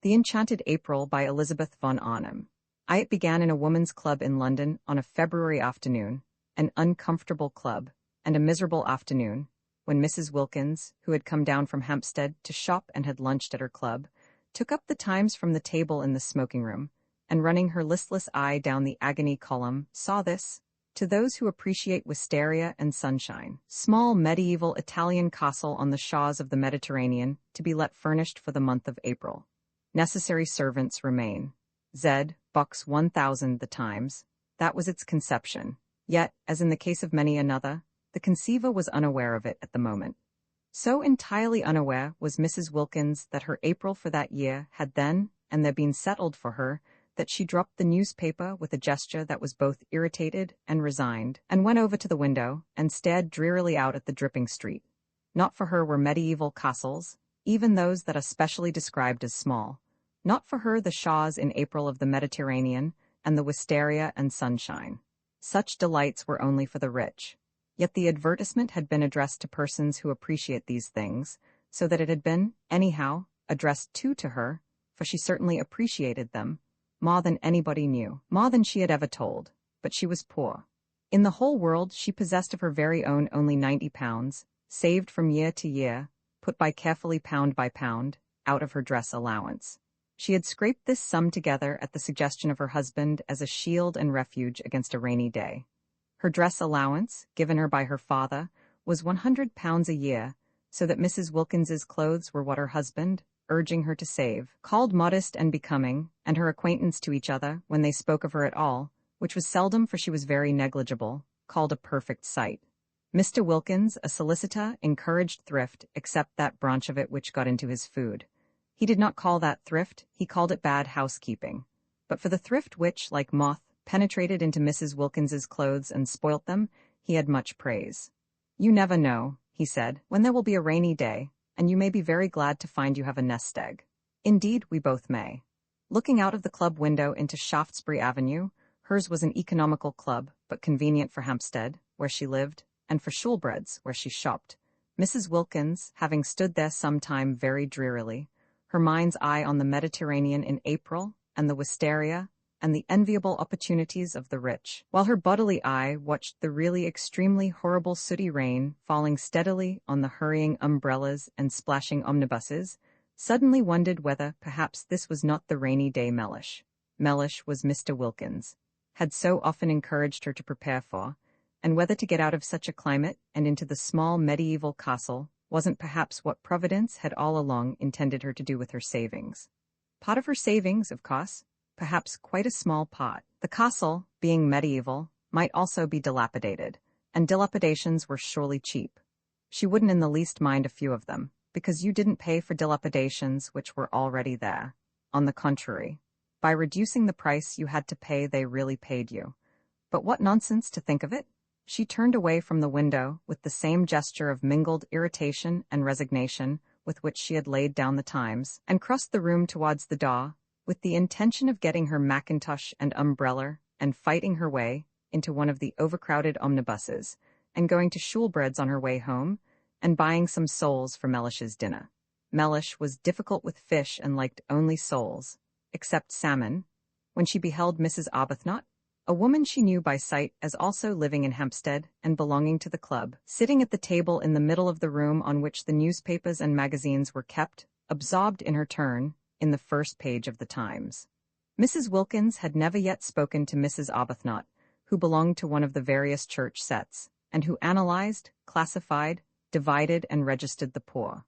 The Enchanted April by Elizabeth von Arnim. It began in a woman's club in London on a February afternoon, an uncomfortable club, and a miserable afternoon, when Mrs. Wilkins, who had come down from Hampstead to shop and had lunched at her club, took up the Times from the table in the smoking room, and running her listless eye down the agony column, saw this, to those who appreciate wisteria and sunshine, small medieval Italian castle on the shores of the Mediterranean to be let furnished for the month of April. Necessary servants remain. Z. Box 1000 The Times. That was its conception. Yet, as in the case of many another, the conceiver was unaware of it at the moment. So entirely unaware was Mrs. Wilkins that her April for that year had then and there been settled for her, that she dropped the newspaper with a gesture that was both irritated and resigned, and went over to the window and stared drearily out at the dripping street. Not for her were medieval castles, even those that are specially described as small. Not for her the shores in April of the Mediterranean and the wisteria and sunshine. Such delights were only for the rich. Yet the advertisement had been addressed to persons who appreciate these things, so that it had been, anyhow, addressed to her, for she certainly appreciated them, more than anybody knew, more than she had ever told. But she was poor. In the whole world she possessed of her very own only £90, saved from year to year, put by carefully pound by pound, out of her dress allowance. She had scraped this sum together at the suggestion of her husband as a shield and refuge against a rainy day. Her dress allowance, given her by her father, was £100 a year, so that Mrs. Wilkins's clothes were what her husband, urging her to save, called modest and becoming, and her acquaintance to each other, when they spoke of her at all, which was seldom for she was very negligible, called a perfect sight. Mr. Wilkins, a solicitor, encouraged thrift, except that branch of it which got into his food. He did not call that thrift, he called it bad housekeeping. But for the thrift which, like moth, penetrated into Mrs. Wilkins's clothes and spoilt them, he had much praise. "You never know," he said, "when there will be a rainy day, and you may be very glad to find you have a nest egg." Indeed, we both may. Looking out of the club window into Shaftesbury Avenue, hers was an economical club, but convenient for Hampstead, where she lived, and for Shoolbred's, where she shopped. Mrs. Wilkins, having stood there some time very drearily, her mind's eye on the Mediterranean in April, and the wisteria, and the enviable opportunities of the rich, while her bodily eye watched the really extremely horrible sooty rain falling steadily on the hurrying umbrellas and splashing omnibuses, suddenly wondered whether perhaps this was not the rainy day Mellish was Mr. Wilkins, had so often encouraged her to prepare for, and whether to get out of such a climate and into the small medieval castle wasn't perhaps what Providence had all along intended her to do with her savings. Part of her savings, of course, perhaps quite a small pot. The castle, being medieval, might also be dilapidated, and dilapidations were surely cheap. She wouldn't in the least mind a few of them, because you didn't pay for dilapidations which were already there. On the contrary, by reducing the price you had to pay they really paid you. But what nonsense to think of it! She turned away from the window with the same gesture of mingled irritation and resignation with which she had laid down the Times, and crossed the room towards the door, with the intention of getting her mackintosh and umbrella and fighting her way into one of the overcrowded omnibuses, and going to Shoolbred's on her way home, and buying some soles for Mellish's dinner. Mellish was difficult with fish and liked only soles, except salmon, when she beheld Mrs. Arbuthnot, a woman she knew by sight as also living in Hampstead and belonging to the club, sitting at the table in the middle of the room on which the newspapers and magazines were kept, absorbed in her turn, in the first page of the Times. Mrs. Wilkins had never yet spoken to Mrs. Arbuthnot, who belonged to one of the various church sets, and who analyzed, classified, divided and registered the poor.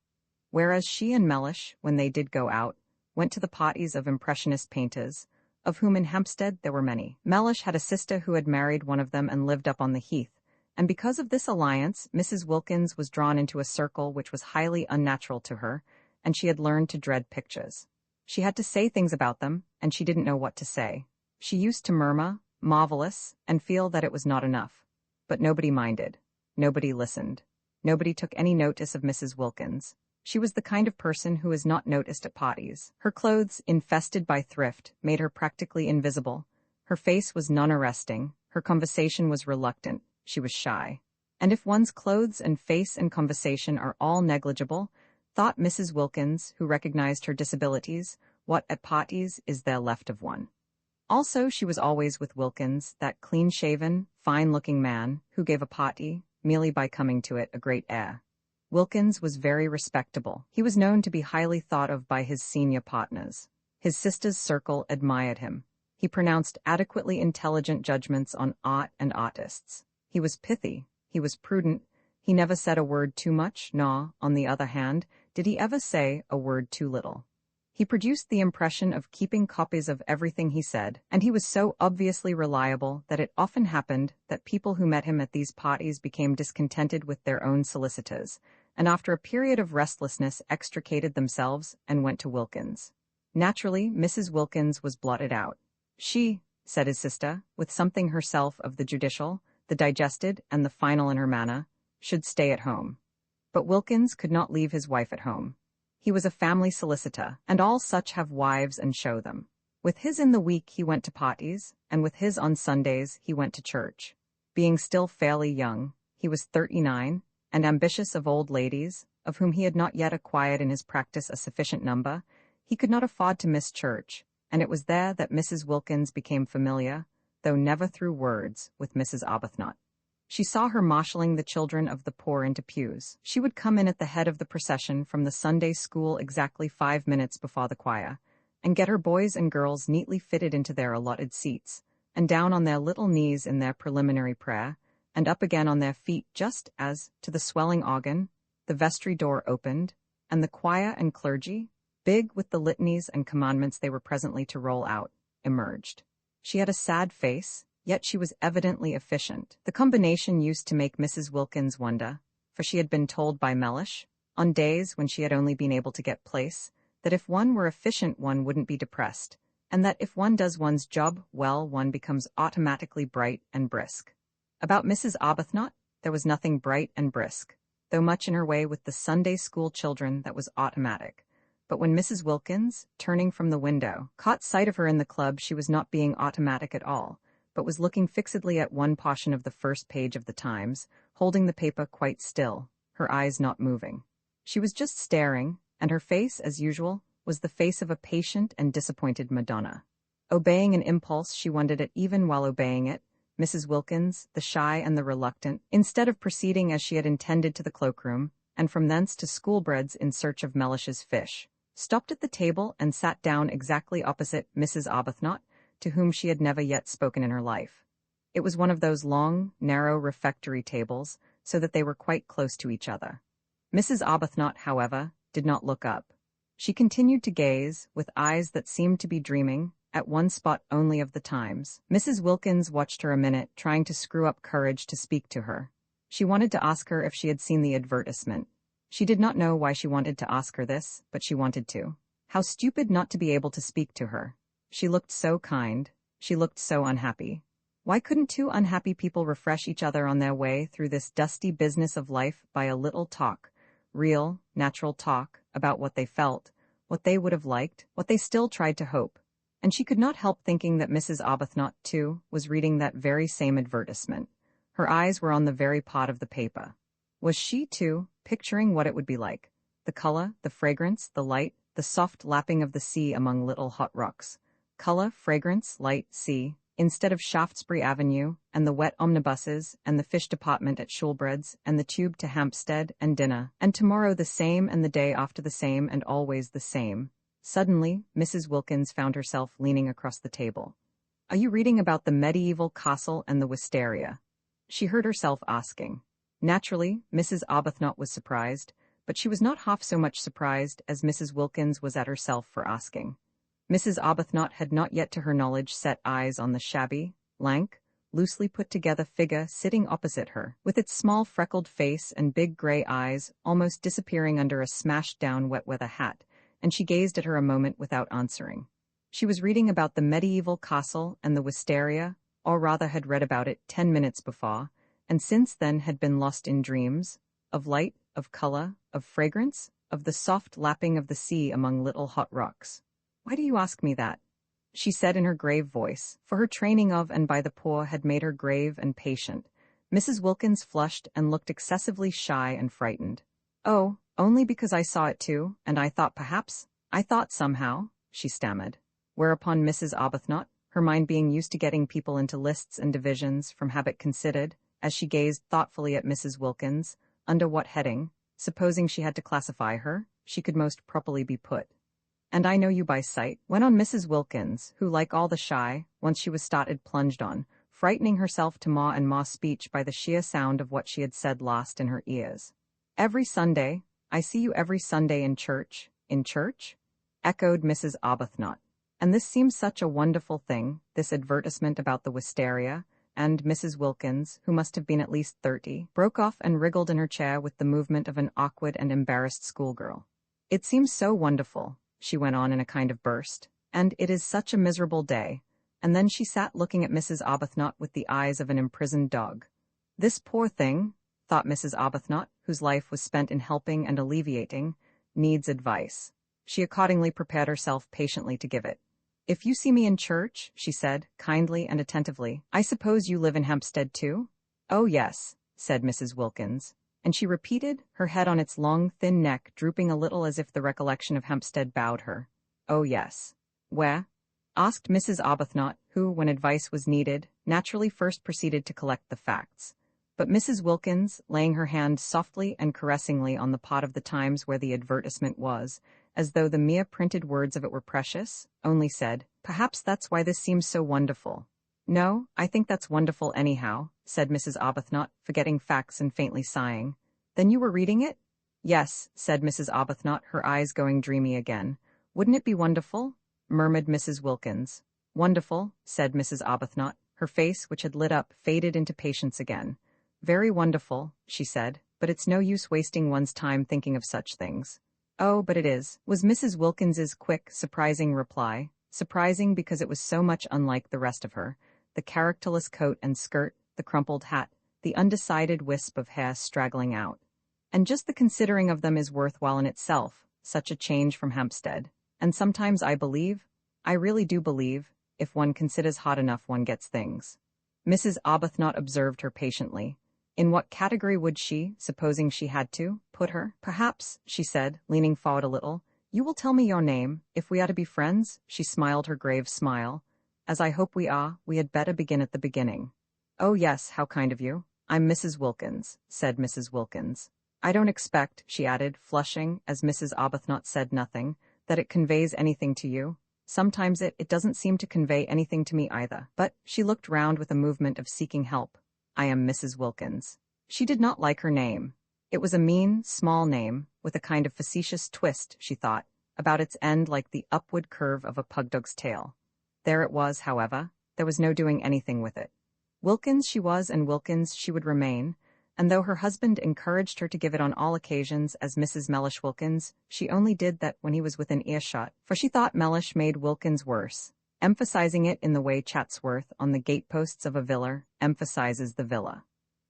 Whereas she and Mellish, when they did go out, went to the parties of impressionist painters, of whom in Hampstead there were many. Mellish had a sister who had married one of them and lived up on the Heath, and because of this alliance Mrs. Wilkins was drawn into a circle which was highly unnatural to her, and she had learned to dread pictures. She had to say things about them, and she didn't know what to say. She used to murmur, marvelous, and feel that it was not enough. But nobody minded. Nobody listened. Nobody took any notice of Mrs. Wilkins. She was the kind of person who is not noticed at parties. Her clothes, infested by thrift, made her practically invisible. Her face was non-arresting. Her conversation was reluctant. She was shy. And if one's clothes and face and conversation are all negligible, thought Mrs. Wilkins, who recognized her disabilities, What at parties is there left of one? Also, she was always with Wilkins, that clean-shaven, fine-looking man who gave a party, merely by coming to it, a great air. Wilkins was very respectable. He was known to be highly thought of by his senior partners. His sister's circle admired him. He pronounced adequately intelligent judgments on art and artists. He was pithy. He was prudent. He never said a word too much, nor, on the other hand, did he ever say a word too little. He produced the impression of keeping copies of everything he said, and he was so obviously reliable that it often happened that people who met him at these parties became discontented with their own solicitors, and after a period of restlessness extricated themselves and went to Wilkins. Naturally, Mrs. Wilkins was blotted out. She, said his sister, with something herself of the judicial, the digested, and the final in her manner, should stay at home. But Wilkins could not leave his wife at home. He was a family solicitor, and all such have wives and show them. With his in the week he went to parties, and with his on Sundays he went to church. Being still fairly young, he was 39, and ambitious of old ladies, of whom he had not yet acquired in his practice a sufficient number, he could not afford to miss church, and it was there that Mrs. Wilkins became familiar, though never through words, with Mrs. Arbuthnot. She saw her marshalling the children of the poor into pews. She would come in at the head of the procession from the Sunday school exactly 5 minutes before the choir, and get her boys and girls neatly fitted into their allotted seats, and down on their little knees in their preliminary prayer, and up again on their feet just as, to the swelling organ, the vestry door opened, and the choir and clergy, big with the litanies and commandments they were presently to roll out, emerged. She had a sad face, yet she was evidently efficient. The combination used to make Mrs. Wilkins wonder, for she had been told by Mellish, on days when she had only been able to get place, that if one were efficient one wouldn't be depressed, and that if one does one's job well one becomes automatically bright and brisk. About Mrs. Arbuthnot there was nothing bright and brisk, though much in her way with the Sunday school children that was automatic. But when Mrs. Wilkins, turning from the window, caught sight of her in the club she was not being automatic at all, but was looking fixedly at one portion of the first page of the Times, holding the paper quite still, her eyes not moving. She was just staring, and her face, as usual, was the face of a patient and disappointed Madonna. Obeying an impulse she wondered at even while obeying it, Mrs. Wilkins, the shy and the reluctant, instead of proceeding as she had intended to the cloakroom, and from thence to Schoolbread's in search of Mellish's fish, stopped at the table and sat down exactly opposite Mrs. Arbuthnot, to whom she had never yet spoken in her life. It was one of those long, narrow refectory tables, so that they were quite close to each other. Mrs. Arbuthnot, however, did not look up. She continued to gaze, with eyes that seemed to be dreaming, at one spot only of the Times. Mrs. Wilkins watched her a minute, trying to screw up courage to speak to her. She wanted to ask her if she had seen the advertisement. She did not know why she wanted to ask her this, but she wanted to. How stupid not to be able to speak to her. She looked so kind. She looked so unhappy. Why couldn't two unhappy people refresh each other on their way through this dusty business of life by a little talk, real, natural talk, about what they felt, what they would have liked, what they still tried to hope? And she could not help thinking that Mrs. Arbuthnot, too, was reading that very same advertisement. Her eyes were on the very part of the paper. Was she, too, picturing what it would be like? The color, the fragrance, the light, the soft lapping of the sea among little hot rocks. Color, fragrance, light, sea, instead of Shaftesbury Avenue, and the wet omnibuses, and the fish department at Shoolbred's, and the tube to Hampstead, and dinner, and tomorrow the same, and the day after the same, and always the same. Suddenly, Mrs. Wilkins found herself leaning across the table. "Are you reading about the medieval castle and the wisteria?" she heard herself asking. Naturally, Mrs. Arbuthnot was surprised, but she was not half so much surprised as Mrs. Wilkins was at herself for asking. Mrs. Arbuthnot had not yet to her knowledge set eyes on the shabby, lank, loosely put-together figure sitting opposite her, with its small freckled face and big gray eyes almost disappearing under a smashed-down wet-weather hat, and she gazed at her a moment without answering. She was reading about the medieval castle and the wisteria, or rather had read about it 10 minutes before, and since then had been lost in dreams, of light, of color, of fragrance, of the soft lapping of the sea among little hot rocks. "Why do you ask me that?" she said in her grave voice, for her training of and by the poor had made her grave and patient. Mrs. Wilkins flushed and looked excessively shy and frightened. "Oh, only because I saw it too, and I thought somehow," she stammered. Whereupon Mrs. Arbuthnot, her mind being used to getting people into lists and divisions from habit considered, as she gazed thoughtfully at Mrs. Wilkins, under what heading, supposing she had to classify her, she could most properly be put. "And I know you by sight," went on Mrs. Wilkins, who, like all the shy, once she was started, plunged on, frightening herself to ma and ma's speech by the sheer sound of what she had said last in her ears. "Every Sunday, I see you every Sunday in church." "In church?" echoed Mrs. Arbuthnot. "And this seems such a wonderful thing, this advertisement about the wisteria," and Mrs. Wilkins, who must have been at least 30, broke off and wriggled in her chair with the movement of an awkward and embarrassed schoolgirl. "It seems so wonderful," she went on in a kind of burst, "and it is such a miserable day." And then she sat looking at Mrs. Arbuthnot with the eyes of an imprisoned dog. "This poor thing," thought Mrs. Arbuthnot, whose life was spent in helping and alleviating, "needs advice." She accordingly prepared herself patiently to give it. "If you see me in church," she said, kindly and attentively, "I suppose you live in Hampstead too?" "Oh yes," said Mrs. Wilkins, and she repeated, her head on its long, thin neck drooping a little as if the recollection of Hampstead bowed her. "Oh yes." "Where?" asked Mrs. Arbuthnot, who, when advice was needed, naturally first proceeded to collect the facts. But Mrs. Wilkins, laying her hand softly and caressingly on the part of the Times where the advertisement was, as though the mere printed words of it were precious, only said, "Perhaps that's why this seems so wonderful." "No, I think that's wonderful anyhow," said Mrs. Arbuthnot, forgetting facts and faintly sighing. "Then you were reading it?" "Yes," said Mrs. Arbuthnot, her eyes going dreamy again. "Wouldn't it be wonderful?" murmured Mrs. Wilkins. "Wonderful," said Mrs. Arbuthnot, her face, which had lit up, faded into patience again. "Very wonderful," she said, "but it's no use wasting one's time thinking of such things." "Oh, but it is," was Mrs. Wilkins's quick, surprising reply, surprising because it was so much unlike the rest of her, the characterless coat and skirt, the crumpled hat, the undecided wisp of hair straggling out. "And just the considering of them is worthwhile in itself, such a change from Hampstead. And sometimes I really do believe, if one considers hard enough one gets things." Mrs. Arbuthnot observed her patiently. In what category would she, supposing she had to, put her? "Perhaps," she said, leaning forward a little, "you will tell me your name, if we are to be friends?" She smiled her grave smile. "As I hope we are, we had better begin at the beginning." "Oh yes, how kind of you. I'm Mrs. Wilkins," said Mrs. Wilkins. "I don't expect," she added, flushing, as Mrs. Arbuthnot said nothing, "that it conveys anything to you. Sometimes it doesn't seem to convey anything to me either. But," she looked round with a movement of seeking help, "I am Mrs. Wilkins." She did not like her name. It was a mean, small name, with a kind of facetious twist, she thought, about its end like the upward curve of a pugdog's tail. There it was, however. There was no doing anything with it. Wilkins she was, and Wilkins she would remain, and though her husband encouraged her to give it on all occasions as Mrs. Mellish Wilkins, she only did that when he was within earshot, for she thought Mellish made Wilkins worse, emphasizing it in the way Chatsworth, on the gateposts of a villa, emphasizes the villa.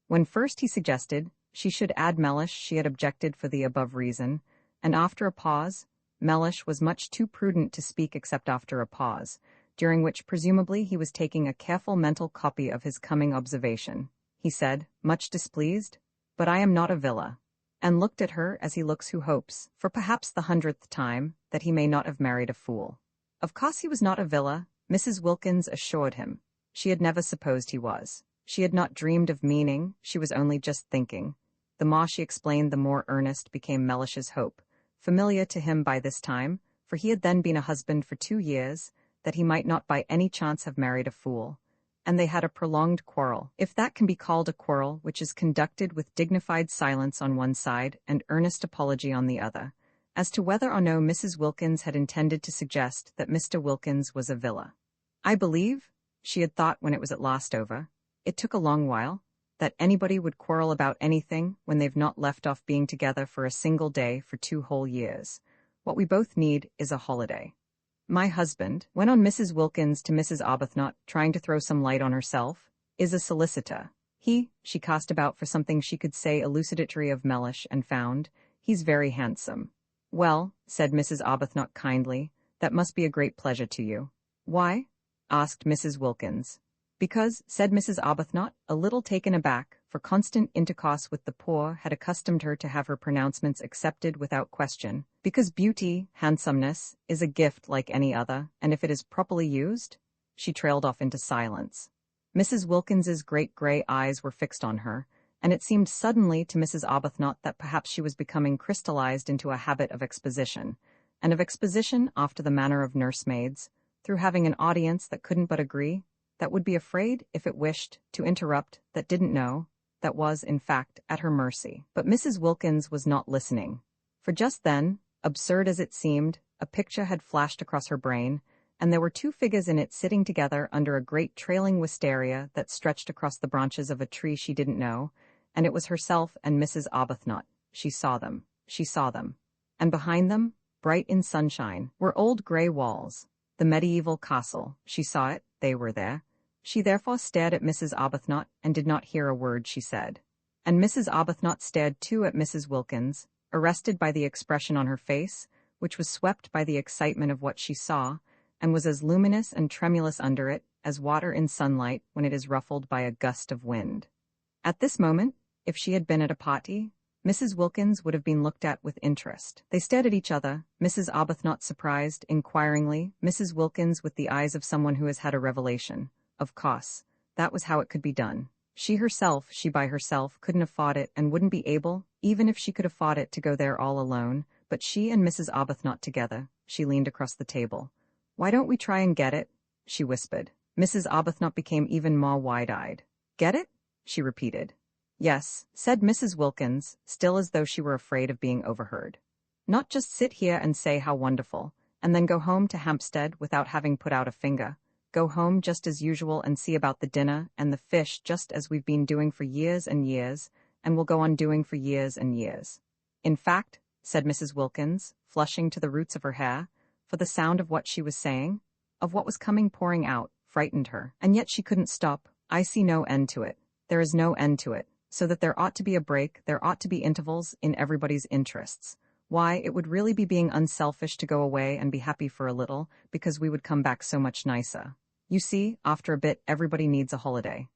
When first he suggested she should add Mellish, she had objected for the above reason, and after a pause, Mellish was much too prudent to speak except after a pause, during which presumably he was taking a careful mental copy of his coming observation. He said, much displeased, "But I am not a villa," and looked at her as he looks who hopes, for perhaps the 100th time, that he may not have married a fool. Of course he was not a villa, Mrs. Wilkins assured him. She had never supposed he was. She had not dreamed of meaning, she was only just thinking. The more she explained, the more earnest became Mellish's hope, familiar to him by this time, for he had then been a husband for 2 years, that he might not by any chance have married a fool. And they had a prolonged quarrel, if that can be called a quarrel, which is conducted with dignified silence on one side and earnest apology on the other, as to whether or no Mrs. Wilkins had intended to suggest that Mr. Wilkins was a villa. "I believe," she had thought when it was at last over, "it took a long while, that anybody would quarrel about anything when they've not left off being together for a single day for 2 whole years. What we both need is a holiday." "My husband," went on Mrs. Wilkins to Mrs. Arbuthnot, trying to throw some light on herself, "is a solicitor. She cast about for something she could say elucidatory of Mellish, and found, he's very handsome." "Well," said Mrs. Arbuthnot kindly, "that must be a great pleasure to you." "Why?" asked Mrs. Wilkins. "Because," said Mrs. Arbuthnot, a little taken aback, for constant intercourse with the poor had accustomed her to have her pronouncements accepted without question, because beauty, handsomeness, is a gift like any other, and if it is properly used, she trailed off into silence. Mrs. Wilkins's great gray eyes were fixed on her, and it seemed suddenly to Mrs. Arbuthnot that perhaps she was becoming crystallized into a habit of exposition, and of exposition after the manner of nursemaids, through having an audience that couldn't but agree, that would be afraid, if it wished, to interrupt, that didn't know, that was, in fact, at her mercy. But Mrs. Wilkins was not listening. For just then, absurd as it seemed, a picture had flashed across her brain, and there were two figures in it sitting together under a great trailing wisteria that stretched across the branches of a tree she didn't know, and it was herself and Mrs. Arbuthnot. She saw them. She saw them. And behind them, bright in sunshine, were old grey walls. The medieval castle. She saw it. They were there. She therefore stared at Mrs. Arbuthnot and did not hear a word she said. And Mrs. Arbuthnot stared too at Mrs. Wilkins, arrested by the expression on her face, which was swept by the excitement of what she saw, and was as luminous and tremulous under it as water in sunlight when it is ruffled by a gust of wind. At this moment, if she had been at a party, Mrs. Wilkins would have been looked at with interest. They stared at each other, Mrs. Arbuthnot surprised, inquiringly, Mrs. Wilkins with the eyes of someone who has had a revelation. Of course, that was how it could be done. She by herself, couldn't afford it and wouldn't be able, even if she could afford it, to go there all alone, but she and Mrs. Arbuthnot together. She leaned across the table. "Why don't we try and get it?" she whispered. Mrs. Arbuthnot became even more wide-eyed. "Get it?" she repeated. "Yes," said Mrs. Wilkins, still as though she were afraid of being overheard. "Not just sit here and say how wonderful, and then go home to Hampstead without having put out a finger. Go home just as usual and see about the dinner and the fish just as we've been doing for years and years, and will go on doing for years and years. In fact," said Mrs. Wilkins, flushing to the roots of her hair, for the sound of what she was saying, of what was coming pouring out, frightened her, and yet she couldn't stop. "I see no end to it. There is no end to it. So that there ought to be a break, there ought to be intervals in everybody's interests. Why, it would really be being unselfish to go away and be happy for a little, because we would come back so much nicer. You see, after a bit, everybody needs a holiday."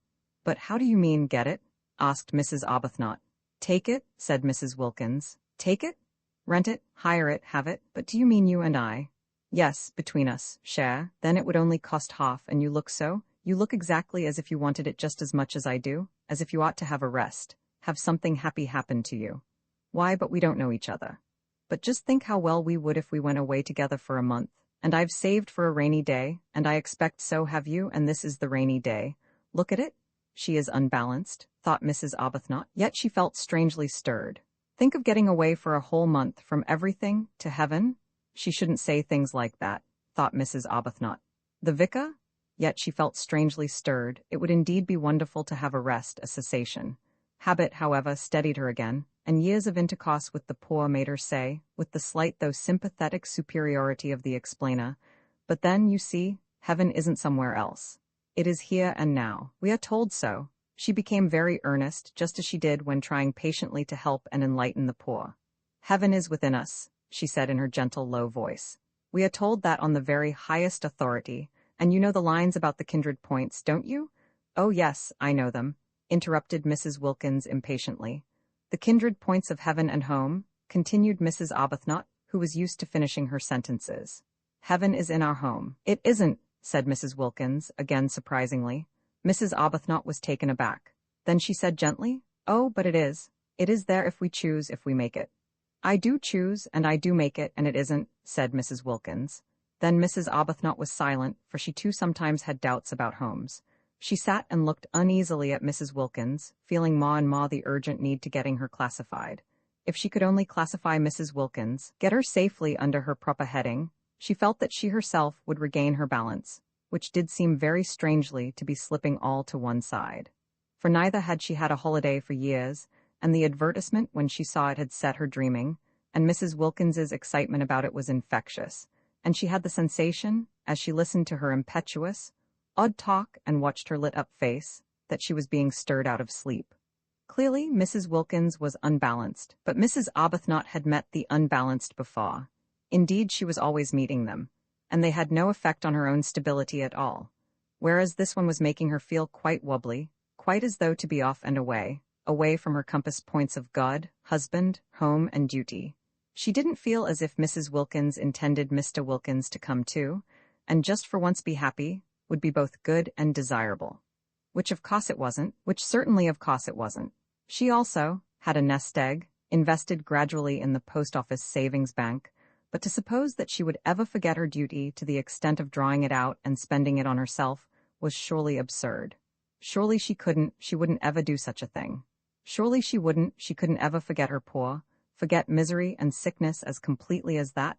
"But how do you mean, get it?" asked Mrs. Arbuthnot. "Take it," said Mrs. Wilkins. "Take it? Rent it, hire it, have it, but do you mean you and I?" "Yes, between us, share, then it would only cost half, and you look exactly as if you wanted it just as much as I do, as if you ought to have a rest, have something happy happen to you. Why, but we don't know each other. But just think how well we would if we went away together for a month. And I've saved for a rainy day, and I expect so have you, and this is the rainy day. Look at it. She is unbalanced," thought Mrs. Arbuthnot, yet she felt strangely stirred. Think of getting away for a whole month from everything to heaven? She shouldn't say things like that, thought Mrs. Arbuthnot. The vicar? Yet she felt strangely stirred. It would indeed be wonderful to have a rest, a cessation. Habit, however, steadied her again, and years of intercourse with the poor made her say, with the slight though sympathetic superiority of the explainer, "But then, you see, heaven isn't somewhere else. It is here and now. We are told so." She became very earnest, just as she did when trying patiently to help and enlighten the poor. "Heaven is within us," she said in her gentle, low voice. "We are told that on the very highest authority, and you know the lines about the kindred points, don't you?" "Oh yes, I know them," interrupted Mrs. Wilkins impatiently. "The kindred points of heaven and home," continued Mrs. Arbuthnot, who was used to finishing her sentences. "Heaven is in our home." "It isn't," said Mrs. Wilkins, again surprisingly. Mrs. Arbuthnot was taken aback. Then she said gently, "Oh, but it is. It is there if we choose, if we make it." "I do choose, and I do make it, and it isn't," said Mrs. Wilkins. Then Mrs. Arbuthnot was silent, for she too sometimes had doubts about homes. She sat and looked uneasily at Mrs. Wilkins, feeling more and more the urgent need to getting her classified. If she could only classify Mrs. Wilkins, get her safely under her proper heading, she felt that she herself would regain her balance, which did seem very strangely to be slipping all to one side. For neither had she had a holiday for years, and the advertisement when she saw it had set her dreaming, and Mrs. Wilkins's excitement about it was infectious, and she had the sensation, as she listened to her impetuous, odd talk and watched her lit-up face, that she was being stirred out of sleep. Clearly, Mrs. Wilkins was unbalanced, but Mrs. Arbuthnot had met the unbalanced before. Indeed, she was always meeting them, and they had no effect on her own stability at all, whereas this one was making her feel quite wobbly, quite as though to be off and away, away from her compass points of God, husband, home, and duty. She didn't feel as if Mrs. Wilkins intended Mr. Wilkins to come too, and just for once be happy, would be both good and desirable. Which of course it wasn't, which certainly of course it wasn't. She also had a nest egg, invested gradually in the post office savings bank, but to suppose that she would ever forget her duty to the extent of drawing it out and spending it on herself was surely absurd. Surely she wouldn't ever do such a thing. Surely she couldn't ever forget her poor, forget misery and sickness as completely as that.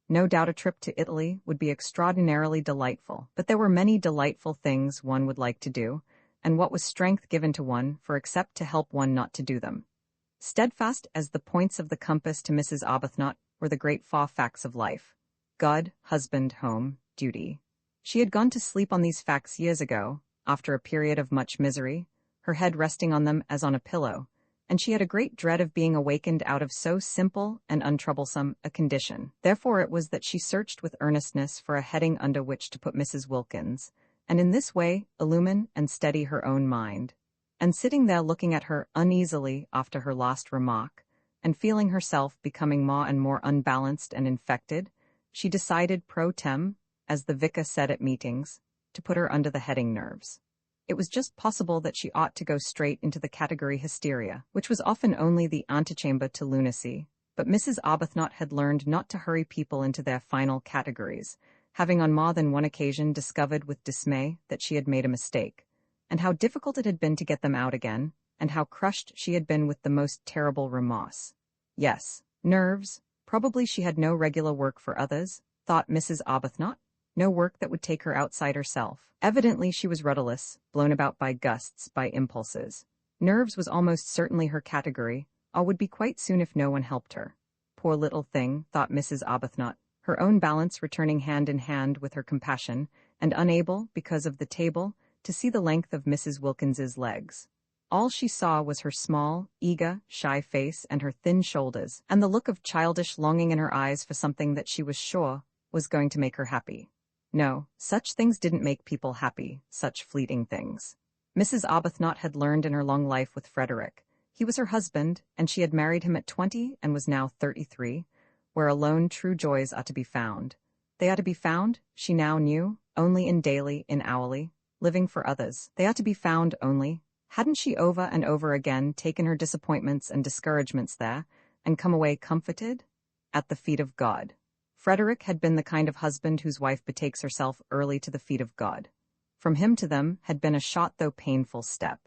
No doubt a trip to Italy would be extraordinarily delightful, but there were many delightful things one would like to do, and what was strength given to one for except to help one not to do them? Steadfast as the points of the compass to Mrs. Arbuthnot were the great far facts of life: God, husband, home, duty. She had gone to sleep on these facts years ago, after a period of much misery, her head resting on them as on a pillow, and she had a great dread of being awakened out of so simple and untroublesome a condition. Therefore it was that she searched with earnestness for a heading under which to put Mrs. Wilkins, and in this way illumine and steady her own mind. And sitting there looking at her uneasily after her last remark, and feeling herself becoming more and more unbalanced and infected, she decided pro tem, as the vicar said at meetings, to put her under the heading nerves. It was just possible that she ought to go straight into the category hysteria, which was often only the antechamber to lunacy, but Mrs. Arbuthnot had learned not to hurry people into their final categories, having on more than one occasion discovered with dismay that she had made a mistake, and how difficult it had been to get them out again, and how crushed she had been with the most terrible remorse. Yes, nerves. Probably she had no regular work for others, thought Mrs. Arbuthnot, no work that would take her outside herself. Evidently she was rudderless, blown about by gusts, by impulses. Nerves was almost certainly her category, or would be quite soon if no one helped her. Poor little thing, thought Mrs. Arbuthnot, her own balance returning hand in hand with her compassion, and unable, because of the table, to see the length of Mrs. Wilkins's legs. All she saw was her small, eager, shy face and her thin shoulders, and the look of childish longing in her eyes for something that she was sure was going to make her happy. No, such things didn't make people happy, such fleeting things. Mrs. Arbuthnot had learned in her long life with Frederick. He was her husband, and she had married him at 20 and was now 33, where alone true joys are to be found. They are to be found, she now knew, only in daily, in hourly, living for others. They are to be found only. Hadn't she over and over again taken her disappointments and discouragements there, and come away comforted? At the feet of God. Frederick had been the kind of husband whose wife betakes herself early to the feet of God. From him to them had been a short though painful step.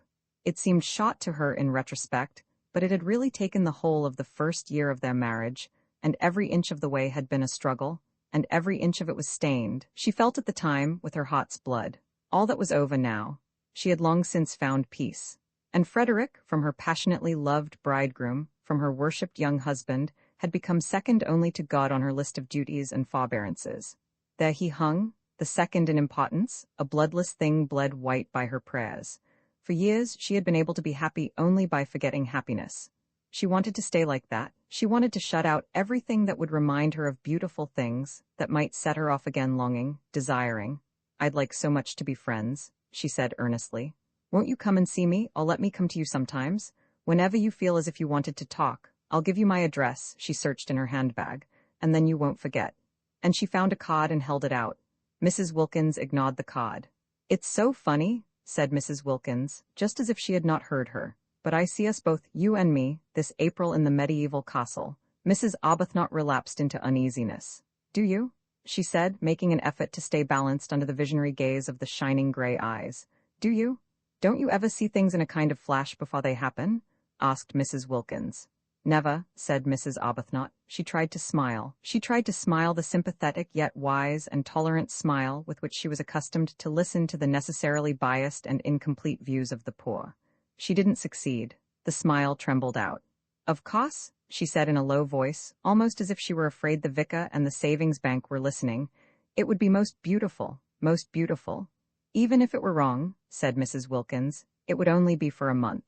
It seemed short to her in retrospect, but it had really taken the whole of the first year of their marriage, and every inch of the way had been a struggle, and every inch of it was stained. She felt at the time, with her heart's blood. All that was over now. She had long since found peace. And Frederick, from her passionately loved bridegroom, from her worshipped young husband, had become second only to God on her list of duties and forbearances. There he hung, the second in importance, a bloodless thing bled white by her prayers. For years she had been able to be happy only by forgetting happiness. She wanted to stay like that. She wanted to shut out everything that would remind her of beautiful things, that might set her off again longing, desiring. "I'd like so much to be friends," she said earnestly. "Won't you come and see me, or let me come to you sometimes? Whenever you feel as if you wanted to talk. I'll give you my address," she searched in her handbag, "and then you won't forget." And she found a card and held it out. Mrs. Wilkins ignored the card. "It's so funny," said Mrs. Wilkins, just as if she had not heard her. "But I see us both, you and me, this April in the medieval castle." Mrs. Arbuthnot relapsed into uneasiness. "Do you?" she said, making an effort to stay balanced under the visionary gaze of the shining gray eyes. "Do you? Don't you ever see things in a kind of flash before they happen?" asked Mrs. Wilkins. "Never," said Mrs. Arbuthnot. She tried to smile. She tried to smile the sympathetic yet wise and tolerant smile with which she was accustomed to listen to the necessarily biased and incomplete views of the poor. She didn't succeed. The smile trembled out. "Of course," she said in a low voice, almost as if she were afraid the vicar and the savings bank were listening. "It would be most beautiful, most beautiful." "Even if it were wrong," said Mrs. Wilkins, "it would only be for a month."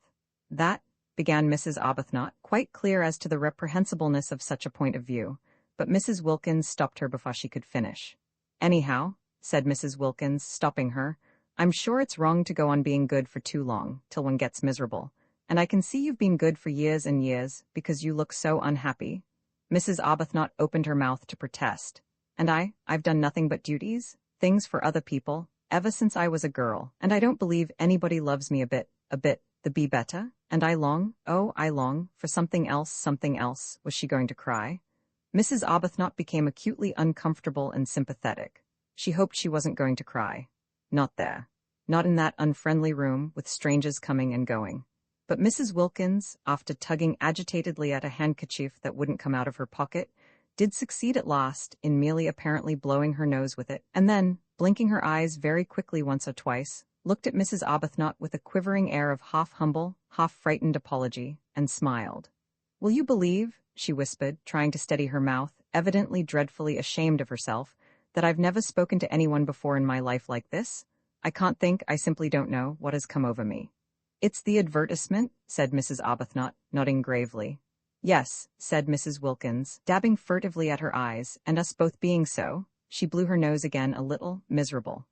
"That," began Mrs. Arbuthnot, quite clear as to the reprehensibleness of such a point of view, but Mrs. Wilkins stopped her before she could finish. "Anyhow," said Mrs. Wilkins, stopping her, "I'm sure it's wrong to go on being good for too long, till one gets miserable. And I can see you've been good for years and years, because you look so unhappy. Mrs. Arbuthnot opened her mouth to protest. And I've done nothing but duties, things for other people, ever since I was a girl, and I don't believe anybody loves me a bit, the be better, and I long, oh, I long, for something else, was she going to cry? Mrs. Arbuthnot became acutely uncomfortable and sympathetic. She hoped she wasn't going to cry. Not there. Not in that unfriendly room, with strangers coming and going. But Mrs. Wilkins, after tugging agitatedly at a handkerchief that wouldn't come out of her pocket, did succeed at last in merely apparently blowing her nose with it, and then, blinking her eyes very quickly once or twice, looked at Mrs. Arbuthnot with a quivering air of half-humble, half-frightened apology, and smiled. "Will you believe," she whispered, trying to steady her mouth, evidently dreadfully ashamed of herself, "that I've never spoken to anyone before in my life like this? I can't think, I simply don't know what has come over me." "It's the advertisement," said Mrs. Arbuthnot, nodding gravely. "Yes," said Mrs. Wilkins, dabbing furtively at her eyes, "and us both being so." She blew her nose again a little, miserable.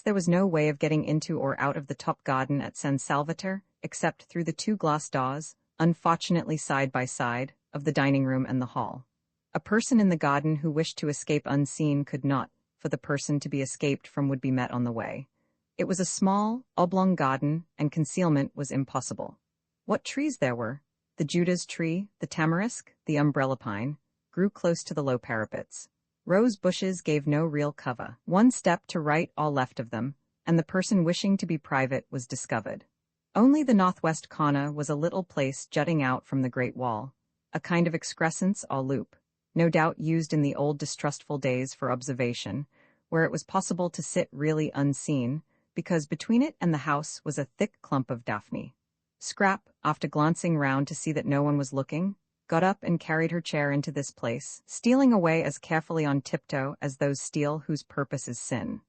There was no way of getting into or out of the top garden at San Salvator, except through the two glass doors, unfortunately side by side, of the dining room and the hall. A person in the garden who wished to escape unseen could not, for the person to be escaped from would be met on the way. It was a small, oblong garden, and concealment was impossible. What trees there were! The Judas tree, the tamarisk, the umbrella pine, grew close to the low parapets. Rose bushes gave no real cover. One step to right or left of them, and the person wishing to be private was discovered. Only the northwest corner was a little place jutting out from the great wall, a kind of excrescence or loop, no doubt used in the old distrustful days for observation, where it was possible to sit really unseen, because between it and the house was a thick clump of daphne. Scrap, after glancing round to see that no one was looking, got up and carried her chair into this place, stealing away as carefully on tiptoe as those steal whose purpose is sin.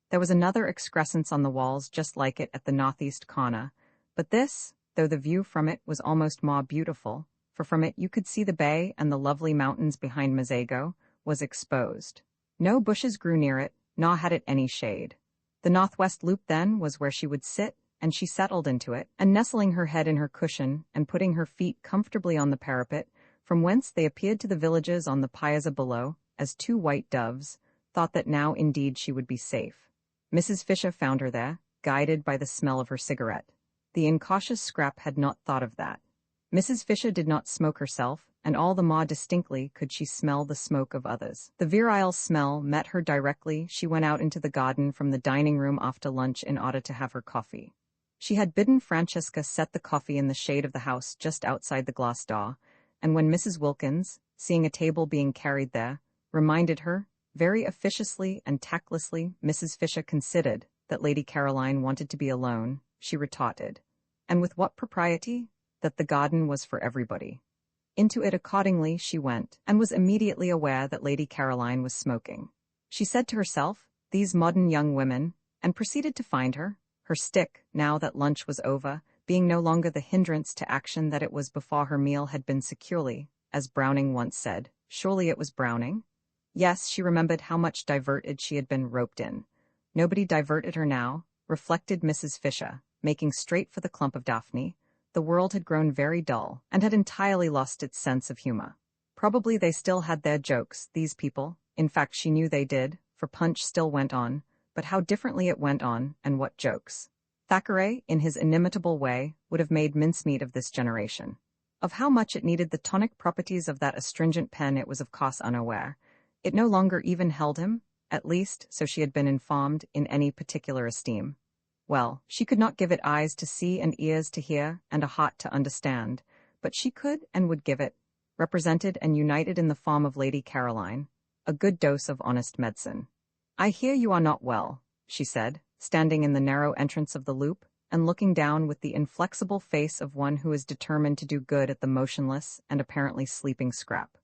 There was another excrescence on the walls just like it at the northeast corner, but this, though the view from it was almost more beautiful, for from it you could see the bay and the lovely mountains behind Mazago, was exposed. No bushes grew near it, nor had it any shade. The northwest loop then was where she would sit, and she settled into it, and nestling her head in her cushion and putting her feet comfortably on the parapet, from whence they appeared to the villagers on the piazza below, as two white doves, thought that now indeed she would be safe. Mrs. Fisher found her there, guided by the smell of her cigarette. The incautious Scrap had not thought of that. Mrs. Fisher did not smoke herself, and all the more distinctly could she smell the smoke of others. The virile smell met her directly she went out into the garden from the dining room after lunch in order to have her coffee. She had bidden Francesca set the coffee in the shade of the house just outside the glass door, and when Mrs. Wilkins, seeing a table being carried there, reminded her, very officiously and tactlessly, Mrs. Fisher considered that Lady Caroline wanted to be alone, she retorted, and with what propriety, that the garden was for everybody. Into it accordingly she went, and was immediately aware that Lady Caroline was smoking. She said to herself, "These modern young women," and proceeded to find her stick, now that lunch was over, being no longer the hindrance to action that it was before her meal had been securely, as Browning once said. Surely it was Browning? Yes, she remembered how much diverted she had been roped in. Nobody diverted her now, reflected Mrs. Fisher, making straight for the clump of daphne. The world had grown very dull, and had entirely lost its sense of humor. Probably they still had their jokes, these people. In fact, she knew they did, for Punch still went on, but how differently it went on, and what jokes. Thackeray, in his inimitable way, would have made mincemeat of this generation. Of how much it needed the tonic properties of that astringent pen it was of course unaware. It no longer even held him, at least, so she had been informed, in any particular esteem. Well, she could not give it eyes to see and ears to hear and a heart to understand, but she could and would give it, represented and united in the form of Lady Caroline, a good dose of honest medicine. "I hear you are not well," she said, standing in the narrow entrance of the loop, and looking down with the inflexible face of one who is determined to do good at the motionless and apparently sleeping Scrap.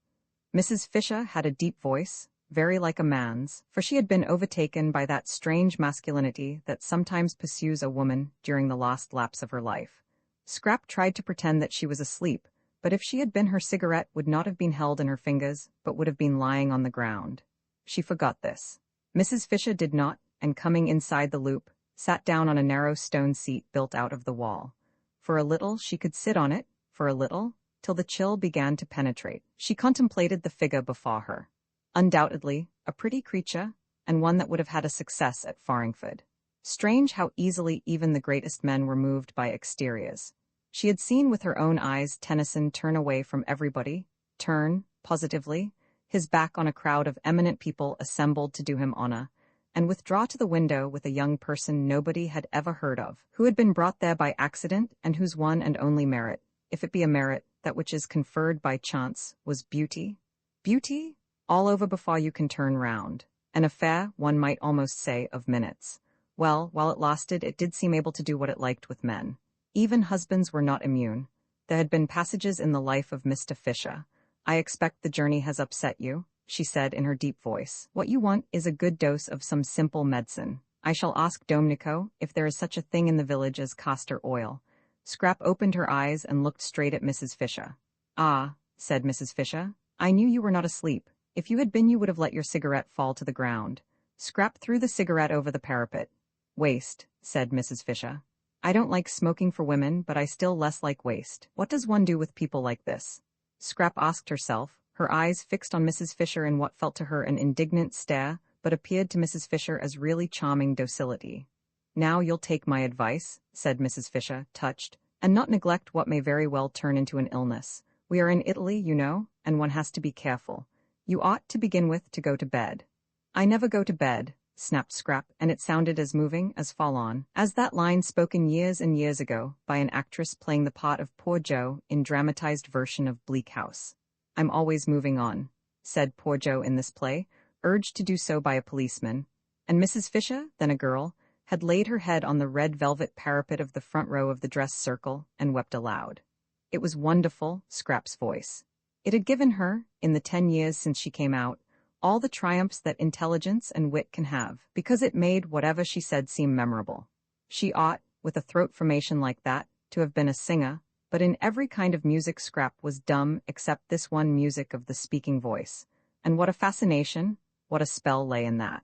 Mrs. Fisher had a deep voice, very like a man's, for she had been overtaken by that strange masculinity that sometimes pursues a woman during the last lapse of her life. Scrap tried to pretend that she was asleep, but if she had been, her cigarette would not have been held in her fingers, but would have been lying on the ground. She forgot this. Mrs. Fisher did not, and coming inside the loop, sat down on a narrow stone seat built out of the wall. For a little she could sit on it, for a little, till the chill began to penetrate. She contemplated the figure before her. Undoubtedly, a pretty creature, and one that would have had a success at Farringford. Strange how easily even the greatest men were moved by exteriors. She had seen with her own eyes Tennyson turn away from everybody, turn, positively, his back on a crowd of eminent people assembled to do him honor, and withdraw to the window with a young person nobody had ever heard of, who had been brought there by accident and whose one and only merit, if it be a merit, that which is conferred by chance, was beauty. Beauty? All over before you can turn round. An affair, one might almost say, of minutes. Well, while it lasted, it did seem able to do what it liked with men. Even husbands were not immune. There had been passages in the life of Mr. Fisher. "I expect the journey has upset you," she said in her deep voice. "What you want is a good dose of some simple medicine. I shall ask Domnico if there is such a thing in the village as castor oil." Scrap opened her eyes and looked straight at Mrs. Fisher. "Ah," said Mrs. Fisher, "I knew you were not asleep. If you had been, you would have let your cigarette fall to the ground." Scrap threw the cigarette over the parapet. "Waste," said Mrs. Fisher. "I don't like smoking for women, but I still less like waste. What does one do with people like this?" Scrap asked herself, her eyes fixed on Mrs. Fisher in what felt to her an indignant stare, but appeared to Mrs. Fisher as really charming docility. "Now you'll take my advice," said Mrs. Fisher, touched, "and not neglect what may very well turn into an illness. We are in Italy, you know, and one has to be careful. You ought, to begin with, to go to bed." "I never go to bed," snapped Scrap, and it sounded as moving, as fall on, as that line spoken years and years ago by an actress playing the part of Poor Joe in dramatized version of Bleak House. "I'm always moving on," said Poor Joe in this play, urged to do so by a policeman, and Mrs. Fisher, then a girl, had laid her head on the red velvet parapet of the front row of the dress circle and wept aloud. It was wonderful, Scrap's voice. It had given her, in the 10 years since she came out, all the triumphs that intelligence and wit can have, because it made whatever she said seem memorable. She ought, with a throat formation like that, to have been a singer, but in every kind of music Scrap was dumb except this one music of the speaking voice. And what a fascination, what a spell lay in that.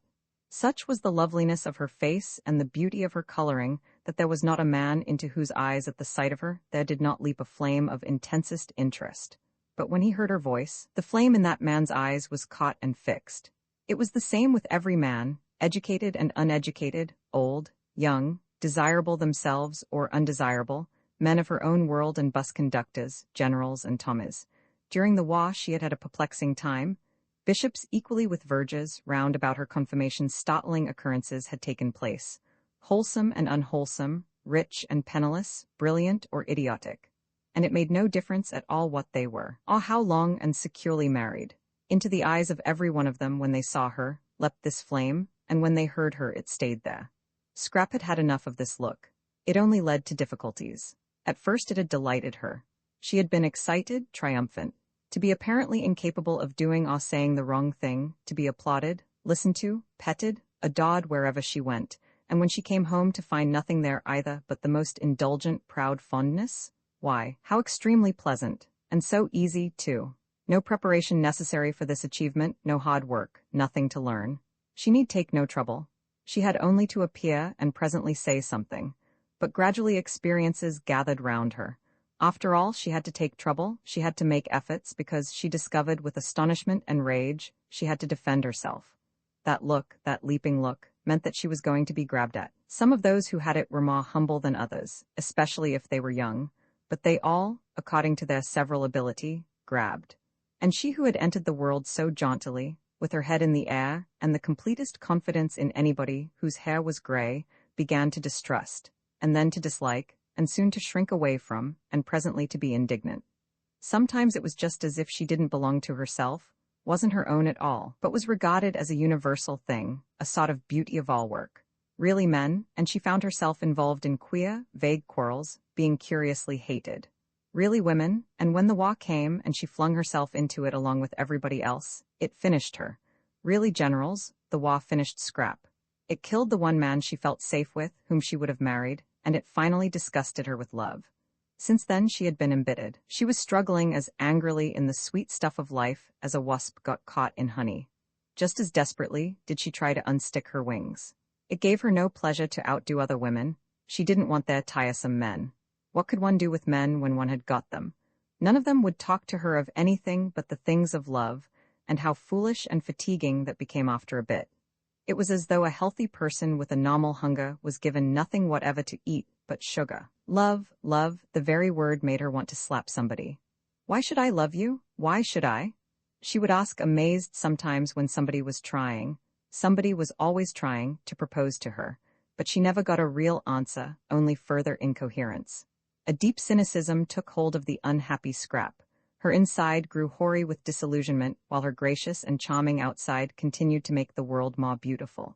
Such was the loveliness of her face and the beauty of her coloring that there was not a man into whose eyes at the sight of her there did not leap a flame of intensest interest. But when he heard her voice, the flame in that man's eyes was caught and fixed. It was the same with every man, educated and uneducated, old, young, desirable themselves or undesirable, men of her own world and bus conductors, generals and Tommies. During the war she had had a perplexing time. Bishops equally with vergers, round about her confirmation startling occurrences had taken place. Wholesome and unwholesome, rich and penniless, brilliant or idiotic. And it made no difference at all what they were. Ah, how long and securely married. Into the eyes of every one of them when they saw her, leapt this flame, and when they heard her it stayed there. Scrap had had enough of this look. It only led to difficulties. At first it had delighted her. She had been excited, triumphant. To be apparently incapable of doing or saying the wrong thing, to be applauded, listened to, petted, adored wherever she went, and when she came home to find nothing there either but the most indulgent, proud fondness? Why, how extremely pleasant, and so easy, too. No preparation necessary for this achievement, no hard work, nothing to learn. She need take no trouble. She had only to appear and presently say something. But gradually experiences gathered round her. After all, she had to take trouble, she had to make efforts, because she discovered with astonishment and rage she had to defend herself. That look, that leaping look, meant that she was going to be grabbed at. Some of those who had it were more humble than others, especially if they were young, but they all, according to their several ability, grabbed. And she who had entered the world so jauntily, with her head in the air, and the completest confidence in anybody whose hair was gray, began to distrust, and then to dislike, and soon to shrink away from, and presently to be indignant. Sometimes it was just as if she didn't belong to herself, wasn't her own at all, but was regarded as a universal thing, a sort of beauty of all work. Really men, and she found herself involved in queer, vague quarrels, being curiously hated. Really women, and when the war came and she flung herself into it along with everybody else, it finished her. Really generals, the war finished Scrap. It killed the one man she felt safe with, whom she would have married, and it finally disgusted her with love. Since then she had been embittered. She was struggling as angrily in the sweet stuff of life as a wasp got caught in honey. Just as desperately did she try to unstick her wings. It gave her no pleasure to outdo other women. She didn't want their tiresome men. What could one do with men when one had got them? None of them would talk to her of anything but the things of love, and how foolish and fatiguing that became after a bit. It was as though a healthy person with a normal hunger was given nothing whatever to eat but sugar. Love, love, the very word made her want to slap somebody. Why should I love you? Why should I? She would ask amazed sometimes when somebody was always trying to propose to her, but she never got a real answer, only further incoherence. A deep cynicism took hold of the unhappy Scrap. Her inside grew hoary with disillusionment, while her gracious and charming outside continued to make the world more beautiful.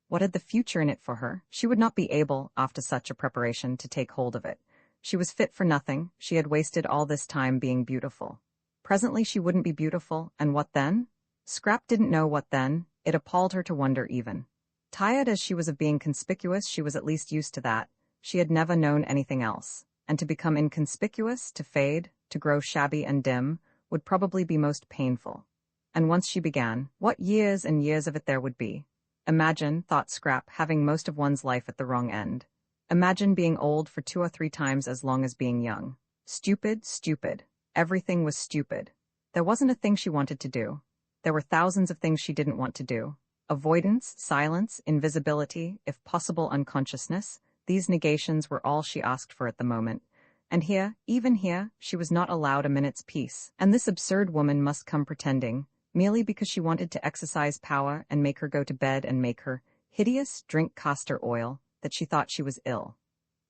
What had the future in it for her? She would not be able, after such a preparation, to take hold of it. She was fit for nothing. She had wasted all this time being beautiful. Presently she wouldn't be beautiful, and what then? Scrap didn't know what then. It appalled her to wonder even. Tired as she was of being conspicuous, she was at least used to that. She had never known anything else. And to become inconspicuous, to fade, to grow shabby and dim, would probably be most painful. And once she began, what years and years of it there would be. Imagine, thought Scrap, having most of one's life at the wrong end. Imagine being old for 2 or 3 times as long as being young. Stupid, stupid. Everything was stupid. There wasn't a thing she wanted to do. There were thousands of things she didn't want to do. Avoidance, silence, invisibility, if possible unconsciousness, these negations were all she asked for at the moment. And here, even here, she was not allowed a minute's peace. And this absurd woman must come pretending, merely because she wanted to exercise power and make her go to bed and make her hideous drink castor oil, that she thought she was ill.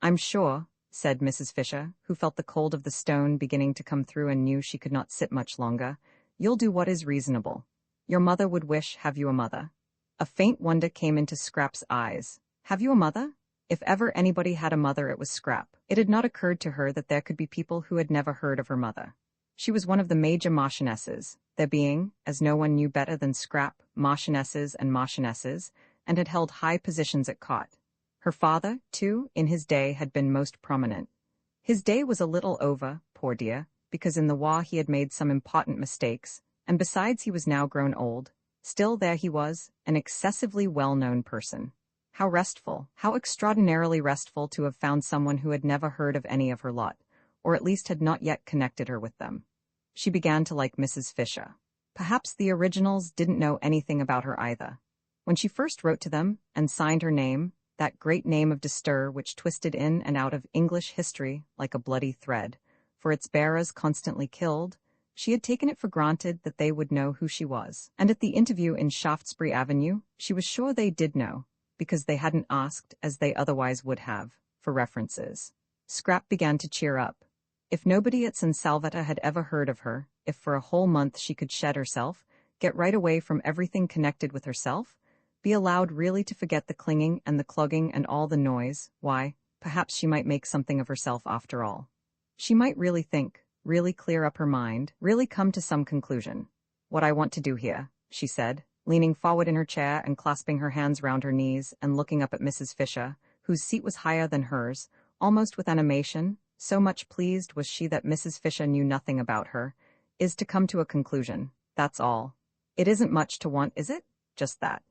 "I'm sure," said Mrs. Fisher, who felt the cold of the stone beginning to come through and knew she could not sit much longer, "you'll do what is reasonable. Your mother would wish have you a mother." A faint wonder came into Scrap's eyes. Have you a mother? If ever anybody had a mother, it was Scrap. It had not occurred to her that there could be people who had never heard of her mother. She was one of the major marchionesses, there being, as no one knew better than Scrap, marchionesses, and had held high positions at court. Her father, too, in his day had been most prominent. His day was a little over, poor dear, because in the war he had made some important mistakes, and besides he was now grown old. Still there he was, an excessively well-known person. How restful, how extraordinarily restful to have found someone who had never heard of any of her lot, or at least had not yet connected her with them. She began to like Mrs. Fisher. Perhaps the originals didn't know anything about her either. When she first wrote to them and signed her name, that great name of Distur which twisted in and out of English history like a bloody thread, for its bearers constantly killed, she had taken it for granted that they would know who she was. And at the interview in Shaftesbury Avenue, she was sure they did know, because they hadn't asked, as they otherwise would have, for references. Scrap began to cheer up. If nobody at San Salvatore had ever heard of her, if for a whole month she could shed herself, get right away from everything connected with herself, be allowed really to forget the clinging and the clogging and all the noise, why, perhaps she might make something of herself after all. She might really think, really clear up her mind, really come to some conclusion. "What I want to do here," she said, leaning forward in her chair and clasping her hands round her knees and looking up at Mrs. Fisher, whose seat was higher than hers, almost with animation, so much pleased was she that Mrs. Fisher knew nothing about her, "is to come to a conclusion, that's all. It isn't much to want, is it? Just that."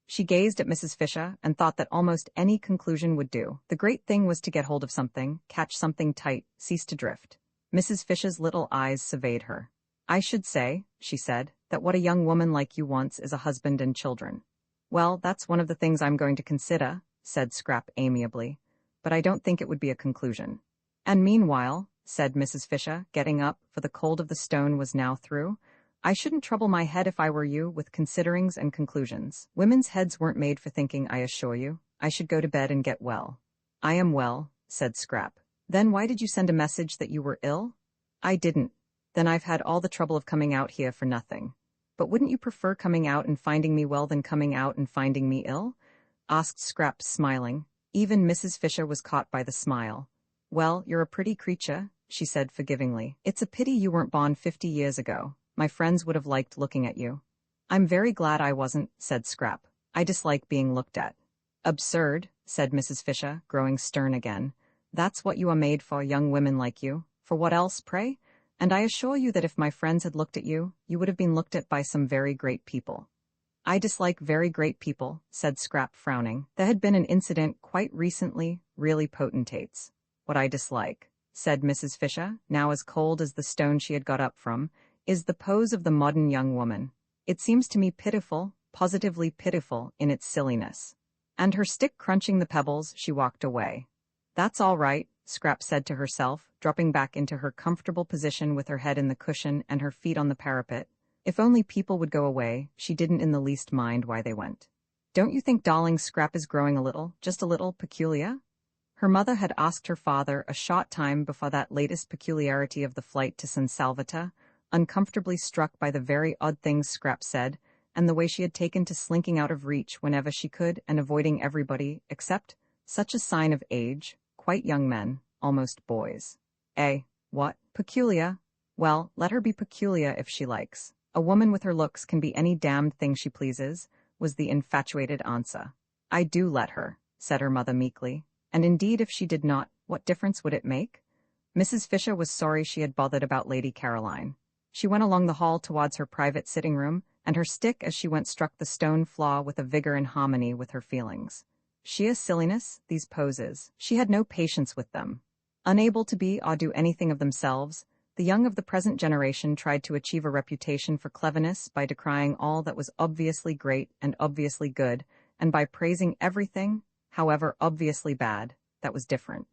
She gazed at Mrs. Fisher and thought that almost any conclusion would do. The great thing was to get hold of something, catch something tight, cease to drift. Mrs. Fisher's little eyes surveyed her. "I should say," she said, "that what a young woman like you wants is a husband and children." "Well, that's one of the things I'm going to consider," said Scrap amiably, "but I don't think it would be a conclusion." "And meanwhile," said Mrs. Fisher, getting up, for the cold of the stone was now through, "I shouldn't trouble my head if I were you with considerings and conclusions. Women's heads weren't made for thinking, I assure you. I should go to bed and get well." "I am well," said Scrap. "Then why did you send a message that you were ill?" "I didn't." "Then I've had all the trouble of coming out here for nothing." "But wouldn't you prefer coming out and finding me well than coming out and finding me ill?" asked Scrap, smiling. Even Mrs. Fisher was caught by the smile. "Well, you're a pretty creature," she said forgivingly. "It's a pity you weren't born 50 years ago. My friends would have liked looking at you." "I'm very glad I wasn't," said Scrap. "I dislike being looked at." "Absurd," said Mrs. Fisher, growing stern again. "That's what you are made for, young women like you. For what else, pray? And I assure you that if my friends had looked at you, you would have been looked at by some very great people." "I dislike very great people," said Scrap, frowning. "There had been an incident quite recently, really potentates. What I dislike." said Mrs. Fisher, now as cold as the stone she had got up from, is the pose of the modern young woman. It seems to me pitiful, positively pitiful, in its silliness. And her stick crunching the pebbles, she walked away. That's all right, Scrap said to herself, dropping back into her comfortable position with her head in the cushion and her feet on the parapet. If only people would go away, she didn't in the least mind why they went. Don't you think darling Scrap is growing a little, just a little, peculiar? Her mother had asked her father a short time before that latest peculiarity of the flight to San Salvatore, uncomfortably struck by the very odd things Scrap said, and the way she had taken to slinking out of reach whenever she could and avoiding everybody except such a sign of age, quite young men, almost boys. What? Peculiar? Well, let her be peculiar if she likes. A woman with her looks can be any damned thing she pleases, was the infatuated answer. I do let her, said her mother meekly. And indeed if she did not, what difference would it make? Mrs. Fisher was sorry she had bothered about Lady Caroline. She went along the hall towards her private sitting room, and her stick as she went struck the stone floor with a vigor in harmony with her feelings. Sheer silliness, these poses. She had no patience with them. Unable to be or do anything of themselves, the young of the present generation tried to achieve a reputation for cleverness by decrying all that was obviously great and obviously good, and by praising everything, however obviously bad, that was different.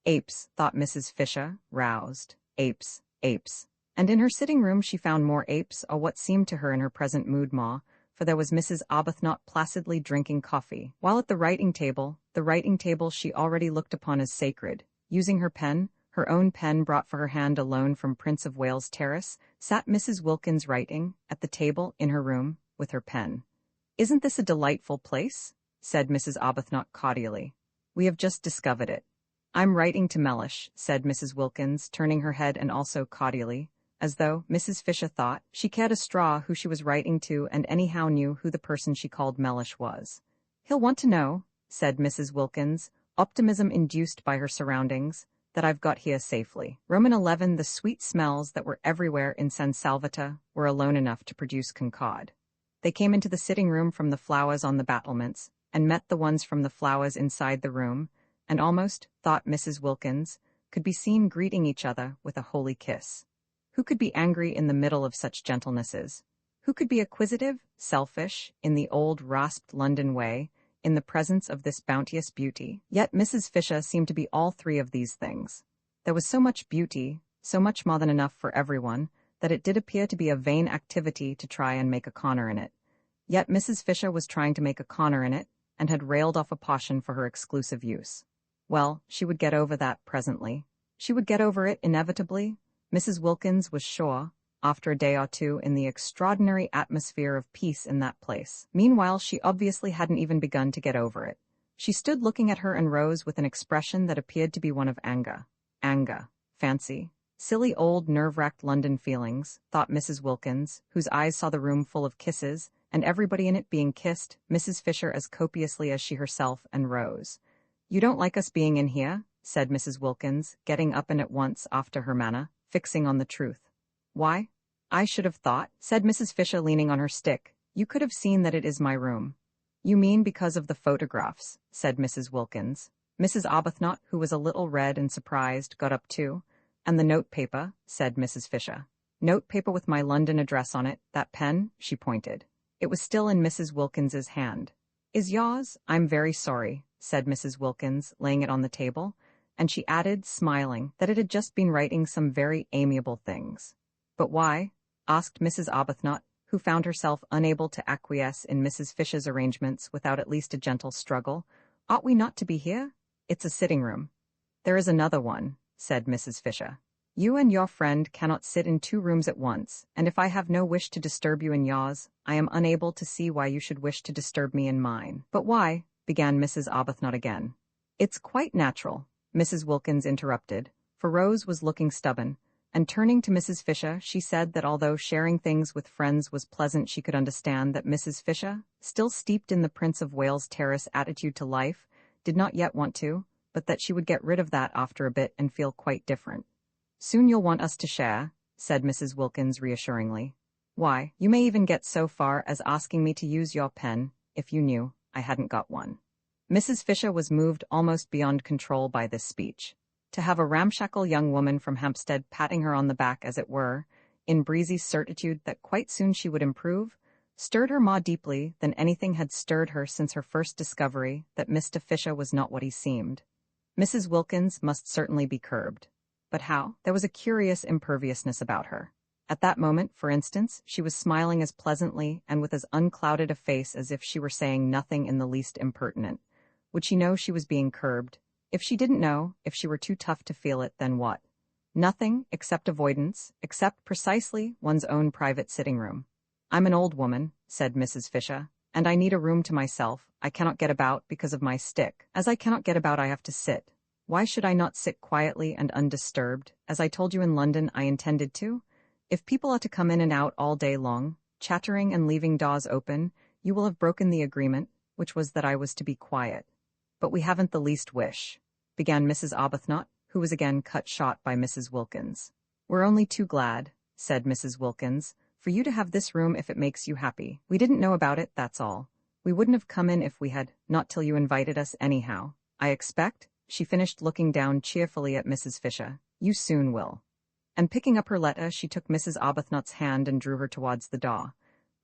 Apes, thought Mrs. Fisher, roused. Apes, apes. And in her sitting room she found more apes, or what seemed to her in her present mood more, for there was Mrs. Arbuthnot placidly drinking coffee, while at the writing table she already looked upon as sacred, using her pen, her own pen brought for her hand alone from Prince of Wales Terrace, sat Mrs. Wilkins writing, at the table, in her room, with her pen. Isn't this a delightful place? Said Mrs. Arbuthnot cordially. We have just discovered it. I'm writing to Mellish, said Mrs. Wilkins, turning her head and also cordially, as though, Mrs. Fisher thought, she cared a straw who she was writing to and anyhow knew who the person she called Mellish was. He'll want to know, said Mrs. Wilkins, optimism induced by her surroundings, that I've got here safely. Roman 11. The sweet smells that were everywhere in San Salvatore were alone enough to produce concord. They came into the sitting room from the flowers on the battlements, and met the ones from the flowers inside the room, and almost, thought Mrs. Wilkins, could be seen greeting each other with a holy kiss. Who could be angry in the middle of such gentlenesses? Who could be acquisitive, selfish, in the old rasped London way, in the presence of this bounteous beauty? Yet Mrs. Fisher seemed to be all three of these things. There was so much beauty, so much more than enough for everyone, that it did appear to be a vain activity to try and make a corner in it. Yet Mrs. Fisher was trying to make a corner in it, and had railed off a portion for her exclusive use. Well, she would get over that presently. She would get over it inevitably. Mrs. Wilkins was sure, after a day or two in the extraordinary atmosphere of peace in that place. Meanwhile, she obviously hadn't even begun to get over it. She stood looking at her and Rose with an expression that appeared to be one of anger. Anger. Fancy. Silly old nerve-racked London feelings, thought Mrs. Wilkins, whose eyes saw the room full of kisses, and everybody in it being kissed, Mrs. Fisher as copiously as she herself and Rose. You don't like us being in here? Said Mrs. Wilkins, getting up and at once, after her manner, fixing on the truth. Why? I should have thought, said Mrs. Fisher leaning on her stick, you could have seen that it is my room. You mean because of the photographs, said Mrs. Wilkins. Mrs. Arbuthnot, who was a little red and surprised, got up too. And the note paper, said Mrs. Fisher. Note paper with my London address on it, that pen, she pointed. It was still in Mrs. Wilkins's hand. Is yours? I'm very sorry, said Mrs. Wilkins, laying it on the table, and she added, smiling, that it had just been writing some very amiable things. But why? Asked Mrs. Arbuthnot, who found herself unable to acquiesce in Mrs. Fisher's arrangements without at least a gentle struggle. Ought we not to be here? It's a sitting room. There is another one, said Mrs. Fisher. You and your friend cannot sit in 2 rooms at once, and if I have no wish to disturb you in yours, I am unable to see why you should wish to disturb me in mine. But why? Began Mrs. Arbuthnot again. It's quite natural, Mrs. Wilkins interrupted, for Rose was looking stubborn, and turning to Mrs. Fisher, she said that although sharing things with friends was pleasant, she could understand that Mrs. Fisher, still steeped in the Prince of Wales Terrace attitude to life, did not yet want to, but that she would get rid of that after a bit and feel quite different. Soon you'll want us to share, said Mrs. Wilkins reassuringly. Why, you may even get so far as asking me to use your pen, if you knew I hadn't got one. Mrs. Fisher was moved almost beyond control by this speech. To have a ramshackle young woman from Hampstead patting her on the back, as it were, in breezy certitude that quite soon she would improve, stirred her more deeply than anything had stirred her since her first discovery that Mr. Fisher was not what he seemed. Mrs. Wilkins must certainly be curbed. But how? There was a curious imperviousness about her. At that moment, for instance, she was smiling as pleasantly and with as unclouded a face as if she were saying nothing in the least impertinent. Would she know she was being curbed? If she didn't know, if she were too tough to feel it, then what? Nothing, except avoidance, except precisely one's own private sitting room. I'm an old woman, said Mrs. Fisher, and I need a room to myself. I cannot get about because of my stick. As I cannot get about, I have to sit. Why should I not sit quietly and undisturbed, as I told you in London I intended to? If people are to come in and out all day long, chattering and leaving doors open, you will have broken the agreement, which was that I was to be quiet. But we haven't the least wish, began Mrs. Arbuthnot, who was again cut short by Mrs. Wilkins. We're only too glad, said Mrs. Wilkins, for you to have this room if it makes you happy. We didn't know about it, that's all. We wouldn't have come in if we had, not till you invited us anyhow. I expect, she finished looking down cheerfully at Mrs. Fisher, you soon will. And picking up her letter, she took Mrs. Arbuthnot's hand and drew her towards the door.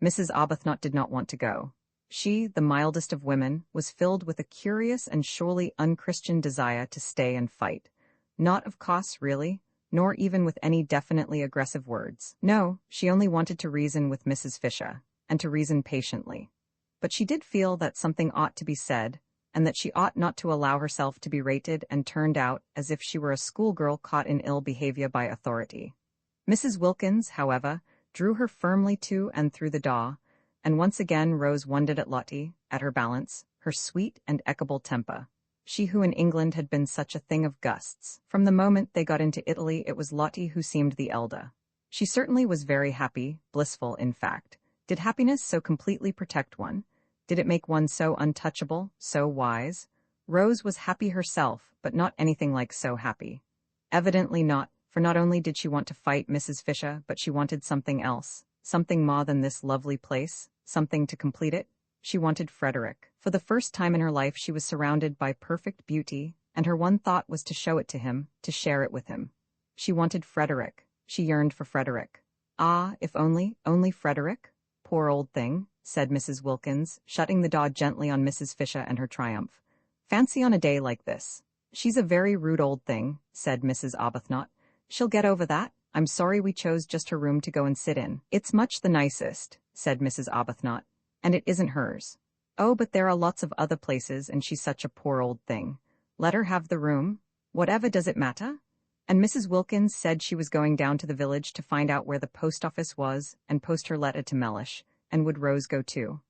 Mrs. Arbuthnot did not want to go. She, the mildest of women, was filled with a curious and surely unchristian desire to stay and fight. Not, of course, really, nor even with any definitely aggressive words. No, she only wanted to reason with Mrs. Fisher, and to reason patiently. But she did feel that something ought to be said, and that she ought not to allow herself to be rated and turned out as if she were a schoolgirl caught in ill behavior by authority. Mrs. Wilkins, however, drew her firmly to and through the door, and once again Rose wondered at Lottie, at her balance, her sweet and equable temper. She who in England had been such a thing of gusts. From the moment they got into Italy it was Lottie who seemed the elder. She certainly was very happy, blissful in fact. Did happiness so completely protect one? Did it make one so untouchable, so wise? Rose was happy herself, but not anything like so happy. Evidently not, for not only did she want to fight Mrs. Fisher, but she wanted something else, something more than this lovely place, something to complete it. She wanted Frederick. For the first time in her life she was surrounded by perfect beauty, and her one thought was to show it to him, to share it with him. She wanted Frederick. She yearned for Frederick. Ah, if only Frederick? Poor old thing, said Mrs. Wilkins, shutting the door gently on Mrs. Fisher and her triumph. Fancy on a day like this. She's a very rude old thing, said Mrs. Arbuthnot. She'll get over that. I'm sorry we chose just her room to go and sit in. It's much the nicest, said Mrs. Arbuthnot, and it isn't hers. Oh, but there are lots of other places, and she's such a poor old thing. Let her have the room. Whatever does it matter? And Mrs. Wilkins said she was going down to the village to find out where the post office was and post her letter to Mellish, and would Rose go too?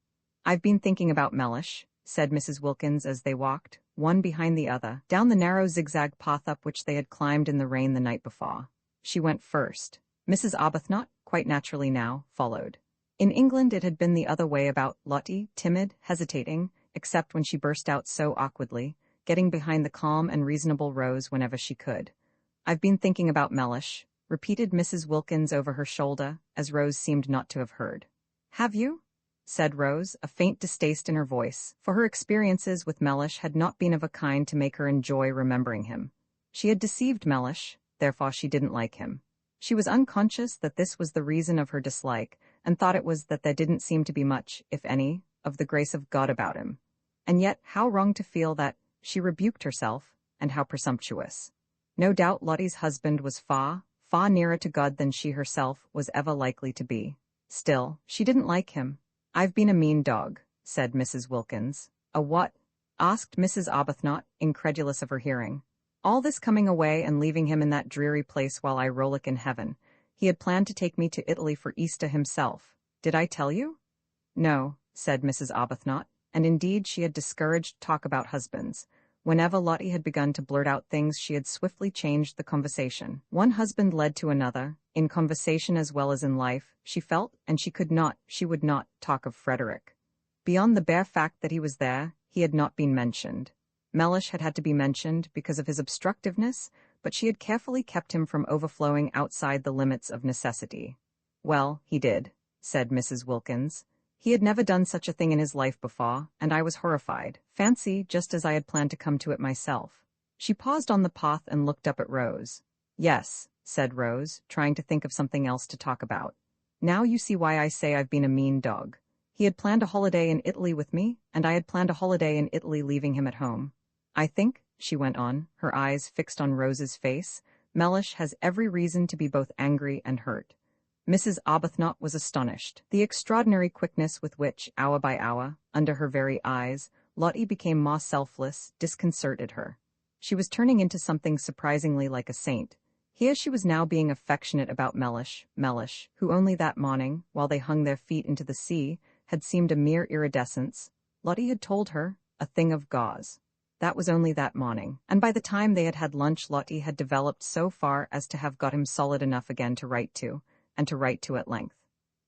I've been thinking about Mellish, said Mrs. Wilkins as they walked, one behind the other, down the narrow zigzag path up which they had climbed in the rain the night before. She went first. Mrs. Arbuthnot, quite naturally now, followed. In England it had been the other way about, Lottie, timid, hesitating, except when she burst out so awkwardly, getting behind the calm and reasonable Rose whenever she could. I've been thinking about Mellish, repeated Mrs. Wilkins over her shoulder, as Rose seemed not to have heard. Have you? Said Rose, a faint distaste in her voice, for her experiences with Mellish had not been of a kind to make her enjoy remembering him. She had deceived Mellish, therefore she didn't like him. She was unconscious that this was the reason of her dislike, and thought it was that there didn't seem to be much, if any, of the grace of God about him. And yet, how wrong to feel that, she rebuked herself, and how presumptuous. No doubt Lottie's husband was far, far nearer to God than she herself was ever likely to be. Still, she didn't like him. I've been a mean dog, said Mrs. Wilkins. A what? Asked Mrs. Arbuthnot, incredulous of her hearing. All this coming away and leaving him in that dreary place while I rollick in heaven. He had planned to take me to Italy for Easter himself. Did I tell you? No, said Mrs. Arbuthnot, and indeed she had discouraged talk about husbands. Whenever Lottie had begun to blurt out things she had swiftly changed the conversation. One husband led to another, in conversation as well as in life, she felt, and she would not, talk of Frederick. Beyond the bare fact that he was there, he had not been mentioned. Mellish had to be mentioned because of his obstructiveness, but she had carefully kept him from overflowing outside the limits of necessity. Well, he did, said Mrs. Wilkins. He had never done such a thing in his life before, and I was horrified. Fancy, just as I had planned to come to it myself. She paused on the path and looked up at Rose. Yes, said Rose, trying to think of something else to talk about. Now you see why I say I've been a mean dog. He had planned a holiday in Italy with me, and I had planned a holiday in Italy leaving him at home. I think, she went on, her eyes fixed on Rose's face, Mellish has every reason to be both angry and hurt. Mrs. Arbuthnot was astonished. The extraordinary quickness with which, hour by hour, under her very eyes, Lottie became more selfless, disconcerted her. She was turning into something surprisingly like a saint. Here she was now being affectionate about Mellish, who only that morning, while they hung their feet into the sea, had seemed a mere iridescence. Lottie had told her, a thing of gauze. That was only that morning, and by the time they had had lunch Lottie had developed so far as to have got him solid enough again to write to, and to write to at length.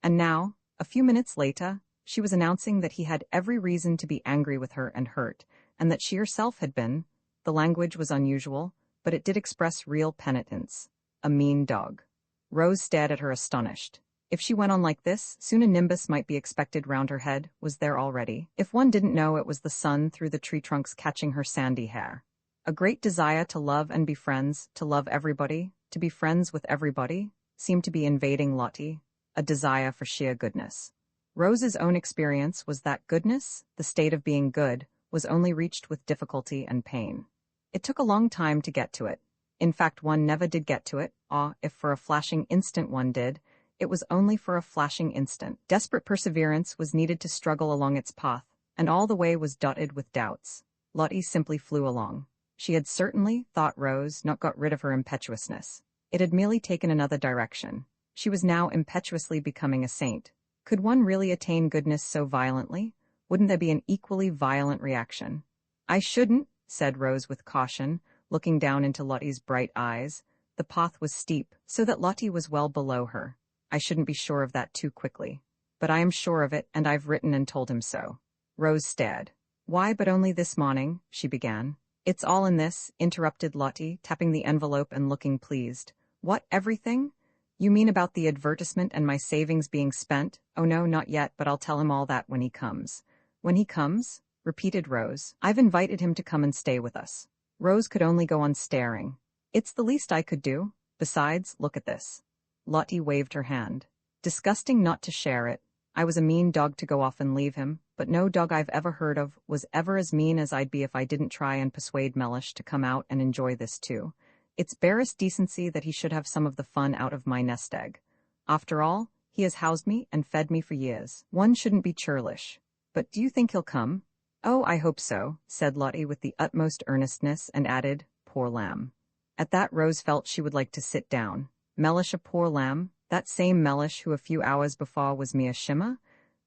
And now, a few minutes later, she was announcing that he had every reason to be angry with her and hurt, and that she herself had been. The language was unusual, but it did express real penitence. A mean dog. Rose stared at her astonished. If she went on like this, soon a nimbus might be expected round her head, was there already. If one didn't know it was the sun through the tree trunks catching her sandy hair. A great desire to love and be friends, to love everybody, to be friends with everybody, seemed to be invading Lottie, a desire for sheer goodness. Rose's own experience was that goodness, the state of being good, was only reached with difficulty and pain. It took a long time to get to it. In fact, one never did get to it, or, if for a flashing instant one did, it was only for a flashing instant. Desperate perseverance was needed to struggle along its path, and all the way was dotted with doubts. Lottie simply flew along. She had certainly, thought Rose, not got rid of her impetuousness. It had merely taken another direction. She was now impetuously becoming a saint. Could one really attain goodness so violently? Wouldn't there be an equally violent reaction? I shouldn't, said Rose with caution, looking down into Lottie's bright eyes. The path was steep, so that Lottie was well below her. I shouldn't be sure of that too quickly. But I am sure of it, and I've written and told him so. Rose stared. Why, but only this morning, she began. It's all in this, interrupted Lottie, tapping the envelope and looking pleased. What, everything? You mean about the advertisement and my savings being spent? Oh no, not yet, but I'll tell him all that when he comes. When he comes? Repeated Rose. I've invited him to come and stay with us. Rose could only go on staring. It's the least I could do. Besides, look at this. Lottie waved her hand. Disgusting not to share it. I was a mean dog to go off and leave him, but no dog I've ever heard of was ever as mean as I'd be if I didn't try and persuade Mellish to come out and enjoy this too. It's barest decency that he should have some of the fun out of my nest egg. After all, he has housed me and fed me for years. One shouldn't be churlish. But do you think he'll come? Oh, I hope so, said Lottie with the utmost earnestness and added, poor lamb. At that Rose felt she would like to sit down. Mellish a poor lamb? That same Mellish who a few hours before was mere shimmer?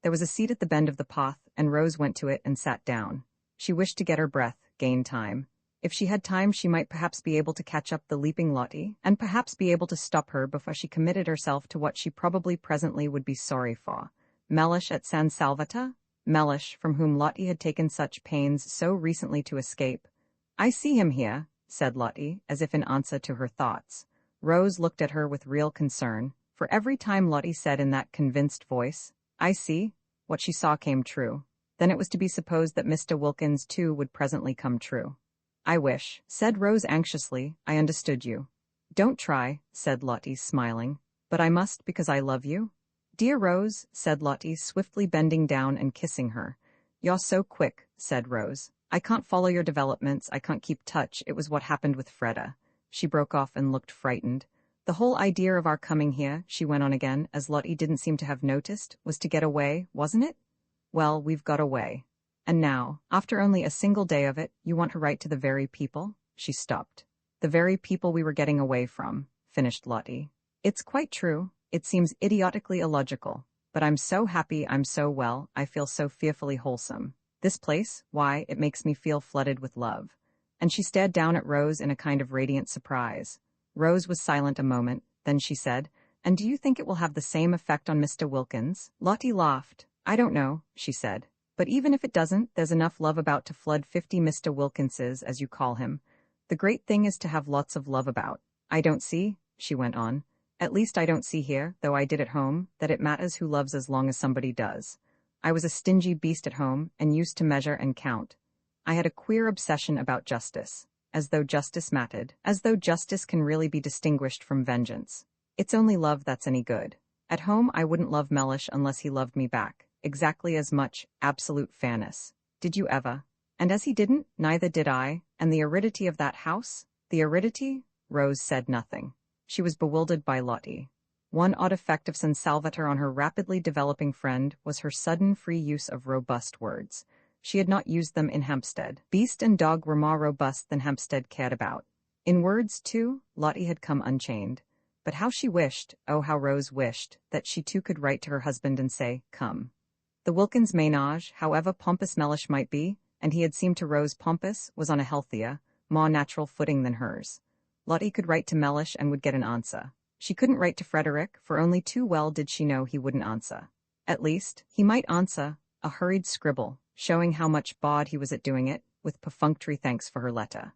There was a seat at the bend of the path, and Rose went to it and sat down. She wished to get her breath, gain time. If she had time she might perhaps be able to catch up the leaping Lottie, and perhaps be able to stop her before she committed herself to what she probably presently would be sorry for. Mellish at San Salvatore? Mellish, from whom Lottie had taken such pains so recently to escape. I see him here, said Lottie, as if in answer to her thoughts. Rose looked at her with real concern, for every time Lottie said in that convinced voice, I see, what she saw came true. Then it was to be supposed that Mr. Wilkins too would presently come true. I wish, said Rose anxiously, I understood you. Don't try, said Lottie, smiling. But I must because I love you. Dear Rose, said Lottie, swiftly bending down and kissing her. You're so quick, said Rose. I can't follow your developments, I can't keep touch, it was what happened with Freda. She broke off and looked frightened. The whole idea of our coming here, she went on again, as Lottie didn't seem to have noticed, was to get away, wasn't it? Well, we've got away. And now, after only a single day of it, you want to write to the very people? She stopped. The very people we were getting away from, finished Lottie. It's quite true. It seems idiotically illogical. But I'm so happy, I'm so well, I feel so fearfully wholesome. This place, why, it makes me feel flooded with love. And she stared down at Rose in a kind of radiant surprise. Rose was silent a moment, then she said, And do you think it will have the same effect on Mr. Wilkins? Lottie laughed. I don't know, she said. But even if it doesn't, there's enough love about to flood 50 Mr. Wilkinses, as you call him. The great thing is to have lots of love about. I don't see, she went on. At least I don't see here, though I did at home, that it matters who loves as long as somebody does. I was a stingy beast at home, and used to measure and count. I had a queer obsession about justice. as though justice mattered, as though justice can really be distinguished from vengeance. It's only love that's any good. At home I wouldn't love Mellish unless he loved me back, exactly as much, absolute fairness. Did you ever? And as he didn't, neither did I, and the aridity of that house? The aridity? Rose said nothing. She was bewildered by Lottie. One odd effect of San Salvator on her rapidly developing friend was her sudden free use of robust words. She had not used them in Hampstead. Beast and dog were more robust than Hampstead cared about. In words, too, Lottie had come unchained. But how she wished, oh how Rose wished, that she too could write to her husband and say, come. The Wilkins ménage, however pompous Mellish might be, and he had seemed to Rose pompous, was on a healthier, more natural footing than hers. Lottie could write to Mellish and would get an answer. She couldn't write to Frederick, for only too well did she know he wouldn't answer. At least, he might answer, a hurried scribble, showing how much bored he was at doing it, with perfunctory thanks for her letter.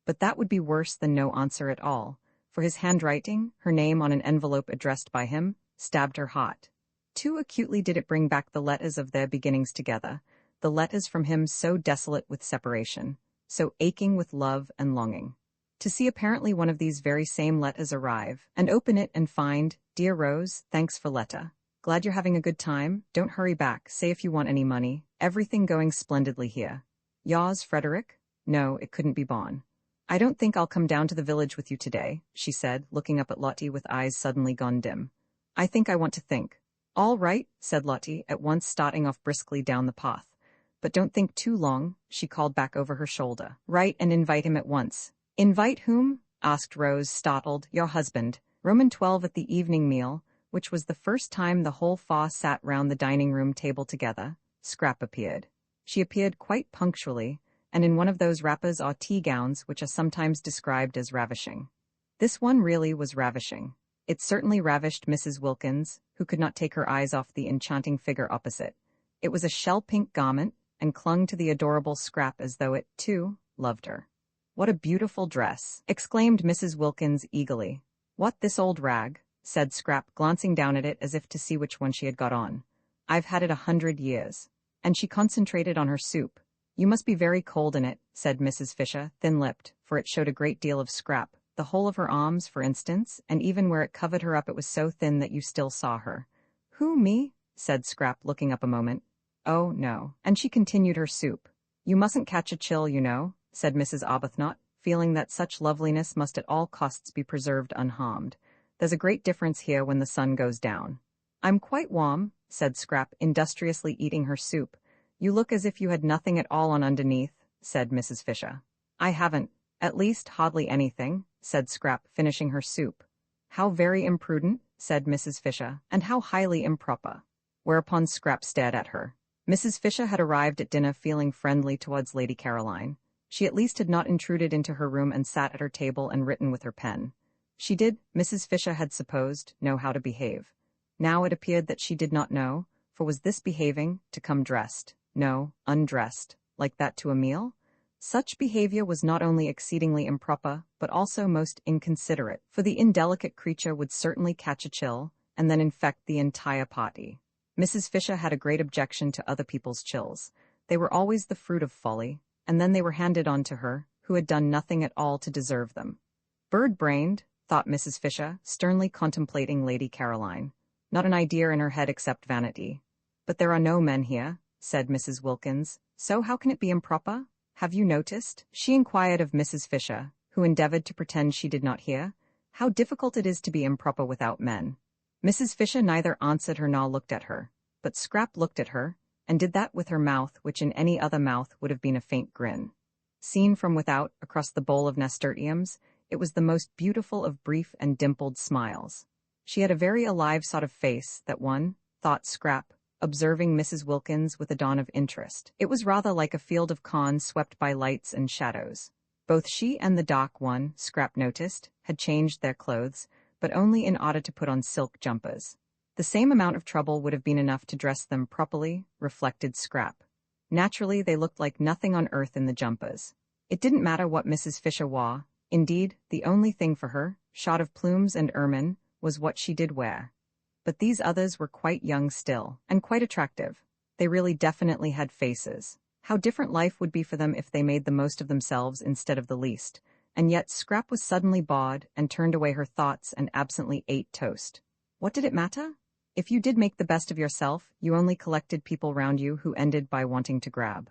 But that would be worse than no answer at all, for his handwriting, her name on an envelope addressed by him, stabbed her heart. Too acutely did it bring back the letters of their beginnings together, the letters from him so desolate with separation, so aching with love and longing. To see apparently one of these very same letters arrive, and open it and find, Dear Rose, thanks for letter. Glad you're having a good time, don't hurry back, say if you want any money, everything going splendidly here. Yours, Frederick? No, it couldn't be Bon. I don't think I'll come down to the village with you today, she said, looking up at Lottie with eyes suddenly gone dim. I think I want to think. All right, said Lottie, at once starting off briskly down the path. But don't think too long, she called back over her shoulder. Write and invite him at once. Invite whom? Asked Rose, startled. Your husband. Roman 12 at the evening meal, which was the first time the whole four sat round the dining-room table together. Scrap appeared. She appeared quite punctually, and in one of those wrappers or tea-gowns which are sometimes described as ravishing. This one really was ravishing. It certainly ravished Mrs. Wilkins, who could not take her eyes off the enchanting figure opposite. It was a shell-pink garment, and clung to the adorable Scrap as though it, too, loved her. What a beautiful dress, exclaimed Mrs. Wilkins eagerly. What, this old rag? Said Scrap, glancing down at it as if to see which one she had got on. I've had it 100 years. And she concentrated on her soup. You must be very cold in it, said Mrs. Fisher, thin-lipped, for it showed a great deal of Scrap. The whole of her arms, for instance, and even where it covered her up it was so thin that you still saw her. Who, me? Said Scrap, looking up a moment. Oh, no. And she continued her soup. You mustn't catch a chill, you know, said Mrs. Arbuthnot, feeling that such loveliness must at all costs be preserved unharmed. There's a great difference here when the sun goes down. I'm quite warm, said Scrap, industriously eating her soup. You look as if you had nothing at all on underneath, said Mrs. Fisher. I haven't, at least hardly anything, said Scrap, finishing her soup. How very imprudent, said Mrs. Fisher, and how highly improper. Whereupon Scrap stared at her. Mrs. Fisher had arrived at dinner feeling friendly towards Lady Caroline. She at least had not intruded into her room and sat at her table and written with her pen. She did, Mrs. Fisher had supposed, know how to behave. Now it appeared that she did not know, for was this behaving, to come dressed, no, undressed, like that to a meal? Such behavior was not only exceedingly improper, but also most inconsiderate, for the indelicate creature would certainly catch a chill, and then infect the entire party. Mrs. Fisher had a great objection to other people's chills. They were always the fruit of folly, and then they were handed on to her, who had done nothing at all to deserve them. Bird-brained, thought Mrs. Fisher, sternly contemplating Lady Caroline. Not an idea in her head except vanity. But there are no men here, said Mrs. Wilkins, so how can it be improper? Have you noticed? She inquired of Mrs. Fisher, who endeavored to pretend she did not hear, how difficult it is to be improper without men. Mrs. Fisher neither answered her nor looked at her, but Scrap looked at her, and did that with her mouth which in any other mouth would have been a faint grin. Seen from without, across the bowl of nasturtiums, it was the most beautiful of brief and dimpled smiles. She had a very alive sort of face, that one, thought Scrap, observing Mrs. Wilkins with a dawn of interest. It was rather like a field of corn swept by lights and shadows. Both she and the dark one, Scrap noticed, had changed their clothes, but only in order to put on silk jumpers. The same amount of trouble would have been enough to dress them properly, reflected Scrap. Naturally, they looked like nothing on earth in the jumpers. It didn't matter what Mrs. Fisher wore. Indeed, the only thing for her, short of plumes and ermine, was what she did wear. But these others were quite young still, and quite attractive. They really definitely had faces. How different life would be for them if they made the most of themselves instead of the least. And yet Scrap was suddenly bawed and turned away her thoughts and absently ate toast. What did it matter? If you did make the best of yourself, you only collected people round you who ended by wanting to grab.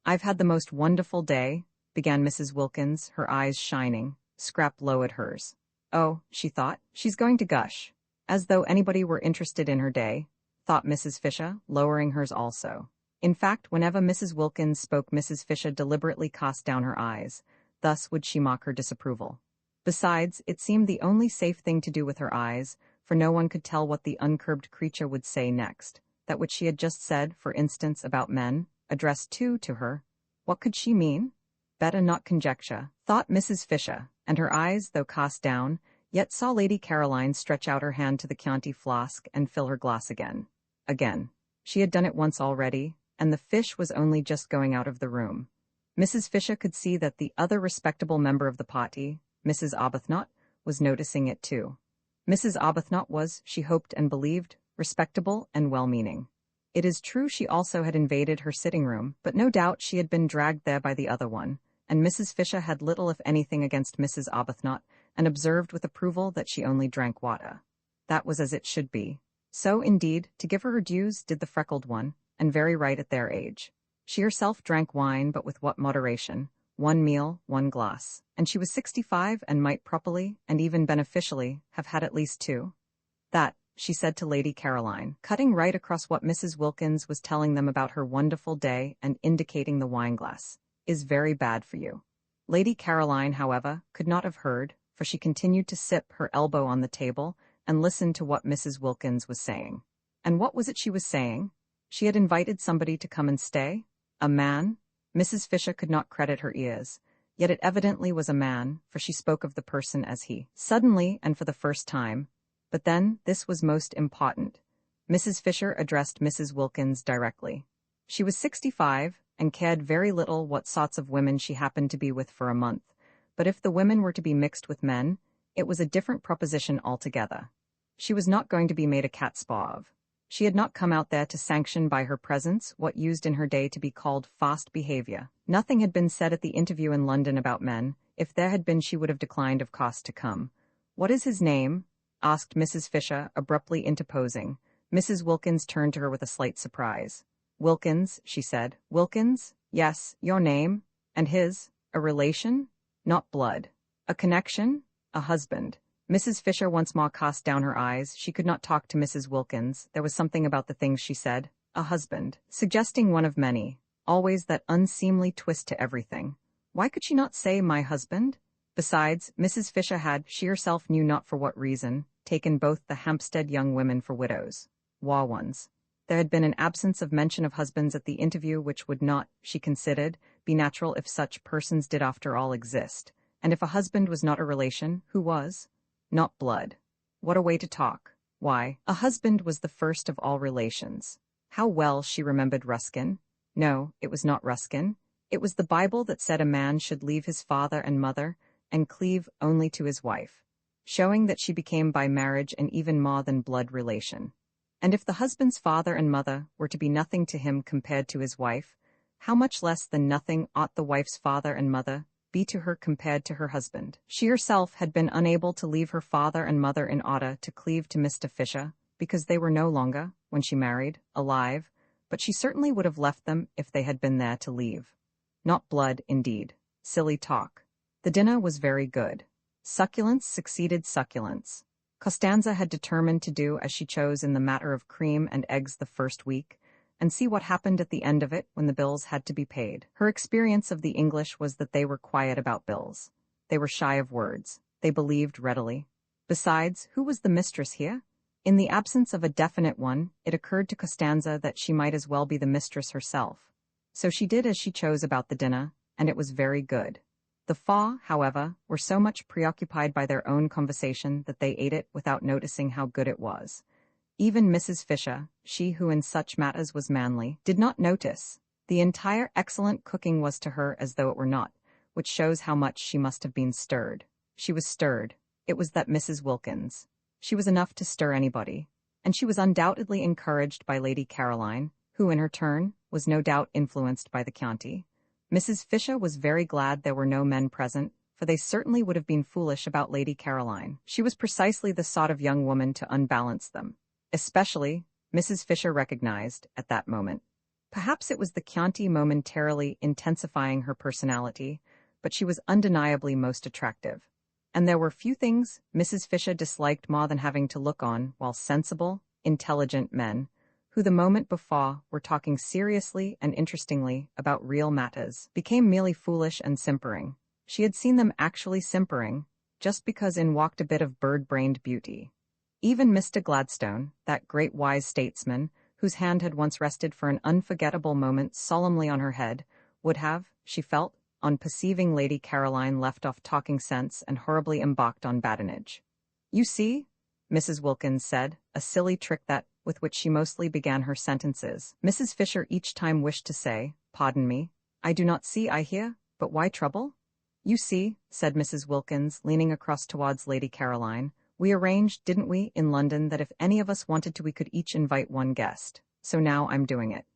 I've had the most wonderful day, began Mrs. Wilkins, her eyes shining. Scrap lowered hers. Oh, she thought, she's going to gush. As though anybody were interested in her day, thought Mrs. Fisher, lowering hers also. In fact, whenever Mrs. Wilkins spoke, Mrs. Fisher deliberately cast down her eyes. Thus would she mock her disapproval. Besides, it seemed the only safe thing to do with her eyes, for no one could tell what the uncurbed creature would say next. That which she had just said, for instance, about men, addressed to her. What could she mean? Better not conjecture, thought Mrs. Fisher, and her eyes, though cast down, yet saw Lady Caroline stretch out her hand to the Chianti flask and fill her glass again. Again. She had done it once already, and the fish was only just going out of the room. Mrs. Fisher could see that the other respectable member of the party, Mrs. Arbuthnot, was noticing it too. Mrs. Arbuthnot was, she hoped and believed, respectable and well-meaning. It is true she also had invaded her sitting room, but no doubt she had been dragged there by the other one, and Mrs. Fisher had little if anything against Mrs. Arbuthnot, and observed with approval that she only drank water. That was as it should be. So, indeed, to give her dues did the freckled one, and very right at their age. She herself drank wine, but with what moderation, 1 meal, 1 glass, and she was 65 and might properly, and even beneficially, have had at least 2. That, she said to Lady Caroline, cutting right across what Mrs. Wilkins was telling them about her wonderful day and indicating the wineglass, is very bad for you. Lady Caroline, however, could not have heard, for she continued to sip, her elbow on the table, and listen to what Mrs. Wilkins was saying. And what was it she was saying? She had invited somebody to come and stay? A man? Mrs. Fisher could not credit her ears. Yet it evidently was a man, for she spoke of the person as he. Suddenly, and for the first time. But then, this was most important. Mrs. Fisher addressed Mrs. Wilkins directly. She was 65, and cared very little what sorts of women she happened to be with for a month. But if the women were to be mixed with men, it was a different proposition altogether. She was not going to be made a catspaw of. She had not come out there to sanction by her presence what used in her day to be called fast behavior. Nothing had been said at the interview in London about men. If there had been, she would have declined of cost to come. What is his name? Asked Mrs. Fisher, abruptly interposing. Mrs. Wilkins turned to her with a slight surprise. Wilkins, she said. Wilkins? Yes, your name. And his? A relation? Not blood. A connection? A husband. Mrs. Fisher once more cast down her eyes. She could not talk to Mrs. Wilkins. There was something about the things she said. A husband. Suggesting one of many. Always that unseemly twist to everything. Why could she not say my husband? Besides, Mrs. Fisher had, she herself knew not for what reason, taken both the Hampstead young women for widows. War ones. There had been an absence of mention of husbands at the interview which would not, she considered, be natural if such persons did after all exist. And if a husband was not a relation, who was? Not blood. What a way to talk. Why, a husband was the first of all relations. How well she remembered Ruskin. No, it was not Ruskin. It was the Bible that said a man should leave his father and mother and cleave only to his wife, showing that she became by marriage an even more than blood relation. And if the husband's father and mother were to be nothing to him compared to his wife, how much less than nothing ought the wife's father and mother be to her compared to her husband. She herself had been unable to leave her father and mother in order to cleave to Mr. Fisher, because they were no longer, when she married, alive, but she certainly would have left them if they had been there to leave. Not blood, indeed. Silly talk. The dinner was very good. Succulence succeeded succulence. Costanza had determined to do as she chose in the matter of cream and eggs the first week, and see what happened at the end of it when the bills had to be paid. Her experience of the English was that they were quiet about bills. They were shy of words. They believed readily. Besides, who was the mistress here? In the absence of a definite one, it occurred to Costanza that she might as well be the mistress herself. So she did as she chose about the dinner, and it was very good. The Faw, however, were so much preoccupied by their own conversation that they ate it without noticing how good it was. Even Mrs. Fisher, she who in such matters was manly, did not notice. The entire excellent cooking was to her as though it were not, which shows how much she must have been stirred. She was stirred. It was that Mrs. Wilkins. She was enough to stir anybody. And she was undoubtedly encouraged by Lady Caroline, who in her turn was no doubt influenced by the Chianti. Mrs. Fisher was very glad there were no men present, for they certainly would have been foolish about Lady Caroline. She was precisely the sort of young woman to unbalance them. Especially, Mrs. Fisher recognized, at that moment. Perhaps it was the Chianti momentarily intensifying her personality, but she was undeniably most attractive. And there were few things Mrs. Fisher disliked more than having to look on while sensible, intelligent men, who the moment before were talking seriously and interestingly about real matters, became merely foolish and simpering. She had seen them actually simpering, just because in walked a bit of bird-brained beauty. Even Mr. Gladstone, that great wise statesman, whose hand had once rested for an unforgettable moment solemnly on her head, would have, she felt, on perceiving Lady Caroline left off talking sense and horribly embarked on badinage. "You see," Mrs. Wilkins said, a silly trick that, with which she mostly began her sentences. Mrs. Fisher each time wished to say, "Pardon me, I do not see, I hear, but why trouble?" "You see," said Mrs. Wilkins, leaning across towards Lady Caroline, "we arranged, didn't we, in London that if any of us wanted to we could each invite one guest. So now I'm doing it."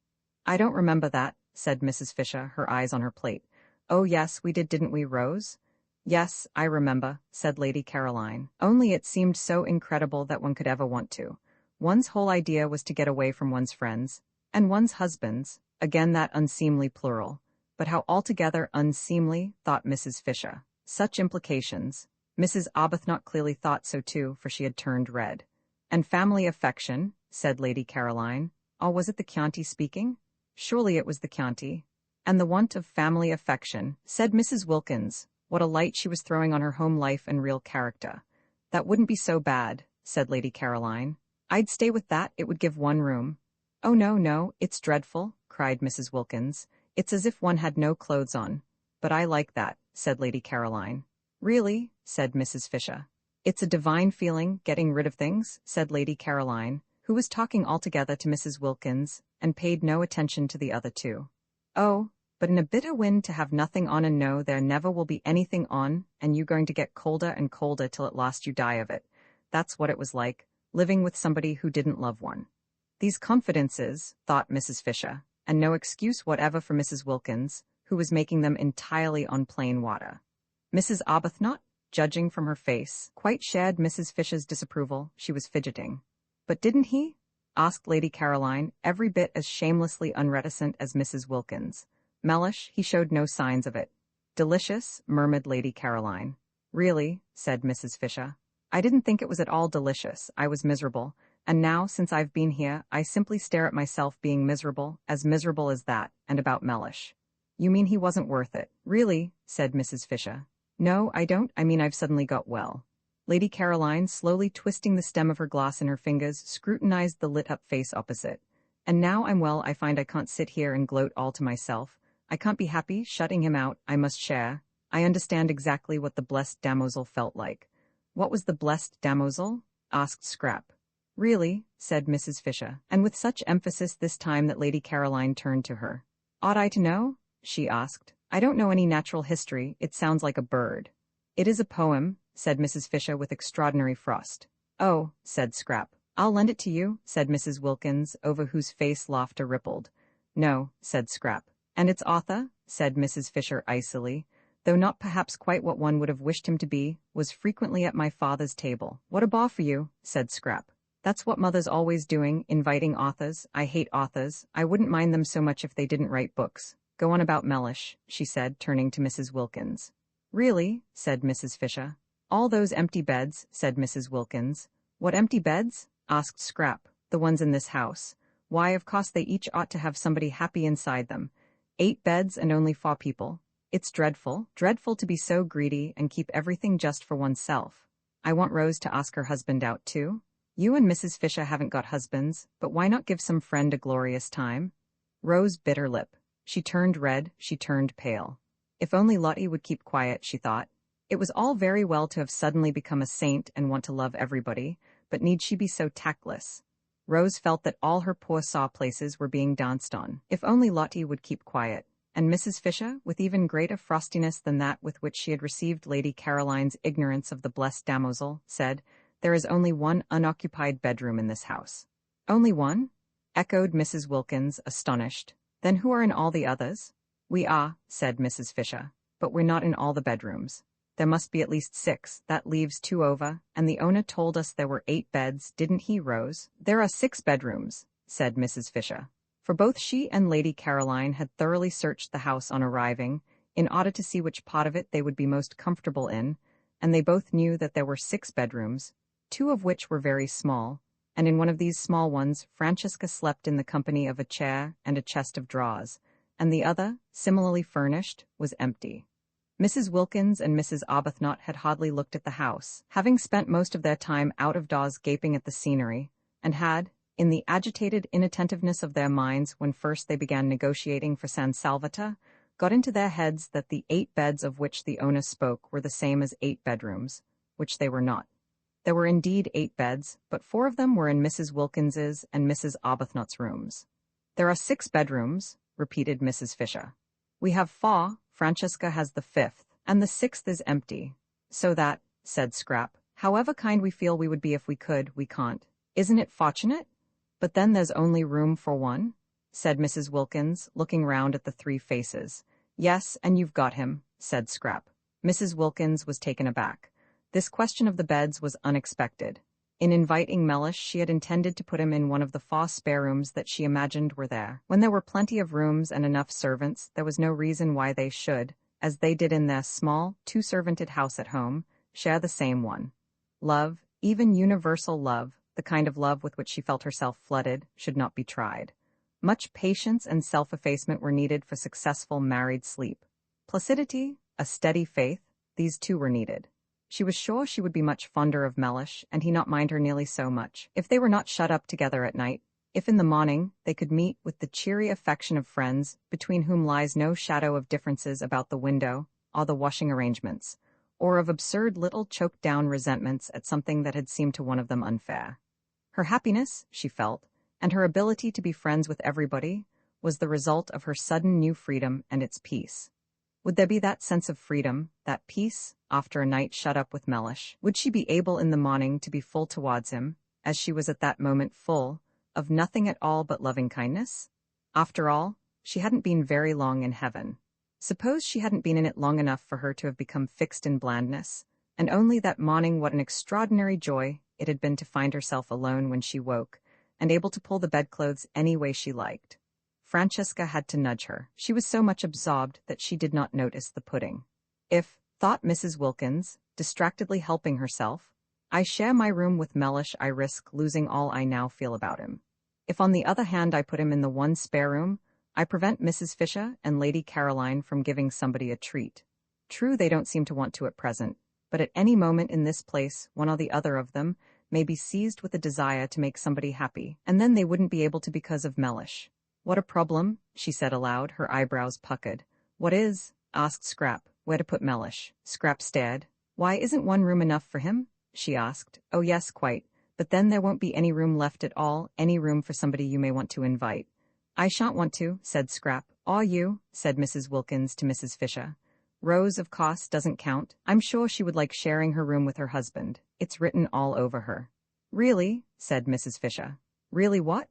"I don't remember that," said Mrs. Fisher, her eyes on her plate. "Oh yes, we did, didn't we, Rose?" "Yes, I remember," said Lady Caroline. "Only it seemed so incredible that one could ever want to. One's whole idea was to get away from one's friends, and one's husbands, again that unseemly plural. But how altogether unseemly, thought Mrs. Fisher. Such implications. Mrs. Arbuthnot clearly thought so too, for she had turned red. "And family affection," said Lady Caroline. "Or was it the Chianti speaking? Surely it was the Chianti. And the want of family affection," said Mrs. Wilkins. What a light she was throwing on her home life and real character. "That wouldn't be so bad," said Lady Caroline. "I'd stay with that, it would give one room." "Oh no, no, it's dreadful," cried Mrs. Wilkins. "It's as if one had no clothes on." "But I like that," said Lady Caroline. "Really?" said Mrs. Fisher. "It's a divine feeling, getting rid of things," said Lady Caroline, who was talking altogether to Mrs. Wilkins, and paid no attention to the other two. "Oh, but in a bitter wind to have nothing on and know there never will be anything on, and you going to get colder and colder till at last you die of it. That's what it was like, living with somebody who didn't love one." These confidences, thought Mrs. Fisher, and no excuse whatever for Mrs. Wilkins, who was making them entirely on plain water. Mrs. Arbuthnot, judging from her face, quite shared Mrs. Fisher's disapproval. She was fidgeting. "But didn't he?" asked Lady Caroline, every bit as shamelessly unreticent as Mrs. Wilkins. "Mellish, he showed no signs of it." "Delicious," murmured Lady Caroline. "Really," said Mrs. Fisher. "I didn't think it was at all delicious. I was miserable, and now, since I've been here, I simply stare at myself being miserable as that, and about Mellish." "You mean he wasn't worth it?" "Really," said Mrs. Fisher. "No, I don't. I mean I've suddenly got well." Lady Caroline, slowly twisting the stem of her glass in her fingers, scrutinized the lit-up face opposite. "And now I'm well, I find I can't sit here and gloat all to myself. I can't be happy, shutting him out. I must share. I understand exactly what the blessed damozel felt like." "What was the blessed damozel?" asked Scrap. "Really," said Mrs. Fisher, and with such emphasis this time that Lady Caroline turned to her. "Ought I to know?" she asked. "I don't know any natural history. It sounds like a bird." "It is a poem," said Mrs. Fisher with extraordinary frost. "Oh," said Scrap. "I'll lend it to you," said Mrs. Wilkins, over whose face laughter rippled. "No," said Scrap. "And its author," said Mrs. Fisher icily, though not perhaps quite what one would have wished him to be, "was frequently at my father's table." "What a bore for you," said Scrap. "That's what mother's always doing, inviting authors. I hate authors. I wouldn't mind them so much if they didn't write books. Go on about Mellish," she said, turning to Mrs. Wilkins. "Really?" said Mrs. Fisher. "All those empty beds," said Mrs. Wilkins. "What empty beds?" asked Scrap. "The ones in this house. Why, of course they each ought to have somebody happy inside them. 8 beds and only 4 people. It's dreadful, dreadful to be so greedy and keep everything just for oneself. I want Rose to ask her husband out too. You and Mrs. Fisher haven't got husbands, but why not give some friend a glorious time?" Rose bit her lip. She turned red, she turned pale. If only Lottie would keep quiet, she thought. It was all very well to have suddenly become a saint and want to love everybody, but need she be so tactless? Rose felt that all her poor saw places were being danced on. If only Lottie would keep quiet. And Mrs. Fisher, with even greater frostiness than that with which she had received Lady Caroline's ignorance of the blessed damozel, said, "There is only one unoccupied bedroom in this house." "Only one?" echoed Mrs. Wilkins, astonished. Then who are in all the others? We are, said Mrs. Fisher, but we're not in all the bedrooms. There must be at least 6, that leaves 2 over, and the owner told us there were 8 beds, didn't he, Rose? There are 6 bedrooms, said Mrs. Fisher. For both she and Lady Caroline had thoroughly searched the house on arriving, in order to see which part of it they would be most comfortable in, and they both knew that there were 6 bedrooms, 2 of which were very small, and in one of these small ones Francesca slept in the company of a chair and a chest of drawers, and the other, similarly furnished, was empty. Mrs. Wilkins and Mrs. Arbuthnot had hardly looked at the house, having spent most of their time out of doors gaping at the scenery, and had, in the agitated inattentiveness of their minds when first they began negotiating for San Salvatore, got into their heads that the 8 beds of which the owner spoke were the same as 8 bedrooms, which they were not. There were indeed 8 beds, but 4 of them were in Mrs. Wilkins's and Mrs. Arbuthnot's rooms. There are 6 bedrooms, repeated Mrs. Fisher. We have 4, Francesca has the 5th, and the 6th is empty. So that, said Scrap, however kind we feel we would be if we could, we can't. Isn't it fortunate? But then there's only room for 1, said Mrs. Wilkins, looking round at the 3 faces. Yes, and you've got him, said Scrap. Mrs. Wilkins was taken aback. This question of the beds was unexpected. In inviting Mellish, she had intended to put him in one of the 4 spare rooms that she imagined were there. When there were plenty of rooms and enough servants, there was no reason why they should, as they did in their small, 2-servanted house at home, share the same one. Love, even universal love, the kind of love with which she felt herself flooded, should not be tried. Much patience and self-effacement were needed for successful married sleep. Placidity, a steady faith, these 2 were needed. She was sure she would be much fonder of Mellish, and he not mind her nearly so much, if they were not shut up together at night, if in the morning they could meet with the cheery affection of friends, between whom lies no shadow of differences about the window, or the washing arrangements, or of absurd little choked-down resentments at something that had seemed to one of them unfair. Her happiness, she felt, and her ability to be friends with everybody, was the result of her sudden new freedom and its peace. Would there be that sense of freedom, that peace, after a night shut up with Mellish? Would she be able in the morning to be full towards him, as she was at that moment full, of nothing at all but loving kindness? After all, she hadn't been very long in heaven. Suppose she hadn't been in it long enough for her to have become fixed in blandness, and only that morning what an extraordinary joy it had been to find herself alone when she woke, and able to pull the bedclothes any way she liked. Francesca had to nudge her. She was so much absorbed that she did not notice the pudding. If, thought Mrs. Wilkins, distractedly helping herself, I share my room with Mellish, I risk losing all I now feel about him. If on the other hand I put him in the 1 spare room, I prevent Mrs. Fisher and Lady Caroline from giving somebody a treat. True, they don't seem to want to at present, but at any moment in this place one or the other of them may be seized with a desire to make somebody happy, and then they wouldn't be able to because of Mellish. What a problem, she said aloud, her eyebrows puckered. What is? Asked Scrap. Where to put Mellish? Scrap stared. Why, isn't 1 room enough for him? She asked. Oh yes, quite. But then there won't be any room left at all, any room for somebody you may want to invite. I shan't want to, said Scrap. Or you, said Mrs. Wilkins to Mrs. Fisher. Rose, of course, doesn't count. I'm sure she would like sharing her room with her husband. It's written all over her. Really? Said Mrs. Fisher. Really what?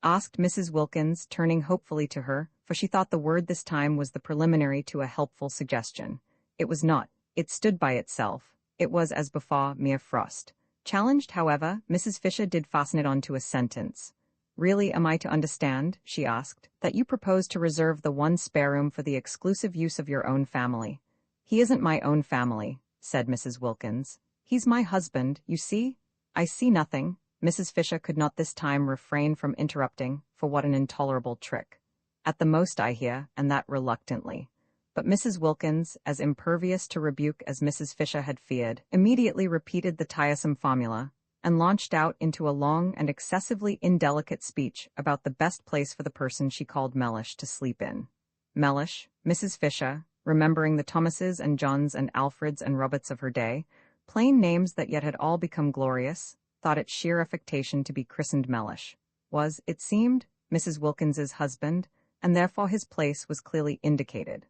Asked Mrs. Wilkins, turning hopefully to her, for she thought the word this time was the preliminary to a helpful suggestion. It was not. It stood by itself. It was, as before, mere frost. Challenged, however, Mrs. Fisher did fasten it on to a sentence. Really, am I to understand, she asked, that you propose to reserve the 1 spare room for the exclusive use of your own family? He isn't my own family, said Mrs. Wilkins. He's my husband, you see? I see nothing. Mrs. Fisher could not this time refrain from interrupting, for what an intolerable trick. At the most I hear, and that reluctantly. But Mrs. Wilkins, as impervious to rebuke as Mrs. Fisher had feared, immediately repeated the tiresome formula, and launched out into a long and excessively indelicate speech about the best place for the person she called Mellish to sleep in. Mellish, Mrs. Fisher, remembering the Thomases and Johns and Alfreds and Roberts of her day, plain names that yet had all become glorious, thought it sheer affectation to be christened Mellish, was, it seemed, Mrs. Wilkins's husband, and therefore his place was clearly indicated.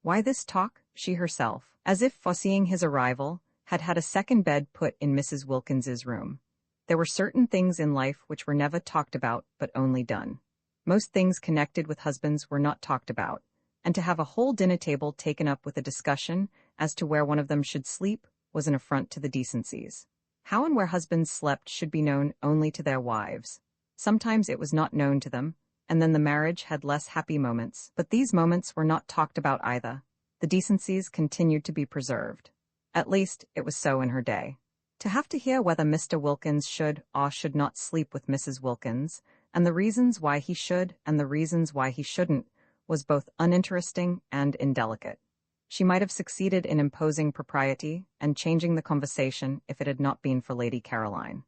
Why this talk? She herself, as if foreseeing his arrival, had had a second bed put in Mrs. Wilkins's room. There were certain things in life which were never talked about but only done. Most things connected with husbands were not talked about, and to have a whole dinner table taken up with a discussion as to where one of them should sleep was an affront to the decencies. How and where husbands slept should be known only to their wives. Sometimes it was not known to them, and then the marriage had less happy moments, but these moments were not talked about either. The decencies continued to be preserved. At least, it was so in her day. To have to hear whether Mr. Wilkins should or should not sleep with Mrs. Wilkins, and the reasons why he should and the reasons why he shouldn't, was both uninteresting and indelicate. She might have succeeded in imposing propriety and changing the conversation if it had not been for Lady Caroline.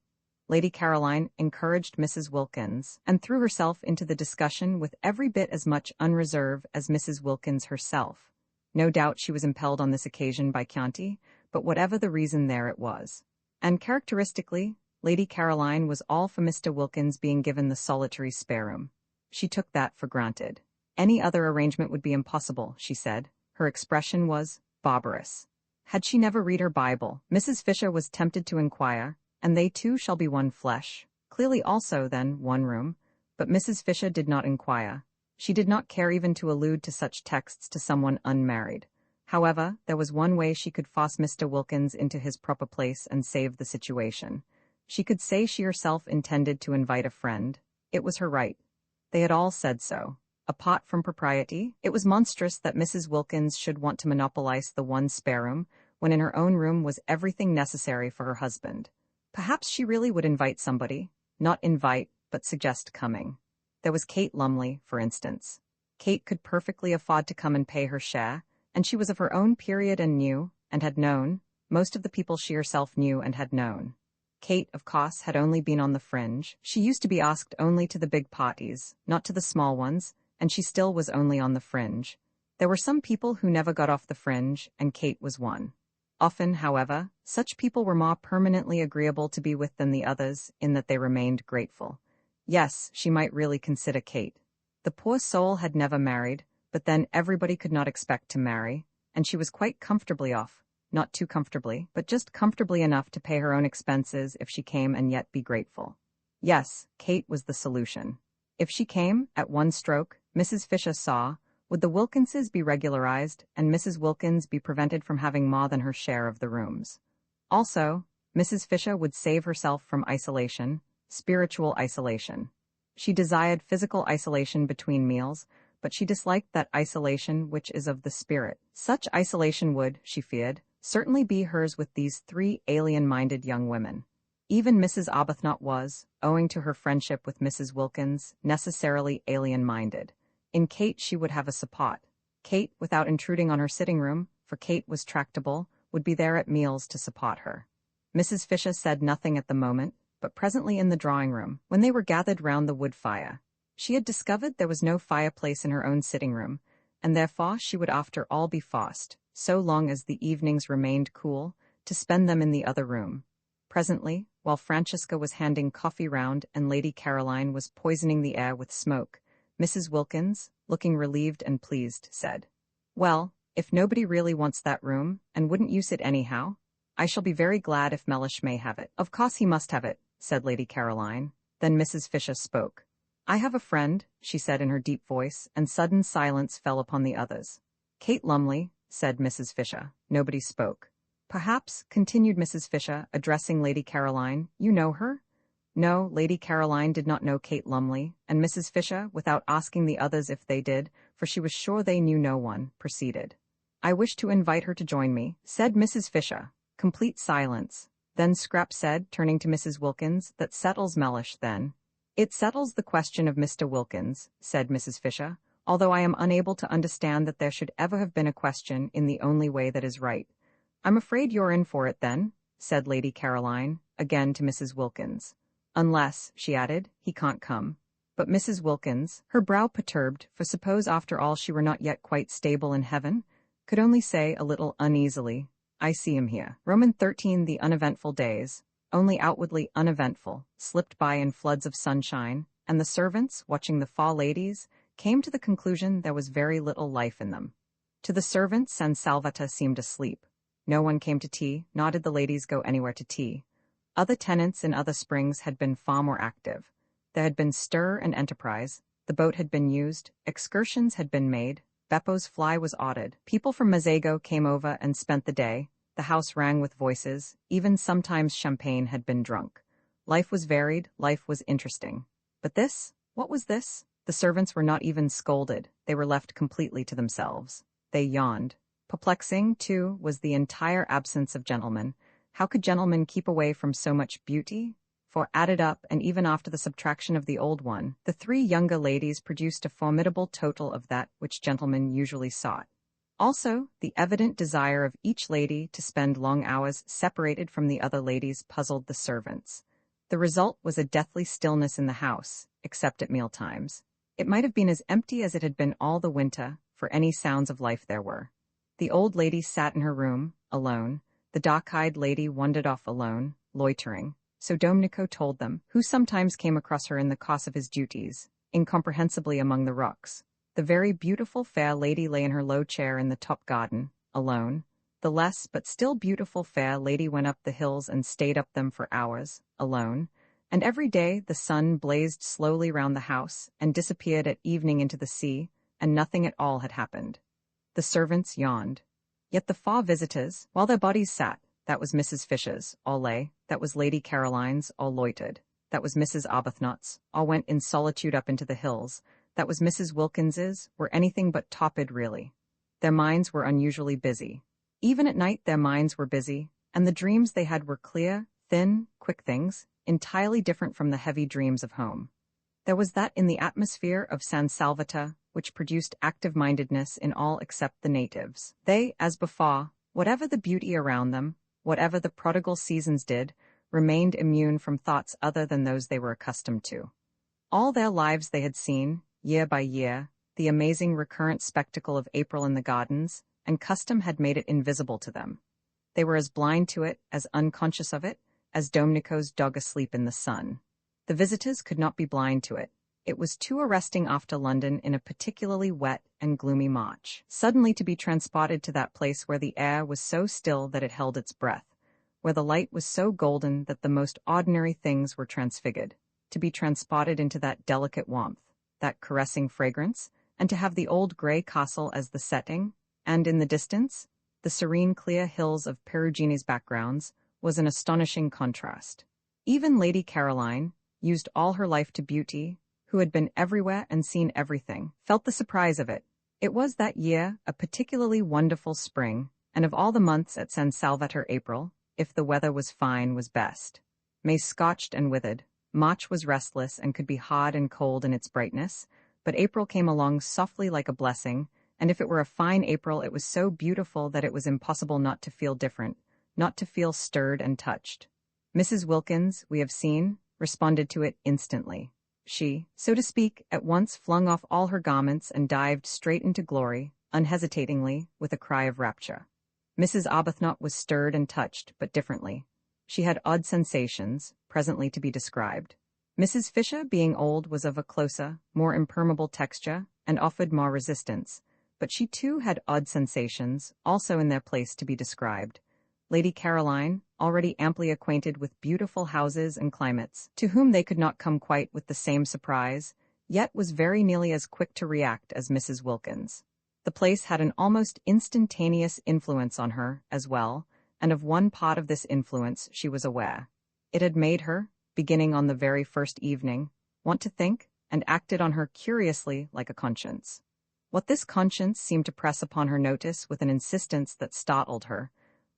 Lady Caroline encouraged Mrs. Wilkins and threw herself into the discussion with every bit as much unreserve as Mrs. Wilkins herself. No doubt she was impelled on this occasion by Chianti, but whatever the reason there it was. And characteristically, Lady Caroline was all for Mr. Wilkins being given the solitary spare room. She took that for granted. Any other arrangement would be impossible, she said. Her expression was barbarous. Had she never read her Bible? Mrs. Fisher was tempted to inquire, and they two shall be one flesh. Clearly also, then, one room. But Mrs. Fisher did not inquire. She did not care even to allude to such texts to someone unmarried. However, there was one way she could force Mr. Wilkins into his proper place and save the situation. She could say she herself intended to invite a friend. It was her right. They had all said so. Apart from propriety, it was monstrous that Mrs. Wilkins should want to monopolize the one spare room, when in her own room was everything necessary for her husband. Perhaps she really would invite somebody. Not invite, but suggest coming. There was Kate Lumley, for instance. Kate could perfectly afford to come and pay her share, and she was of her own period and knew, and had known, most of the people she herself knew and had known. Kate, of course, had only been on the fringe. She used to be asked only to the big parties, not to the small ones, and she still was only on the fringe. There were some people who never got off the fringe, and Kate was one. Often, however, such people were more permanently agreeable to be with than the others, in that they remained grateful. Yes, she might really consider Kate. The poor soul had never married, but then everybody could not expect to marry, and she was quite comfortably off, not too comfortably, but just comfortably enough to pay her own expenses if she came and yet be grateful. Yes, Kate was the solution. If she came, at one stroke, Mrs. Fisher saw, would the Wilkinses be regularized, and Mrs. Wilkins be prevented from having more than her share of the rooms. Also, Mrs. Fisher would save herself from isolation, spiritual isolation. She desired physical isolation between meals, but she disliked that isolation which is of the spirit. Such isolation would, she feared, certainly be hers with these three alien-minded young women. Even Mrs. Arbuthnot was, owing to her friendship with Mrs. Wilkins, necessarily alien-minded. In Kate she would have a support. Kate, without intruding on her sitting room, for Kate was tractable, would be there at meals to support her. Mrs. Fisher said nothing at the moment, but presently in the drawing-room, when they were gathered round the wood fire, she had discovered there was no fireplace in her own sitting-room, and therefore she would after all be forced, so long as the evenings remained cool, to spend them in the other room. Presently, while Francesca was handing coffee round and Lady Caroline was poisoning the air with smoke, Mrs. Wilkins, looking relieved and pleased, said, "Well, if nobody really wants that room, and wouldn't use it anyhow, I shall be very glad if Mellish may have it." "Of course he must have it," said Lady Caroline. Then Mrs. Fisher spoke. "I have a friend," she said in her deep voice, and sudden silence fell upon the others. "Kate Lumley," said Mrs. Fisher. Nobody spoke. "Perhaps," continued Mrs. Fisher, addressing Lady Caroline, "you know her?" No, Lady Caroline did not know Kate Lumley, and Mrs. Fisher, without asking the others if they did, for she was sure they knew no one, proceeded. "I wish to invite her to join me," said Mrs. Fisher. Complete silence. Then Scrap said, turning to Mrs. Wilkins, "That settles Mellish, then." "It settles the question of Mr. Wilkins," said Mrs. Fisher, "although I am unable to understand that there should ever have been a question in the only way that is right." "I'm afraid you're in for it, then," said Lady Caroline, again to Mrs. Wilkins. "Unless," she added, "he can't come." But Mrs. Wilkins, her brow perturbed, for suppose after all she were not yet quite stable in heaven, could only say a little uneasily, "I see him here." Roman 13. The uneventful days, only outwardly uneventful, slipped by in floods of sunshine, and the servants, watching the four ladies, came to the conclusion there was very little life in them. To the servants, San Salvata seemed asleep. No one came to tea, nor did the ladies go anywhere to tea. Other tenants in other springs had been far more active. There had been stir and enterprise, The boat had been used, excursions had been made, Beppo's fly was odded. People from Mazego came over and spent the day. The house rang with voices, even sometimes champagne had been drunk. Life was varied, life was interesting. But this? What was this? The servants were not even scolded, they were left completely to themselves. They yawned. Perplexing, too, was the entire absence of gentlemen. How could gentlemen keep away from so much beauty? For added up, and even after the subtraction of the old one, the three younger ladies produced a formidable total of that which gentlemen usually sought. Also, the evident desire of each lady to spend long hours separated from the other ladies puzzled the servants. The result was a deathly stillness in the house, except at mealtimes. It might have been as empty as it had been all the winter, for any sounds of life there were. The old lady sat in her room, alone. The dark-eyed lady wandered off alone, loitering. So Domenico told them, who sometimes came across her in the course of his duties, incomprehensibly among the rocks. The very beautiful fair lady lay in her low chair in the top garden, alone. The less but still beautiful fair lady went up the hills and stayed up them for hours, alone. And every day the sun blazed slowly round the house and disappeared at evening into the sea, and nothing at all had happened. The servants yawned. Yet the 4 visitors, while their bodies sat, that was Mrs. Fisher's, all lay, that was Lady Caroline's, all loitered, that was Mrs. Arbuthnot's, all went in solitude up into the hills, that was Mrs. Wilkins's, were anything but topid really. Their minds were unusually busy. Even at night their minds were busy, and the dreams they had were clear, thin, quick things, entirely different from the heavy dreams of home. There was that in the atmosphere of San Salvatore which produced active-mindedness in all except the natives. They, as before, whatever the beauty around them, whatever the prodigal seasons did, remained immune from thoughts other than those they were accustomed to. All their lives they had seen, year by year, the amazing recurrent spectacle of April in the gardens, and custom had made it invisible to them. They were as blind to it, as unconscious of it, as Domenico's dog asleep in the sun. The visitors could not be blind to it. It was too arresting after London in a particularly wet and gloomy March, suddenly to be transported to that place where the air was so still that it held its breath, where the light was so golden that the most ordinary things were transfigured, to be transported into that delicate warmth, that caressing fragrance, and to have the old grey castle as the setting, and in the distance, the serene clear hills of Perugini's backgrounds, was an astonishing contrast. Even Lady Caroline, used all her life to beauty, who had been everywhere and seen everything, felt the surprise of it. It was that year a particularly wonderful spring, and of all the months at San Salvatore April, if the weather was fine, was best. May scorched and withered, March was restless and could be hard and cold in its brightness, but April came along softly like a blessing, and if it were a fine April it was so beautiful that it was impossible not to feel different, not to feel stirred and touched. Mrs. Wilkins, we have seen, responded to it instantly. She, so to speak, at once flung off all her garments and dived straight into glory, unhesitatingly, with a cry of rapture. Mrs. Arbuthnot was stirred and touched, but differently. She had odd sensations, presently to be described. Mrs. Fisher, being old, was of a closer, more impermeable texture, and offered more resistance, but she too had odd sensations, also in their place to be described. Lady Caroline, already amply acquainted with beautiful houses and climates, to whom they could not come quite with the same surprise, yet was very nearly as quick to react as Mrs. Wilkins. The place had an almost instantaneous influence on her, as well, and of one part of this influence she was aware. It had made her, beginning on the very first evening, want to think, and acted on her curiously like a conscience. What this conscience seemed to press upon her notice with an insistence that startled her.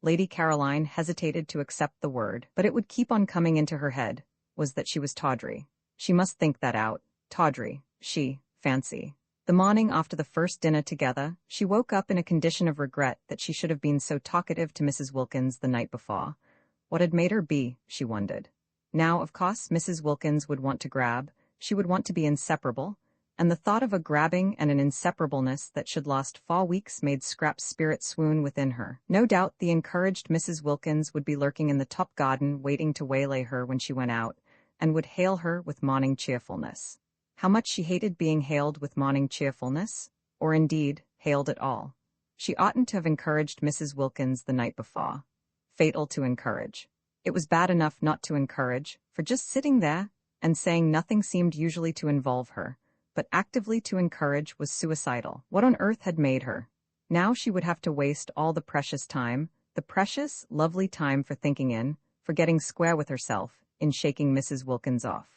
Lady Caroline hesitated to accept the word, but it would keep on coming into her head, was that she was tawdry. She must think that out. Tawdry, she, fancy. The morning after the first dinner together, she woke up in a condition of regret that she should have been so talkative to Mrs. Wilkins the night before. What had made her be, she wondered. Now, of course, Mrs. Wilkins would want to grab, she would want to be inseparable, and the thought of a grabbing and an inseparableness that should last 4 weeks made Scrap's spirit swoon within her. No doubt the encouraged Mrs. Wilkins would be lurking in the top garden waiting to waylay her when she went out, and would hail her with morning cheerfulness. How much she hated being hailed with morning cheerfulness, or indeed, hailed at all. She oughtn't to have encouraged Mrs. Wilkins the night before. Fatal to encourage. It was bad enough not to encourage, for just sitting there and saying nothing seemed usually to involve her, but actively to encourage was suicidal. What on earth had made her? Now she would have to waste all the precious time, the precious, lovely time for thinking for getting square with herself, in shaking Mrs. Wilkins off.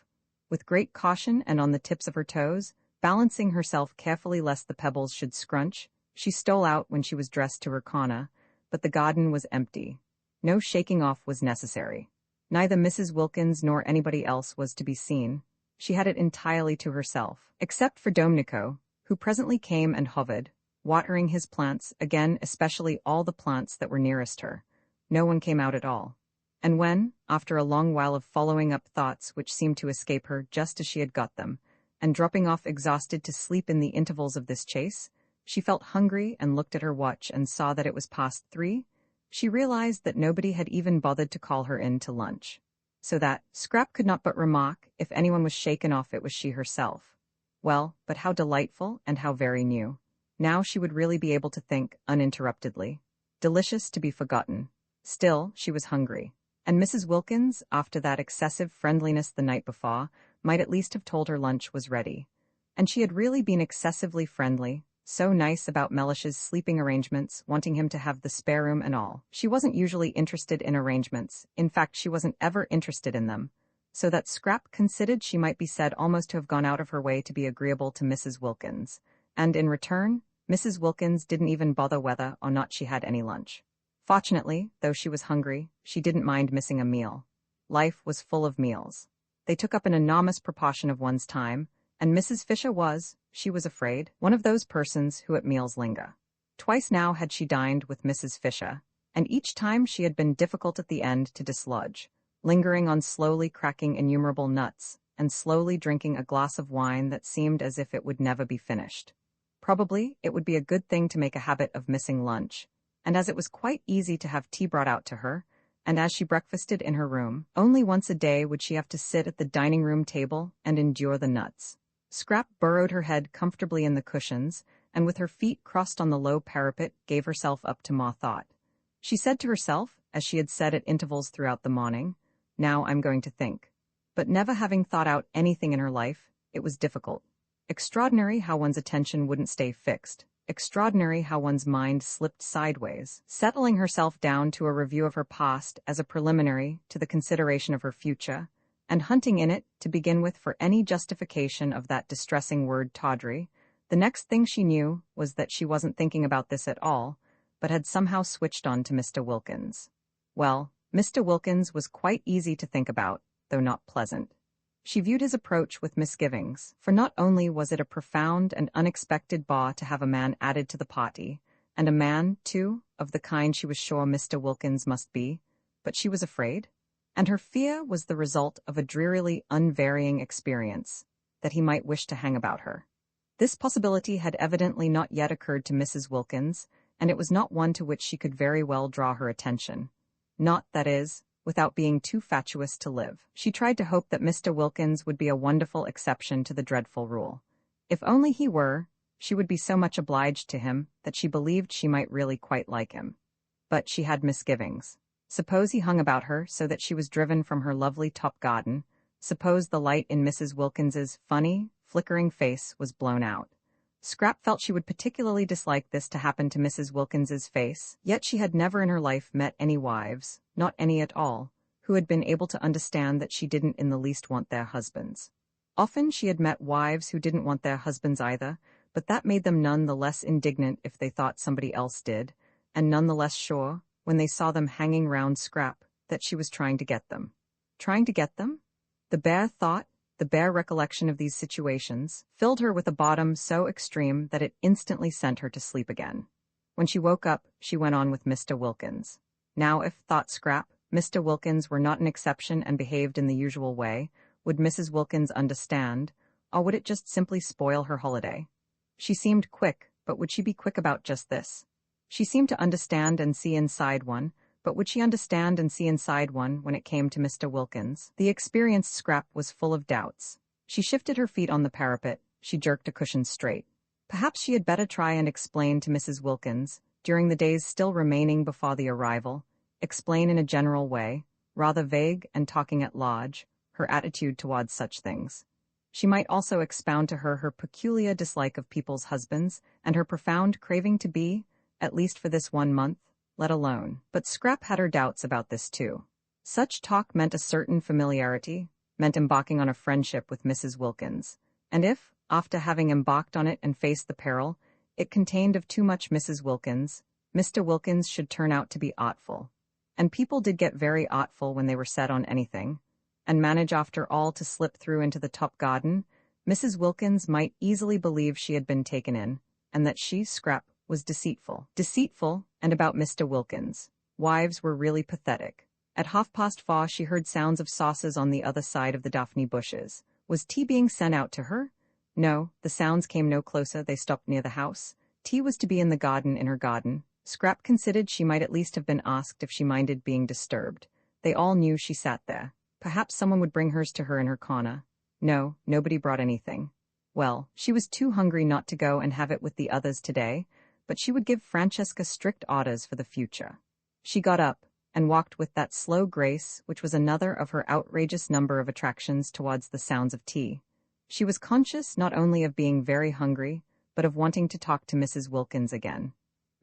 With great caution and on the tips of her toes, balancing herself carefully lest the pebbles should scrunch, she stole out when she was dressed to Rakana, but the garden was empty. No shaking off was necessary. Neither Mrs. Wilkins nor anybody else was to be seen. She had it entirely to herself, except for Domenico, who presently came and hovered, watering his plants, again especially all the plants that were nearest her. No one came out at all. And when, after a long while of following up thoughts which seemed to escape her just as she had got them, and dropping off exhausted to sleep in the intervals of this chase, she felt hungry and looked at her watch and saw that it was past 3, she realized that nobody had even bothered to call her in to lunch. So that, Scrap could not but remark, if anyone was shaken off it was she herself. Well, but how delightful and how very new. Now she would really be able to think uninterruptedly. Delicious to be forgotten. Still, she was hungry. And Mrs. Wilkins, after that excessive friendliness the night before, might at least have told her lunch was ready. And she had really been excessively friendly, so nice about Mellish's sleeping arrangements, wanting him to have the spare room and all. She wasn't usually interested in arrangements, in fact she wasn't ever interested in them, so that Scrap considered she might be said almost to have gone out of her way to be agreeable to Mrs. Wilkins, and in return, Mrs. Wilkins didn't even bother whether or not she had any lunch. Fortunately, though she was hungry, she didn't mind missing a meal. Life was full of meals. They took up an enormous proportion of one's time, and Mrs. Fisher was, she was afraid, one of those persons who at meals linger. Twice now had she dined with Mrs. Fisher, and each time she had been difficult at the end to dislodge, lingering on slowly cracking innumerable nuts, and slowly drinking a glass of wine that seemed as if it would never be finished. Probably, it would be a good thing to make a habit of missing lunch, and as it was quite easy to have tea brought out to her, and as she breakfasted in her room, only once a day would she have to sit at the dining-room table and endure the nuts. Scrap burrowed her head comfortably in the cushions, and with her feet crossed on the low parapet gave herself up to more thought. She said to herself, as she had said at intervals throughout the morning, "Now I'm going to think." But never having thought out anything in her life, it was difficult. Extraordinary how one's attention wouldn't stay fixed. Extraordinary how one's mind slipped sideways, settling herself down to a review of her past as a preliminary to the consideration of her future, and hunting in it, to begin with, for any justification of that distressing word tawdry. The next thing she knew was that she wasn't thinking about this at all, but had somehow switched on to Mr. Wilkins. Well, Mr. Wilkins was quite easy to think about, though not pleasant. She viewed his approach with misgivings, for not only was it a profound and unexpected bar to have a man added to the party, and a man, too, of the kind she was sure Mr. Wilkins must be, but she was afraid, and her fear was the result of a drearily unvarying experience, that he might wish to hang about her. This possibility had evidently not yet occurred to Mrs. Wilkins, and it was not one to which she could very well draw her attention. Not, that is, without being too fatuous to live. She tried to hope that Mr. Wilkins would be a wonderful exception to the dreadful rule. If only he were, she would be so much obliged to him that she believed she might really quite like him. But she had misgivings. Suppose he hung about her so that she was driven from her lovely top garden. Suppose the light in Mrs. Wilkins's funny, flickering face was blown out. Scrap felt she would particularly dislike this to happen to Mrs. Wilkins's face, yet she had never in her life met any wives, not any at all, who had been able to understand that she didn't in the least want their husbands. Often she had met wives who didn't want their husbands either, but that made them none the less indignant if they thought somebody else did, and none the less sure, when they saw them hanging round Scrap, that she was trying to get them. Trying to get them? The bare thought, the bare recollection of these situations, filled her with a boredom so extreme that it instantly sent her to sleep again. When she woke up, she went on with Mr. Wilkins. Now if, thought Scrap, Mr. Wilkins were not an exception and behaved in the usual way, would Mrs. Wilkins understand, or would it just simply spoil her holiday? She seemed quick, but would she be quick about just this? She seemed to understand and see inside one, but would she understand and see inside one when it came to Mr. Wilkins? The experienced Scrap was full of doubts. She shifted her feet on the parapet, she jerked a cushion straight. Perhaps she had better try and explain to Mrs. Wilkins, during the days still remaining before the arrival, explain in a general way, rather vague and talking at large, her attitude towards such things. She might also expound to her her peculiar dislike of people's husbands and her profound craving to be, at least for this 1 month, let alone. But Scrap had her doubts about this too. Such talk meant a certain familiarity, meant embarking on a friendship with Mrs. Wilkins, and if, after having embarked on it and faced the peril, it contained of too much Mrs. Wilkins, Mr. Wilkins should turn out to be artful. And people did get very artful when they were set on anything, and manage after all to slip through into the top garden. Mrs. Wilkins might easily believe she had been taken in, and that she, Scrap, was deceitful. Deceitful, and about Mr. Wilkins. Wives were really pathetic. At 4:30 she heard sounds of sauces on the other side of the daphne bushes. Was tea being sent out to her? No, the sounds came no closer. They stopped near the house. Tea was to be in the garden, in her garden. Scrap considered she might at least have been asked if she minded being disturbed. They all knew she sat there. Perhaps someone would bring hers to her in her corner. No, nobody brought anything. Well, she was too hungry not to go and have it with the others today, but she would give Francesca strict orders for the future. She got up and walked with that slow grace which was another of her outrageous number of attractions towards the sounds of tea. She was conscious not only of being very hungry, but of wanting to talk to Mrs. Wilkins again.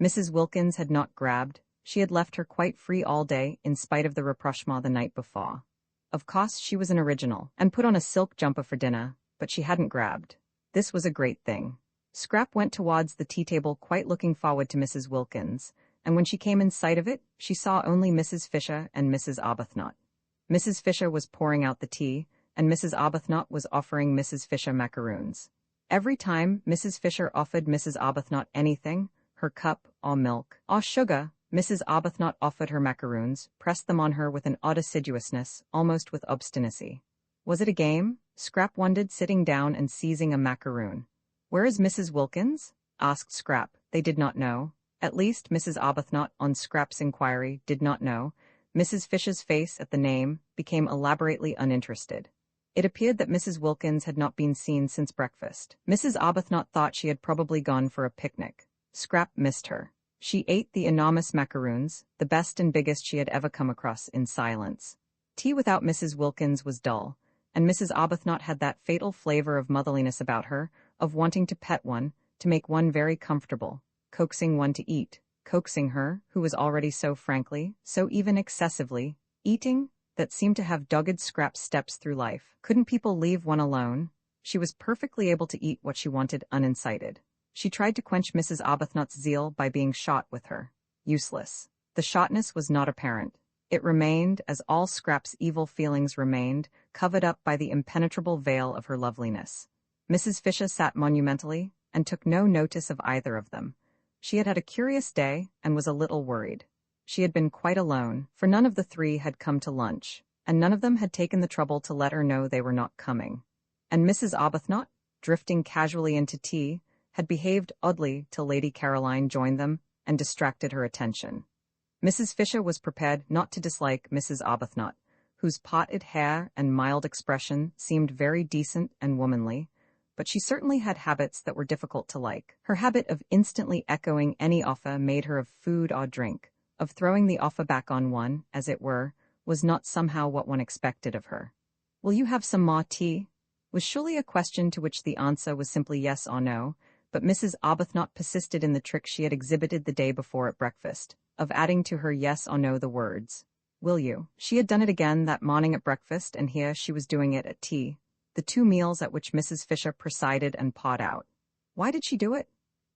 Mrs. Wilkins had not grabbed. She had left her quite free all day in spite of the rapprochement the night before. Of course she was an original, and put on a silk jumper for dinner, but she hadn't grabbed. This was a great thing. Scrap went towards the tea-table quite looking forward to Mrs. Wilkins, and when she came in sight of it, she saw only Mrs. Fisher and Mrs. Arbuthnot. Mrs. Fisher was pouring out the tea, and Mrs. Arbuthnot was offering Mrs. Fisher macaroons. Every time Mrs. Fisher offered Mrs. Arbuthnot anything, her cup, or milk, or sugar, Mrs. Arbuthnot offered her macaroons, pressed them on her with an odd assiduousness, almost with obstinacy. Was it a game? Scrap wondered, sitting down and seizing a macaroon. "Where is Mrs. Wilkins?" asked Scrap. They did not know. At least Mrs. Arbuthnot, on Scrap's inquiry, did not know. Mrs. Fisher's face at the name became elaborately uninterested. It appeared that Mrs. Wilkins had not been seen since breakfast. Mrs. Arbuthnot thought she had probably gone for a picnic. Scrap missed her. She ate the enormous macaroons, the best and biggest she had ever come across, in silence. Tea without Mrs. Wilkins was dull, and Mrs. Arbuthnot had that fatal flavor of motherliness about her, of wanting to pet one, to make one very comfortable, coaxing one to eat, coaxing her, who was already so frankly, so even excessively, eating, that seemed to have dogged Scrap's steps through life. Couldn't people leave one alone? She was perfectly able to eat what she wanted unincited. She tried to quench Mrs. Arbuthnot's zeal by being shot with her. Useless. The shotness was not apparent. It remained, as all Scrap's evil feelings remained, covered up by the impenetrable veil of her loveliness. Mrs. Fisher sat monumentally, and took no notice of either of them. She had had a curious day, and was a little worried. She had been quite alone, for none of the three had come to lunch, and none of them had taken the trouble to let her know they were not coming. And Mrs. Arbuthnot, drifting casually into tea, had behaved oddly till Lady Caroline joined them and distracted her attention. Mrs. Fisher was prepared not to dislike Mrs. Arbuthnot, whose potted hair and mild expression seemed very decent and womanly, but she certainly had habits that were difficult to like. Her habit of instantly echoing any offer made her of food or drink, of throwing the offer back on one, as it were, was not somehow what one expected of her. "Will you have some more tea?" was surely a question to which the answer was simply yes or no, but Mrs. Arbuthnot persisted in the trick she had exhibited the day before at breakfast, of adding to her yes or no the words, "Will you?" She had done it again that morning at breakfast, and here she was doing it at tea, the two meals at which Mrs. Fisher presided and pawed out. Why did she do it?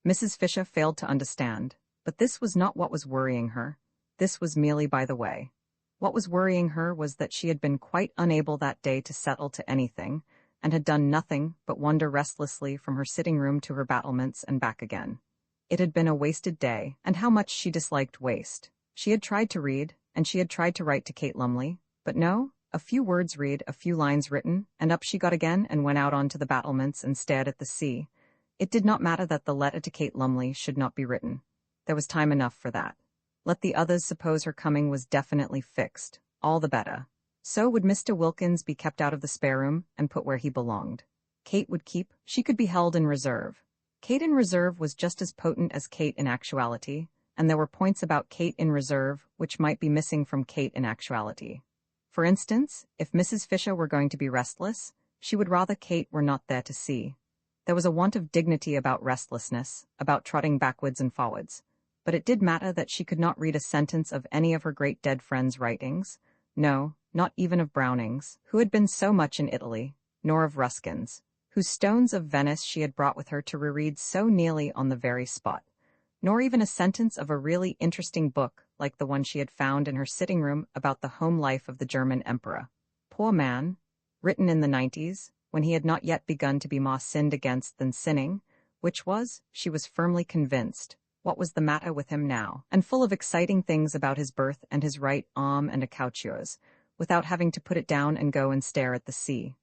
Mrs. Fisher failed to understand, but this was not what was worrying her. This was merely by the way. What was worrying her was that she had been quite unable that day to settle to anything, and had done nothing but wander restlessly from her sitting room to her battlements and back again. It had been a wasted day, and how much she disliked waste. She had tried to read, and she had tried to write to Kate Lumley, but no, a few words read, a few lines written, and up she got again and went out onto the battlements and stared at the sea. It did not matter that the letter to Kate Lumley should not be written. There was time enough for that. Let the others suppose her coming was definitely fixed. All the better. So would Mr. Wilkins be kept out of the spare room and put where he belonged. Kate would keep. She could be held in reserve. Kate in reserve was just as potent as Kate in actuality, and there were points about Kate in reserve which might be missing from Kate in actuality. For instance, if Mrs. Fisher were going to be restless, She would rather Kate were not there to see. There was a want of dignity about restlessness, about trotting backwards and forwards. But it did matter that she could not read a sentence of any of her great dead friends' writings. No, not even of Browning's, who had been so much in Italy, nor of Ruskin's, whose Stones of Venice she had brought with her to reread so nearly on the very spot, nor even a sentence of a really interesting book like the one she had found in her sitting room about the home life of the German emperor. Poor man, written in the 90s, when he had not yet begun to be more sinned against than sinning, which was, she was firmly convinced, what was the matter with him now, and full of exciting things about his birth and his right arm and a couture, without having to put it down and go and stare at the sea.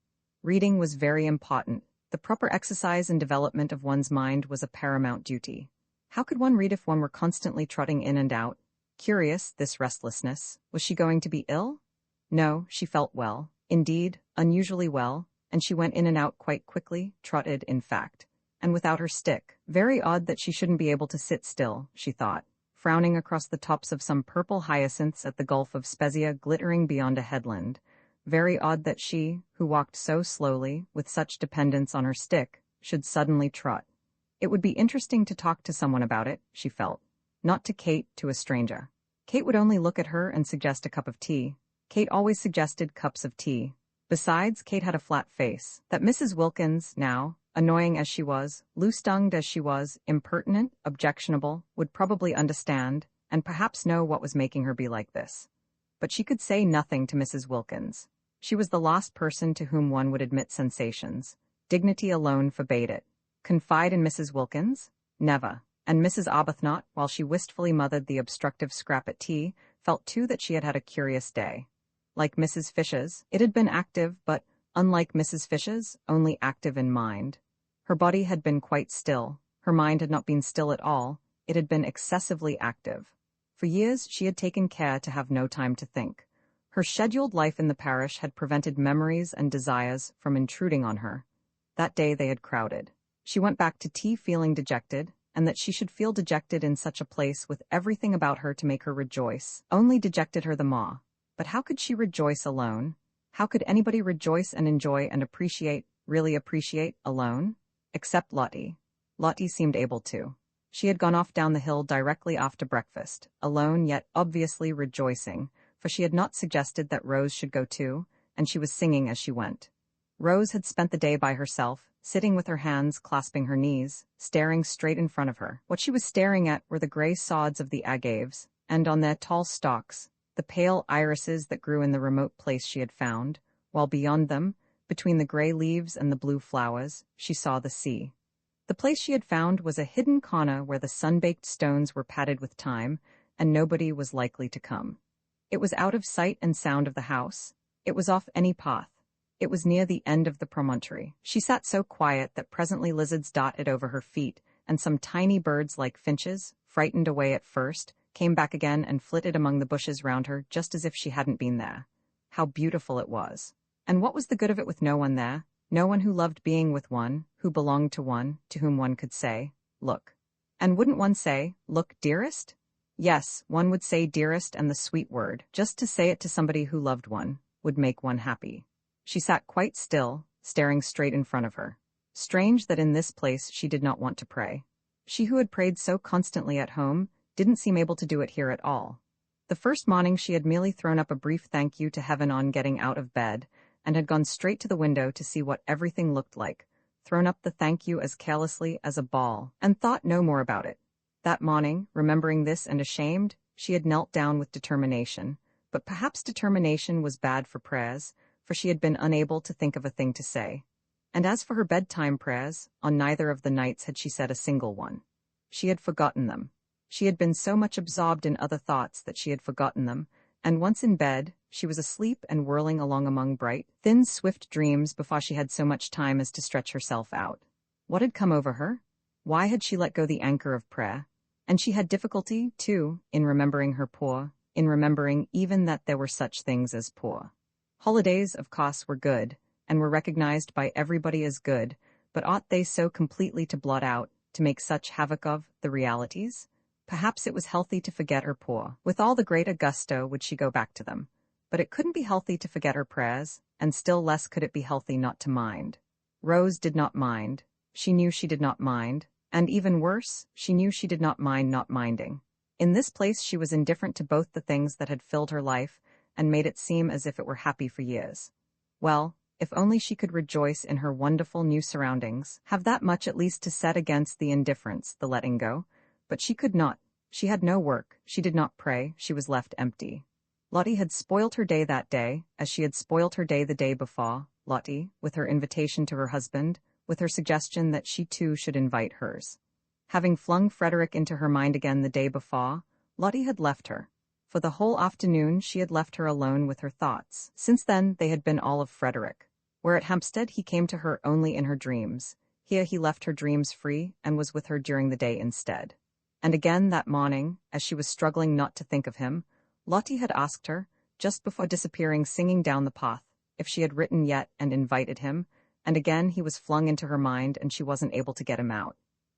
Reading was very important. The proper exercise and development of one's mind was a paramount duty. How could one read if one were constantly trotting in and out? Curious, this restlessness. Was she going to be ill? No, she felt well. Indeed, unusually well, and she went in and out quite quickly, trotted, in fact, and without her stick. Very odd that she shouldn't be able to sit still, she thought, frowning across the tops of some purple hyacinths at the Gulf of Spezia glittering beyond a headland. Very odd that she, who walked so slowly, with such dependence on her stick, should suddenly trot. It would be interesting to talk to someone about it, she felt. Not to Kate, to a stranger. Kate would only look at her and suggest a cup of tea. Kate always suggested cups of tea. Besides, Kate had a flat face. That Mrs. Wilkins, now, annoying as she was, loose-tongued as she was, impertinent, objectionable, would probably understand, and perhaps know what was making her be like this. But she could say nothing to Mrs. Wilkins. She was the last person to whom one would admit sensations. Dignity alone forbade it. Confide in Mrs. Wilkins? Never. And Mrs. Arbuthnot, while she wistfully mothered the obstructive scrap at tea, felt too that she had had a curious day. Like Mrs. Fisher's, it had been active, but, unlike Mrs. Fisher's, only active in mind. Her body had been quite still. Her mind had not been still at all. It had been excessively active. For years she had taken care to have no time to think. Her scheduled life in the parish had prevented memories and desires from intruding on her. That day they had crowded. She went back to tea feeling dejected, and that she should feel dejected in such a place with everything about her to make her rejoice, only dejected her the more. But how could she rejoice alone? How could anybody rejoice and enjoy and appreciate, really appreciate, alone? Except Lottie. Lottie seemed able to. She had gone off down the hill directly after breakfast, alone yet obviously rejoicing, for she had not suggested that Rose should go too, and she was singing as she went. Rose had spent the day by herself, sitting with her hands clasping her knees, staring straight in front of her. What she was staring at were the gray sods of the agaves, and on their tall stalks, the pale irises that grew in the remote place she had found, while beyond them, between the gray leaves and the blue flowers, she saw the sea. The place she had found was a hidden corner where the sun-baked stones were padded with time, and nobody was likely to come. It was out of sight and sound of the house. It was off any path. It was near the end of the promontory. She sat so quiet that presently lizards darted over her feet, and some tiny birds like finches, frightened away at first, came back again and flitted among the bushes round her just as if she hadn't been there. How beautiful it was. And what was the good of it with no one there? No one who loved being with one, who belonged to one, to whom one could say, "Look." And wouldn't one say, "Look, dearest"? Yes, one would say dearest and the sweet word. Just to say it to somebody who loved one would make one happy. She sat quite still, staring straight in front of her. Strange that in this place she did not want to pray. She who had prayed so constantly at home didn't seem able to do it here at all. The first morning she had merely thrown up a brief thank you to heaven on getting out of bed, and had gone straight to the window to see what everything looked like, thrown up the thank you as carelessly as a ball, and thought no more about it. That morning, remembering this and ashamed, she had knelt down with determination, but perhaps determination was bad for prayers, for she had been unable to think of a thing to say. And as for her bedtime prayers, on neither of the nights had she said a single one. She had forgotten them. She had been so much absorbed in other thoughts that she had forgotten them, and once in bed, she was asleep and whirling along among bright, thin, swift dreams before she had so much time as to stretch herself out. What had come over her? Why had she let go the anchor of prayer? And she had difficulty, too, in remembering her poor, in remembering even that there were such things as poor. Holidays, of course, were good, and were recognized by everybody as good, but ought they so completely to blot out, to make such havoc of, the realities? Perhaps it was healthy to forget her poor. With all the greater gusto would she go back to them. But it couldn't be healthy to forget her prayers, and still less could it be healthy not to mind. Rose did not mind. She knew she did not mind, and even worse, she knew she did not mind not minding. In this place she was indifferent to both the things that had filled her life and made it seem as if it were happy for years. Well, if only she could rejoice in her wonderful new surroundings, have that much at least to set against the indifference, the letting go. But she could not. She had no work, she did not pray, she was left empty. Lottie had spoilt her day that day, as she had spoilt her day the day before. Lottie, with her invitation to her husband, with her suggestion that she too should invite hers. Having flung Frederick into her mind again the day before, Lottie had left her. For the whole afternoon she had left her alone with her thoughts. Since then they had been all of Frederick. Where at Hampstead he came to her only in her dreams. Here he left her dreams free and was with her during the day instead. And again that morning, as she was struggling not to think of him, Lottie had asked her, just before disappearing singing down the path, if she had written yet and invited him, and again he was flung into her mind and she wasn't able to get him out.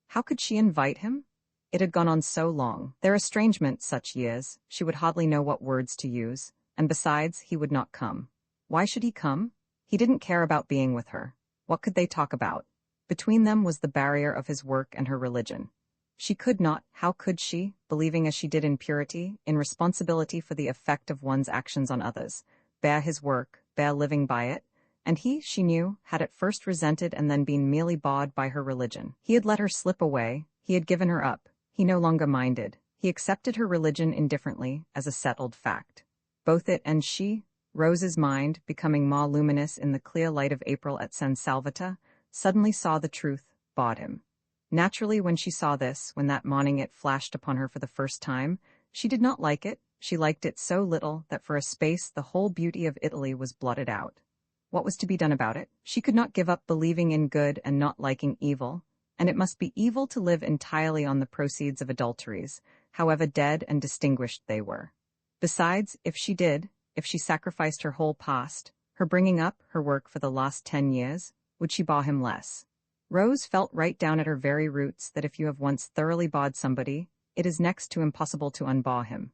How could she invite him? It had gone on so long. Their estrangement, such years, she would hardly know what words to use, and besides, he would not come. Why should he come? He didn't care about being with her. What could they talk about? Between them was the barrier of his work and her religion. She could not, how could she, believing as she did in purity, in responsibility for the effect of one's actions on others, bear his work, bear living by it, and he, she knew, had at first resented and then been merely bawed by her religion. He had let her slip away, he had given her up, he no longer minded, he accepted her religion indifferently as a settled fact. Both it and she, Rose's mind, becoming more luminous in the clear light of April at San Salvatore, suddenly saw the truth, bawed him. Naturally, when she saw this, when that morning it flashed upon her for the first time, she did not like it. She liked it so little that for a space the whole beauty of Italy was blotted out. What was to be done about it? She could not give up believing in good and not liking evil, and it must be evil to live entirely on the proceeds of adulteries, however dead and distinguished they were. Besides, if she sacrificed her whole past, her bringing up, her work for the last 10 years, would she baw him less? Rose felt right down at her very roots that if you have once thoroughly bawed somebody, it is next to impossible to unbaw him.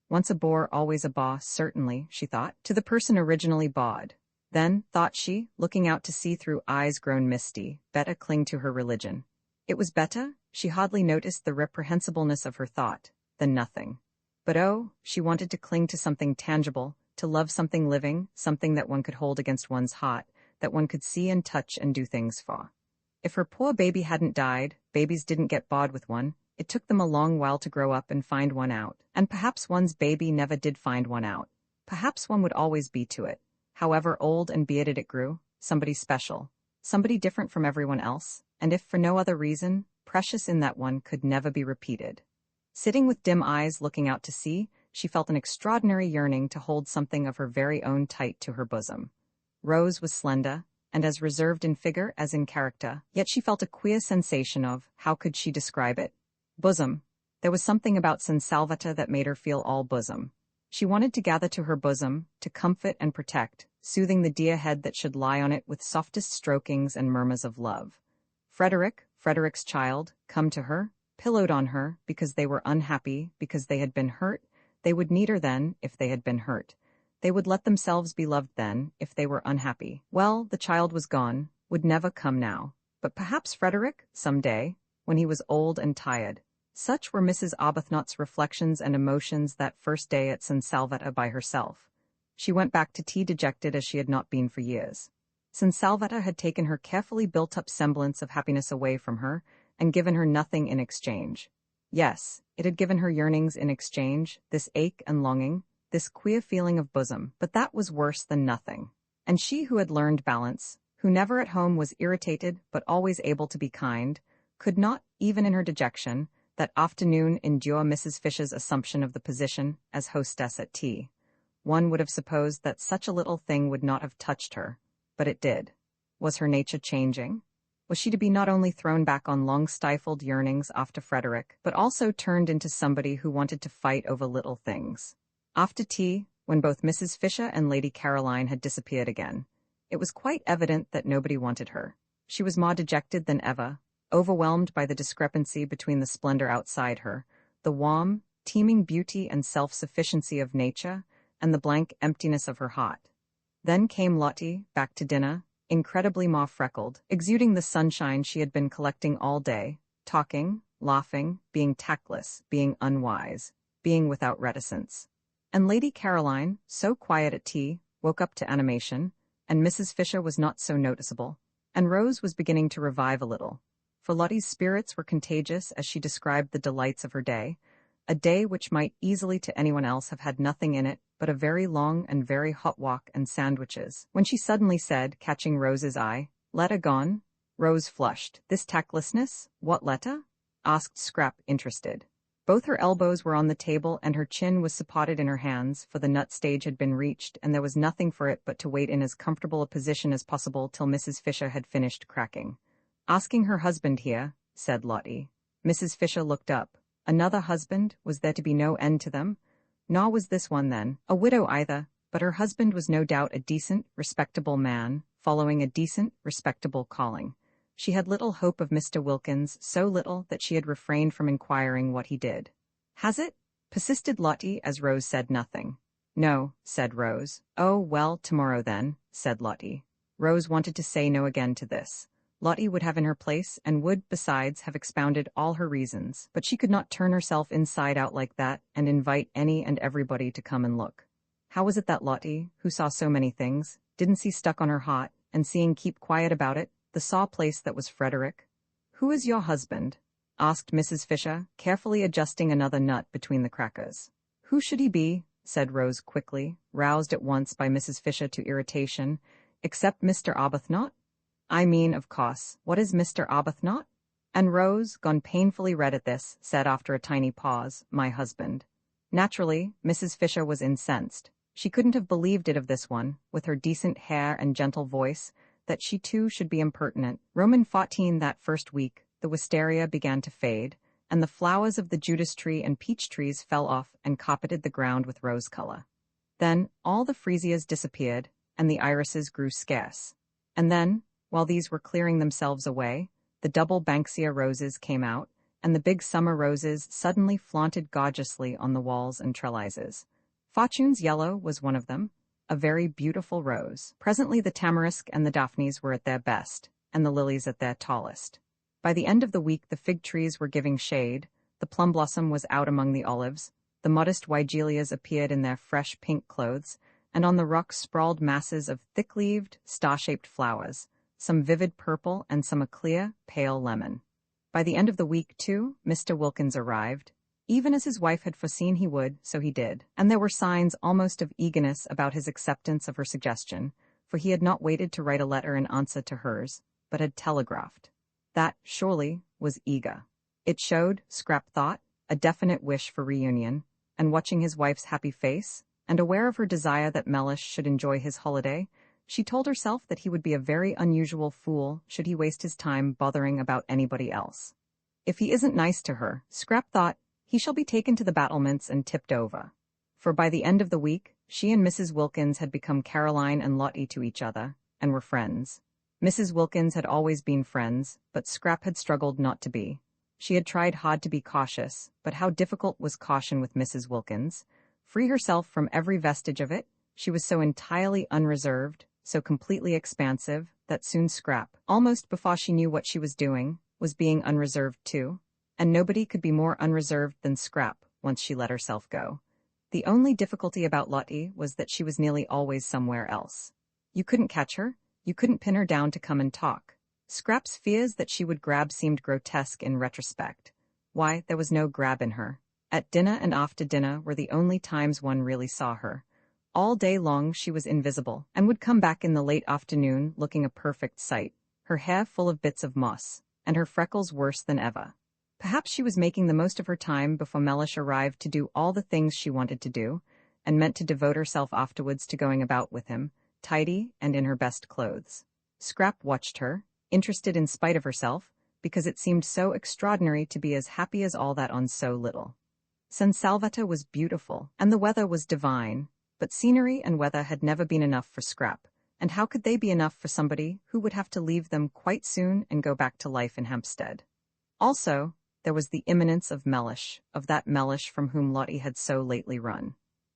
Once a bore, always a baw, certainly, she thought, to the person originally bawed. Then, thought she, looking out to sea through eyes grown misty, better cling to her religion. It was better, she hardly noticed the reprehensibleness of her thought, than nothing. But oh, she wanted to cling to something tangible, to love something living, something that one could hold against one's heart, that one could see and touch and do things for. If her poor baby hadn't died, babies didn't get bawed with one, it took them a long while to grow up and find one out, and perhaps one's baby never did find one out. Perhaps one would always be to it. However old and bearded it grew, somebody special, somebody different from everyone else, and if for no other reason, precious in that one could never be repeated. Sitting with dim eyes looking out to sea, she felt an extraordinary yearning to hold something of her very own tight to her bosom. Rose was slender, and as reserved in figure as in character, yet she felt a queer sensation of, how could she describe it? Bosom. There was something about San Salvatore that made her feel all bosom. She wanted to gather to her bosom, to comfort and protect, soothing the dear head that should lie on it with softest strokings and murmurs of love. Frederick's child, come to her, pillowed on her, because they were unhappy, because they had been hurt. They would need her then, if they had been hurt. They would let themselves be loved then, if they were unhappy. Well, the child was gone, would never come now. But perhaps Frederick, some day, when he was old and tired. Such were Mrs. Arbuthnot's reflections and emotions that first day at San Salvatore by herself. She went back to tea dejected as she had not been for years. San Salvatore had taken her carefully built-up semblance of happiness away from her, and given her nothing in exchange. Yes, it had given her yearnings in exchange, this ache and longing, this queer feeling of bosom, but that was worse than nothing. And she who had learned balance, who never at home was irritated but always able to be kind, could not, even in her dejection, that afternoon endure Mrs. Fish's assumption of the position as hostess at tea. One would have supposed that such a little thing would not have touched her, but it did. Was her nature changing? Was she to be not only thrown back on long-stifled yearnings after Frederick, but also turned into somebody who wanted to fight over little things? After tea, when both Mrs. Fisher and Lady Caroline had disappeared again, it was quite evident that nobody wanted her. She was more dejected than ever, overwhelmed by the discrepancy between the splendor outside her, the warm, teeming beauty and self-sufficiency of nature, and the blank emptiness of her heart. Then came Lottie, back to dinner, incredibly more freckled, exuding the sunshine she had been collecting all day, talking, laughing, being tactless, being unwise, being without reticence. And Lady Caroline, so quiet at tea, woke up to animation, and Mrs. Fisher was not so noticeable, and Rose was beginning to revive a little. For Lottie's spirits were contagious as she described the delights of her day, a day which might easily to anyone else have had nothing in it but a very long and very hot walk and sandwiches, when she suddenly said, catching Rose's eye, "Letta gone?" Rose flushed. "This tactlessness? What Letta?" asked Scrap, interested. Both her elbows were on the table and her chin was supported in her hands, for the nut stage had been reached and there was nothing for it but to wait in as comfortable a position as possible till Mrs. Fisher had finished cracking. "Asking her husband here," said Lottie. Mrs. Fisher looked up. Another husband? Was there to be no end to them? Nor was this one then, a widow either, but her husband was no doubt a decent, respectable man, following a decent, respectable calling. She had little hope of Mr. Wilkins, so little that she had refrained from inquiring what he did. "Has it?" persisted Lottie, as Rose said nothing. "No," said Rose. "Oh, well, tomorrow then," said Lottie. Rose wanted to say no again to this. Lottie would have in her place, and would, besides, have expounded all her reasons, but she could not turn herself inside out like that and invite any and everybody to come and look. How was it that Lottie, who saw so many things, didn't see stuck on her heart, and seeing keep quiet about it, the saw place that was Frederick? "Who is your husband?" asked Mrs. Fisher, carefully adjusting another nut between the crackers. "Who should he be?" said Rose quickly, roused at once by Mrs. Fisher to irritation, "except Mr. Arbuthnot? I mean, of course, what is Mr. Arbuthnot?" And Rose, gone painfully red at this, said after a tiny pause, "My husband." Naturally, Mrs. Fisher was incensed. She couldn't have believed it of this one, with her decent hair and gentle voice, that she too should be impertinent. Roman 14 that first week, the wisteria began to fade, and the flowers of the Judas tree and peach trees fell off and carpeted the ground with rose color. Then all the freesias disappeared, and the irises grew scarce. And then, while these were clearing themselves away, the double Banksia roses came out, and the big summer roses suddenly flaunted gorgeously on the walls and trellises. Fortune's yellow was one of them, a very beautiful rose. Presently the tamarisk and the daphnes were at their best, and the lilies at their tallest. By the end of the week the fig trees were giving shade, the plum blossom was out among the olives, the modest wygelias appeared in their fresh pink clothes, and on the rocks sprawled masses of thick-leaved, star-shaped flowers, some vivid purple and some a clear, pale lemon. By the end of the week, too, Mr. Wilkins arrived. Even as his wife had foreseen he would, so he did, and there were signs almost of eagerness about his acceptance of her suggestion, for he had not waited to write a letter in answer to hers, but had telegraphed. That, surely, was eager. It showed, Scrap thought, a definite wish for reunion, and watching his wife's happy face, and aware of her desire that Mellish should enjoy his holiday, she told herself that he would be a very unusual fool should he waste his time bothering about anybody else. If he isn't nice to her, Scrap thought, he shall be taken to the battlements and tipped over. For by the end of the week, she and Mrs. Wilkins had become Caroline and Lottie to each other, and were friends. Mrs. Wilkins had always been friends, but Scrap had struggled not to be. She had tried hard to be cautious, but how difficult was caution with Mrs. Wilkins? Free herself from every vestige of it, she was so entirely unreserved, so completely expansive, that soon Scrap, almost before she knew what she was doing, was being unreserved too, and nobody could be more unreserved than Scrap once she let herself go. The only difficulty about Lottie was that she was nearly always somewhere else. You couldn't catch her, you couldn't pin her down to come and talk. Scrap's fears that she would grab seemed grotesque in retrospect. Why, there was no grab in her. At dinner and after dinner were the only times one really saw her. All day long she was invisible, and would come back in the late afternoon looking a perfect sight, her hair full of bits of moss, and her freckles worse than ever. Perhaps she was making the most of her time before Mellish arrived to do all the things she wanted to do, and meant to devote herself afterwards to going about with him, tidy and in her best clothes. Scrap watched her, interested in spite of herself, because it seemed so extraordinary to be as happy as all that on so little. San Salvatore was beautiful, and the weather was divine, but scenery and weather had never been enough for Scrap, and how could they be enough for somebody who would have to leave them quite soon and go back to life in Hampstead? Also, there was the imminence of Mellish, of that Mellish from whom Lottie had so lately run.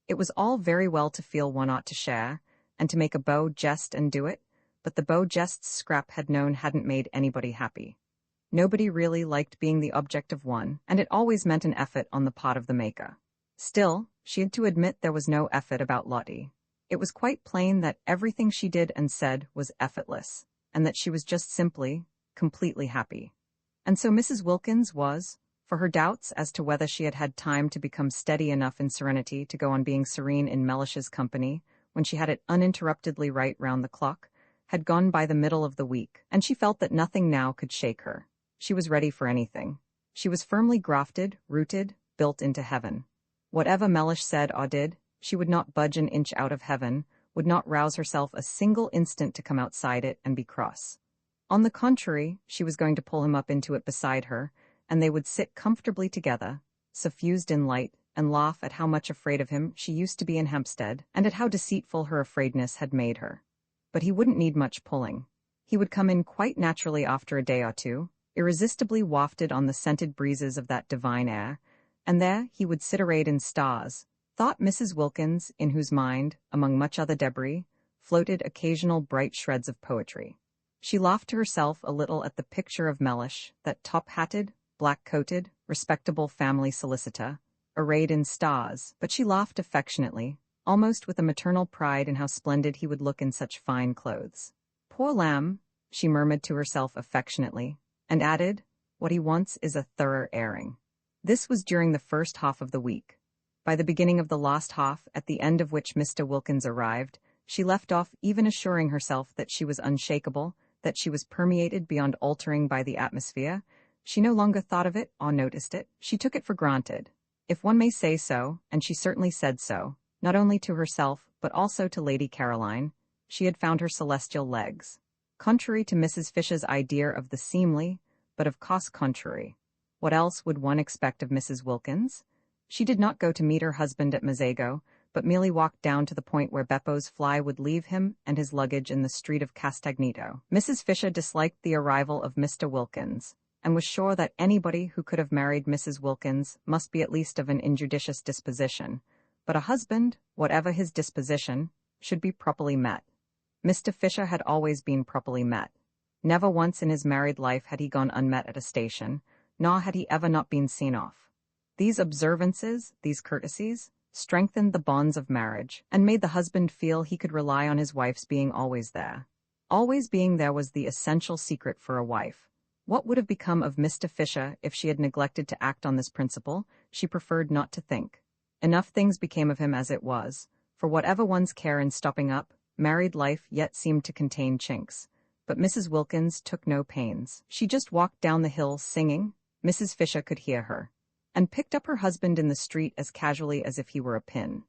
It was all very well to feel one ought to share, and to make a beau jest and do it, but the beau jests Scrap had known hadn't made anybody happy. Nobody really liked being the object of one, and it always meant an effort on the part of the maker. Still, she had to admit there was no effort about Lottie. It was quite plain that everything she did and said was effortless, and that she was just simply, completely happy. And so Mrs. Wilkins was, for her doubts as to whether she had had time to become steady enough in serenity to go on being serene in Mellish's company, when she had it uninterruptedly right round the clock, had gone by the middle of the week, and she felt that nothing now could shake her. She was ready for anything. She was firmly grafted, rooted, built into heaven. Whatever Mellish said or did, she would not budge an inch out of heaven, would not rouse herself a single instant to come outside it and be cross. On the contrary, she was going to pull him up into it beside her, and they would sit comfortably together, suffused in light, and laugh at how much afraid of him she used to be in Hampstead, and at how deceitful her afraidness had made her. But he wouldn't need much pulling. He would come in quite naturally after a day or two, irresistibly wafted on the scented breezes of that divine air, and there he would sit arrayed in stars, thought Mrs. Wilkins, in whose mind, among much other debris, floated occasional bright shreds of poetry. She laughed to herself a little at the picture of Mellish, that top-hatted, black-coated, respectable family solicitor, arrayed in stars, but she laughed affectionately, almost with a maternal pride in how splendid he would look in such fine clothes. "Poor lamb," she murmured to herself affectionately, and added, "what he wants is a thorough airing." This was during the first half of the week. By the beginning of the last half, at the end of which Mr. Wilkins arrived, she left off even assuring herself that she was unshakable, that she was permeated beyond altering by the atmosphere. She no longer thought of it or noticed it. She took it for granted, if one may say so, and she certainly said so, not only to herself but also to Lady Caroline. She had found her celestial legs. Contrary to Mrs. Fisher's idea of the seemly, but of course contrary. What else would one expect of Mrs. Wilkins? She did not go to meet her husband at Mazago, but merely walked down to the point where Beppo's fly would leave him and his luggage in the street of Castagneto. Mrs. Fisher disliked the arrival of Mr. Wilkins, and was sure that anybody who could have married Mrs. Wilkins must be at least of an injudicious disposition, but a husband, whatever his disposition, should be properly met. Mr. Fisher had always been properly met. Never once in his married life had he gone unmet at a station, nor had he ever not been seen off. These observances, these courtesies, strengthened the bonds of marriage, and made the husband feel he could rely on his wife's being always there. Always being there was the essential secret for a wife. What would have become of Mr. Fisher if she had neglected to act on this principle? She preferred not to think. Enough things became of him as it was, for whatever one's care in stopping up, married life yet seemed to contain chinks. But Mrs. Wilkins took no pains. She just walked down the hill singing, Mrs. Fisher could hear her, and picked up her husband in the street as casually as if he were a pin.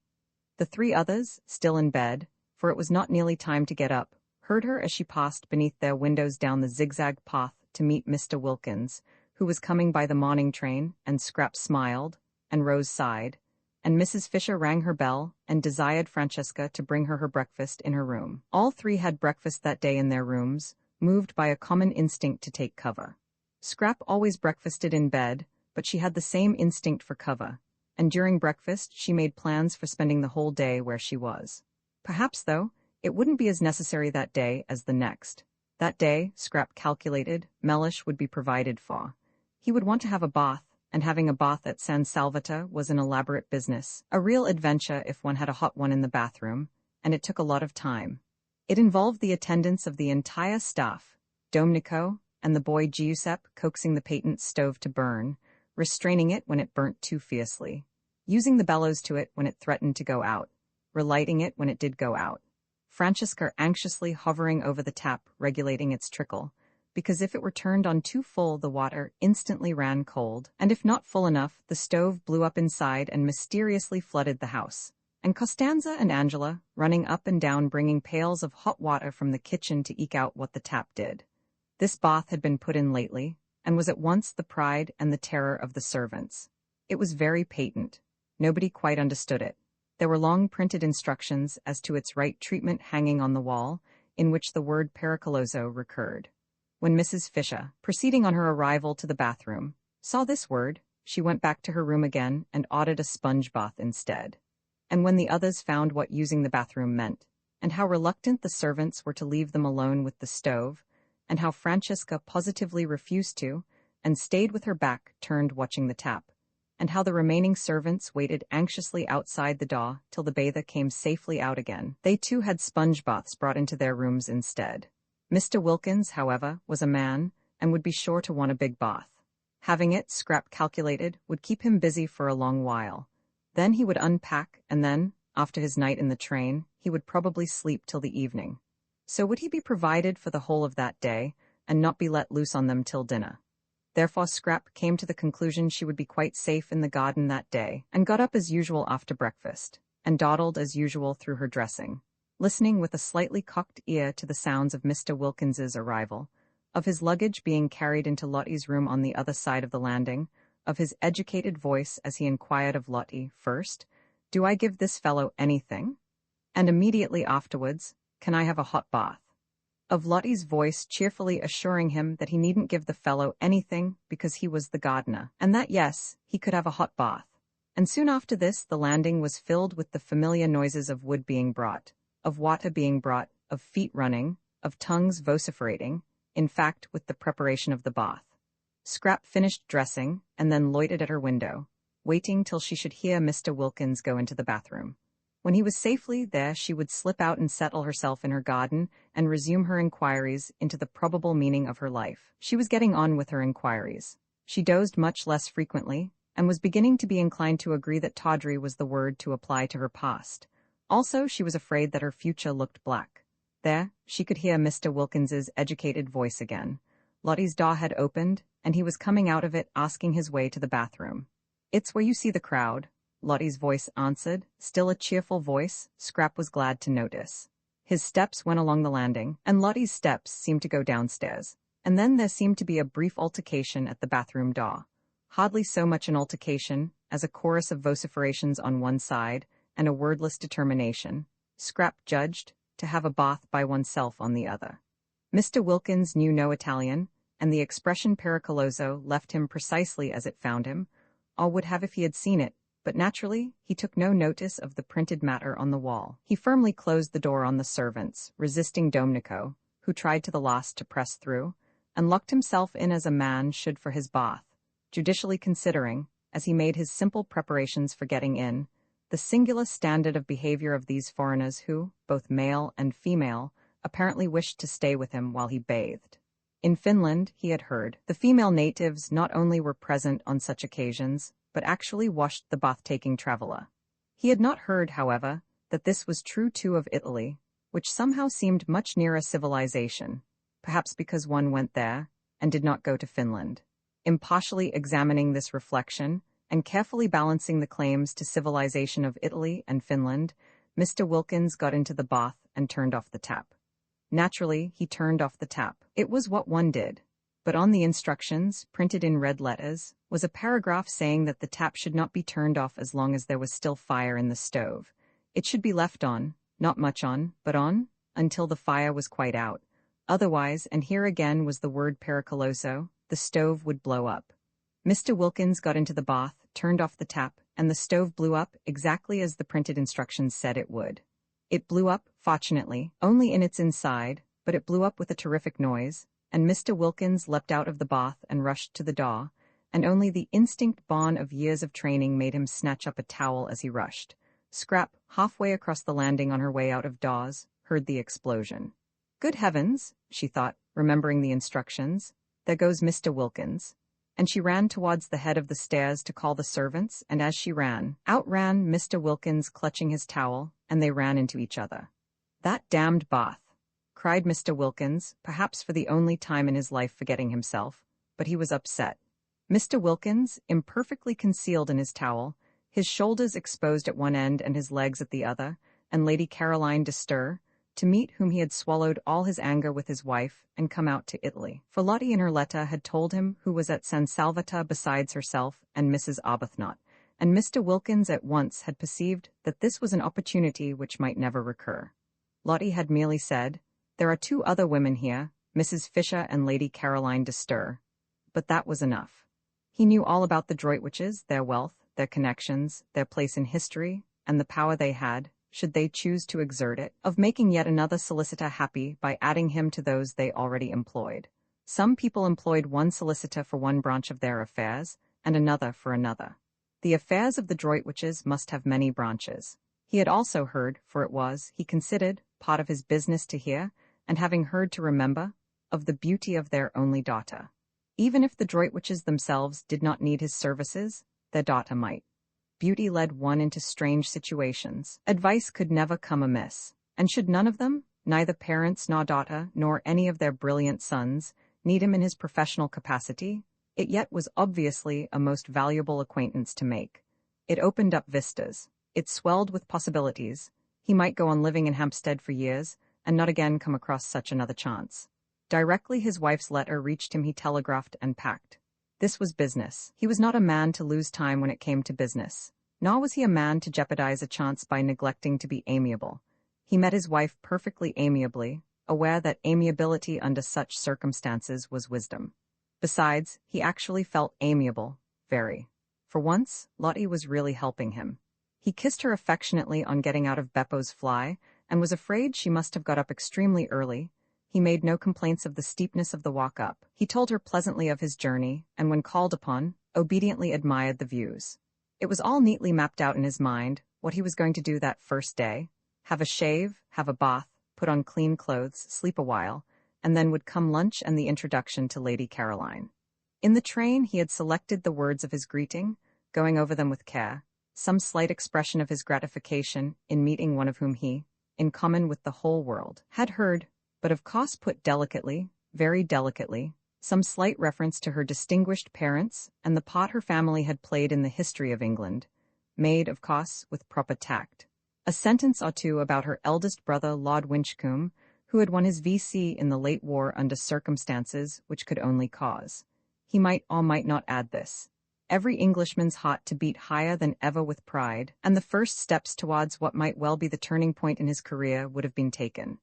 The three others, still in bed, for it was not nearly time to get up, heard her as she passed beneath their windows down the zigzag path to meet Mr. Wilkins, who was coming by the morning train, and Scrap smiled, and Rose sighed, and Mrs. Fisher rang her bell and desired Francesca to bring her breakfast in her room. All three had breakfast that day in their rooms, moved by a common instinct to take cover. Scrap always breakfasted in bed, but she had the same instinct for cover, and during breakfast she made plans for spending the whole day where she was. Perhaps, though, it wouldn't be as necessary that day as the next. That day, Scrap calculated, Mellish would be provided for. He would want to have a bath, and having a bath at San Salvatore was an elaborate business, a real adventure if one had a hot one in the bathroom, and it took a lot of time. It involved the attendance of the entire staff, Domenico and the boy Giuseppe coaxing the patent stove to burn, restraining it when it burnt too fiercely, using the bellows to it when it threatened to go out, relighting it when it did go out. Francesca anxiously hovering over the tap, regulating its trickle, because if it were turned on too full the water instantly ran cold, and if not full enough the stove blew up inside and mysteriously flooded the house, and Costanza and Angela running up and down bringing pails of hot water from the kitchen to eke out what the tap did. This bath had been put in lately, and was at once the pride and the terror of the servants. It was very patent. Nobody quite understood it. There were long printed instructions as to its right treatment hanging on the wall, in which the word pericoloso recurred. When Mrs. Fisher, proceeding on her arrival to the bathroom, saw this word, she went back to her room again and ordered a sponge bath instead. and when the others found what using the bathroom meant, and how reluctant the servants were to leave them alone with the stove, and how Francesca positively refused to, and stayed with her back turned watching the tap, and how the remaining servants waited anxiously outside the door till the bather came safely out again. They too had sponge baths brought into their rooms instead. Mr. Wilkins, however, was a man, and would be sure to want a big bath. Having it, Scrap calculated, would keep him busy for a long while. Then he would unpack, and then, after his night in the train, he would probably sleep till the evening. So would he be provided for the whole of that day, and not be let loose on them till dinner? Therefore Scrap came to the conclusion she would be quite safe in the garden that day, and got up as usual after breakfast, and dawdled as usual through her dressing, listening with a slightly cocked ear to the sounds of Mr. Wilkins's arrival, of his luggage being carried into Lottie's room on the other side of the landing, of his educated voice as he inquired of Lottie, first, "Do I give this fellow anything?" And immediately afterwards, "Can I have a hot bath?" Of Lottie's voice cheerfully assuring him that he needn't give the fellow anything because he was the gardener, and that yes, he could have a hot bath. And soon after this the landing was filled with the familiar noises of wood being brought, of water being brought, of feet running, of tongues vociferating, in fact with the preparation of the bath. Scrap finished dressing, and then loitered at her window, waiting till she should hear Mr. Wilkins go into the bathroom. When he was safely there she would slip out and settle herself in her garden and resume her inquiries into the probable meaning of her life. She was getting on with her inquiries. She dozed much less frequently, and was beginning to be inclined to agree that tawdry was the word to apply to her past. Also, she was afraid that her future looked black. There, she could hear Mr. Wilkins's educated voice again. Lottie's door had opened, and he was coming out of it asking his way to the bathroom. "It's where you see the crowd," Lottie's voice answered, still a cheerful voice, Scrap was glad to notice. His steps went along the landing, and Lottie's steps seemed to go downstairs, and then there seemed to be a brief altercation at the bathroom door. Hardly so much an altercation as a chorus of vociferations on one side and a wordless determination, Scrap judged, to have a bath by oneself on the other. Mr. Wilkins knew no Italian, and the expression pericoloso left him precisely as it found him, or would have if he had seen it, but naturally he took no notice of the printed matter on the wall. He firmly closed the door on the servants, resisting Domenico, who tried to the last to press through, and locked himself in as a man should for his bath, judicially considering, as he made his simple preparations for getting in, the singular standard of behavior of these foreigners who, both male and female, apparently wished to stay with him while he bathed. In Finland, he had heard, the female natives not only were present on such occasions, but actually washed the bath-taking traveller. He had not heard, however, that this was true too of Italy, which somehow seemed much nearer civilization, perhaps because one went there, and did not go to Finland. Impartially examining this reflection, and carefully balancing the claims to civilization of Italy and Finland, Mr. Wilkins got into the bath and turned off the tap. Naturally, he turned off the tap. It was what one did. But on the instructions, printed in red letters, was a paragraph saying that the tap should not be turned off as long as there was still fire in the stove. It should be left on, not much on, but on, until the fire was quite out. Otherwise, and here again was the word pericoloso, the stove would blow up. Mr. Wilkins got into the bath, turned off the tap, and the stove blew up exactly as the printed instructions said it would. It blew up, fortunately, only in its inside, but it blew up with a terrific noise, and Mr. Wilkins leapt out of the bath and rushed to the door, and only the instinct born of years of training made him snatch up a towel as he rushed. Scrap, halfway across the landing on her way out of doors, heard the explosion. "Good heavens," she thought, remembering the instructions, "there goes Mr. Wilkins." And she ran towards the head of the stairs to call the servants, and as she ran, out ran Mr. Wilkins clutching his towel, and they ran into each other. "That damned bath!" cried Mr. Wilkins, perhaps for the only time in his life forgetting himself, but he was upset. Mr. Wilkins, imperfectly concealed in his towel, his shoulders exposed at one end and his legs at the other, and Lady Caroline de Stir, to meet whom he had swallowed all his anger with his wife and come out to Italy. For Lottie in her letter had told him who was at San Salvatore besides herself and Mrs. Arbuthnot, and Mr. Wilkins at once had perceived that this was an opportunity which might never recur. Lottie had merely said, "There are 2 other women here, Mrs. Fisher and Lady Caroline de Stir," but that was enough. He knew all about the Droitwiches, their wealth, their connections, their place in history, and the power they had, should they choose to exert it, of making yet another solicitor happy by adding him to those they already employed. Some people employed one solicitor for one branch of their affairs, and another for another. The affairs of the Droitwiches must have many branches. He had also heard, for it was, he considered, part of his business to hear, and having heard to remember, of the beauty of their only daughter. Even if the Droitwiches themselves did not need his services, their daughter might. Beauty led one into strange situations. Advice could never come amiss, and should none of them, neither parents nor daughter, nor any of their brilliant sons, need him in his professional capacity, it yet was obviously a most valuable acquaintance to make. It opened up vistas. It swelled with possibilities. He might go on living in Hampstead for years, and not again come across such another chance. Directly his wife's letter reached him, he telegraphed and packed. This was business. He was not a man to lose time when it came to business, nor was he a man to jeopardize a chance by neglecting to be amiable. He met his wife perfectly amiably, aware that amiability under such circumstances was wisdom. Besides, he actually felt amiable, very. For once, Lottie was really helping him. He kissed her affectionately on getting out of Beppo's fly, and was afraid she must have got up extremely early. He made no complaints of the steepness of the walk up. He told her pleasantly of his journey, and when called upon, obediently admired the views. It was all neatly mapped out in his mind, what he was going to do that first day. Have a shave, have a bath, put on clean clothes, sleep a while, and then would come lunch and the introduction to Lady Caroline. In the train he had selected the words of his greeting, going over them with care, some slight expression of his gratification in meeting one of whom he, in common with the whole world, had heard, but of course put delicately, very delicately, some slight reference to her distinguished parents and the part her family had played in the history of England, made, of course, with proper tact. A sentence or two about her eldest brother Lord Winchcombe, who had won his V.C. in the late war under circumstances which could only cause. He might or might not add this. Every Englishman's heart to beat higher than ever with pride, and the first steps towards what might well be the turning point in his career would have been taken.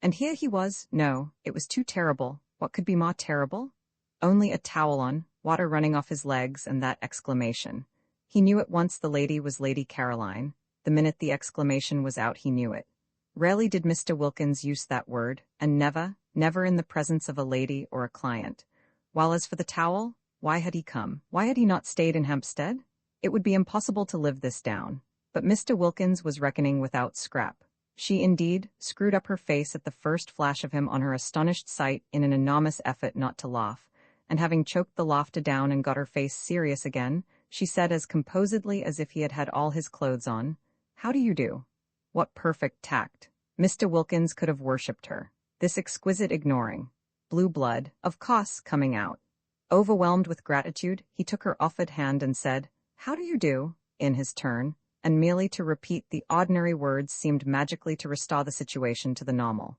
And here he was. No, it was too terrible. What could be more terrible? Only a towel on, water running off his legs, and that exclamation. He knew at once the lady was Lady Caroline. The minute the exclamation was out he knew it. Rarely did Mr. Wilkins use that word, and never, never in the presence of a lady or a client. While as for the towel, why had he come? Why had he not stayed in Hampstead? It would be impossible to live this down. But Mr. Wilkins was reckoning without Scrap. She, indeed, screwed up her face at the first flash of him on her astonished sight in an enormous effort not to laugh, and having choked the laughter down and got her face serious again, she said as composedly as if he had had all his clothes on, "How do you do?" What perfect tact. Mr. Wilkins could have worshipped her. This exquisite ignoring. Blue blood, of course, coming out. Overwhelmed with gratitude, he took her offered hand and said, "How do you do?" in his turn, and merely to repeat the ordinary words seemed magically to restore the situation to the normal.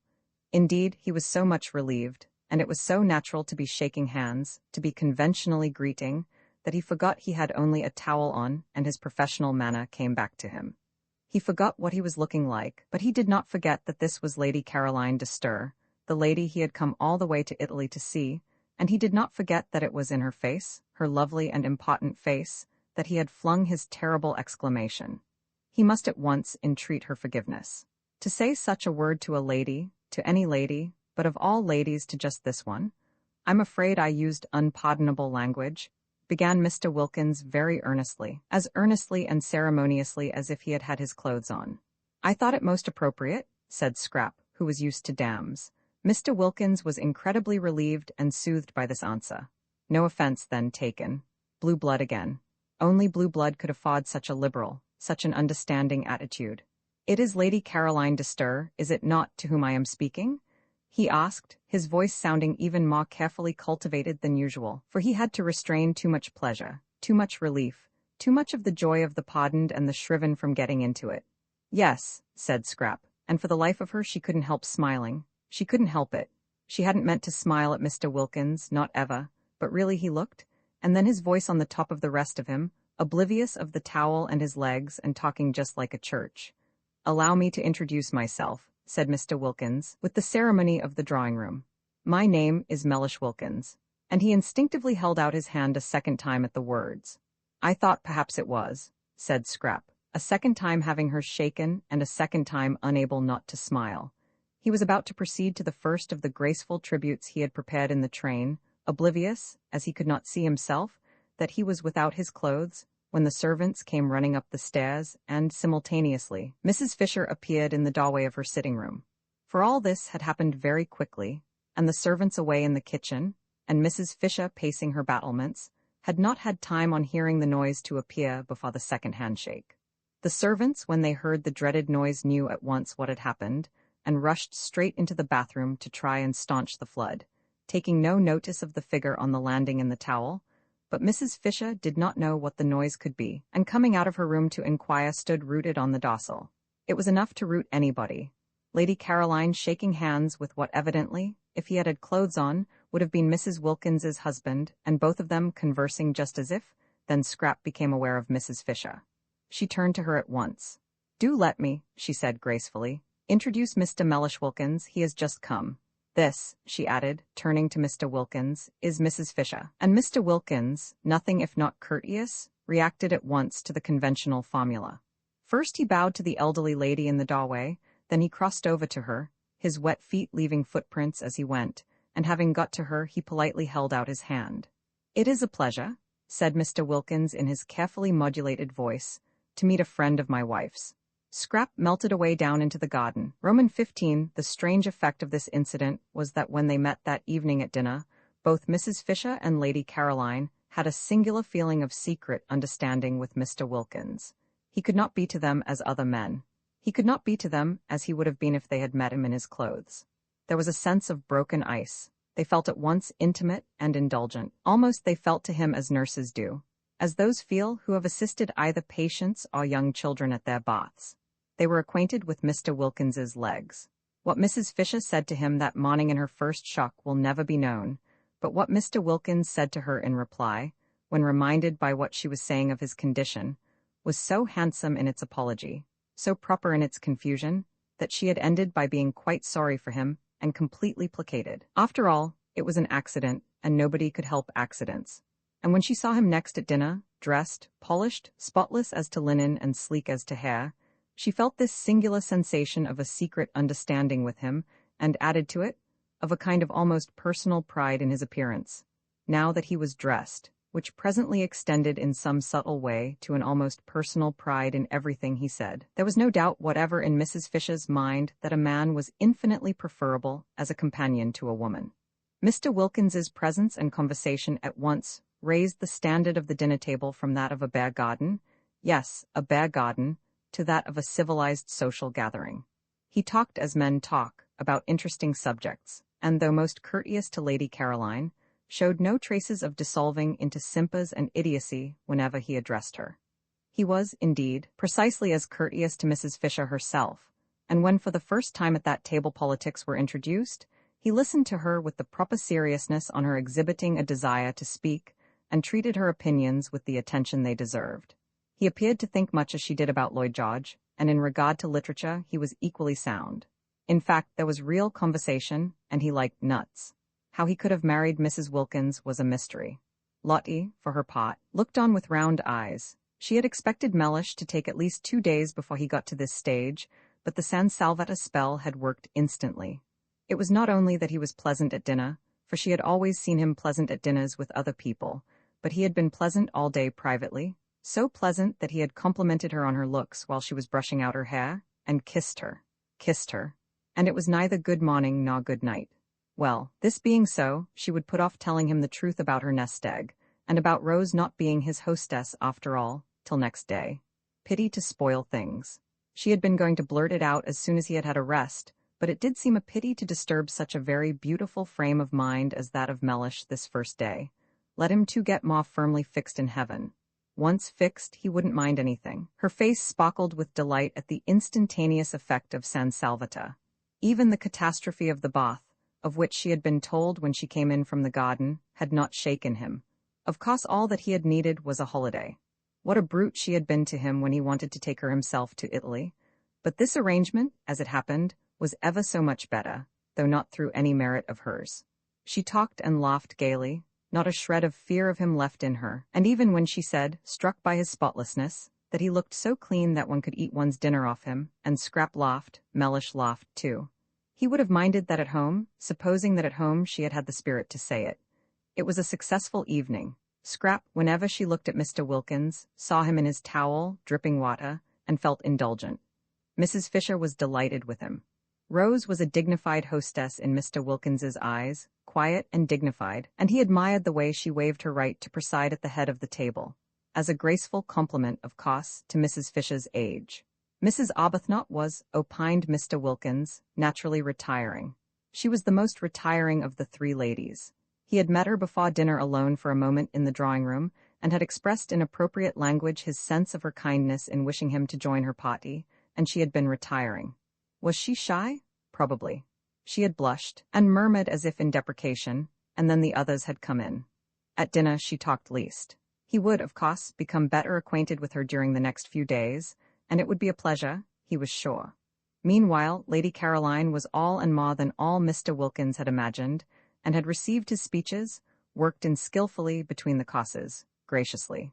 Indeed, he was so much relieved, and it was so natural to be shaking hands, to be conventionally greeting, that he forgot he had only a towel on, and his professional manner came back to him. He forgot what he was looking like, but he did not forget that this was Lady Caroline de Stur, the lady he had come all the way to Italy to see, and he did not forget that it was in her face, her lovely and important face, that he had flung his terrible exclamation. He must at once entreat her forgiveness. To say such a word to a lady, to any lady, but of all ladies to just this one? "I'm afraid I used unpardonable language," began Mr. Wilkins very earnestly, as earnestly and ceremoniously as if he had had his clothes on. "I thought it most appropriate," said Scrap, who was used to dams. Mr. Wilkins was incredibly relieved and soothed by this answer. No offense, then, taken. Blue blood again. Only blue blood could afford such a liberal, such an understanding attitude. "It is Lady Caroline de Stur, is it not, to whom I am speaking?" he asked, his voice sounding even more carefully cultivated than usual, for he had to restrain too much pleasure, too much relief, too much of the joy of the pardoned and the shriven from getting into it. "Yes," said Scrap, and for the life of her she couldn't help smiling. She couldn't help it. She hadn't meant to smile at Mr. Wilkins, not ever, but really he looked, and then his voice on the top of the rest of him, oblivious of the towel and his legs and talking just like a church. "Allow me to introduce myself," said Mr. Wilkins, with the ceremony of the drawing-room. "My name is Mellish Wilkins," and he instinctively held out his hand a second time at the words. "I thought perhaps it was," said Scrap, a second time having her shaken and a second time unable not to smile. He was about to proceed to the first of the graceful tributes he had prepared in the train, oblivious, as he could not see himself, that he was without his clothes, when the servants came running up the stairs, and, simultaneously, Mrs. Fisher appeared in the doorway of her sitting room. For all this had happened very quickly, and the servants away in the kitchen, and Mrs. Fisher pacing her battlements, had not had time on hearing the noise to appear before the second handshake. The servants, when they heard the dreaded noise, knew at once what had happened, and rushed straight into the bathroom to try and staunch the flood, taking no notice of the figure on the landing in the towel. But Mrs. Fisher did not know what the noise could be, and coming out of her room to inquire stood rooted on the dossal. It was enough to root anybody. Lady Caroline shaking hands with what evidently, if he had clothes on, would have been Mrs. Wilkins's husband, and both of them conversing just as if. Then Scrap became aware of Mrs. Fisher. She turned to her at once. "Do let me," she said gracefully, "introduce Mr. Mellish Wilkins. He has just come. This," she added, turning to Mr. Wilkins, "is Mrs. Fisher." And Mr. Wilkins, nothing if not courteous, reacted at once to the conventional formula. First he bowed to the elderly lady in the doorway, then he crossed over to her, his wet feet leaving footprints as he went, and having got to her he politely held out his hand. "It is a pleasure," said Mr. Wilkins in his carefully modulated voice, "to meet a friend of my wife's." Scrap melted away down into the garden. Roman 15. The strange effect of this incident was that when they met that evening at dinner, both Mrs. Fisher and Lady Caroline had a singular feeling of secret understanding with Mr. Wilkins. He could not be to them as other men. He could not be to them as he would have been if they had met him in his clothes. There was a sense of broken ice. They felt at once intimate and indulgent. Almost they felt to him as nurses do, as those feel who have assisted either patients or young children at their baths. They were acquainted with Mr. Wilkins's legs. What Mrs. Fisher said to him that morning in her first shock will never be known, but what Mr. Wilkins said to her in reply, when reminded by what she was saying of his condition, was so handsome in its apology, so proper in its confusion, that she had ended by being quite sorry for him and completely placated. After all, it was an accident, and nobody could help accidents. And when she saw him next at dinner, dressed, polished, spotless as to linen and sleek as to hair, she felt this singular sensation of a secret understanding with him, and added to it, of a kind of almost personal pride in his appearance, now that he was dressed, which presently extended in some subtle way to an almost personal pride in everything he said. There was no doubt whatever in Mrs. Fisher's mind that a man was infinitely preferable as a companion to a woman. Mr. Wilkins's presence and conversation at once raised the standard of the dinner table from that of a bear garden, yes, a bear garden, to that of a civilized social gathering. He talked as men talk, about interesting subjects, and though most courteous to Lady Caroline, showed no traces of dissolving into simpers and idiocy whenever he addressed her. He was, indeed, precisely as courteous to Mrs. Fisher herself, and when for the first time at that table politics were introduced, he listened to her with the proper seriousness on her exhibiting a desire to speak, and treated her opinions with the attention they deserved. He appeared to think much as she did about Lloyd George, and in regard to literature he was equally sound. In fact, there was real conversation, and he liked nuts. How he could have married Mrs. Wilkins was a mystery. Lottie, for her part, looked on with round eyes. She had expected Mellish to take at least 2 days before he got to this stage, but the San Salvata spell had worked instantly. It was not only that he was pleasant at dinner, for she had always seen him pleasant at dinners with other people, but he had been pleasant all day privately, so pleasant that he had complimented her on her looks while she was brushing out her hair, and kissed her, and it was neither good morning nor good night. Well, this being so, she would put off telling him the truth about her nest egg, and about Rose not being his hostess after all, till next day. Pity to spoil things. She had been going to blurt it out as soon as he had had a rest, but it did seem a pity to disturb such a very beautiful frame of mind as that of Mellish this first day. Let him too get more firmly fixed in heaven. Once fixed, he wouldn't mind anything. Her face sparkled with delight at the instantaneous effect of San Salvata. Even the catastrophe of the bath, of which she had been told when she came in from the garden, had not shaken him. Of course all that he had needed was a holiday. What a brute she had been to him when he wanted to take her himself to Italy. But this arrangement, as it happened, was ever so much better, though not through any merit of hers. She talked and laughed gaily, not a shred of fear of him left in her, and even when she said, struck by his spotlessness, that he looked so clean that one could eat one's dinner off him, and Scrap laughed, Mellish laughed too. He would have minded that at home, supposing that at home she had had the spirit to say it. It was a successful evening. Scrap, whenever she looked at Mr. Wilkins, saw him in his towel, dripping water, and felt indulgent. Mrs. Fisher was delighted with him. Rose was a dignified hostess in Mr. Wilkins's eyes, quiet and dignified, and he admired the way she waived her right to preside at the head of the table, as a graceful compliment, of course, to Mrs. Fisher's age. Mrs. Arbuthnot was, opined Mr. Wilkins, naturally retiring. She was the most retiring of the three ladies. He had met her before dinner alone for a moment in the drawing-room, and had expressed in appropriate language his sense of her kindness in wishing him to join her party, and she had been retiring. Was she shy? Probably. She had blushed, and murmured as if in deprecation, and then the others had come in. At dinner she talked least. He would, of course, become better acquainted with her during the next few days, and it would be a pleasure, he was sure. Meanwhile, Lady Caroline was all and more than all Mr. Wilkins had imagined, and had received his speeches, worked in skillfully between the causes, graciously.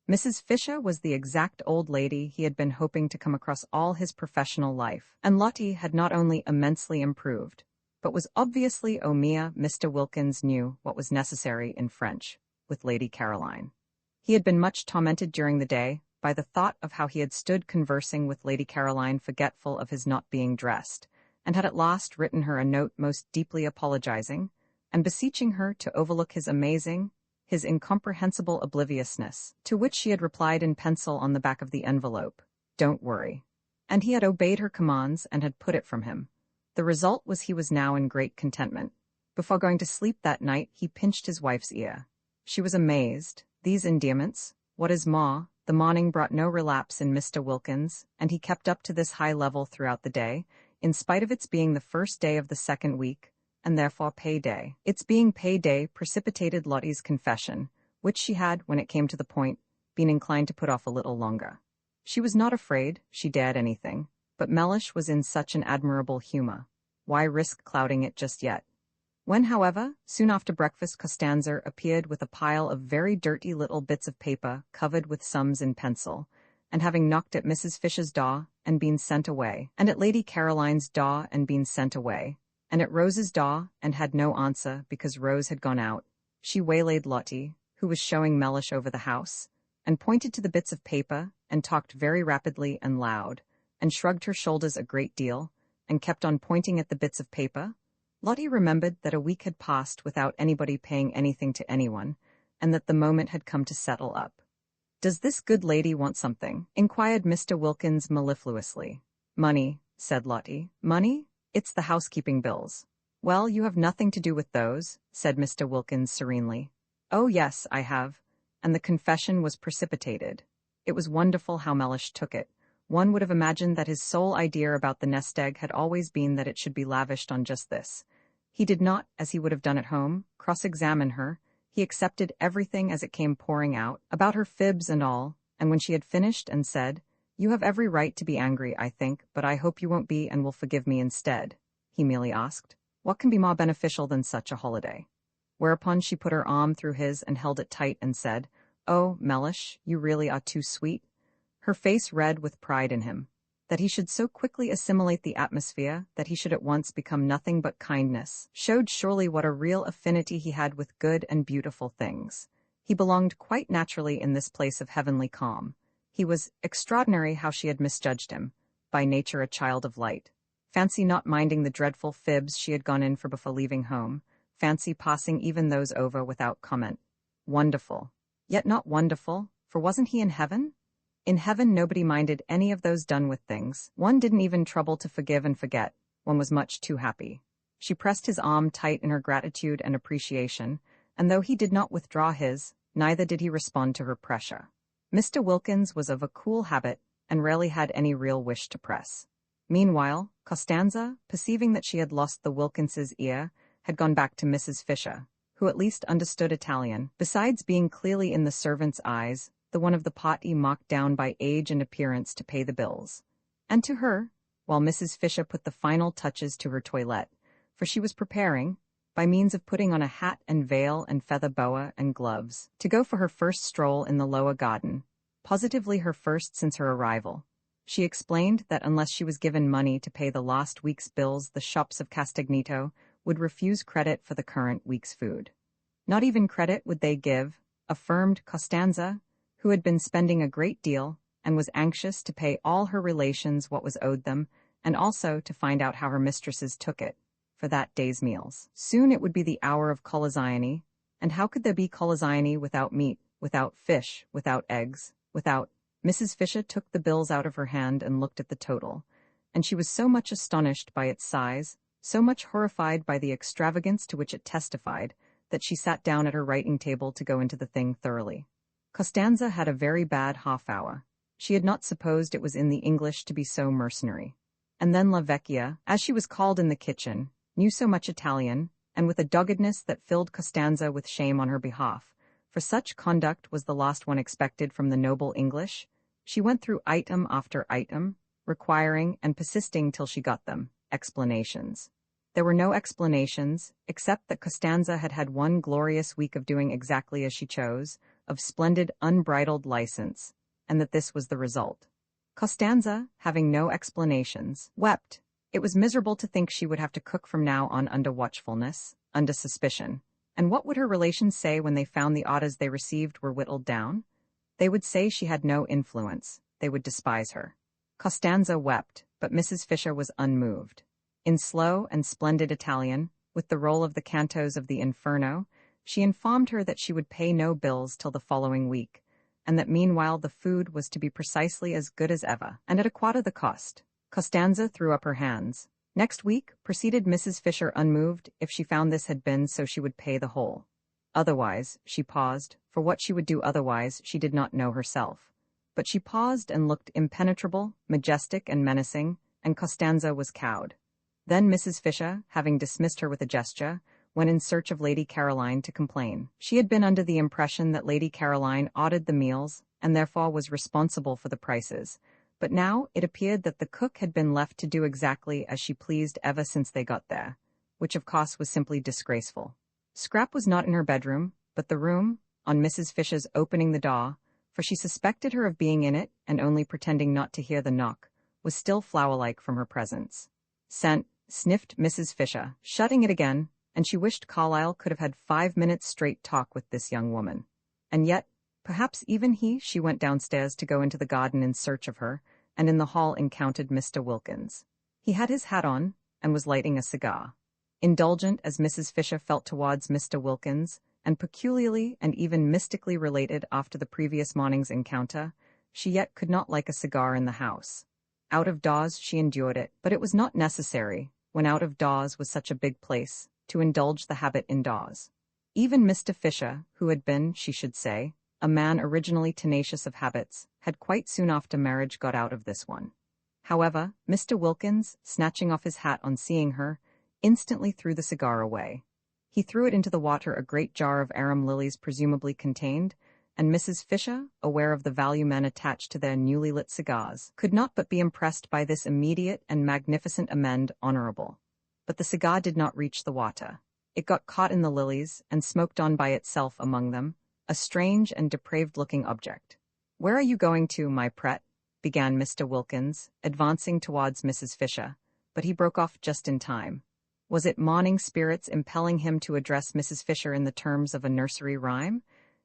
Mrs. Fisher was the exact old lady he had been hoping to come across all his professional life, and Lottie had not only immensely improved, but was obviously Mr. Wilkins knew what was necessary in French, with Lady Caroline. He had been much tormented during the day by the thought of how he had stood conversing with Lady Caroline, forgetful of his not being dressed, and had at last written her a note most deeply apologizing, and beseeching her to overlook his incomprehensible obliviousness, to which she had replied in pencil on the back of the envelope, "Don't worry." And he had obeyed her commands and had put it from him. The result was he was now in great contentment. Before going to sleep that night, he pinched his wife's ear. She was amazed. These endearments, what is more, the morning brought no relapse in Mr. Wilkins, and he kept up to this high level throughout the day, in spite of its being the first day of the second week, and therefore pay-day. Its being pay-day precipitated Lottie's confession, which she had, when it came to the point, been inclined to put off a little longer. She was not afraid, she dared anything, but Mellish was in such an admirable humor. Why risk clouding it just yet? When, however, soon after breakfast, Costanza appeared with a pile of very dirty little bits of paper covered with sums in pencil, and having knocked at Mrs. Fisher's door and been sent away, and at Lady Caroline's door and been sent away, and at Rose's door and had no answer because Rose had gone out, she waylaid Lottie, who was showing Mellish over the house, and pointed to the bits of paper, and talked very rapidly and loud, and shrugged her shoulders a great deal, and kept on pointing at the bits of paper. Lottie remembered that a week had passed without anybody paying anything to anyone, and that the moment had come to settle up. "Does this good lady want something?" inquired Mr. Wilkins mellifluously. "Money," said Lottie. "Money? It's the housekeeping bills." "Well, you have nothing to do with those," said Mr. Wilkins serenely. "Oh yes, I have." And the confession was precipitated. It was wonderful how Mellish took it. One would have imagined that his sole idea about the nest egg had always been that it should be lavished on just this. He did not, as he would have done at home, cross-examine her. He accepted everything as it came pouring out, about her fibs and all, and when she had finished and said, "You have every right to be angry, I think, but I hope you won't be and will forgive me instead," he merely asked, "What can be more beneficial than such a holiday?" Whereupon she put her arm through his and held it tight and said, "Oh, Mellish, you really are too sweet." Her face red with pride in him. That he should so quickly assimilate the atmosphere, that he should at once become nothing but kindness, showed surely what a real affinity he had with good and beautiful things. He belonged quite naturally in this place of heavenly calm. He was extraordinary how she had misjudged him, by nature a child of light. Fancy not minding the dreadful fibs she had gone in for before leaving home, fancy passing even those over without comment. Wonderful. Yet not wonderful, for wasn't he in heaven? In heaven nobody minded any of those done with things. One didn't even trouble to forgive and forget. One was much too happy. She pressed his arm tight in her gratitude and appreciation, and though he did not withdraw his, neither did he respond to her pressure. Mr. Wilkins was of a cool habit, and rarely had any real wish to press. Meanwhile, Costanza, perceiving that she had lost the Wilkinses' ear, had gone back to Mrs. Fisher, who at least understood Italian, besides being clearly in the servant's eyes, the one of the party mocked down by age and appearance to pay the bills. And to her, while Mrs. Fisher put the final touches to her toilette, for she was preparing, by means of putting on a hat and veil and feather boa and gloves, to go for her first stroll in the lower garden, positively her first since her arrival. She explained that unless she was given money to pay the last week's bills, the shops of Castagnito would refuse credit for the current week's food. Not even credit would they give, affirmed Costanza, who had been spending a great deal and was anxious to pay all her relations what was owed them, and also to find out how her mistresses took it for that day's meals. Soon it would be the hour of colazione, and how could there be colazione without meat, without fish, without eggs, without— Mrs. Fisher took the bills out of her hand and looked at the total, and she was so much astonished by its size, so much horrified by the extravagance to which it testified, that she sat down at her writing table to go into the thing thoroughly. Costanza had a very bad half-hour. She had not supposed it was in the English to be so mercenary. And then La Vecchia, as she was called in the kitchen, knew so much Italian, and with a doggedness that filled Costanza with shame on her behalf, for such conduct was the last one expected from the noble English, she went through item after item, requiring and persisting till she got them, explanations. There were no explanations, except that Costanza had had one glorious week of doing exactly as she chose, of splendid unbridled license, and that this was the result. Costanza, having no explanations, wept. It was miserable to think she would have to cook from now on under watchfulness, under suspicion. And what would her relations say when they found the orders they received were whittled down? They would say she had no influence. They would despise her. Costanza wept, but Mrs. Fisher was unmoved. In slow and splendid Italian, with the roll of the cantos of the Inferno, she informed her that she would pay no bills till the following week, and that meanwhile the food was to be precisely as good as ever, and at a quarter the cost. Costanza threw up her hands. Next week, proceeded Mrs. Fisher unmoved, if she found this had been so she would pay the whole. Otherwise, she paused, for what she would do otherwise she did not know herself. But she paused and looked impenetrable, majestic and menacing, and Costanza was cowed. Then Mrs. Fisher, having dismissed her with a gesture, went in search of Lady Caroline to complain. She had been under the impression that Lady Caroline ordered the meals, and therefore was responsible for the prices. But now it appeared that the cook had been left to do exactly as she pleased ever since they got there, which of course was simply disgraceful. Scrap was not in her bedroom, but the room, on Mrs. Fisher's opening the door, for she suspected her of being in it and only pretending not to hear the knock, was still flower-like from her presence. Scent, sniffed Mrs. Fisher, shutting it again, and she wished Carlyle could have had 5 minutes straight talk with this young woman. And yet, perhaps even she went downstairs to go into the garden in search of her, and in the hall encountered Mr. Wilkins. He had his hat on, and was lighting a cigar. Indulgent as Mrs. Fisher felt towards Mr. Wilkins, and peculiarly and even mystically related after the previous morning's encounter, she yet could not like a cigar in the house. Out of doors she endured it, but it was not necessary, when out of doors was such a big place, to indulge the habit indoors. Even Mr. Fisher, who had been, she should say, a man originally tenacious of habits, had quite soon after marriage got out of this one. However, Mr. Wilkins, snatching off his hat on seeing her, instantly threw the cigar away. He threw it into the water a great jar of arum lilies presumably contained, and Mrs. Fisher, aware of the value men attached to their newly lit cigars, could not but be impressed by this immediate and magnificent amende honorable. But the cigar did not reach the water. It got caught in the lilies, and smoked on by itself among them, a strange and depraved-looking object. "Where are you going to, my pet?" began Mr. Wilkins, advancing towards Mrs. Fisher, but he broke off just in time. Was it morning spirits impelling him to address Mrs. Fisher in the terms of a nursery rhyme?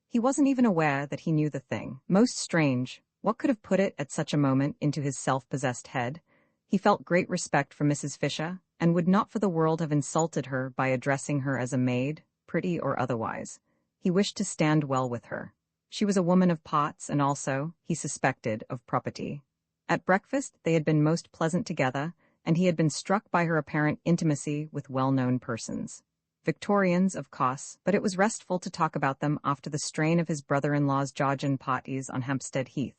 He wasn't even aware that he knew the thing. Most strange, what could have put it at such a moment into his self-possessed head? He felt great respect for Mrs. Fisher, and would not for the world have insulted her by addressing her as a maid, pretty or otherwise. He wished to stand well with her. She was a woman of parts and also, he suspected, of property. At breakfast they had been most pleasant together, and he had been struck by her apparent intimacy with well-known persons. Victorians, of course, but it was restful to talk about them after the strain of his brother-in-law's Georgian parties on Hampstead Heath.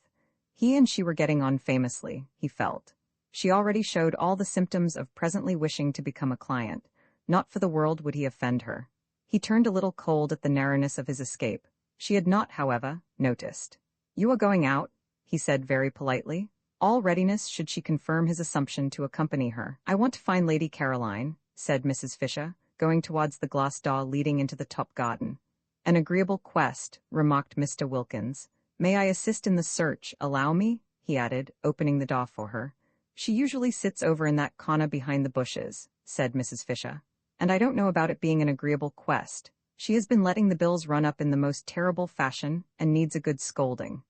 He and she were getting on famously, he felt. She already showed all the symptoms of presently wishing to become a client. Not for the world would he offend her. He turned a little cold at the narrowness of his escape. She had not, however, noticed. "You are going out?" he said very politely. All readiness should she confirm his assumption to accompany her. "I want to find Lady Caroline," said Mrs. Fisher, going towards the glass door leading into the top garden. "An agreeable quest," remarked Mr. Wilkins, May I assist in the search, allow me? He added, opening the door for her. She usually sits over in that corner behind the bushes, said Mrs. Fisher. And I don't know about it being an agreeable quest. She has been letting the bills run up in the most terrible fashion and needs a good scolding.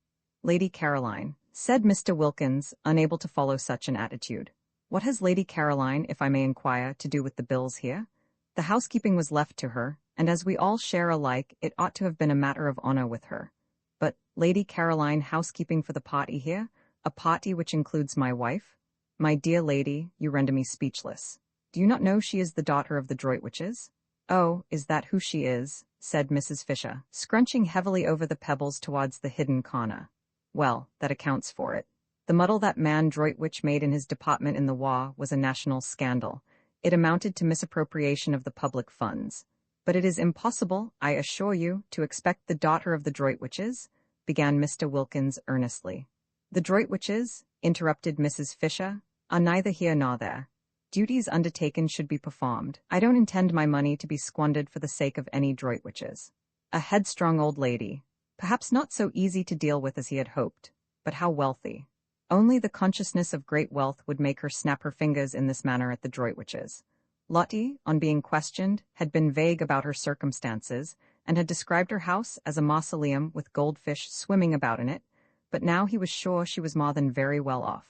Lady Caroline, said Mr. Wilkins, unable to follow such an attitude. What has Lady Caroline, if I may inquire, to do with the bills here? The housekeeping was left to her, and as we all share alike, it ought to have been a matter of honor with her. But, Lady Caroline housekeeping for the party here? A party which includes my wife? My dear lady, you render me speechless. Do you not know she is the daughter of the Droitwiches? Oh, is that who she is? Said Mrs. Fisher, scrunching heavily over the pebbles towards the hidden corner. Well, that accounts for it. The muddle that man Droitwich made in his department in the war was a national scandal. It amounted to misappropriation of the public funds. But it is impossible, I assure you, to expect the daughter of the Droitwiches, began Mr. Wilkins earnestly. The Droitwiches, interrupted Mrs. Fisher, are neither here nor there. Duties undertaken should be performed. I don't intend my money to be squandered for the sake of any Droitwiches. A headstrong old lady, perhaps not so easy to deal with as he had hoped, but how wealthy. Only the consciousness of great wealth would make her snap her fingers in this manner at the Droitwiches. Lottie, on being questioned, had been vague about her circumstances, and had described her house as a mausoleum with goldfish swimming about in it, but now he was sure she was more than very well off.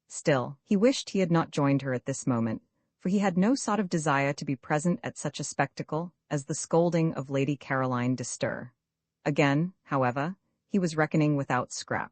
Still, he wished he had not joined her at this moment, for he had no sort of desire to be present at such a spectacle as the scolding of Lady Caroline de Stir. Again, however, he was reckoning without Scrap.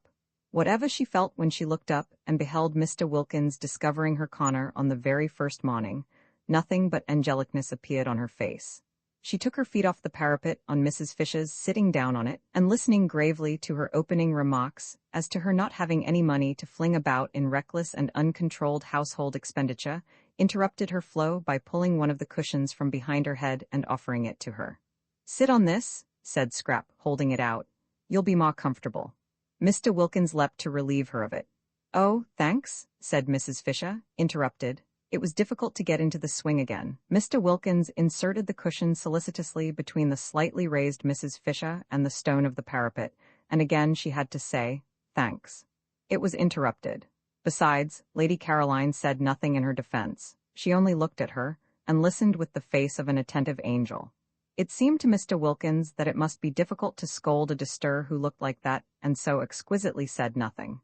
Whatever she felt when she looked up and beheld Mr. Wilkins discovering her corner on the very first morning, nothing but angelicness appeared on her face. She took her feet off the parapet on Mrs. Fisher's sitting down on it, and listening gravely to her opening remarks as to her not having any money to fling about in reckless and uncontrolled household expenditure, interrupted her flow by pulling one of the cushions from behind her head and offering it to her. "Sit on this," said Scrap, holding it out. "You'll be more comfortable." Mr. Wilkins leapt to relieve her of it. "Oh, thanks," said Mrs. Fisher, interrupted. It was difficult to get into the swing again. Mr. Wilkins inserted the cushion solicitously between the slightly raised Mrs. Fisher and the stone of the parapet, and again she had to say, "Thanks." It was interrupted. Besides, Lady Caroline said nothing in her defense. She only looked at her, and listened with the face of an attentive angel. It seemed to Mr. Wilkins that it must be difficult to scold a de Stir who looked like that and so exquisitely said nothing.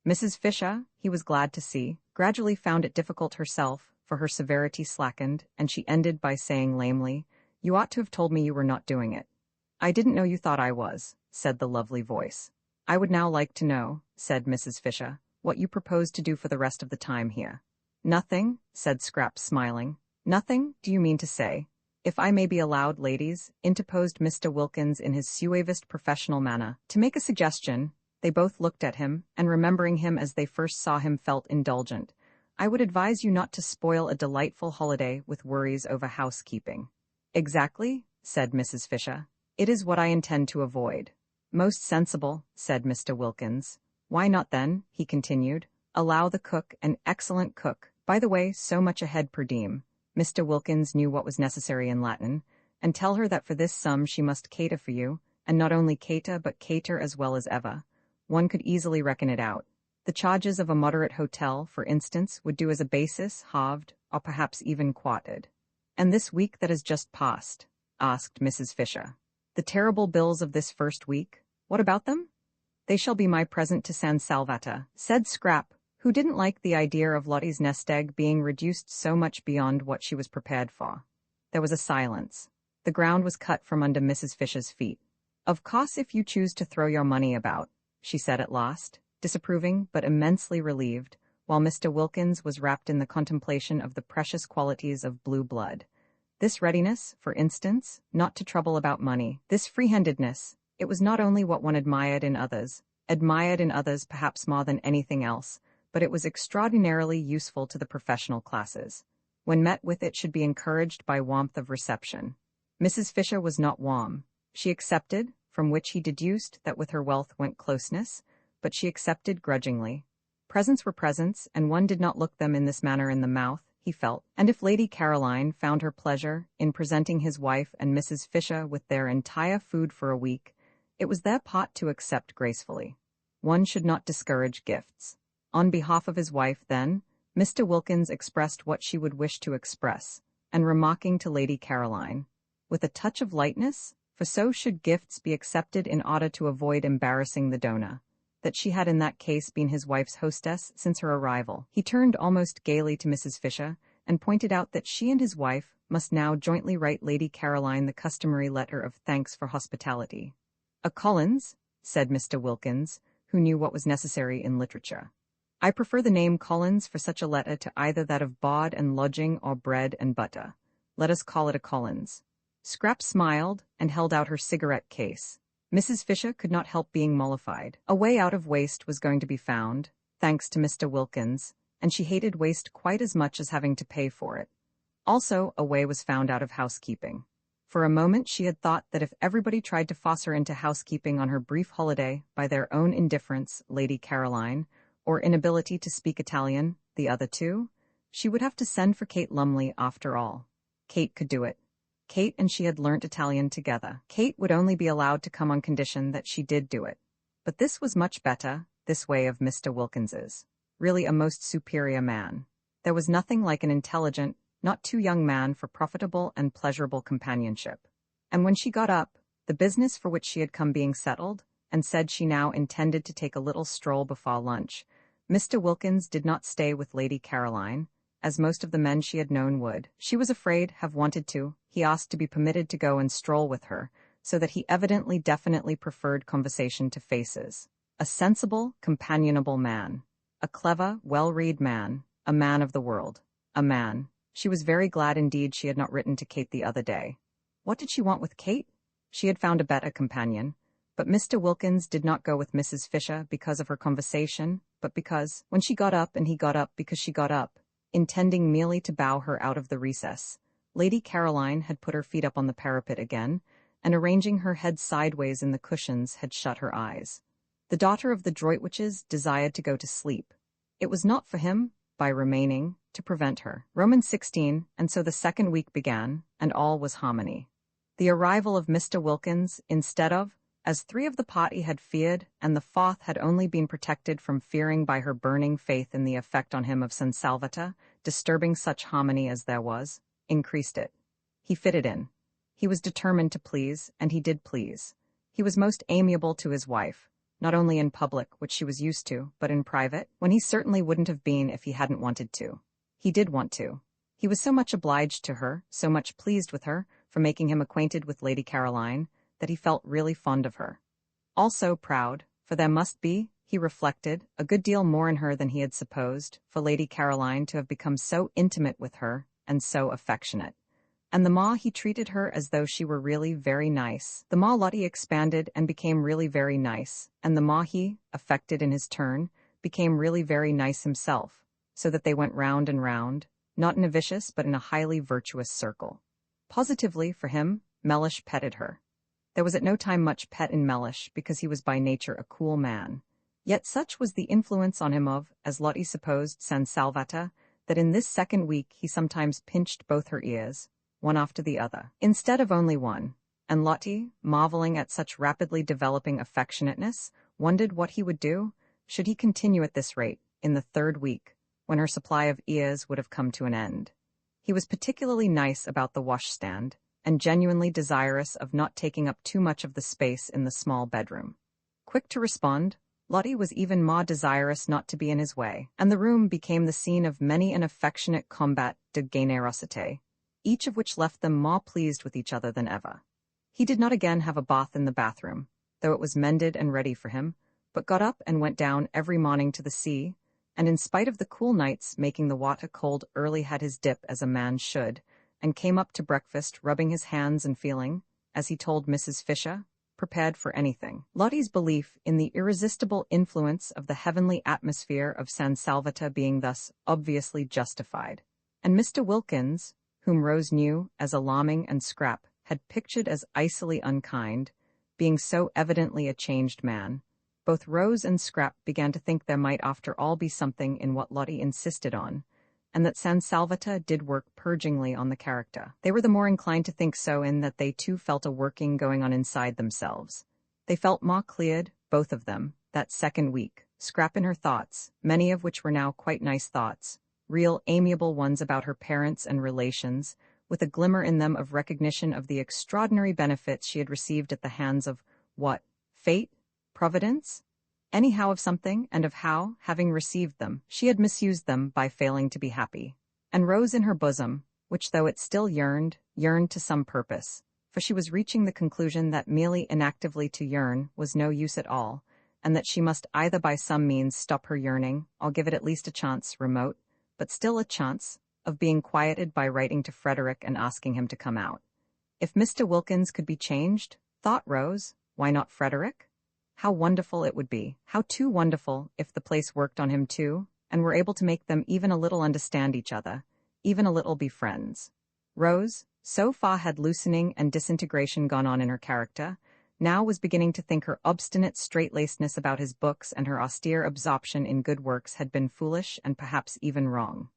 Mrs. Fisher, he was glad to see, gradually found it difficult herself, for her severity slackened, and she ended by saying lamely, "You ought to have told me you were not doing it." "I didn't know you thought I was," said the lovely voice. "I would now like to know," said Mrs. Fisher, "what you propose to do for the rest of the time here." "Nothing," said Scrap, smiling. "Nothing, do you mean to say?" "If I may be allowed, ladies," interposed Mr. Wilkins in his suavest professional manner, "to make a suggestion." They both looked at him, and remembering him as they first saw him felt indulgent. "I would advise you not to spoil a delightful holiday with worries over housekeeping." "Exactly," said Mrs. Fisher. "It is what I intend to avoid." "Most sensible," said Mr. Wilkins. "Why not then," he continued, "allow the cook, an excellent cook, by the way, so much a head per diem," Mr. Wilkins knew what was necessary in Latin, "and tell her that for this sum she must cater for you, and not only cater but cater as well as ever. One could easily reckon it out. The charges of a moderate hotel, for instance, would do as a basis, halved, or perhaps even quartered." "And this week that has just passed?" asked Mrs. Fisher. "The terrible bills of this first week? What about them?" "They shall be my present to San Salvator," said Scrap, who didn't like the idea of Lottie's nest egg being reduced so much beyond what she was prepared for. There was a silence. The ground was cut from under Mrs. Fisher's feet. "Of course, if you choose to throw your money about," she said at last, disapproving but immensely relieved, while Mr. Wilkins was wrapped in the contemplation of the precious qualities of blue blood. This readiness, for instance, not to trouble about money, this free-handedness, it was not only what one admired in others perhaps more than anything else, but it was extraordinarily useful to the professional classes. When met with, it should be encouraged by warmth of reception. Mrs. Fisher was not warm. She accepted, from which he deduced that with her wealth went closeness, but she accepted grudgingly. Presents were presents, and one did not look them in this manner in the mouth, he felt, and if Lady Caroline found her pleasure in presenting his wife and Mrs. Fisher with their entire food for a week, It was their part to accept gracefully. One should not discourage gifts. On behalf of his wife, then, Mr. Wilkins expressed what she would wish to express, and remarking to Lady Caroline, with a touch of lightness, for so should gifts be accepted in order to avoid embarrassing the donor, that she had in that case been his wife's hostess since her arrival. He turned almost gaily to Mrs. Fisher, and pointed out that she and his wife must now jointly write Lady Caroline the customary letter of thanks for hospitality. "A Collins," said Mr. Wilkins, who knew what was necessary in literature. "I prefer the name Collins for such a letter to either that of board and lodging or bread and butter. Let us call it a Collins." Scrap smiled and held out her cigarette case. Mrs. Fisher could not help being mollified. A way out of waste was going to be found, thanks to Mr. Wilkins, and she hated waste quite as much as having to pay for it. Also, a way was found out of housekeeping. For a moment she had thought that if everybody tried to force her into housekeeping on her brief holiday by their own indifference, Lady Caroline, or inability to speak Italian, the other two, she would have to send for Kate Lumley after all. Kate could do it. Kate and she had learnt Italian together. Kate would only be allowed to come on condition that she did do it. But this was much better, this way of Mr. Wilkins's. Really a most superior man. There was nothing like an intelligent, not too young man for profitable and pleasurable companionship. And when she got up, the business for which she had come being settled, and said she now intended to take a little stroll before lunch, Mr. Wilkins did not stay with Lady Caroline, as most of the men she had known would. She was afraid, have wanted to. He asked to be permitted to go and stroll with her, so that he evidently definitely preferred conversation to faces. A sensible, companionable man. A clever, well-read man. A man of the world. A man. She was very glad indeed she had not written to Kate the other day. What did she want with Kate? She had found a better companion. But Mr. Wilkins did not go with Mrs. Fisher because of her conversation, but because, when she got up and he got up because she got up, intending merely to bow her out of the recess, Lady Caroline had put her feet up on the parapet again, and arranging her head sideways in the cushions had shut her eyes. The daughter of the Droitwiches desired to go to sleep. It was not for him, by remaining, to prevent her. Romans 16, and so the second week began, and all was harmony. The arrival of Mr. Wilkins, instead of, as three of the party had feared, and the fourth had only been protected from fearing by her burning faith in the effect on him of San Salvata, disturbing such harmony as there was, increased it. He fitted in. He was determined to please, and he did please. He was most amiable to his wife, not only in public, which she was used to, but in private, when he certainly wouldn't have been if he hadn't wanted to. He did want to. He was so much obliged to her, so much pleased with her, for making him acquainted with Lady Caroline, that he felt really fond of her. Also proud, for there must be, he reflected, a good deal more in her than he had supposed, for Lady Caroline to have become so intimate with her, and so affectionate. And the more he treated her as though she were really very nice, the more Lottie expanded and became really very nice, and the more he, affected in his turn, became really very nice himself, so that they went round and round, not in a vicious but in a highly virtuous circle. Positively, for him, Mellish petted her. There was at no time much pet in Mellish, because he was by nature a cool man. Yet such was the influence on him of, as Lottie supposed, San Salvata, that in this second week he sometimes pinched both her ears, one after the other, instead of only one, and Lottie, marveling at such rapidly developing affectionateness, wondered what he would do, should he continue at this rate, in the third week, when her supply of ears would have come to an end. He was particularly nice about the washstand, and genuinely desirous of not taking up too much of the space in the small bedroom. Quick to respond, Lottie was even more desirous not to be in his way, and the room became the scene of many an affectionate combat de générosité, each of which left them more pleased with each other than ever. He did not again have a bath in the bathroom, though it was mended and ready for him, but got up and went down every morning to the sea, and in spite of the cool nights making the water cold early had his dip as a man should, and came up to breakfast rubbing his hands and feeling, as he told Mrs. Fisher, prepared for anything. Lottie's belief in the irresistible influence of the heavenly atmosphere of San Salvata being thus obviously justified, and Mr. Wilkins, whom Rose knew as alarming and Scrap had pictured as icily unkind, being so evidently a changed man, both Rose and Scrap began to think there might after all be something in what Lottie insisted on, and that San Salvata did work purgingly on the character. They were the more inclined to think so in that they too felt a working going on inside themselves. They felt more cleared, both of them, that second week, scrap in her thoughts, many of which were now quite nice thoughts, real amiable ones about her parents and relations, with a glimmer in them of recognition of the extraordinary benefits she had received at the hands of, what, fate? Providence? Anyhow of something, and of how, having received them, she had misused them by failing to be happy. And rose in her bosom, which though it still yearned to some purpose, for she was reaching the conclusion that merely inactively to yearn was no use at all, and that she must either by some means stop her yearning, or give it at least a chance, remote, but still a chance, of being quieted by writing to Frederick and asking him to come out. If Mr. Wilkins could be changed, thought Rose, why not Frederick? How wonderful it would be, how too wonderful, if the place worked on him too, and were able to make them even a little understand each other, even a little be friends. Rose, so far had loosening and disintegration gone on in her character, now was beginning to think her obstinate straight-lacedness about his books and her austere absorption in good works had been foolish and perhaps even wrong.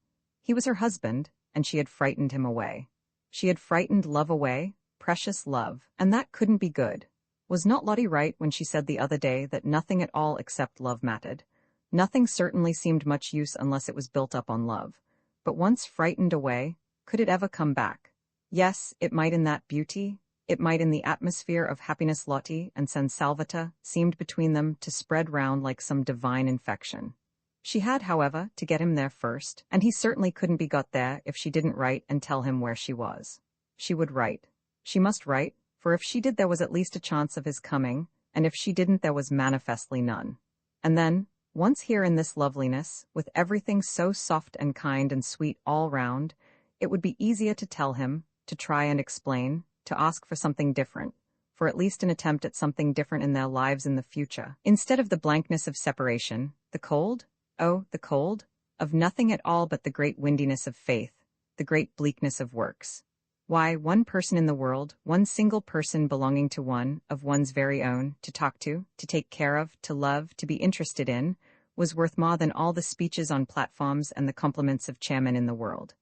He was her husband, and she had frightened him away. She had frightened love away, precious love, and that couldn't be good. Was not Lottie right when she said the other day that nothing at all except love mattered? Nothing certainly seemed much use unless it was built up on love. But once frightened away, could it ever come back? Yes, it might in that beauty, it might in the atmosphere of happiness Lottie and San Salvatore seemed between them to spread round like some divine infection. She had, however, to get him there first, and he certainly couldn't be got there if she didn't write and tell him where she was. She would write. She must write, for if she did there was at least a chance of his coming, and if she didn't there was manifestly none. And then, once here in this loveliness, with everything so soft and kind and sweet all round, it would be easier to tell him, to try and explain, to ask for something different, for at least an attempt at something different in their lives in the future, instead of the blankness of separation, the cold, oh, the cold, of nothing at all but the great windiness of faith, the great bleakness of works. Why, one person in the world, one single person belonging to one, of one's very own, to talk to take care of, to love, to be interested in, was worth more than all the speeches on platforms and the compliments of chairmen in the world.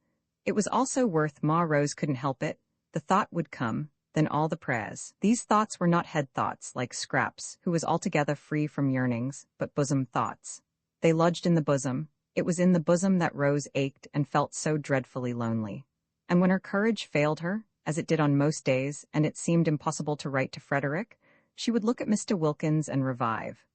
It was also worth more. Rose couldn't help it. The thought would come, than all the prayers. These thoughts were not head thoughts, like Scraps, who was altogether free from yearnings, but bosom thoughts. They lodged in the bosom. It was in the bosom that Rose ached and felt so dreadfully lonely. And when her courage failed her, as it did on most days, and it seemed impossible to write to Frederick, she would look at Mr. Wilkins and revive.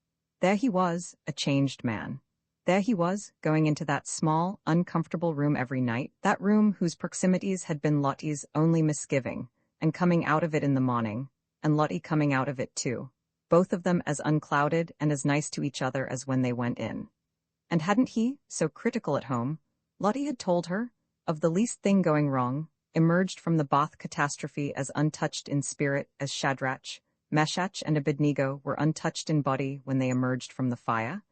There he was, a changed man. There he was, going into that small, uncomfortable room every night, that room whose proximities had been Lottie's only misgiving, and coming out of it in the morning, and Lottie coming out of it too, both of them as unclouded and as nice to each other as when they went in. And hadn't he, so critical at home, Lottie had told her, of the least thing going wrong, emerged from the Bath catastrophe as untouched in spirit as Shadrach, Meshach, and Abednego were untouched in body when they emerged from the fire?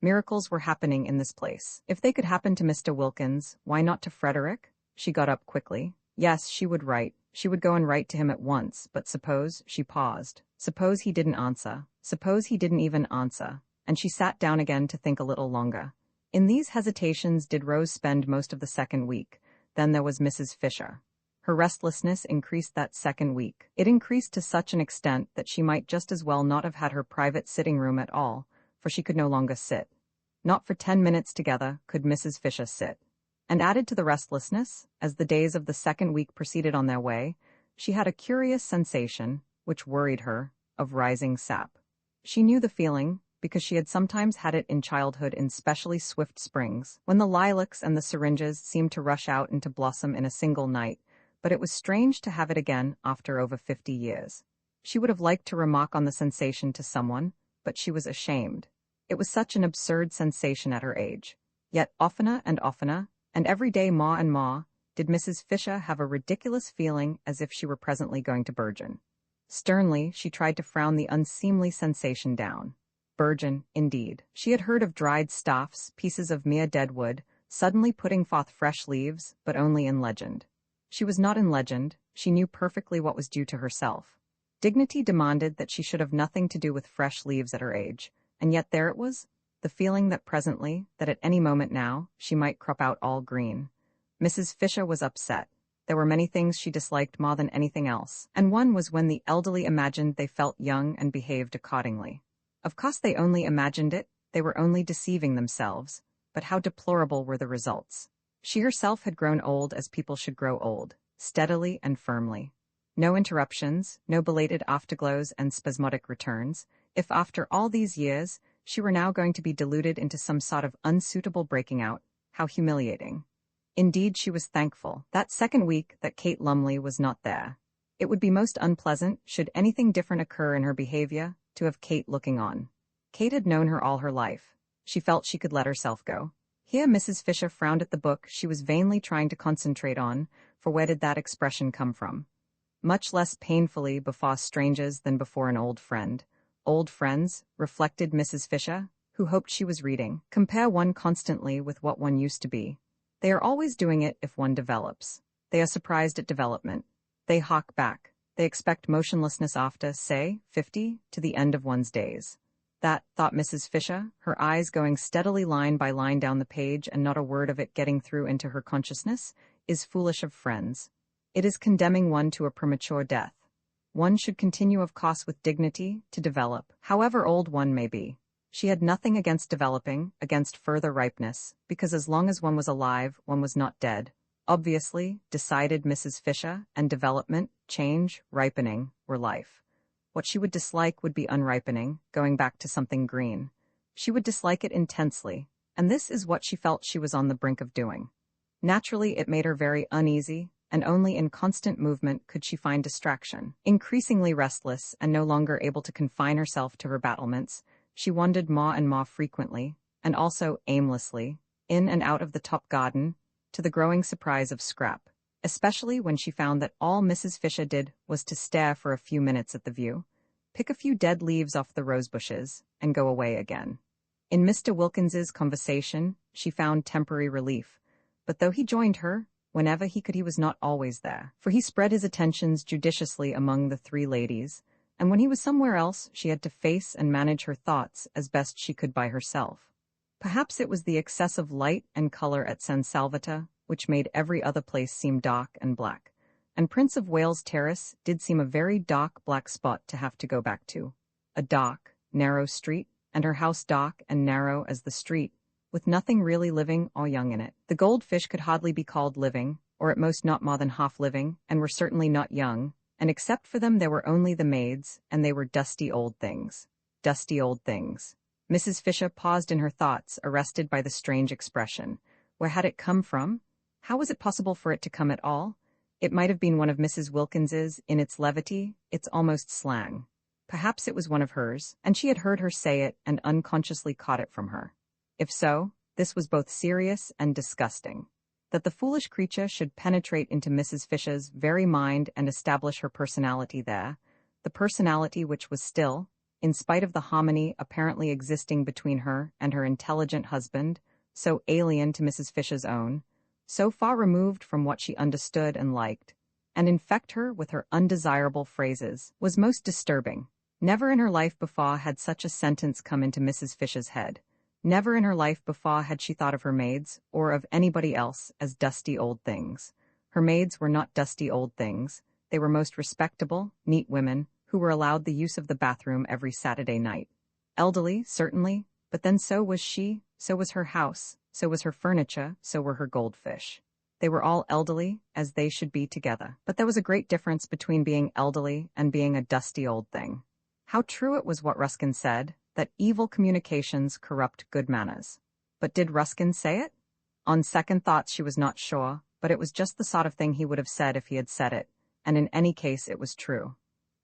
Miracles were happening in this place. If they could happen to Mr. Wilkins, why not to Frederick? She got up quickly. Yes, she would write. She would go and write to him at once, but suppose, she paused. Suppose he didn't answer. Suppose he didn't even answer. And she sat down again to think a little longer. In these hesitations did Rose spend most of the second week. Then there was Mrs. Fisher. Her restlessness increased that second week. It increased to such an extent that she might just as well not have had her private sitting room at all, for she could no longer sit. Not for 10 minutes together could Mrs. Fisher sit. And added to the restlessness, as the days of the second week proceeded on their way, she had a curious sensation, which worried her, of rising sap. She knew the feeling, because she had sometimes had it in childhood in specially swift springs, when the lilacs and the syringas seemed to rush out into blossom in a single night, but it was strange to have it again after over 50 years. She would have liked to remark on the sensation to someone, but she was ashamed. It was such an absurd sensation at her age. Yet oftener, and every day more and more, did Mrs. Fisher have a ridiculous feeling as if she were presently going to burgeon. Sternly, she tried to frown the unseemly sensation down. Burgeon, indeed. She had heard of dried staffs, pieces of mere dead wood, suddenly putting forth fresh leaves, but only in legend. She was not in legend, she knew perfectly what was due to herself. Dignity demanded that she should have nothing to do with fresh leaves at her age, and yet there it was, the feeling that presently, that at any moment now, she might crop out all green. Mrs. Fisher was upset. There were many things she disliked more than anything else, and one was when the elderly imagined they felt young and behaved accordingly. Of course they only imagined it, they were only deceiving themselves, but how deplorable were the results. She herself had grown old as people should grow old, steadily and firmly. No interruptions, no belated afterglows and spasmodic returns. If after all these years, she were now going to be deluded into some sort of unsuitable breaking out, how humiliating. Indeed, she was thankful, that second week, that Kate Lumley was not there. It would be most unpleasant, should anything different occur in her behavior, to have Kate looking on. Kate had known her all her life. She felt she could let herself go. Here Mrs. Fisher frowned at the book she was vainly trying to concentrate on, for where did that expression come from? Much less painfully before strangers than before an old friend. Old friends, reflected Mrs. Fisher, who hoped she was reading, compare one constantly with what one used to be. They are always doing it if one develops. They are surprised at development. They hawk back. They expect motionlessness after, say, 50, to the end of one's days. That, thought Mrs. Fisher, her eyes going steadily line by line down the page and not a word of it getting through into her consciousness, is foolish of friends. It is condemning one to a premature death. One should continue of course with dignity, to develop, however old one may be. She had nothing against developing, against further ripeness, because as long as one was alive, one was not dead. Obviously, decided Mrs. Fisher, and development, change, ripening, were life. What she would dislike would be unripening, going back to something green. She would dislike it intensely, and this is what she felt she was on the brink of doing. Naturally, it made her very uneasy, and only in constant movement could she find distraction. Increasingly restless, and no longer able to confine herself to her battlements, she wandered more and more frequently, and also aimlessly, in and out of the top garden, to the growing surprise of Scrap, especially when she found that all Mrs. Fisher did was to stare for a few minutes at the view, pick a few dead leaves off the rose bushes, and go away again. In Mr. Wilkins's conversation, she found temporary relief, but though he joined her, whenever he could he was not always there, for he spread his attentions judiciously among the three ladies, and when he was somewhere else she had to face and manage her thoughts as best she could by herself. Perhaps it was the excessive light and color at San Salvatore, which made every other place seem dark and black, and Prince of Wales Terrace did seem a very dark black spot to have to go back to. A dark, narrow street, and her house dark and narrow as the street, with nothing really living or young in it. The goldfish could hardly be called living, or at most not more than half living, and were certainly not young, and except for them there were only the maids, and they were dusty old things. Dusty old things. Mrs. Fisher paused in her thoughts, arrested by the strange expression. Where had it come from? How was it possible for it to come at all? It might have been one of Mrs. Wilkins's, in its levity, its almost slang. Perhaps it was one of hers, and she had heard her say it and unconsciously caught it from her. If so, this was both serious and disgusting. That the foolish creature should penetrate into Mrs. Fisher's very mind and establish her personality there, the personality which was still, in spite of the harmony apparently existing between her and her intelligent husband, so alien to Mrs. Fisher's own, so far removed from what she understood and liked, and infect her with her undesirable phrases, was most disturbing. Never in her life before had such a sentence come into Mrs. Fisher's head. Never in her life before had she thought of her maids, or of anybody else, as dusty old things. Her maids were not dusty old things. They were most respectable, neat women, who were allowed the use of the bathroom every Saturday night. Elderly, certainly, but then so was she, so was her house, so was her furniture, so were her goldfish. They were all elderly, as they should be together. But there was a great difference between being elderly and being a dusty old thing. How true it was what Ruskin said, that evil communications corrupt good manners. But did Ruskin say it? On second thoughts she was not sure, but it was just the sort of thing he would have said if he had said it, and in any case it was true.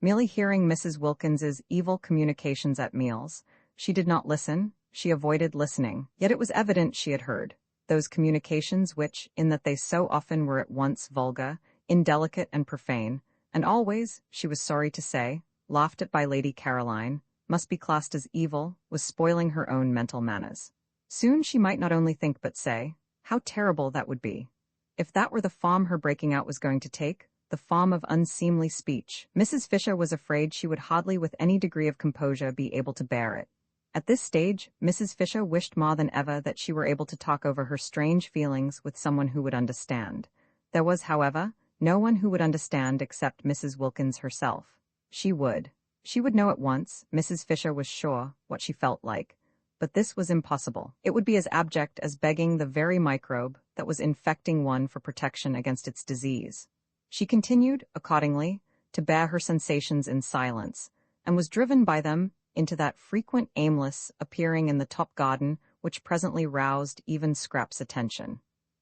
Merely hearing Mrs. Wilkins's evil communications at meals, she did not listen, she avoided listening, yet it was evident she had heard. Those communications which, in that they so often were at once vulgar, indelicate and profane, and always, she was sorry to say, laughed at by Lady Caroline, must be classed as evil, was spoiling her own mental manners. Soon she might not only think but say, how terrible that would be. If that were the form her breaking out was going to take, the form of unseemly speech, Mrs. Fisher was afraid she would hardly with any degree of composure be able to bear it. At this stage, Mrs. Fisher wished more than ever that she were able to talk over her strange feelings with someone who would understand. There was, however, No one who would understand except Mrs. Wilkins herself. She would. She would know at once, Mrs. Fisher was sure, what she felt like. But this was impossible. It would be as abject as begging the very microbe that was infecting one for protection against its disease. She continued, accordingly, to bear her sensations in silence, and was driven by them into that frequent aimless appearing in the top garden which presently roused even Scrap's attention.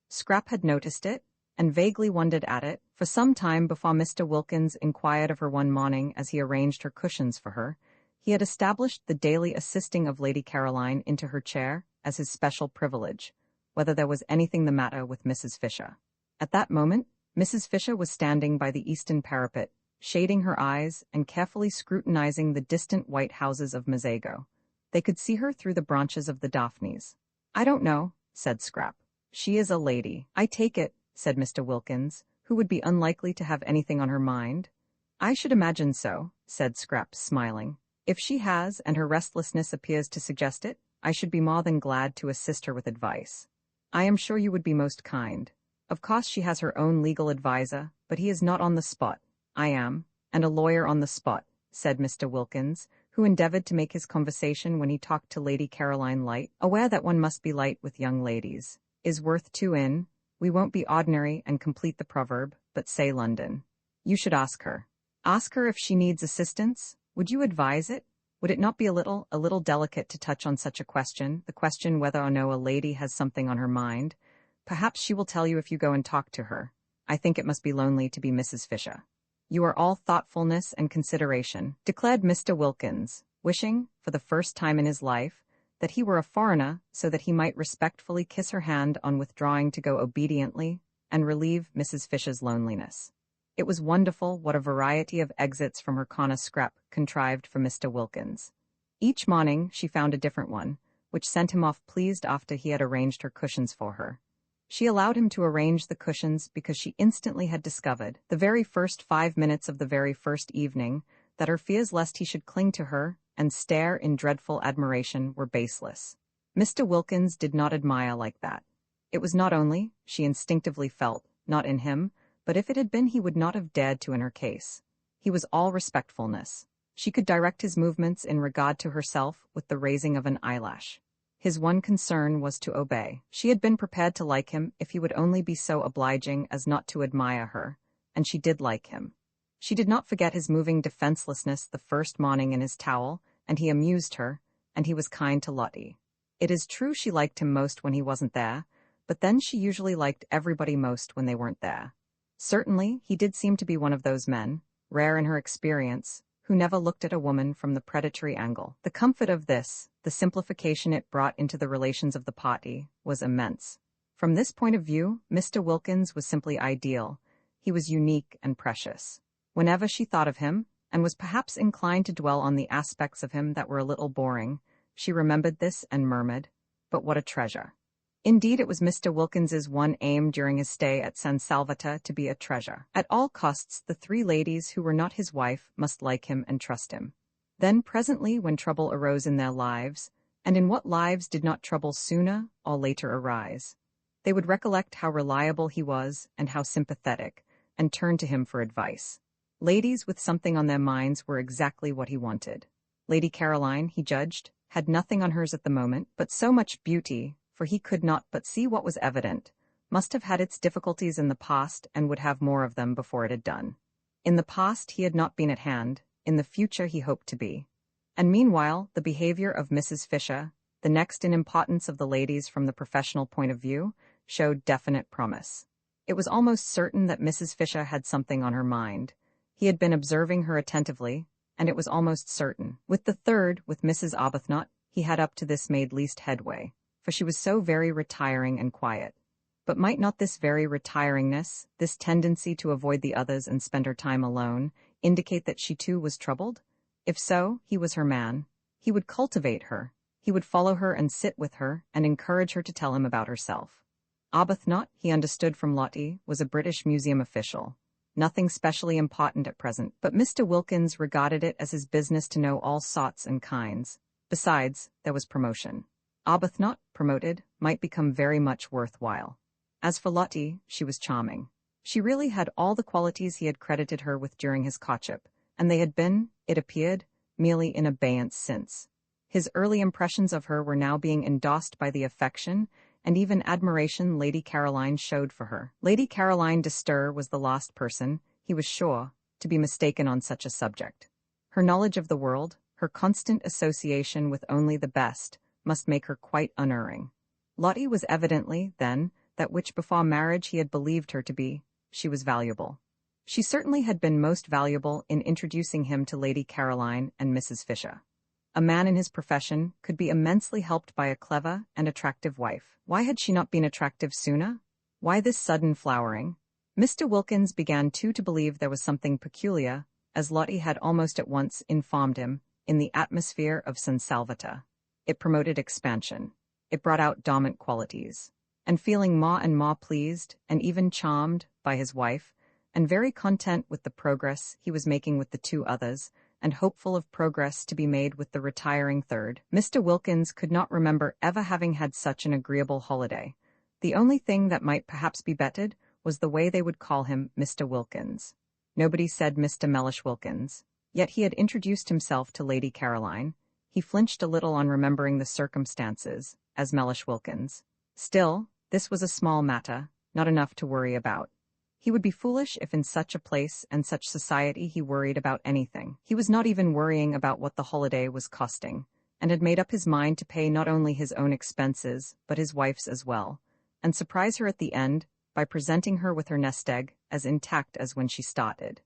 Scrap had noticed it, and vaguely wondered at it, for some time before Mr. Wilkins inquired of her one morning as he arranged her cushions for her. He had established the daily assisting of Lady Caroline into her chair as his special privilege, whether there was anything the matter with Mrs. Fisher. At that moment, Mrs. Fisher was standing by the eastern parapet, shading her eyes and carefully scrutinizing the distant white houses of Mazago. They could see her through the branches of the daphnes. "I don't know," said Scrap. "She is a lady." "I take it," said Mr. Wilkins, who would be unlikely to have anything on her mind. "I should imagine so," said Scrap, smiling. "If she has, and her restlessness appears to suggest it, I should be more than glad to assist her with advice. I am sure you would be most kind. Of course she has her own legal adviser, but he is not on the spot. I am, and a lawyer on the spot," said Mr. Wilkins, who endeavored to make his conversation when he talked to Lady Caroline light, aware that one must be light with young ladies. "Is worth two in. We won't be ordinary and complete the proverb, but say London. You should ask her. Ask her if she needs assistance. Would you advise it? Would it not be a little delicate to touch on such a question, the question whether or no a lady has something on her mind? Perhaps she will tell you if you go and talk to her. I think it must be lonely to be Mrs. Fisher." "You are all thoughtfulness and consideration," declared Mr. Wilkins, wishing, for the first time in his life, that he were a foreigner so that he might respectfully kiss her hand on withdrawing to go obediently and relieve Mrs. Fisher's loneliness. It was wonderful what a variety of exits from her corner Scrap contrived for Mr. Wilkins. Each morning she found a different one, which sent him off pleased after he had arranged her cushions for her. She allowed him to arrange the cushions because she instantly had discovered, the very first 5 minutes of the very first evening, that her fears lest he should cling to her and stare in dreadful admiration were baseless. Mr. Wilkins did not admire like that. It was not only, she instinctively felt, not in him, but if it had been he would not have dared to in her case. He was all respectfulness. She could direct his movements in regard to herself with the raising of an eyelash. His one concern was to obey. She had been prepared to like him if he would only be so obliging as not to admire her, and she did like him. She did not forget his moving defenselessness the first morning in his towel, and he amused her, and he was kind to Lottie. It is true she liked him most when he wasn't there, but then she usually liked everybody most when they weren't there. Certainly, he did seem to be one of those men, rare in her experience, who never looked at a woman from the predatory angle. The comfort of this, the simplification it brought into the relations of the party, was immense. From this point of view, Mr. Wilkins was simply ideal. He was unique and precious. Whenever she thought of him, and was perhaps inclined to dwell on the aspects of him that were a little boring, she remembered this and murmured, "But what a treasure." Indeed, it was Mr. Wilkins's one aim during his stay at San Salvatore to be a treasure. At all costs, the three ladies who were not his wife must like him and trust him. Then presently, when trouble arose in their lives, and in what lives did not trouble sooner or later arise, they would recollect how reliable he was and how sympathetic, and turn to him for advice. Ladies with something on their minds were exactly what he wanted. Lady Caroline, he judged, had nothing on hers at the moment, but so much beauty, for he could not but see what was evident, must have had its difficulties in the past and would have more of them before it had done. In the past he had not been at hand, in the future he hoped to be. And meanwhile, the behavior of Mrs. Fisher, the next in importance of the ladies from the professional point of view, showed definite promise. It was almost certain that Mrs. Fisher had something on her mind. He had been observing her attentively, and it was almost certain. With the third, with Mrs. Arbuthnot, he had up to this made least headway, for she was so very retiring and quiet. But might not this very retiringness, this tendency to avoid the others and spend her time alone, indicate that she too was troubled? If so, he was her man. He would cultivate her. He would follow her and sit with her and encourage her to tell him about herself. Arbuthnot, he understood from Lottie, was a British Museum official. Nothing specially important at present, but Mr. Wilkins regarded it as his business to know all sorts and kinds. Besides, there was promotion. Arbuthnot, promoted, might become very much worthwhile. As for Lottie, she was charming. She really had all the qualities he had credited her with during his courtship, and they had been, it appeared, merely in abeyance since. His early impressions of her were now being endorsed by the affection and even admiration Lady Caroline showed for her. Lady Caroline de Stir was the last person, he was sure, to be mistaken on such a subject. Her knowledge of the world, her constant association with only the best, must make her quite unerring. Lottie was evidently, then, that which before marriage he had believed her to be. She was valuable. She certainly had been most valuable in introducing him to Lady Caroline and Mrs. Fisher. A man in his profession could be immensely helped by a clever and attractive wife. Why had she not been attractive sooner? Why this sudden flowering? Mr. Wilkins began too to believe there was something peculiar, as Lottie had almost at once informed him, in the atmosphere of San Salvatore. It promoted expansion. It brought out dormant qualities. And feeling more and more pleased, and even charmed, by his wife, and very content with the progress he was making with the two others, and hopeful of progress to be made with the retiring third, Mr. Wilkins could not remember ever having had such an agreeable holiday. The only thing that might perhaps be bettered was the way they would call him Mr. Wilkins. Nobody said Mr. Mellish Wilkins. Yet he had introduced himself to Lady Caroline. He flinched a little on remembering the circumstances, as Mellish Wilkins. Still, this was a small matter, not enough to worry about. He would be foolish if in such a place and such society he worried about anything. He was not even worrying about what the holiday was costing, and had made up his mind to pay not only his own expenses, but his wife's as well, and surprise her at the end by presenting her with her nest egg as intact as when she started.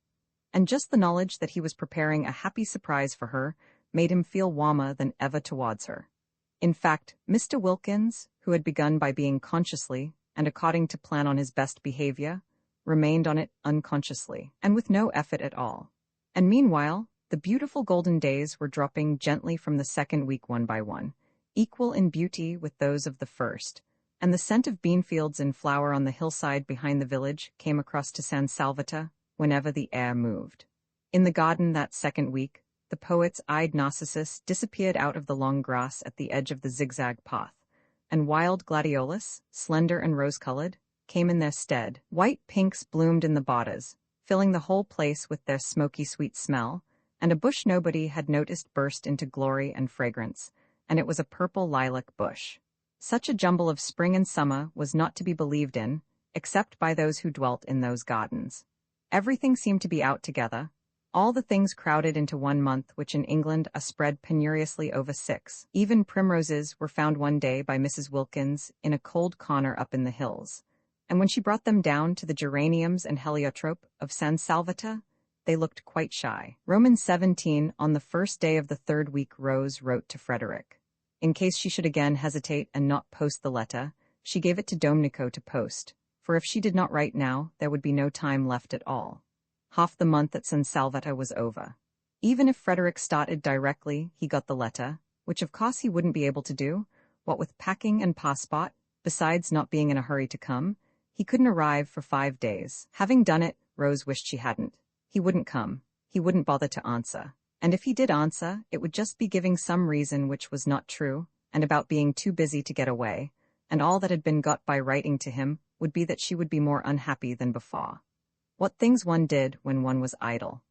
And just the knowledge that he was preparing a happy surprise for her made him feel warmer than ever towards her. In fact, Mr. Wilkins, who had begun by being consciously, and according to plan on his best behavior, remained on it unconsciously, and with no effort at all. And meanwhile, the beautiful golden days were dropping gently from the second week one by one, equal in beauty with those of the first, and the scent of bean fields in flower on the hillside behind the village came across to San Salvatore whenever the air moved. In the garden that second week, the poet's eyed narcissus disappeared out of the long grass at the edge of the zigzag path, and wild gladiolus, slender and rose-colored, came in their stead. White pinks bloomed in the borders, filling the whole place with their smoky sweet smell, and a bush nobody had noticed burst into glory and fragrance, and it was a purple lilac bush. Such a jumble of spring and summer was not to be believed in, except by those who dwelt in those gardens. Everything seemed to be out together, all the things crowded into 1 month which in England are spread penuriously over 6. Even primroses were found one day by Mrs. Wilkins in a cold corner up in the hills, and when she brought them down to the geraniums and heliotrope of San Salvatore, they looked quite shy. Romans 17 on the first day of the third week Rose wrote to Frederick. In case she should again hesitate and not post the letter, she gave it to Domenico to post, for if she did not write now, there would be no time left at all. Half the month at San Salvatore was over. Even if Frederick started directly, he got the letter, which of course he wouldn't be able to do, what with packing and passport, besides not being in a hurry to come, he couldn't arrive for 5 days. Having done it, Rose wished she hadn't. He wouldn't come. He wouldn't bother to answer. And if he did answer, it would just be giving some reason which was not true, and about being too busy to get away, and all that had been got by writing to him would be that she would be more unhappy than before. What things one did when one was idle.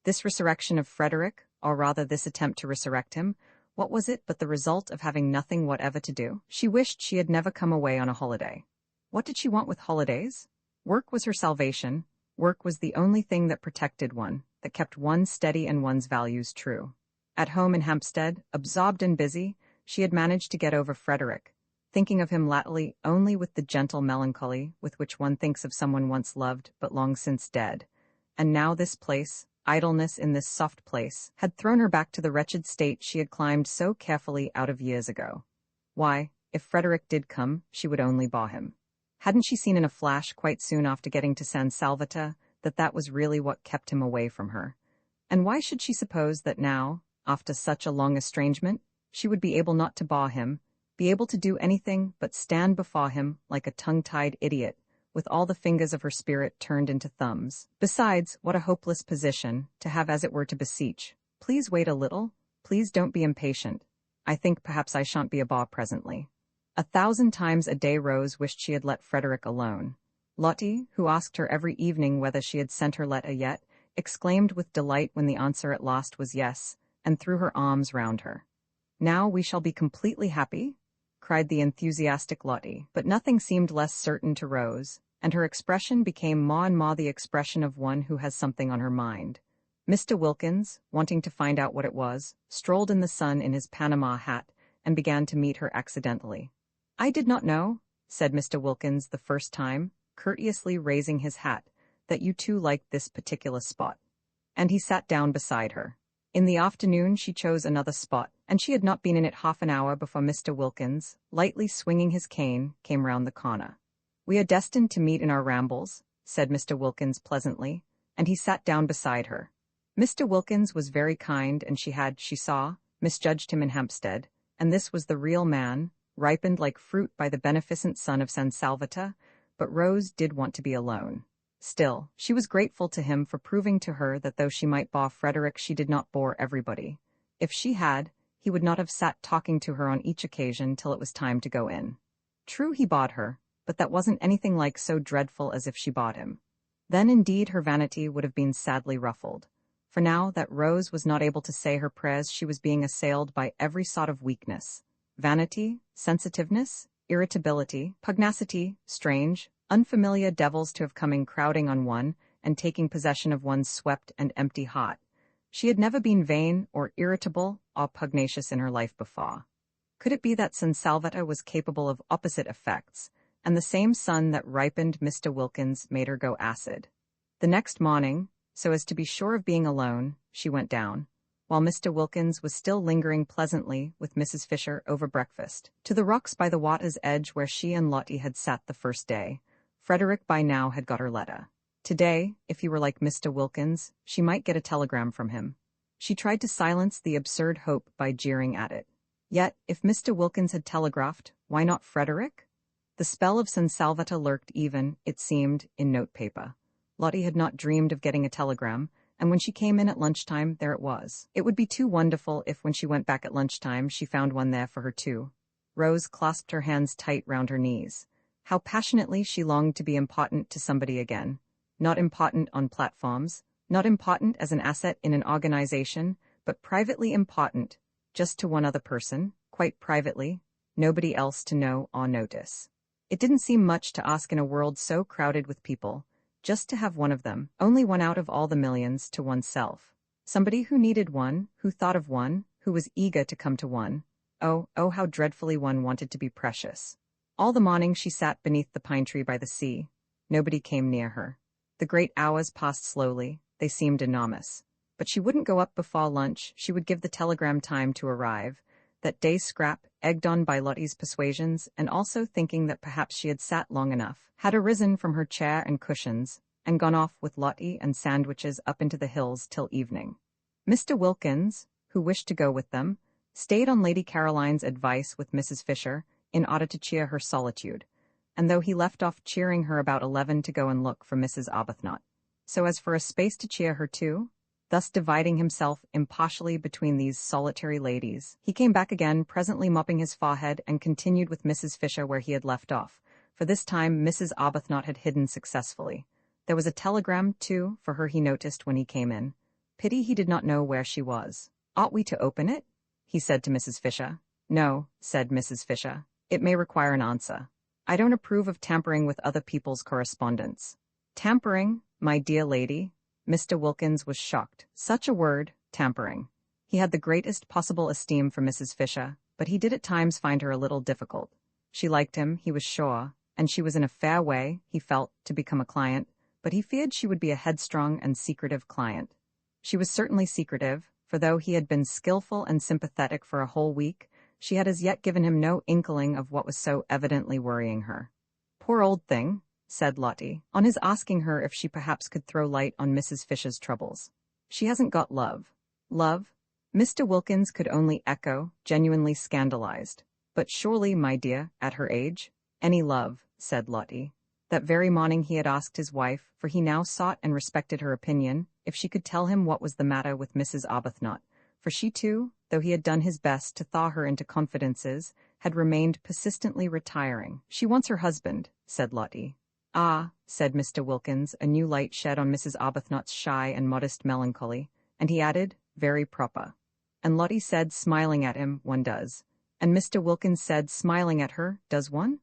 This resurrection of Frederick, or rather this attempt to resurrect him, what was it but the result of having nothing whatever to do? She wished she had never come away on a holiday. What did she want with holidays? Work was her salvation. Work was the only thing that protected one, that kept one steady and one's values true. At home in Hampstead, absorbed and busy, she had managed to get over Frederick, thinking of him latterly only with the gentle melancholy with which one thinks of someone once loved but long since dead. And now this place, idleness in this soft place, had thrown her back to the wretched state she had climbed so carefully out of years ago. Why, if Frederick did come, she would only bore him. Hadn't she seen in a flash quite soon after getting to San Salvatore that that was really what kept him away from her? And why should she suppose that now, after such a long estrangement, she would be able not to bore him, be able to do anything but stand before him like a tongue-tied idiot, with all the fingers of her spirit turned into thumbs? Besides, what a hopeless position, to have as it were to beseech. Please wait a little, please don't be impatient. I think perhaps I shan't be a bore presently. 1,000 times a day Rose wished she had let Frederick alone. Lottie, who asked her every evening whether she had sent her letter yet, exclaimed with delight when the answer at last was yes, and threw her arms round her. "Now we shall be completely happy?" cried the enthusiastic Lottie, but nothing seemed less certain to Rose, and her expression became more and more the expression of one who has something on her mind. Mr. Wilkins, wanting to find out what it was, strolled in the sun in his Panama hat and began to meet her accidentally. "I did not know," said Mr. Wilkins the first time, courteously raising his hat, "that you two liked this particular spot." And he sat down beside her. In the afternoon she chose another spot, and she had not been in it half an hour before Mr. Wilkins, lightly swinging his cane, came round the corner. "We are destined to meet in our rambles," said Mr. Wilkins pleasantly, and he sat down beside her. Mr. Wilkins was very kind, and she had, she saw, misjudged him in Hampstead, and this was the real man, ripened like fruit by the beneficent sun of San Salvatore, but Rose did want to be alone. Still, she was grateful to him for proving to her that though she might bore Frederick, she did not bore everybody. If she had, he would not have sat talking to her on each occasion till it was time to go in. True, he bored her, but that wasn't anything like so dreadful as if she bored him. Then indeed her vanity would have been sadly ruffled. For now that Rose was not able to say her prayers, she was being assailed by every sort of weakness: vanity, sensitiveness, irritability, pugnacity, strange, unfamiliar devils to have come crowding on one and taking possession of one's swept and empty heart. She had never been vain or irritable or pugnacious in her life before. Could it be that San Salvatore was capable of opposite effects, and the same sun that ripened Mr. Wilkins made her go acid? The next morning, so as to be sure of being alone, she went down, while Mr. Wilkins was still lingering pleasantly with Mrs. Fisher over breakfast, to the rocks by the water's edge where she and Lottie had sat the first day. Frederick by now had got her letter. Today, if he were like Mr. Wilkins, she might get a telegram from him. She tried to silence the absurd hope by jeering at it. Yet, if Mr. Wilkins had telegraphed, why not Frederick? The spell of San Salvatore lurked even, it seemed, in notepaper. Lottie had not dreamed of getting a telegram, and when she came in at lunchtime, there it was. It would be too wonderful if when she went back at lunchtime she found one there for her too. Rose clasped her hands tight round her knees. How passionately she longed to be important to somebody again. Not important on platforms, not important as an asset in an organization, but privately important, just to one other person, quite privately, nobody else to know or notice. It didn't seem much to ask in a world so crowded with people, just to have one of them, only one out of all the millions, to oneself. Somebody who needed one, who thought of one, who was eager to come to one. Oh, how dreadfully one wanted to be precious. All the morning she sat beneath the pine tree by the sea. Nobody came near her. The great hours passed slowly, they seemed enormous. But she wouldn't go up before lunch, she would give the telegram time to arrive. That day Scrap, egged on by Lottie's persuasions, and also thinking that perhaps she had sat long enough, had arisen from her chair and cushions, and gone off with Lottie and sandwiches up into the hills till evening. Mr. Wilkins, who wished to go with them, stayed on Lady Caroline's advice with Mrs. Fisher, in order to cheer her solitude, and though he left off cheering her about 11 to go and look for Mrs. Arbuthnot, so as for a space to cheer her too, thus dividing himself impartially between these solitary ladies, he came back again, presently mopping his forehead, and continued with Mrs. Fisher where he had left off, for this time Mrs. Arbuthnot had hidden successfully. There was a telegram, too, for her he noticed when he came in. Pity he did not know where she was. "Ought we to open it?" he said to Mrs. Fisher. "No," said Mrs. Fisher. "It may require an answer. I don't approve of tampering with other people's correspondence." "Tampering, my dear lady?" Mr. Wilkins was shocked. Such a word, tampering. He had the greatest possible esteem for Mrs. Fisher, but he did at times find her a little difficult. She liked him, he was sure, and she was in a fair way, he felt, to become a client, but he feared she would be a headstrong and secretive client. She was certainly secretive, for though he had been skillful and sympathetic for a whole week, she had as yet given him no inkling of what was so evidently worrying her. "Poor old thing," said Lottie, on his asking her if she perhaps could throw light on Mrs. Fisher's troubles. "She hasn't got love." "Love?" Mr. Wilkins could only echo, genuinely scandalized. "But surely, my dear, at her age, any love," said Lottie. That very morning he had asked his wife, for he now sought and respected her opinion, if she could tell him what was the matter with Mrs. Arbuthnot, for she too, though he had done his best to thaw her into confidences, had remained persistently retiring. "She wants her husband," said Lottie. Ah, said Mr. Wilkins, a new light shed on Mrs. Arbuthnot's shy and modest melancholy, and he added, very proper. And Lottie said, smiling at him, one does. And Mr. Wilkins said, smiling at her, does one?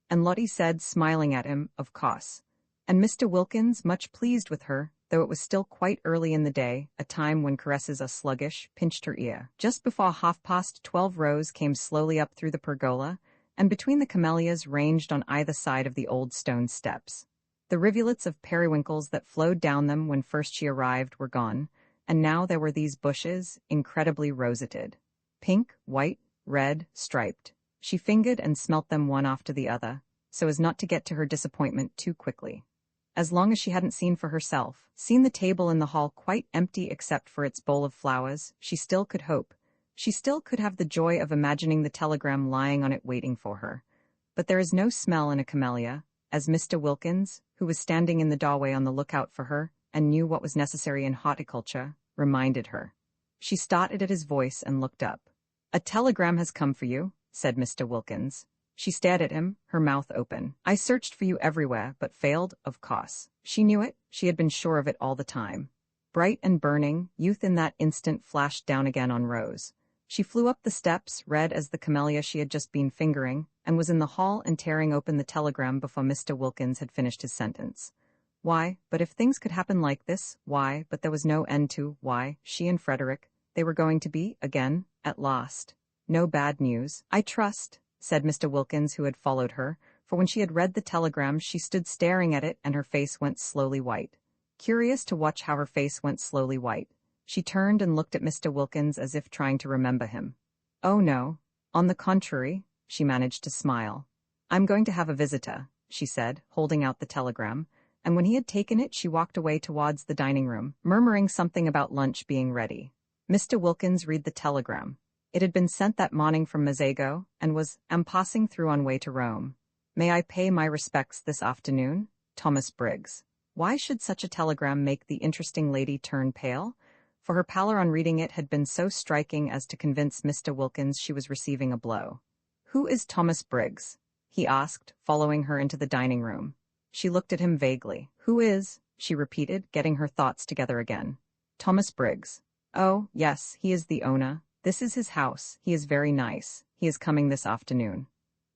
And Lottie said, smiling at him, of course. And Mr. Wilkins, much pleased with her, though it was still quite early in the day, a time when caresses are sluggish, pinched her ear. Just before 12:30 Rose came slowly up through the pergola, and between the camellias ranged on either side of the old stone steps. The rivulets of periwinkles that flowed down them when first she arrived were gone, and now there were these bushes, incredibly roseted. Pink, white, red, striped. She fingered and smelt them one after the other, so as not to get to her disappointment too quickly. As long as she hadn't seen for herself, seen the table in the hall quite empty except for its bowl of flowers, she still could hope. She still could have the joy of imagining the telegram lying on it waiting for her. But there is no smell in a camellia, as Mr. Wilkins, who was standing in the doorway on the lookout for her, and knew what was necessary in horticulture, reminded her. She started at his voice and looked up. "A telegram has come for you," said Mr. Wilkins. She stared at him, her mouth open. "I searched for you everywhere, but failed, of course." She knew it, she had been sure of it all the time. Bright and burning, youth in that instant flashed down again on Rose. She flew up the steps, red as the camellia she had just been fingering, and was in the hall and tearing open the telegram before Mr. Wilkins had finished his sentence. Why, but if things could happen like this, why, but there was no end to, why, she and Frederick, they were going to be, again, at last. No bad news, I trust, said Mr. Wilkins, who had followed her, for when she had read the telegram she stood staring at it and her face went slowly white. Curious to watch how her face went slowly white, she turned and looked at Mr. Wilkins as if trying to remember him. "Oh no. On the contrary," she managed to smile. "I'm going to have a visitor," she said, holding out the telegram, and when he had taken it she walked away towards the dining room, murmuring something about lunch being ready. Mr. Wilkins read the telegram. It had been sent that morning from Mazago, and was, "Am passing through on way to Rome. May I pay my respects this afternoon? Thomas Briggs." Why should such a telegram make the interesting lady turn pale? For her pallor on reading it had been so striking as to convince Mr. Wilkins she was receiving a blow. "Who is Thomas Briggs?" he asked, following her into the dining room. She looked at him vaguely. "Who is?" she repeated, getting her thoughts together again. "Thomas Briggs. Oh, yes, he is the owner. This is his house. He is very nice. He is coming this afternoon."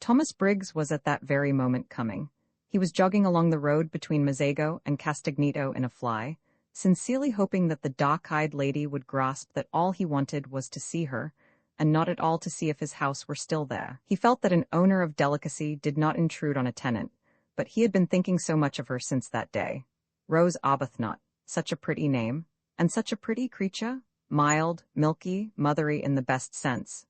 Thomas Briggs was at that very moment coming. He was jogging along the road between Mazago and Castagnito in a fly, sincerely hoping that the dark-eyed lady would grasp that all he wanted was to see her, and not at all to see if his house were still there. He felt that an owner of delicacy did not intrude on a tenant, but he had been thinking so much of her since that day. Rose Arbuthnot, such a pretty name, and such a pretty creature, mild, milky, mothery in the best sense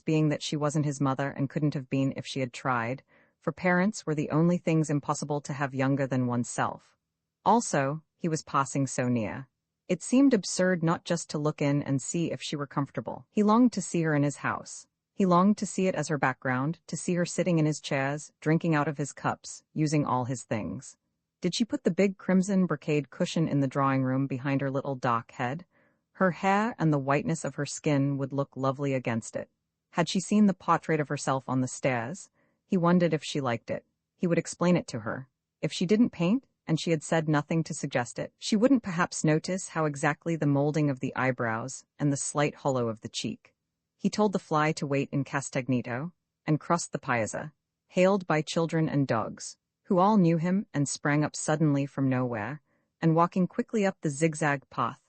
being that she wasn't his mother and couldn't have been if she had tried, for parents were the only things impossible to have younger than oneself. Also, he was passing so near. It seemed absurd not just to look in and see if she were comfortable. He longed to see her in his house. He longed to see it as her background, to see her sitting in his chairs, drinking out of his cups, using all his things. Did she put the big crimson brocade cushion in the drawing room behind her little dark head? Her hair and the whiteness of her skin would look lovely against it. Had she seen the portrait of herself on the stairs? He wondered if she liked it. He would explain it to her. If she didn't paint, and she had said nothing to suggest it, she wouldn't perhaps notice how exactly the molding of the eyebrows and the slight hollow of the cheek. He told the fly to wait in Castagnito, and crossed the piazza, hailed by children and dogs, who all knew him and sprang up suddenly from nowhere, and walking quickly up the zigzag path,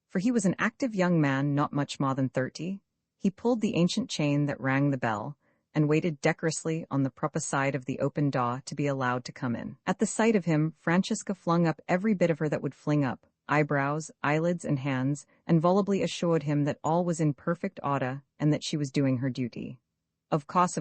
for he was an active young man not much more than 30, he pulled the ancient chain that rang the bell, and waited decorously on the proper side of the open door to be allowed to come in. At the sight of him, Francesca flung up every bit of her that would fling up, eyebrows, eyelids, and hands, and volubly assured him that all was in perfect order and that she was doing her duty. Of course,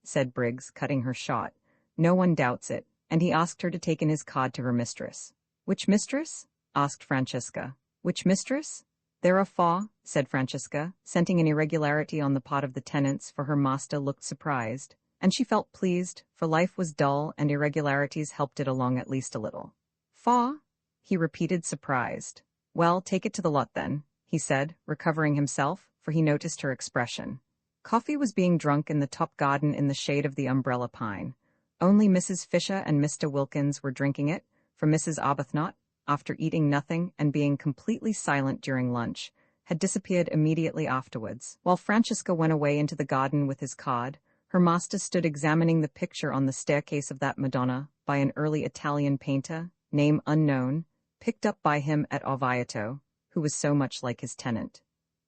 said Briggs, cutting her short. "No one doubts it," and he asked her to take in his card to her mistress. "Which mistress?" asked Francesca. "Which mistress?" "There are 4, said Francesca, scenting an irregularity on the part of the tenants, for her master looked surprised, and she felt pleased, for life was dull and irregularities helped it along at least a little. 4? He repeated, surprised. "Well, take it to the lot then," he said, recovering himself, for he noticed her expression. Coffee was being drunk in the top garden in the shade of the umbrella pine. Only Mrs. Fisher and Mr. Wilkins were drinking it, for Mrs. Arbuthnot, after eating nothing and being completely silent during lunch, had disappeared immediately afterwards. While Francesca went away into the garden with his card, her master stood examining the picture on the staircase of that Madonna by an early Italian painter, name unknown, picked up by him at Orvieto, who was so much like his tenant.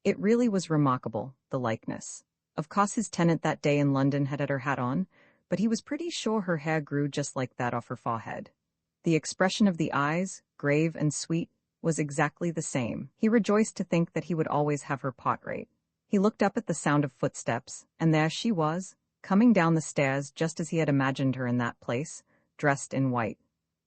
It really was remarkable, the likeness. Of course his tenant that day in London had her hat on, but he was pretty sure her hair grew just like that off her forehead. The expression of the eyes, grave and sweet, was exactly the same. He rejoiced to think that he would always have her portrait. He looked up at the sound of footsteps, and there she was, coming down the stairs just as he had imagined her in that place, dressed in white.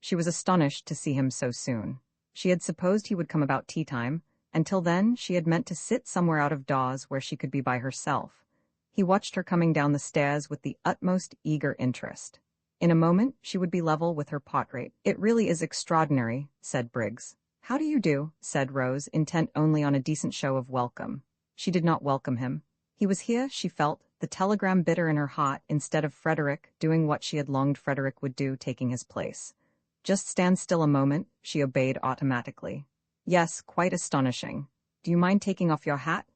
She was astonished to see him so soon. She had supposed he would come about tea time. Until then, she had meant to sit somewhere out of doors where she could be by herself. He watched her coming down the stairs with the utmost eager interest. In a moment, she would be level with her portrait. "It really is extraordinary," said Briggs. "How do you do?" said Rose, intent only on a decent show of welcome. She did not welcome him. He was here, she felt, the telegram bitter in her heart, instead of Frederick doing what she had longed Frederick would do, taking his place. "Just stand still a moment," she obeyed automatically. "Yes, quite astonishing. Do you mind taking off your hat?"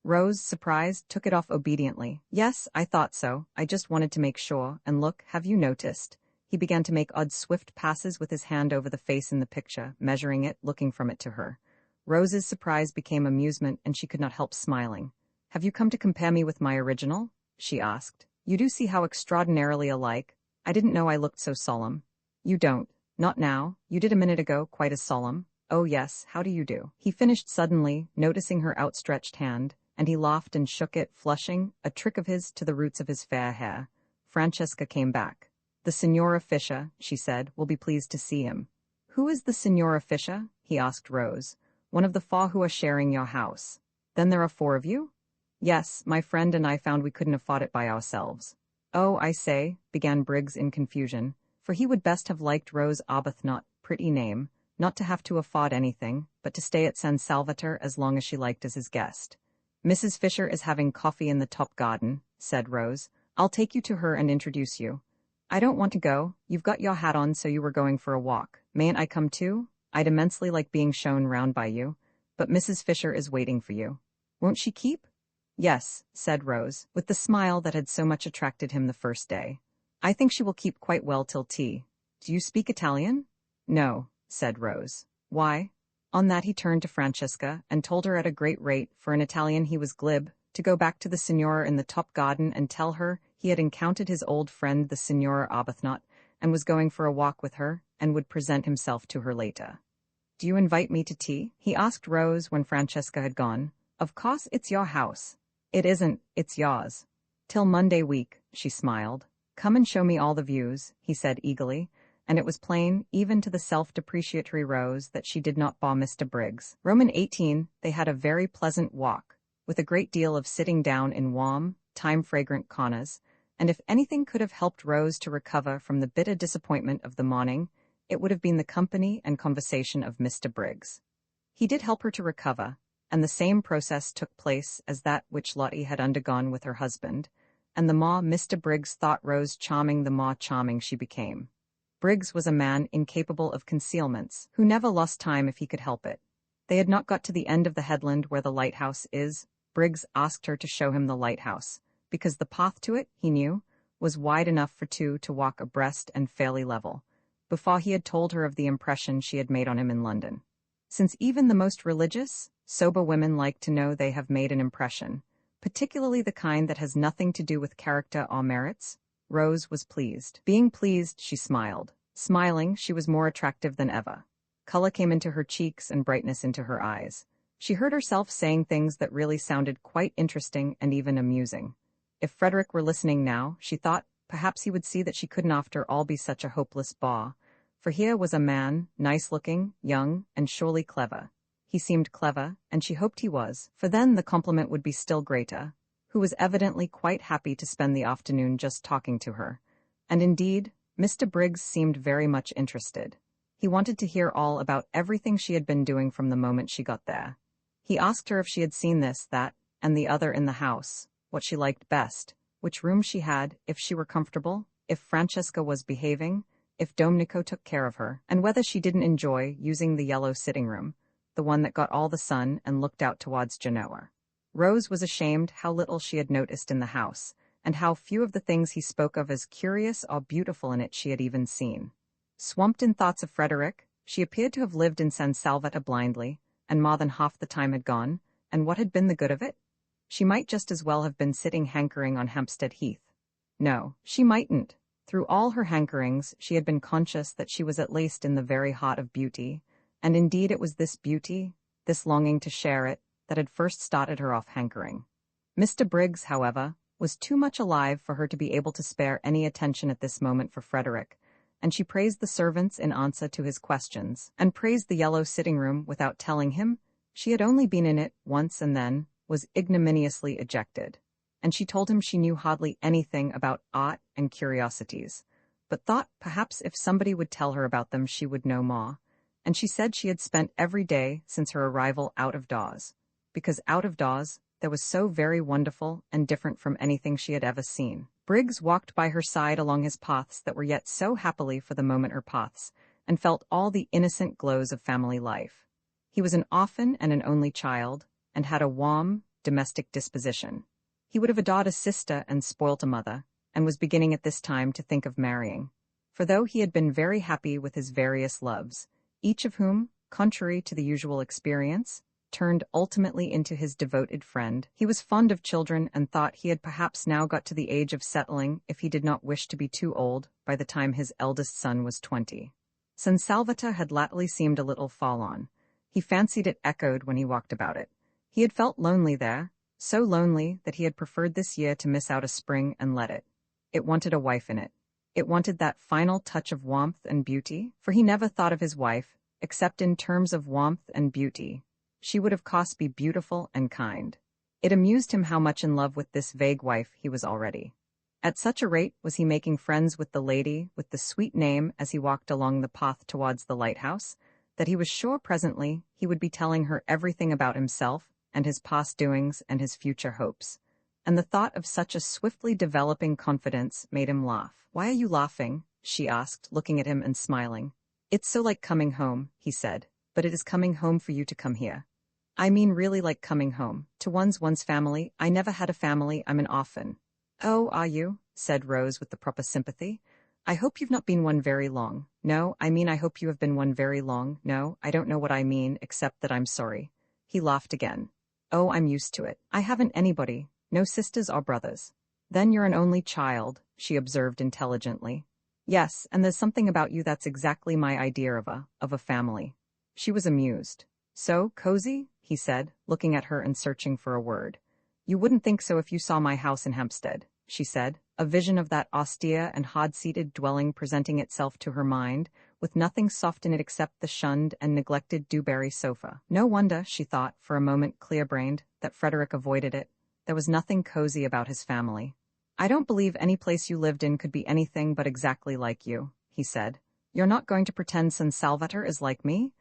Rose, surprised, took it off obediently. "Yes, I thought so. I just wanted to make sure. And look, have you noticed?" He began to make odd swift passes with his hand over the face in the picture, measuring it, looking from it to her. Rose's surprise became amusement, and she could not help smiling. "Have you come to compare me with my original?" she asked. "You do see how extraordinarily alike. I didn't know I looked so solemn." "You don't. Not now. You did a minute ago, quite as solemn." "Oh yes, how do you do?" He finished suddenly, noticing her outstretched hand, and he laughed and shook it, flushing, a trick of his, to the roots of his fair hair. Francesca came back. "The Signora Fisher," she said, "will be pleased to see him." "Who is the Signora Fisher?" he asked Rose. "One of the four who are sharing your house." "Then there are four of you?" "Yes, my friend and I found we couldn't afford it by ourselves." "Oh, I say," began Briggs in confusion, for he would best have liked Rose Arbuthnot, pretty name, not to have to afford anything, but to stay at San Salvatore as long as she liked as his guest. "Mrs. Fisher is having coffee in the top garden," said Rose. "I'll take you to her and introduce you." "I don't want to go. You've got your hat on, so you were going for a walk. Mayn't I come too? I'd immensely like being shown round by you. But Mrs. Fisher is waiting for you." "Won't she keep?" "Yes," said Rose, with the smile that had so much attracted him the first day. "I think she will keep quite well till tea. Do you speak Italian?" "No," said Rose. "Why?" On that he turned to Francesca and told her at a great rate, for in Italian he was glib, to go back to the Signora in the top garden and tell her he had encountered his old friend the Signora Arbuthnot, and was going for a walk with her, and would present himself to her later. "Do you invite me to tea?" he asked Rose when Francesca had gone. "Of course it's your house." "It isn't, it's yours." "Till Monday week," she smiled. "Come and show me all the views," he said eagerly, and it was plain, even to the self-depreciatory Rose, that she did not baw Mr. Briggs. Roman 18, they had a very pleasant walk, with a great deal of sitting down in warm, time-fragrant corners, and if anything could have helped Rose to recover from the bitter disappointment of the morning, it would have been the company and conversation of Mr. Briggs. He did help her to recover, and the same process took place as that which Lottie had undergone with her husband, and the more Mr. Briggs thought Rose charming, the more charming she became. Briggs was a man incapable of concealments, who never lost time if he could help it. They had not got to the end of the headland where the lighthouse is. Briggs asked her to show him the lighthouse, because the path to it, he knew, was wide enough for two to walk abreast and fairly level, before he had told her of the impression she had made on him in London. Since even the most religious, sober women like to know they have made an impression, particularly the kind that has nothing to do with character or merits, Rose was pleased. Being pleased, she smiled. Smiling, she was more attractive than ever. Color came into her cheeks and brightness into her eyes. She heard herself saying things that really sounded quite interesting and even amusing. If Frederick were listening now, she thought, perhaps he would see that she couldn't after all be such a hopeless bore, for here was a man, nice-looking, young, and surely clever. He seemed clever, and she hoped he was, for then the compliment would be still greater, who was evidently quite happy to spend the afternoon just talking to her. And indeed, Mr. Briggs seemed very much interested. He wanted to hear all about everything she had been doing from the moment she got there. He asked her if she had seen this, that, and the other in the house, what she liked best, which room she had, if she were comfortable, if Francesca was behaving, if Domenico took care of her, and whether she didn't enjoy using the yellow sitting room, the one that got all the sun and looked out towards Genoa. Rose was ashamed how little she had noticed in the house, and how few of the things he spoke of as curious or beautiful in it she had even seen. Swamped in thoughts of Frederick, she appeared to have lived in San Salvatore blindly, and more than half the time had gone, and what had been the good of it? She might just as well have been sitting hankering on Hampstead Heath. No, she mightn't. Through all her hankerings, she had been conscious that she was at least in the very heart of beauty, and indeed it was this beauty, this longing to share it, that had first started her off hankering. Mr. Briggs, however, was too much alive for her to be able to spare any attention at this moment for Frederick, and she praised the servants in answer to his questions, and praised the yellow sitting room without telling him she had only been in it once and then was ignominiously ejected. And she told him she knew hardly anything about art and curiosities, but thought perhaps if somebody would tell her about them she would know more, and she said she had spent every day since her arrival out of doors, because out of doors there was so very wonderful and different from anything she had ever seen. Briggs walked by her side along his paths that were yet so happily for the moment her paths, and felt all the innocent glows of family life. He was an orphan and an only child, and had a warm, domestic disposition. He would have adored a sister and spoilt a mother, and was beginning at this time to think of marrying. For though he had been very happy with his various loves, each of whom, contrary to the usual experience, turned ultimately into his devoted friend, he was fond of children and thought he had perhaps now got to the age of settling if he did not wish to be too old by the time his eldest son was 20. San Salvatore had latterly seemed a little fallen. He fancied it echoed when he walked about it. He had felt lonely there, so lonely that he had preferred this year to miss out a spring and let it. It wanted a wife in it. It wanted that final touch of warmth and beauty, for he never thought of his wife, except in terms of warmth and beauty. She would of course be beautiful and kind. It amused him how much in love with this vague wife he was already. At such a rate was he making friends with the lady with the sweet name as he walked along the path towards the lighthouse, that he was sure presently he would be telling her everything about himself and his past doings and his future hopes. And the thought of such a swiftly developing confidence made him laugh. "Why are you laughing?" she asked, looking at him and smiling. "It's so like coming home," he said, "but it is coming home for you to come here. I mean really like coming home, to one's family. I never had a family, I'm an orphan." "Oh, are you?" said Rose with the proper sympathy. "I hope you've not been one very long." "No, I mean I hope you have been one very long." "No, I don't know what I mean, except that I'm sorry." He laughed again. "Oh, I'm used to it. I haven't anybody, no sisters or brothers." "Then you're an only child," she observed intelligently. "Yes, and there's something about you that's exactly my idea of a family." She was amused. "So, cozy?" he said, looking at her and searching for a word. "You wouldn't think so if you saw my house in Hampstead," she said, a vision of that austere and hard-seated dwelling presenting itself to her mind, with nothing soft in it except the shunned and neglected dewberry sofa. No wonder, she thought, for a moment clear-brained, that Frederick avoided it. There was nothing cozy about his family. "I don't believe any place you lived in could be anything but exactly like you," he said. "You're not going to pretend San Salvatore is like me?"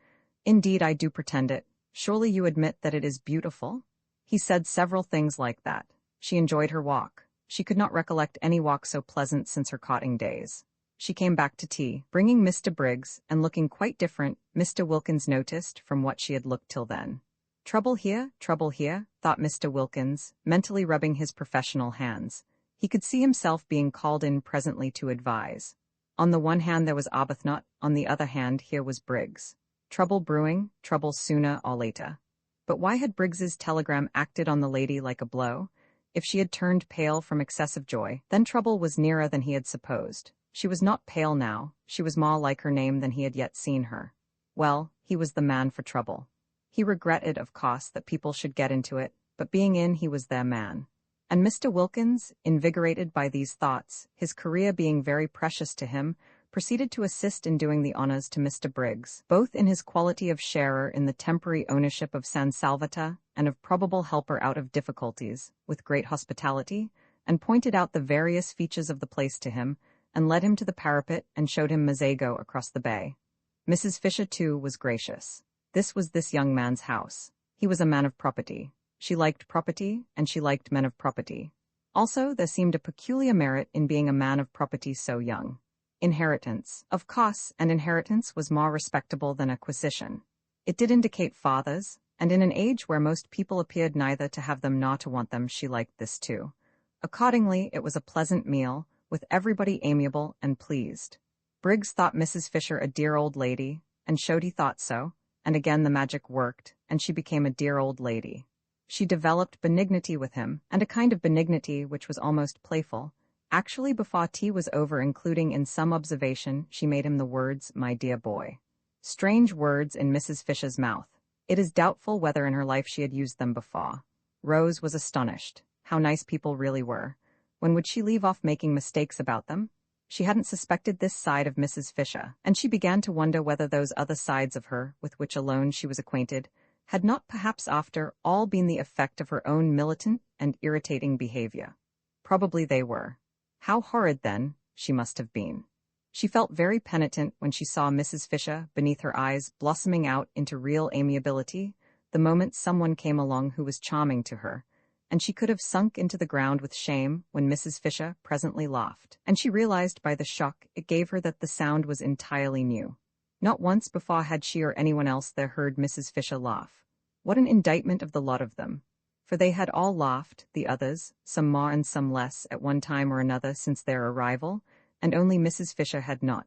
"Indeed I do pretend it. Surely you admit that it is beautiful?" He said several things like that. She enjoyed her walk. She could not recollect any walk so pleasant since her courting days. She came back to tea, bringing Mr. Briggs, and looking quite different, Mr. Wilkins noticed, from what she had looked till then. Trouble here, thought Mr. Wilkins, mentally rubbing his professional hands. He could see himself being called in presently to advise. On the one hand there was Arbuthnot, on the other hand here was Briggs. Trouble brewing, trouble sooner or later. But why had Briggs's telegram acted on the lady like a blow? If she had turned pale from excessive joy, then trouble was nearer than he had supposed. She was not pale now, she was more like her name than he had yet seen her. Well, he was the man for trouble. He regretted, of course, that people should get into it, but being in, he was their man. And Mr. Wilkins, invigorated by these thoughts, his career being very precious to him, proceeded to assist in doing the honors to Mr. Briggs, both in his quality of sharer in the temporary ownership of San Salvatore and of probable helper out of difficulties, with great hospitality, and pointed out the various features of the place to him, and led him to the parapet and showed him Mazago across the bay. Mrs. Fisher, too, was gracious. This was this young man's house. He was a man of property. She liked property, and she liked men of property. Also, there seemed a peculiar merit in being a man of property so young. Inheritance, of course, and inheritance was more respectable than acquisition. It did indicate fathers, and in an age where most people appeared neither to have them nor to want them, she liked this too. Accordingly, it was a pleasant meal, with everybody amiable and pleased. Briggs thought Mrs. Fisher a dear old lady, and showed he thought so, and again the magic worked, and she became a dear old lady. She developed benignity with him, and a kind of benignity which was almost playful. Actually, before tea was over, including in some observation, she made him the words, "my dear boy." Strange words in Mrs. Fisher's mouth. It is doubtful whether in her life she had used them before. Rose was astonished. How nice people really were. When would she leave off making mistakes about them? She hadn't suspected this side of Mrs. Fisher, and she began to wonder whether those other sides of her, with which alone she was acquainted, had not perhaps after all been the effect of her own militant and irritating behavior. Probably they were. How horrid, then, she must have been. She felt very penitent when she saw Mrs. Fisher, beneath her eyes, blossoming out into real amiability, the moment someone came along who was charming to her, and she could have sunk into the ground with shame when Mrs. Fisher presently laughed, and she realized by the shock it gave her that the sound was entirely new. Not once before had she or anyone else there heard Mrs. Fisher laugh. What an indictment of the lot of them! For they had all laughed, the others, some more and some less, at one time or another since their arrival, and only Mrs. Fisher had not.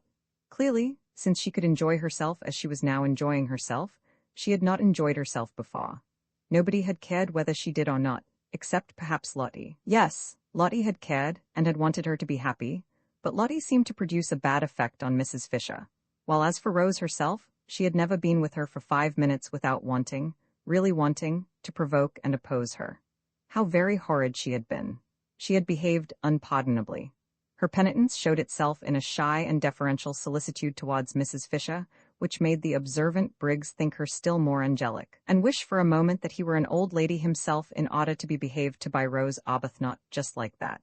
Clearly, since she could enjoy herself as she was now enjoying herself, she had not enjoyed herself before. Nobody had cared whether she did or not, except perhaps Lottie. Yes, Lottie had cared and had wanted her to be happy, but Lottie seemed to produce a bad effect on Mrs. Fisher, while as for Rose herself, she had never been with her for 5 minutes without wanting, really wanting, to provoke and oppose her. How very horrid she had been. She had behaved unpardonably. Her penitence showed itself in a shy and deferential solicitude towards Mrs. Fisher, which made the observant Briggs think her still more angelic, and wish for a moment that he were an old lady himself in order to be behaved to by Rose Arbuthnot just like that.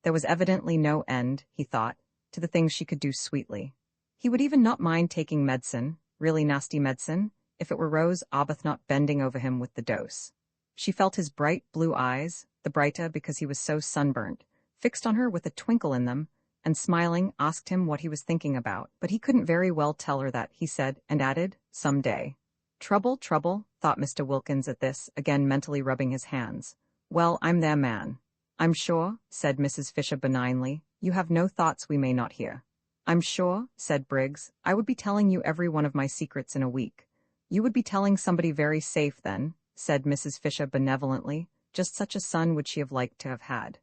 There was evidently no end, he thought, to the things she could do sweetly. He would even not mind taking medicine, really nasty medicine, if it were Rose Arbuthnot bending over him with the dose. She felt his bright blue eyes, the brighter because he was so sunburnt, fixed on her with a twinkle in them, and smiling asked him what he was thinking about, but he couldn't very well tell her that, he said, and added, "Some day." Trouble, thought Mr. Wilkins at this, again mentally rubbing his hands. Well, I'm their man. I'm sure, said Mrs. Fisher benignly, you have no thoughts we may not hear. I'm sure, said Briggs, I would be telling you every one of my secrets in a week. You would be telling somebody very safe then, said Mrs. Fisher benevolently, just such a son would she have liked to have had.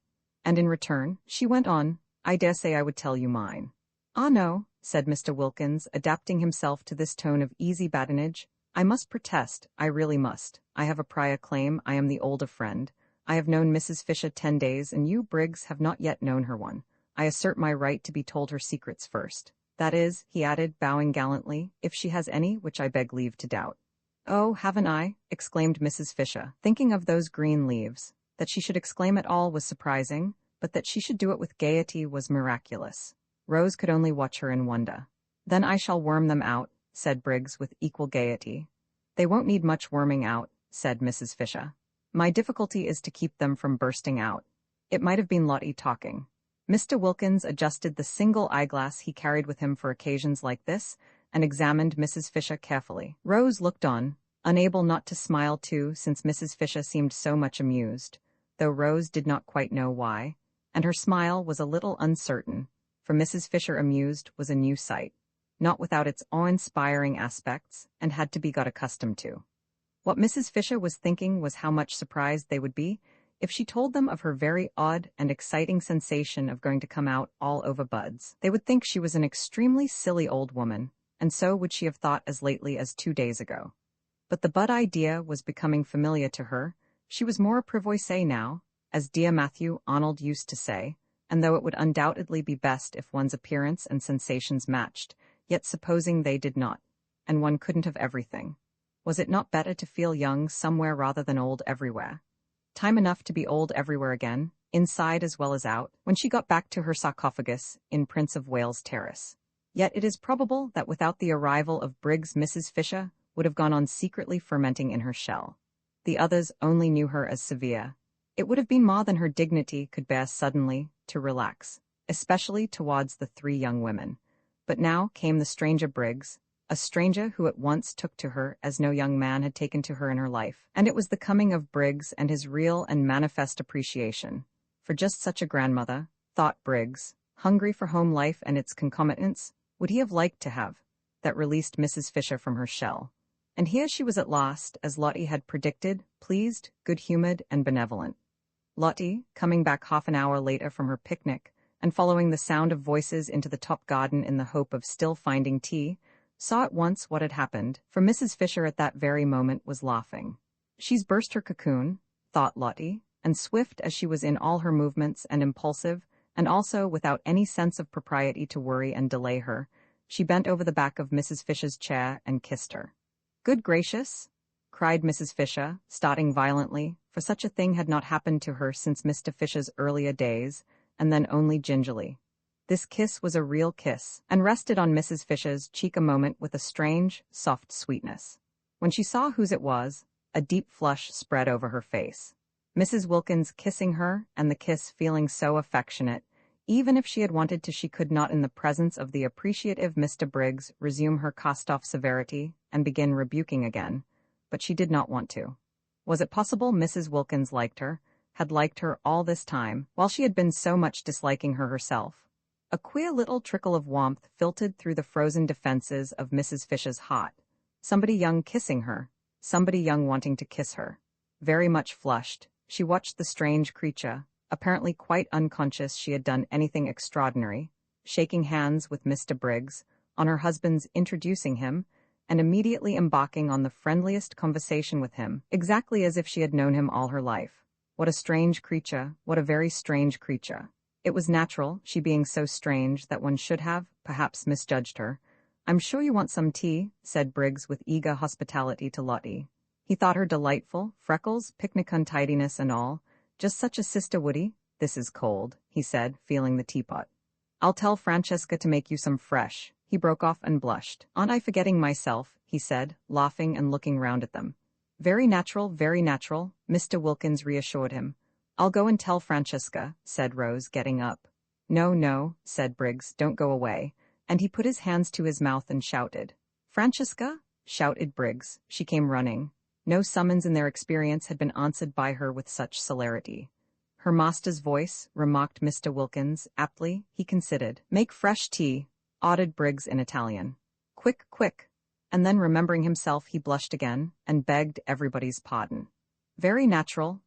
And in return, she went on, I dare say I would tell you mine. Ah no, said Mr. Wilkins, adapting himself to this tone of easy badinage, I must protest, I really must. I have a prior claim, I am the older friend. I have known Mrs. Fisher 10 days, and you, Briggs, have not yet known her one. I assert my right to be told her secrets first. That is, he added, bowing gallantly, if she has any, which I beg leave to doubt. Oh, haven't I? Exclaimed Mrs. Fisher, thinking of those green leaves. That she should exclaim at all was surprising, but that she should do it with gaiety was miraculous. Rose could only watch her in wonder. Then I shall worm them out, said Briggs with equal gaiety. They won't need much worming out, said Mrs. Fisher. My difficulty is to keep them from bursting out. It might have been Lottie talking. Mr. Wilkins adjusted the single eyeglass he carried with him for occasions like this, and examined Mrs. Fisher carefully. Rose looked on, unable not to smile too, since Mrs. Fisher seemed so much amused, though Rose did not quite know why, and her smile was a little uncertain, for Mrs. Fisher amused was a new sight, not without its awe-inspiring aspects, and had to be got accustomed to. What Mrs. Fisher was thinking was how much surprised they would be if she told them of her very odd and exciting sensation of going to come out all over buds. They would think she was an extremely silly old woman, and so would she have thought as lately as 2 days ago. But the bud idea was becoming familiar to her. She was more prévoyée now, as dear Matthew Arnold used to say, and though it would undoubtedly be best if one's appearance and sensations matched, yet supposing they did not, and one couldn't have everything, was it not better to feel young somewhere rather than old everywhere? Time enough to be old everywhere again, inside as well as out, when she got back to her sarcophagus in Prince of Wales Terrace. Yet it is probable that without the arrival of Briggs Mrs. Fisher would have gone on secretly fermenting in her shell. The others only knew her as severe, It would have been more than her dignity could bear suddenly to relax, especially towards the three young women. But now came the stranger Briggs, a stranger who at once took to her as no young man had taken to her in her life, and it was the coming of Briggs and his real and manifest appreciation. For just such a grandmother, thought Briggs, hungry for home life and its concomitants, would he have liked to have, that released Mrs. Fisher from her shell. And here she was at last, as Lottie had predicted, pleased, good-humored, and benevolent. Lottie, coming back half an hour later from her picnic, and following the sound of voices into the top garden in the hope of still finding tea, saw at once what had happened, for Mrs. Fisher at that very moment was laughing. She's burst her cocoon, thought Lottie, and swift as she was in all her movements and impulsive, and also without any sense of propriety to worry and delay her, she bent over the back of Mrs. Fisher's chair and kissed her. "Good gracious!" cried Mrs. Fisher, starting violently, for such a thing had not happened to her since Mr. Fisher's earlier days, and then only gingerly. This kiss was a real kiss, and rested on Mrs. Fisher's cheek a moment with a strange, soft sweetness. When she saw whose it was, a deep flush spread over her face. Mrs. Wilkins kissing her, and the kiss feeling so affectionate, even if she had wanted to she could not in the presence of the appreciative Mr. Briggs resume her cast-off severity and begin rebuking again, but she did not want to. Was it possible Mrs. Wilkins liked her, had liked her all this time, while she had been so much disliking her herself? A queer little trickle of warmth filtered through the frozen defenses of Mrs. Fisher's heart. Somebody young kissing her, somebody young wanting to kiss her. Very much flushed, she watched the strange creature, apparently quite unconscious she had done anything extraordinary, shaking hands with Mr. Briggs, on her husband's introducing him, and immediately embarking on the friendliest conversation with him, exactly as if she had known him all her life. What a strange creature, what a very strange creature. It was natural, she being so strange that one should have, perhaps, misjudged her. "I'm sure you want some tea," said Briggs with eager hospitality to Lottie. He thought her delightful, freckles, picnic untidiness and all. Just such a sister Woody. "This is cold," he said, feeling the teapot. "I'll tell Francesca to make you some fresh." He broke off and blushed. "Aren't I forgetting myself?" he said, laughing and looking round at them. Very natural, Mr. Wilkins reassured him. "I'll go and tell Francesca," said Rose, getting up. "No, no," said Briggs, "don't go away," and he put his hands to his mouth and shouted. "Francesca?" shouted Briggs. She came running. No summons in their experience had been answered by her with such celerity. "Her master's voice," remarked Mr. Wilkins, aptly, he considered. "Make fresh tea," ordered Briggs in Italian. "Quick, quick." And then remembering himself he blushed again, and begged everybody's pardon. Very natural,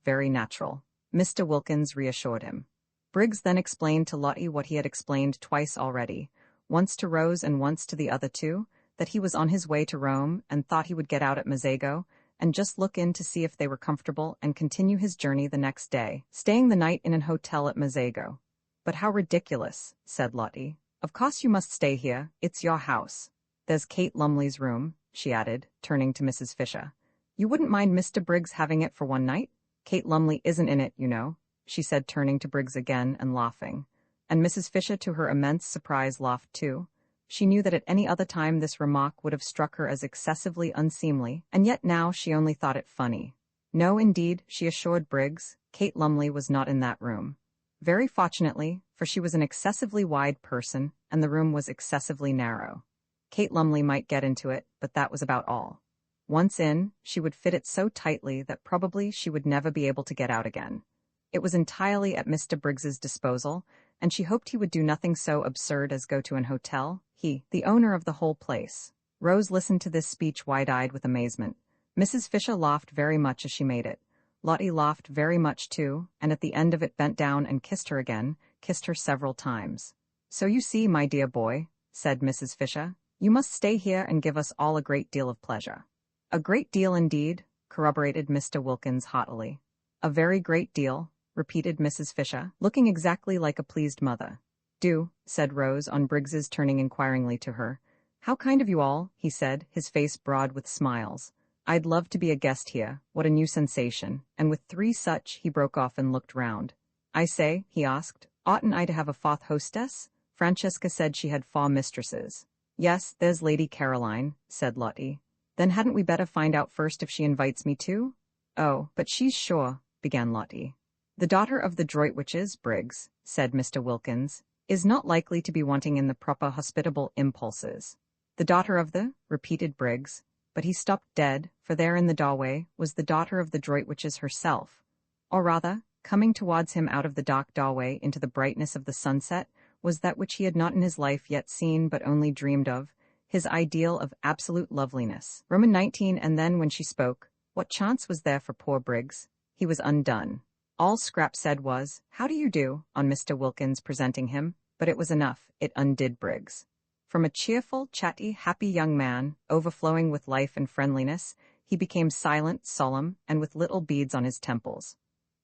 Mr. Wilkins reassured him. Briggs then explained to Lottie what he had explained twice already, once to Rose and once to the other two, that he was on his way to Rome and thought he would get out at Mazzago, and just look in to see if they were comfortable and continue his journey the next day, staying the night in an hotel at Mazzago. "But how ridiculous," said Lottie. "Of course you must stay here, it's your house. There's Kate Lumley's room," she added, turning to Mrs. Fisher. "You wouldn't mind Mr. Briggs having it for one night? Kate Lumley isn't in it, you know," she said, turning to Briggs again and laughing. And Mrs. Fisher, to her immense surprise, laughed too. She knew that at any other time this remark would have struck her as excessively unseemly, and yet now she only thought it funny. No, indeed, she assured Briggs, Kate Lumley was not in that room. Very fortunately, for she was an excessively wide person, and the room was excessively narrow. Kate Lumley might get into it, but that was about all. Once in, she would fit it so tightly that probably she would never be able to get out again. It was entirely at Mr. Briggs's disposal, and she hoped he would do nothing so absurd as go to an hotel, he, the owner of the whole place. Rose listened to this speech wide-eyed with amazement. Mrs. Fisher laughed very much as she made it. Lottie laughed very much too, and at the end of it bent down and kissed her again, kissed her several times. "So you see, my dear boy," said Mrs. Fisher, "you must stay here and give us all a great deal of pleasure." "A great deal indeed," corroborated Mr. Wilkins heartily. "A very great deal," repeated Mrs. Fisher, looking exactly like a pleased mother. "Do," said Rose, on Briggs's turning inquiringly to her. "How kind of you all," he said, his face broad with smiles. "I'd love to be a guest here. What a new sensation." And with three such, he broke off and looked round. "I say," he asked, "oughtn't I to have a fourth hostess? Francesca said she had 4 mistresses." "Yes, there's Lady Caroline," said Lottie. "Then hadn't we better find out first if she invites me too?" "Oh, but she's sure," began Lottie. "The daughter of the Droitwiches, Briggs," said Mr. Wilkins, "is not likely to be wanting in the proper hospitable impulses." "The daughter of the," repeated Briggs, but he stopped dead, for there in the doorway was the daughter of the Droitwiches herself, or rather, coming towards him out of the dark doorway into the brightness of the sunset, was that which he had not in his life yet seen but only dreamed of, his ideal of absolute loveliness. Roman 19. And then when she spoke, what chance was there for poor Briggs? He was undone. All Scrap said was, "How do you do?" on Mr. Wilkins presenting him, but it was enough, it undid Briggs. From a cheerful, chatty, happy young man, overflowing with life and friendliness, he became silent, solemn, and with little beads on his temples.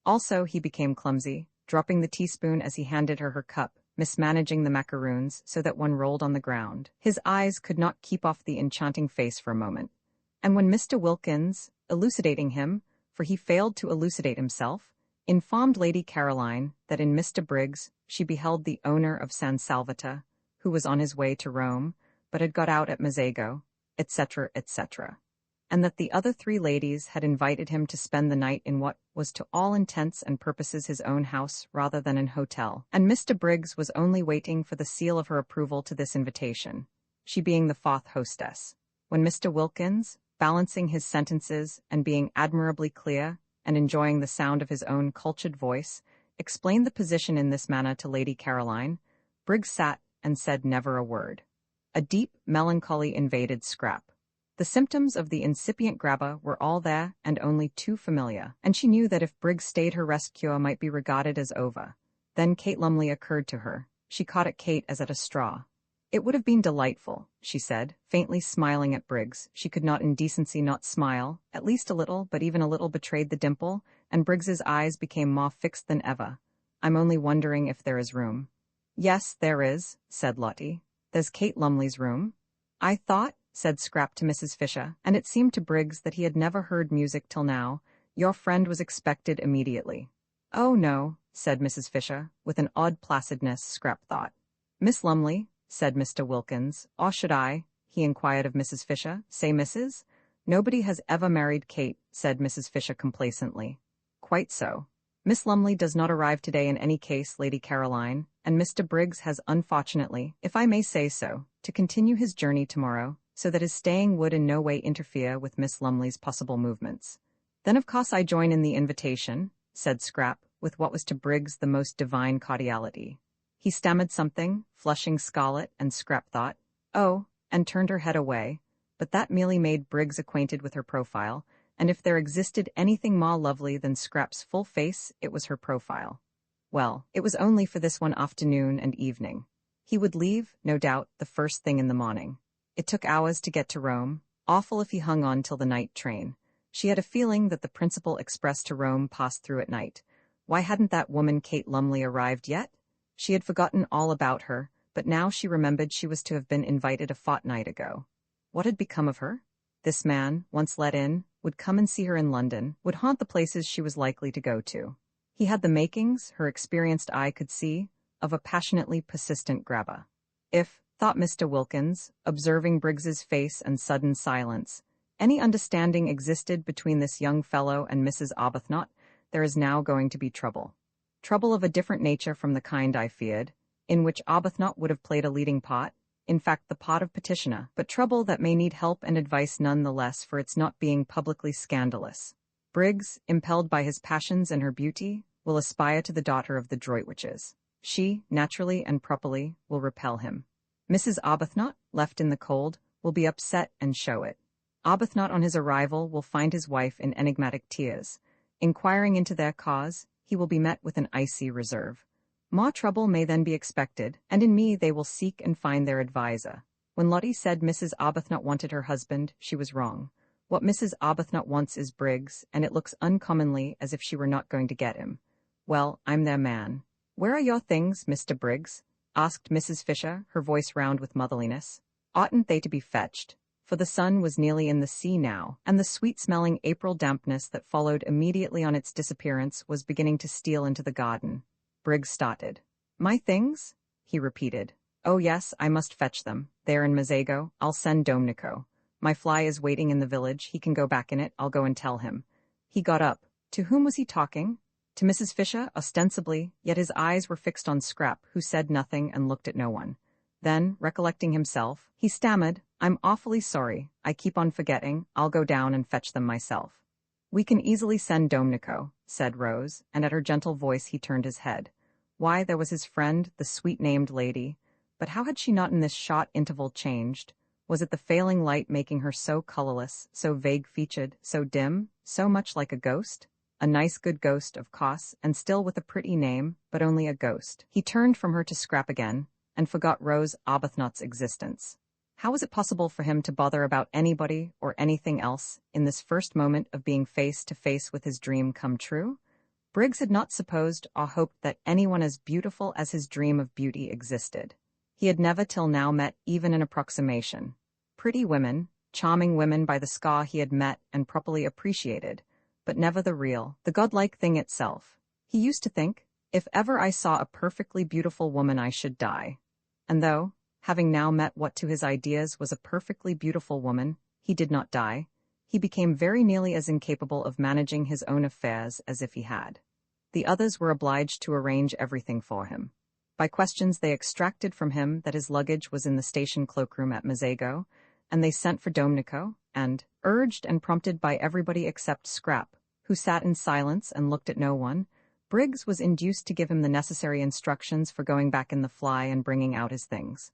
Also, he became clumsy, dropping the teaspoon as he handed her cup, mismanaging the macaroons so that one rolled on the ground. His eyes could not keep off the enchanting face for a moment. And when Mr. Wilkins, elucidating him, for he failed to elucidate himself, informed Lady Caroline that in Mr. Briggs she beheld the owner of San Salvator, who was on his way to Rome, but had got out at Mazego, etc., etc., and that the other three ladies had invited him to spend the night in what was to all intents and purposes his own house rather than an hotel, and Mr. Briggs was only waiting for the seal of her approval to this invitation, she being the fourth hostess, when Mr. Wilkins, balancing his sentences and being admirably clear, and enjoying the sound of his own cultured voice, explained the position in this manner to Lady Caroline. Briggs sat and said never a word. A deep melancholy invaded Scrap. The symptoms of the incipient grabber were all there and only too familiar, and she knew that if Briggs stayed her rest cure might be regarded as over. Then Kate Lumley occurred to her. She caught at Kate as at a straw. "It would have been delightful," she said, faintly smiling at Briggs. She could not in decency not smile, at least a little, but even a little betrayed the dimple, and Briggs's eyes became more fixed than ever. "I'm only wondering if there is room." "Yes, there is," said Lottie. "There's Kate Lumley's room." "I thought," said Scrap to Mrs. Fisher, and it seemed to Briggs that he had never heard music till now, "your friend was expected immediately." "Oh, no," said Mrs. Fisher, with an odd placidness, Scrap thought. "Miss Lumley," said Mr. Wilkins. "Or should I," he inquired of Mrs. Fisher, "say Mrs.? Nobody has ever married Kate," said Mrs. Fisher complacently. "Quite so. Miss Lumley does not arrive today in any case, Lady Caroline, and Mr. Briggs has unfortunately, if I may say so, to continue his journey tomorrow, so that his staying would in no way interfere with Miss Lumley's possible movements." "Then of course I join in the invitation," said Scrap, with what was to Briggs the most divine cordiality. He stammered something, flushing scarlet, and Scrap thought, "Oh," and turned her head away, but that merely made Briggs acquainted with her profile, and if there existed anything more lovely than Scrap's full face, it was her profile. Well, it was only for this one afternoon and evening. He would leave, no doubt, the first thing in the morning. It took hours to get to Rome. Awful if he hung on till the night train. She had a feeling that the principal express to Rome passed through at night. Why hadn't that woman Kate Lumley arrived yet? She had forgotten all about her, but now she remembered she was to have been invited a fortnight ago. What had become of her? This man, once let in, would come and see her in London, would haunt the places she was likely to go to. He had the makings, her experienced eye could see, of a passionately persistent grabber. If, thought Mr. Wilkins, observing Briggs's face and sudden silence, any understanding existed between this young fellow and Mrs. Arbuthnot, there is now going to be trouble. Trouble of a different nature from the kind I feared, in which Arbuthnot would have played a leading part, in fact the part of petitioner, but trouble that may need help and advice none the less for its not being publicly scandalous. Briggs, impelled by his passions and her beauty, will aspire to the daughter of the Droitwiches. She, naturally and properly, will repel him. Mrs. Arbuthnot, left in the cold, will be upset and show it. Arbuthnot on his arrival will find his wife in enigmatic tears. Inquiring into their cause, he will be met with an icy reserve. More trouble may then be expected, and in me they will seek and find their adviser. When Lottie said Mrs. Arbuthnot wanted her husband, she was wrong. What Mrs. Arbuthnot wants is Briggs, and it looks uncommonly as if she were not going to get him. Well, I'm their man. "Where are your things, Mr. Briggs?" asked Mrs. Fisher, her voice round with motherliness. Oughtn't they to be fetched? For the sun was nearly in the sea now, and the sweet-smelling April dampness that followed immediately on its disappearance was beginning to steal into the garden. Briggs started. "My things?" he repeated. "Oh yes, I must fetch them. They are in Mazego. I'll send Domnico. My fly is waiting in the village. He can go back in it. I'll go and tell him." He got up. To whom was he talking? To Mrs. Fisher, ostensibly, yet his eyes were fixed on Scrap, who said nothing and looked at no one. Then, recollecting himself, he stammered, "I'm awfully sorry, I keep on forgetting, I'll go down and fetch them myself." "We can easily send Domenico," said Rose, and at her gentle voice he turned his head. Why, there was his friend, the sweet-named lady, but how had she not in this short interval changed? Was it the failing light making her so colorless, so vague-featured, so dim, so much like a ghost? A nice good ghost, of course, and still with a pretty name, but only a ghost. He turned from her to Scrap again, and forgot Rose Arbuthnot's existence. How was it possible for him to bother about anybody or anything else in this first moment of being face to face with his dream come true? Briggs had not supposed or hoped that anyone as beautiful as his dream of beauty existed. He had never till now met even an approximation. Pretty women, charming women by the score he had met and properly appreciated, but never the real, the godlike thing itself. He used to think, if ever I saw a perfectly beautiful woman I should die. And though, having now met what to his ideas was a perfectly beautiful woman, he did not die, he became very nearly as incapable of managing his own affairs as if he had. The others were obliged to arrange everything for him. By questions they extracted from him that his luggage was in the station cloakroom at Mazago, and they sent for Domenico, and, urged and prompted by everybody except Scrap, who sat in silence and looked at no one, Briggs was induced to give him the necessary instructions for going back in the fly and bringing out his things.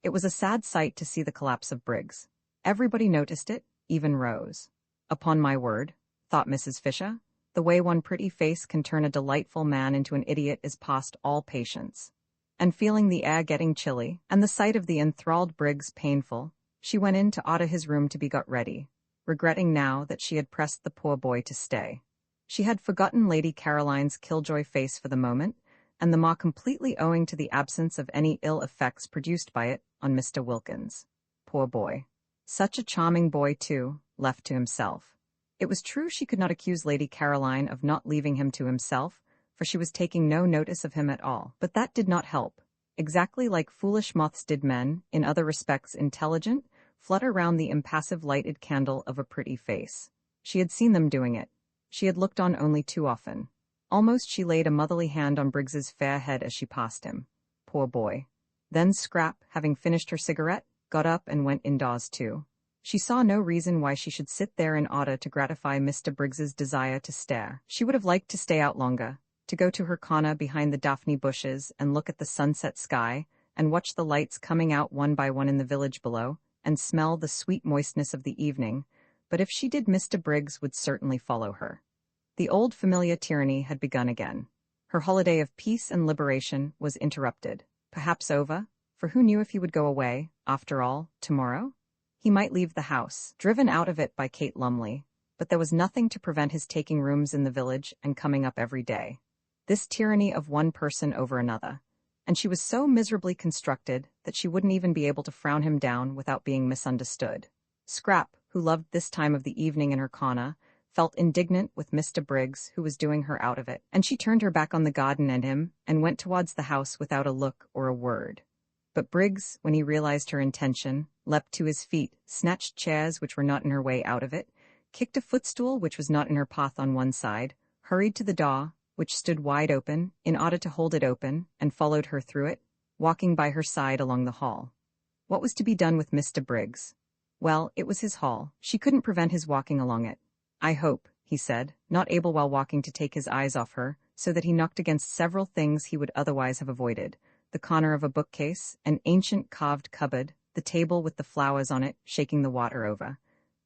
It was a sad sight to see the collapse of Briggs. Everybody noticed it, even Rose. Upon my word, thought Mrs. Fisher, the way one pretty face can turn a delightful man into an idiot is past all patience. And feeling the air getting chilly, and the sight of the enthralled Briggs painful, she went in to order his room to be got ready, regretting now that she had pressed the poor boy to stay. She had forgotten Lady Caroline's killjoy face for the moment, and the more completely owing to the absence of any ill effects produced by it on Mr. Wilkins. Poor boy. Such a charming boy, too, left to himself. It was true she could not accuse Lady Caroline of not leaving him to himself, for she was taking no notice of him at all. But that did not help. Exactly like foolish moths did men, in other respects intelligent, flutter round the impassive lighted candle of a pretty face. She had seen them doing it. She had looked on only too often. Almost she laid a motherly hand on Briggs's fair head as she passed him. Poor boy. Then Scrap, having finished her cigarette, got up and went indoors too. She saw no reason why she should sit there in order to gratify Mr. Briggs's desire to stare. She would have liked to stay out longer, to go to her corner behind the daphne bushes and look at the sunset sky, and watch the lights coming out one by one in the village below, and smell the sweet moistness of the evening, but if she did Mr. Briggs would certainly follow her. The old familiar tyranny had begun again. Her holiday of peace and liberation was interrupted, perhaps over, for who knew if he would go away, after all, tomorrow? He might leave the house, driven out of it by Kate Lumley, but there was nothing to prevent his taking rooms in the village and coming up every day. This tyranny of one person over another. And she was so miserably constructed that she wouldn't even be able to frown him down without being misunderstood. Scrap, who loved this time of the evening in her corner, felt indignant with Mr. Briggs, who was doing her out of it, and she turned her back on the garden and him, and went towards the house without a look or a word. But Briggs, when he realized her intention, leapt to his feet, snatched chairs which were not in her way out of it, kicked a footstool which was not in her path on one side, hurried to the door, which stood wide open, in order to hold it open, and followed her through it, walking by her side along the hall. What was to be done with Mr. Briggs? Well, it was his hall. She couldn't prevent his walking along it. "I hope," he said, not able while walking to take his eyes off her, so that he knocked against several things he would otherwise have avoided, the corner of a bookcase, an ancient carved cupboard, the table with the flowers on it, shaking the water over,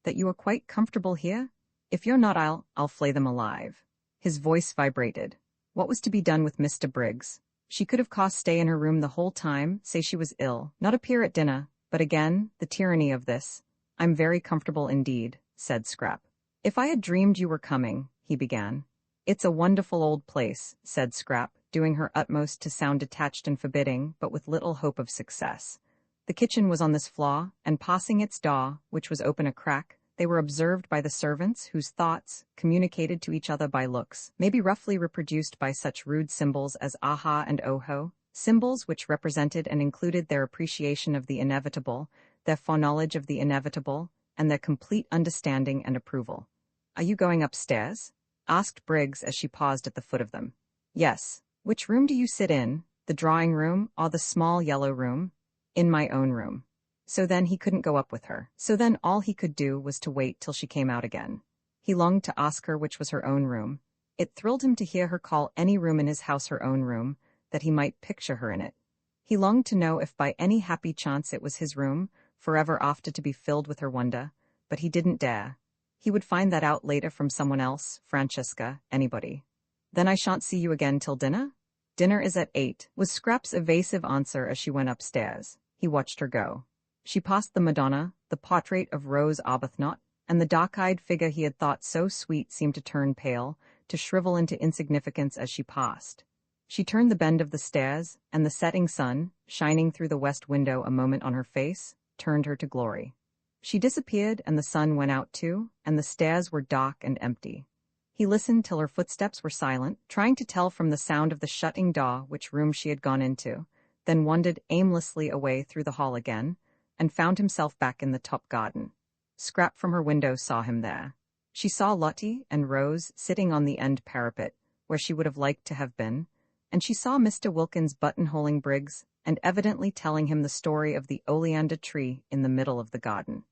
"that you are quite comfortable here? If you're not, I'll flay them alive." His voice vibrated. What was to be done with Mr. Briggs? She could of course stay in her room the whole time, say she was ill, not appear at dinner, but again, the tyranny of this. "I'm very comfortable indeed," said Scrap. "If I had dreamed you were coming," he began. "It's a wonderful old place," said Scrap, doing her utmost to sound detached and forbidding, but with little hope of success. The kitchen was on this floor, and passing its door, which was open a crack, they were observed by the servants, whose thoughts, communicated to each other by looks, may be roughly reproduced by such rude symbols as aha and oho, symbols which represented and included their appreciation of the inevitable, their foreknowledge of the inevitable, and their complete understanding and approval. "Are you going upstairs?" asked Briggs as she paused at the foot of them. Yes. Which room do you sit in? The drawing room or the small yellow room? In my own room. So then he couldn't go up with her. So then all he could do was to wait till she came out again. He longed to ask her which was her own room. It thrilled him to hear her call any room in his house her own room, that he might picture her in it. He longed to know if by any happy chance it was his room, forever after to be filled with her wonder, but he didn't dare. He would find that out later from someone else, Francesca, anybody. Then I shan't see you again till dinner? Dinner is at 8, was Scrap's evasive answer as she went upstairs. He watched her go. She passed the Madonna, the portrait of Rose Arbuthnot, and the dark-eyed figure he had thought so sweet seemed to turn pale, to shrivel into insignificance as she passed. She turned the bend of the stairs, and the setting sun, shining through the west window a moment on her face, turned her to glory. She disappeared, and the sun went out too, and the stairs were dark and empty. He listened till her footsteps were silent, trying to tell from the sound of the shutting door which room she had gone into, then wandered aimlessly away through the hall again, and found himself back in the top garden. Scrap from her window saw him there. She saw Lottie and Rose sitting on the end parapet, where she would have liked to have been, and she saw Mr. Wilkins buttonholing Briggs and evidently telling him the story of the oleander tree in the middle of the garden.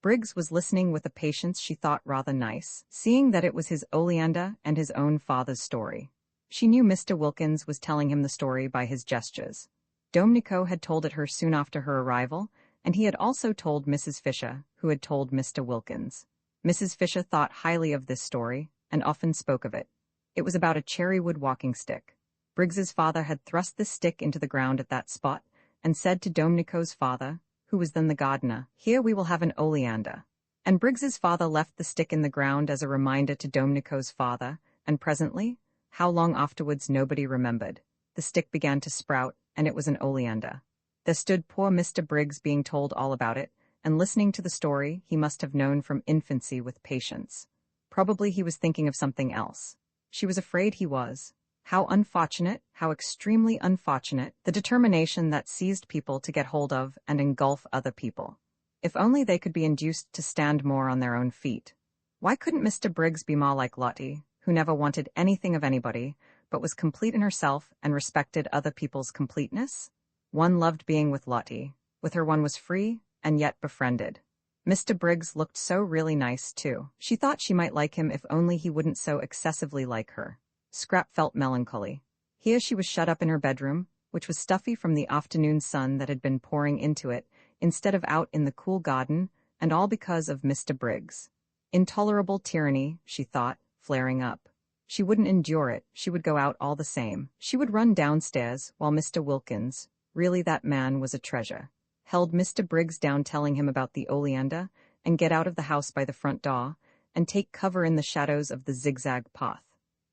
Briggs was listening with a patience she thought rather nice, seeing that it was his oleander and his own father's story. She knew Mr. Wilkins was telling him the story by his gestures. Domenico had told it her soon after her arrival, and he had also told Mrs. Fisher, who had told Mr. Wilkins. Mrs. Fisher thought highly of this story, and often spoke of it. It was about a cherrywood walking stick. Briggs's father had thrust this stick into the ground at that spot, and said to Domenico's father, who was then the gardener, "Here we will have an oleander." And Briggs's father left the stick in the ground as a reminder to Domenico's father, and presently, how long afterwards nobody remembered, the stick began to sprout, and it was an oleander. There stood poor Mr. Briggs being told all about it, and listening to the story he must have known from infancy with patience. Probably he was thinking of something else. She was afraid he was. How unfortunate, how extremely unfortunate, the determination that seized people to get hold of and engulf other people. If only they could be induced to stand more on their own feet. Why couldn't Mr. Briggs be more like Lottie, who never wanted anything of anybody, but was complete in herself and respected other people's completeness? One loved being with Lottie. With her one was free, and yet befriended. Mr. Briggs looked so really nice, too. She thought she might like him if only he wouldn't so excessively like her. Scrap felt melancholy. Here she was shut up in her bedroom, which was stuffy from the afternoon sun that had been pouring into it, instead of out in the cool garden, and all because of Mr. Briggs. Intolerable tyranny, she thought, flaring up. She wouldn't endure it, she would go out all the same. She would run downstairs, while Mr. Wilkins, really that man was a treasure, held Mr. Briggs down telling him about the oleander, and get out of the house by the front door, and take cover in the shadows of the zigzag path.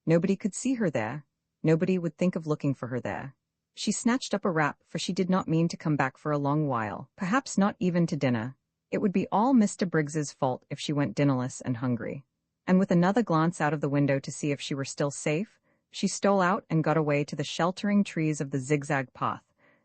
Nobody could see her there. Nobody would think of looking for her there. She snatched up a wrap, for she did not mean to come back for a long while, perhaps not even to dinner. It would be all Mr. Briggs's fault if she went dinnerless and hungry. And with another glance out of the window to see if she were still safe, she stole out and got away to the sheltering trees of the zigzag path,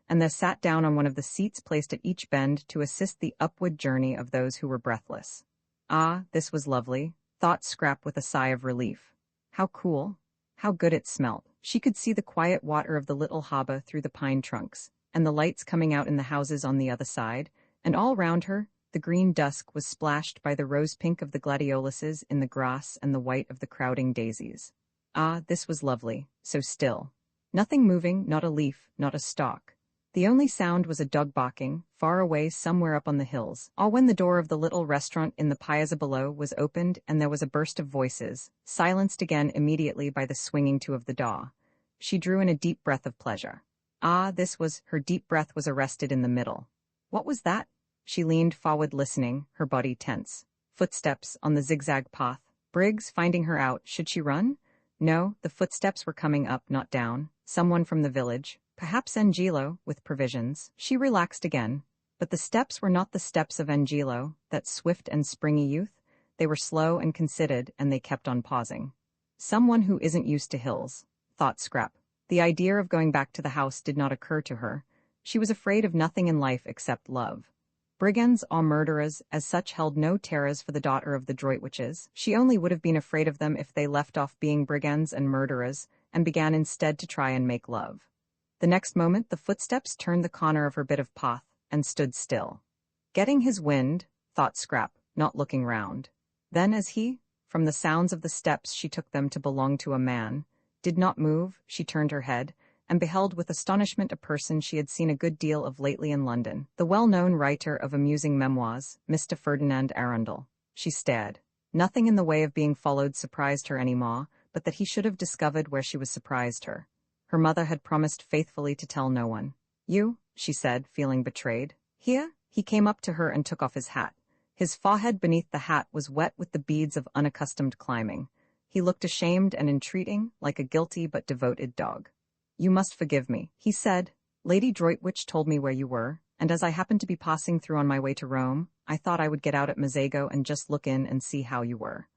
and there sat down on one of the seats placed at each bend to assist the upward journey of those who were breathless. Ah, this was lovely, thought Scrap with a sigh of relief. How cool, how good it smelt. She could see the quiet water of the little harbor through the pine trunks, and the lights coming out in the houses on the other side, and all round her, the green dusk was splashed by the rose-pink of the gladioluses in the grass and the white of the crowding daisies. Ah, this was lovely, so still. Nothing moving, not a leaf, not a stalk. The only sound was a dog barking, far away somewhere up on the hills, all when the door of the little restaurant in the piazza below was opened and there was a burst of voices, silenced again immediately by the swinging to of the door. She drew in a deep breath of pleasure. Ah, her deep breath was arrested in the middle. What was that? She leaned forward listening, her body tense. Footsteps on the zigzag path. Briggs finding her out, should she run? No, the footsteps were coming up, not down. Someone from the village. Perhaps Angelo, with provisions. She relaxed again. But the steps were not the steps of Angelo, that swift and springy youth. They were slow and considered, and they kept on pausing. Someone who isn't used to hills, thought Scrap. The idea of going back to the house did not occur to her. She was afraid of nothing in life except love. Brigands or murderers as such held no terrors for the daughter of the Droitwiches. She only would have been afraid of them if they left off being brigands and murderers and began instead to try and make love. The next moment the footsteps turned the corner of her bit of path and stood still. Getting his wind, thought Scrap, not looking round. Then as he, from the sounds of the steps she took them to belong to a man, did not move, she turned her head, and beheld with astonishment a person she had seen a good deal of lately in London, the well-known writer of amusing memoirs, Mr. Ferdinand Arundel. She stared. Nothing in the way of being followed surprised her any more, but that he should have discovered where she was surprised her. Her mother had promised faithfully to tell no one. "You," she said, feeling betrayed. "Here?" He came up to her and took off his hat. His forehead beneath the hat was wet with the beads of unaccustomed climbing. He looked ashamed and entreating, like a guilty but devoted dog. "You must forgive me," he said. "Lady Droitwich told me where you were, and as I happened to be passing through on my way to Rome, I thought I would get out at Mazago and just look in and see how you were.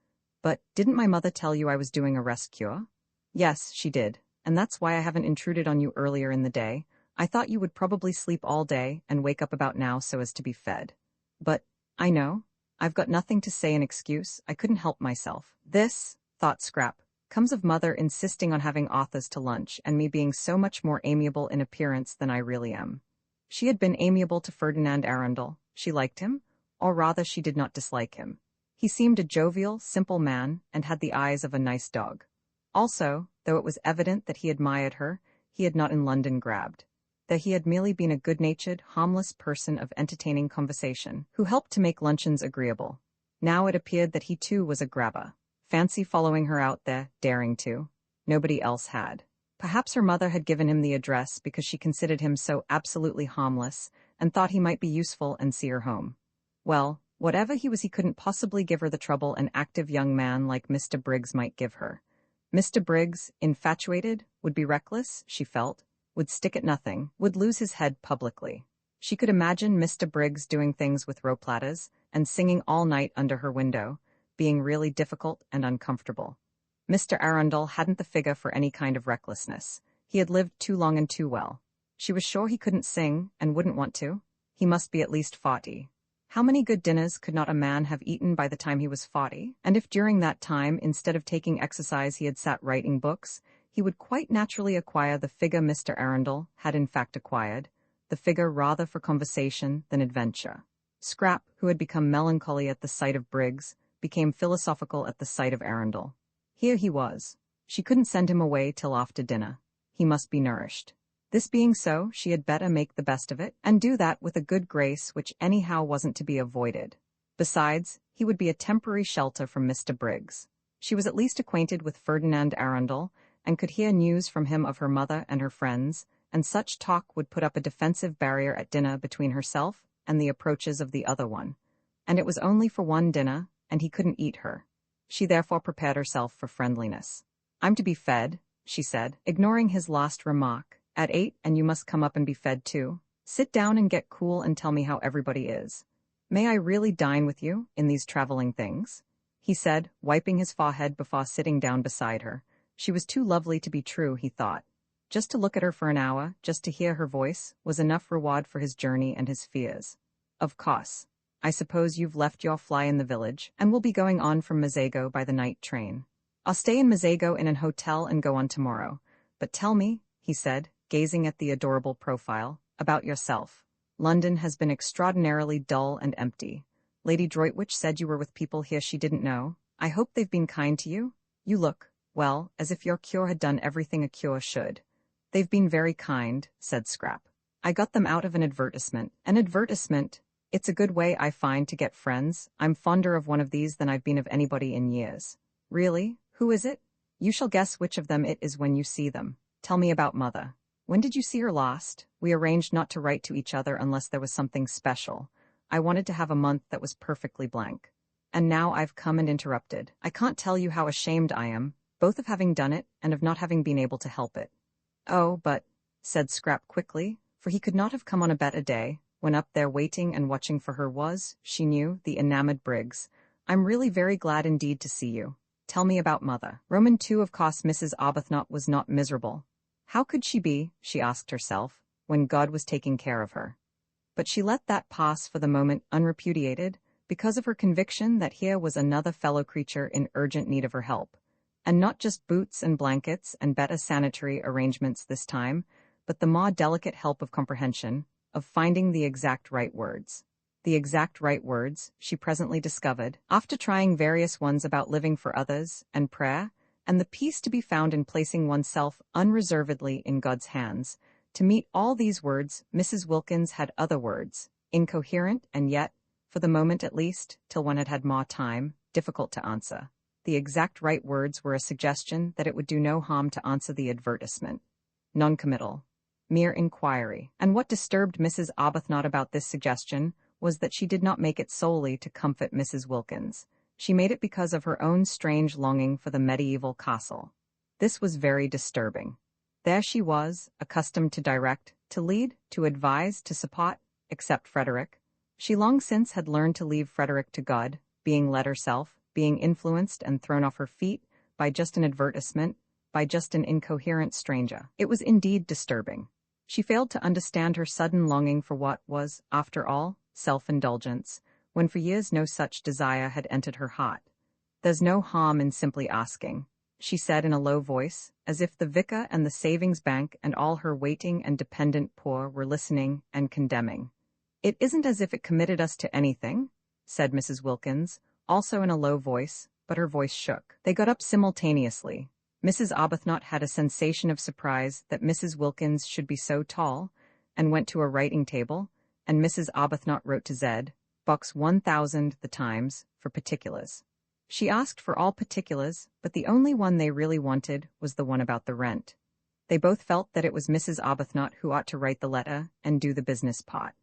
But didn't my mother tell you I was doing a rest cure?" "Yes, she did, and that's why I haven't intruded on you earlier in the day. I thought you would probably sleep all day and wake up about now so as to be fed. But, I know, I've got nothing to say in excuse, I couldn't help myself. This," thought Scrap, "comes of mother insisting on having authors to lunch and me being so much more amiable in appearance than I really am." She had been amiable to Ferdinand Arundel. She liked him, or rather she did not dislike him. He seemed a jovial, simple man, and had the eyes of a nice dog. Also, though it was evident that he admired her, he had not in London grabbed. That he had merely been a good-natured, harmless person of entertaining conversation, who helped to make luncheons agreeable. Now it appeared that he too was a grabber. Fancy following her out there, daring to. Nobody else had. Perhaps her mother had given him the address because she considered him so absolutely harmless, and thought he might be useful and see her home. Well, whatever he was, he couldn't possibly give her the trouble an active young man like Mr. Briggs might give her. Mr. Briggs, infatuated, would be reckless, she felt, would stick at nothing, would lose his head publicly. She could imagine Mr. Briggs doing things with rope ladders and singing all night under her window, being really difficult and uncomfortable. Mr. Arundel hadn't the figure for any kind of recklessness. He had lived too long and too well. She was sure he couldn't sing and wouldn't want to. He must be at least 40. How many good dinners could not a man have eaten by the time he was 40? And if during that time, instead of taking exercise, he had sat writing books, he would quite naturally acquire the figure Mr. Arundel had in fact acquired, the figure rather for conversation than adventure. Scrap, who had become melancholy at the sight of Briggs, became philosophical at the sight of Arundel. Here he was. She couldn't send him away till after dinner. He must be nourished. This being so, she had better make the best of it, and do that with a good grace which anyhow wasn't to be avoided. Besides, he would be a temporary shelter from Mr. Briggs. She was at least acquainted with Ferdinand Arundel, and could hear news from him of her mother and her friends, and such talk would put up a defensive barrier at dinner between herself and the approaches of the other one. And it was only for one dinner, and he couldn't eat her. She therefore prepared herself for friendliness. "I'm to be fed," she said, ignoring his last remark, "at 8, and you must come up and be fed too. Sit down and get cool and tell me how everybody is. May I really dine with you, in these traveling things?" he said, wiping his forehead before sitting down beside her. She was too lovely to be true, he thought. Just to look at her for an hour, just to hear her voice, was enough reward for his journey and his fears. "Of course. I suppose you've left your fly in the village, and will be going on from Mazago by the night train." "I'll stay in Mazago in an hotel and go on tomorrow. But tell me," he said, gazing at the adorable profile, "about yourself. London has been extraordinarily dull and empty. Lady Droitwich said you were with people here she didn't know. I hope they've been kind to you? You look, well, as if your cure had done everything a cure should." "They've been very kind," said Scrap. "I got them out of an advertisement." "An advertisement? It's a good way, I find, to get friends. I'm fonder of one of these than I've been of anybody in years." "Really? Who is it?" "You shall guess which of them it is when you see them. Tell me about Mother." "When did you see her last?" "We arranged not to write to each other unless there was something special. I wanted to have a month that was perfectly blank. And now I've come and interrupted. I can't tell you how ashamed I am, both of having done it and of not having been able to help it." "Oh, but," said Scrap quickly, for he could not have come on a better day, when up there waiting and watching for her was, she knew, the enamored Briggs. "I'm really very glad indeed to see you. Tell me about Mother." Roman II, of course Mrs. Arbuthnot was not miserable. How could she be, she asked herself, when God was taking care of her? But she let that pass for the moment unrepudiated, because of her conviction that here was another fellow creature in urgent need of her help. And not just boots and blankets and better sanitary arrangements this time, but the more delicate help of comprehension, of finding the exact right words. The exact right words, she presently discovered, after trying various ones about living for others, and prayer, and the peace to be found in placing oneself unreservedly in God's hands. To meet all these words, Mrs. Wilkins had other words, incoherent and yet, for the moment at least, till one had had more time, difficult to answer. The exact right words were a suggestion that it would do no harm to answer the advertisement. Non-committal. Mere inquiry. And what disturbed Mrs. Arbuthnot about this suggestion was that she did not make it solely to comfort Mrs. Wilkins. She made it because of her own strange longing for the medieval castle. This was very disturbing. There she was, accustomed to direct, to lead, to advise, to support, except Frederick. She long since had learned to leave Frederick to God, being led herself, being influenced and thrown off her feet by just an advertisement, by just an incoherent stranger. It was indeed disturbing. She failed to understand her sudden longing for what was, after all, self-indulgence, when for years no such desire had entered her heart. "There's no harm in simply asking," she said in a low voice, as if the vicar and the savings bank and all her waiting and dependent poor were listening and condemning. "It isn't as if it committed us to anything," said Mrs. Wilkins, also in a low voice, but her voice shook. They got up simultaneously. Mrs. Arbuthnot had a sensation of surprise that Mrs. Wilkins should be so tall, and went to a writing table, and Mrs. Arbuthnot wrote to Z, Box 1000 The Times, for particulars. She asked for all particulars, but the only one they really wanted was the one about the rent. They both felt that it was Mrs. Arbuthnot who ought to write the letter and do the business part.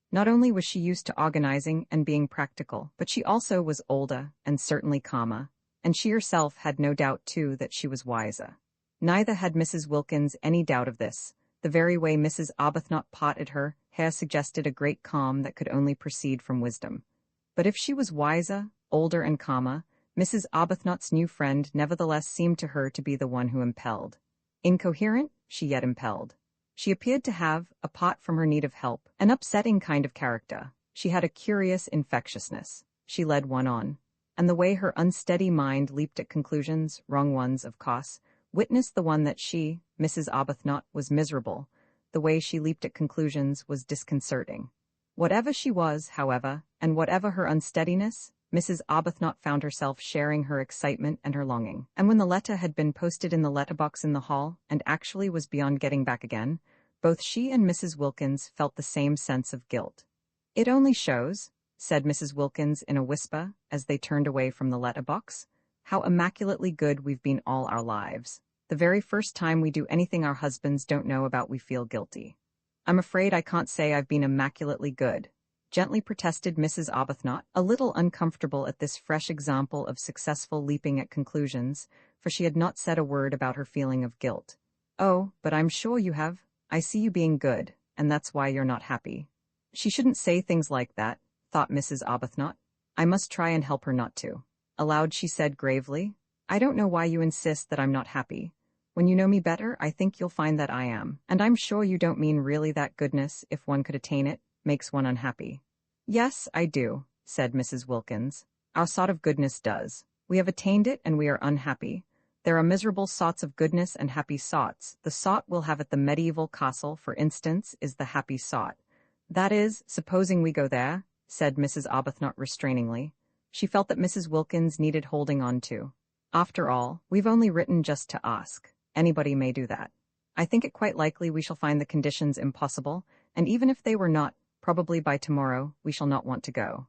Not only was she used to organizing and being practical, but she also was older and certainly calmer, and she herself had no doubt too that she was wiser. Neither had Mrs. Wilkins any doubt of this. The very way Mrs. Arbuthnot potted her hair suggested a great calm that could only proceed from wisdom. But if she was wiser, older and calmer, Mrs. Arbuthnot's new friend nevertheless seemed to her to be the one who impelled. Incoherent, she yet impelled. She appeared to have, apart from her need of help, an upsetting kind of character. She had a curious infectiousness. She led one on. And the way her unsteady mind leaped at conclusions, wrong ones, of course, witnessed the one that she, Mrs. Arbuthnot, was miserable. The way she leaped at conclusions was disconcerting. Whatever she was, however, and whatever her unsteadiness, Mrs. Arbuthnot found herself sharing her excitement and her longing. And when the letter had been posted in the letterbox in the hall, and actually was beyond getting back again, both she and Mrs. Wilkins felt the same sense of guilt. "It only shows," said Mrs. Wilkins in a whisper, as they turned away from the letterbox, "how immaculately good we've been all our lives. The very first time we do anything our husbands don't know about we feel guilty." "I'm afraid I can't say I've been immaculately good," gently protested Mrs. Arbuthnot, a little uncomfortable at this fresh example of successful leaping at conclusions, for she had not said a word about her feeling of guilt. "Oh, but I'm sure you have. I see you being good, and that's why you're not happy." She shouldn't say things like that, thought Mrs. Arbuthnot. I must try and help her not to. Aloud she said gravely, "I don't know why you insist that I'm not happy. When you know me better, I think you'll find that I am. And I'm sure you don't mean really that goodness, if one could attain it, makes one unhappy." "Yes, I do," said Mrs. Wilkins. "Our sort of goodness does. We have attained it and we are unhappy. There are miserable sorts of goodness and happy sorts. The sort we'll have at the medieval castle, for instance, is the happy sort. That is, supposing we go there," said Mrs. Arbuthnot restrainingly. She felt that Mrs. Wilkins needed holding on to. "After all, we've only written just to ask. Anybody may do that. I think it quite likely we shall find the conditions impossible, and even if they were not, probably by tomorrow we shall not want to go."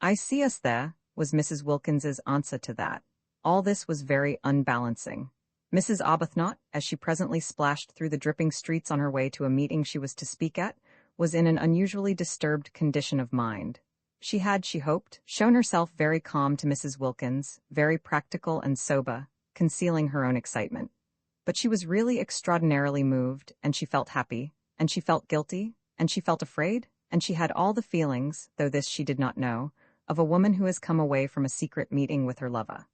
"I see us there," was Mrs. Wilkins's answer to that. All this was very unbalancing. Mrs. Arbuthnot, as she presently splashed through the dripping streets on her way to a meeting she was to speak at, was in an unusually disturbed condition of mind. She had, she hoped, shown herself very calm to Mrs. Wilkins, very practical and sober, concealing her own excitement. But she was really extraordinarily moved, and she felt happy, and she felt guilty, and she felt afraid, and she had all the feelings, though this she did not know, of a woman who has come away from a secret meeting with her lover.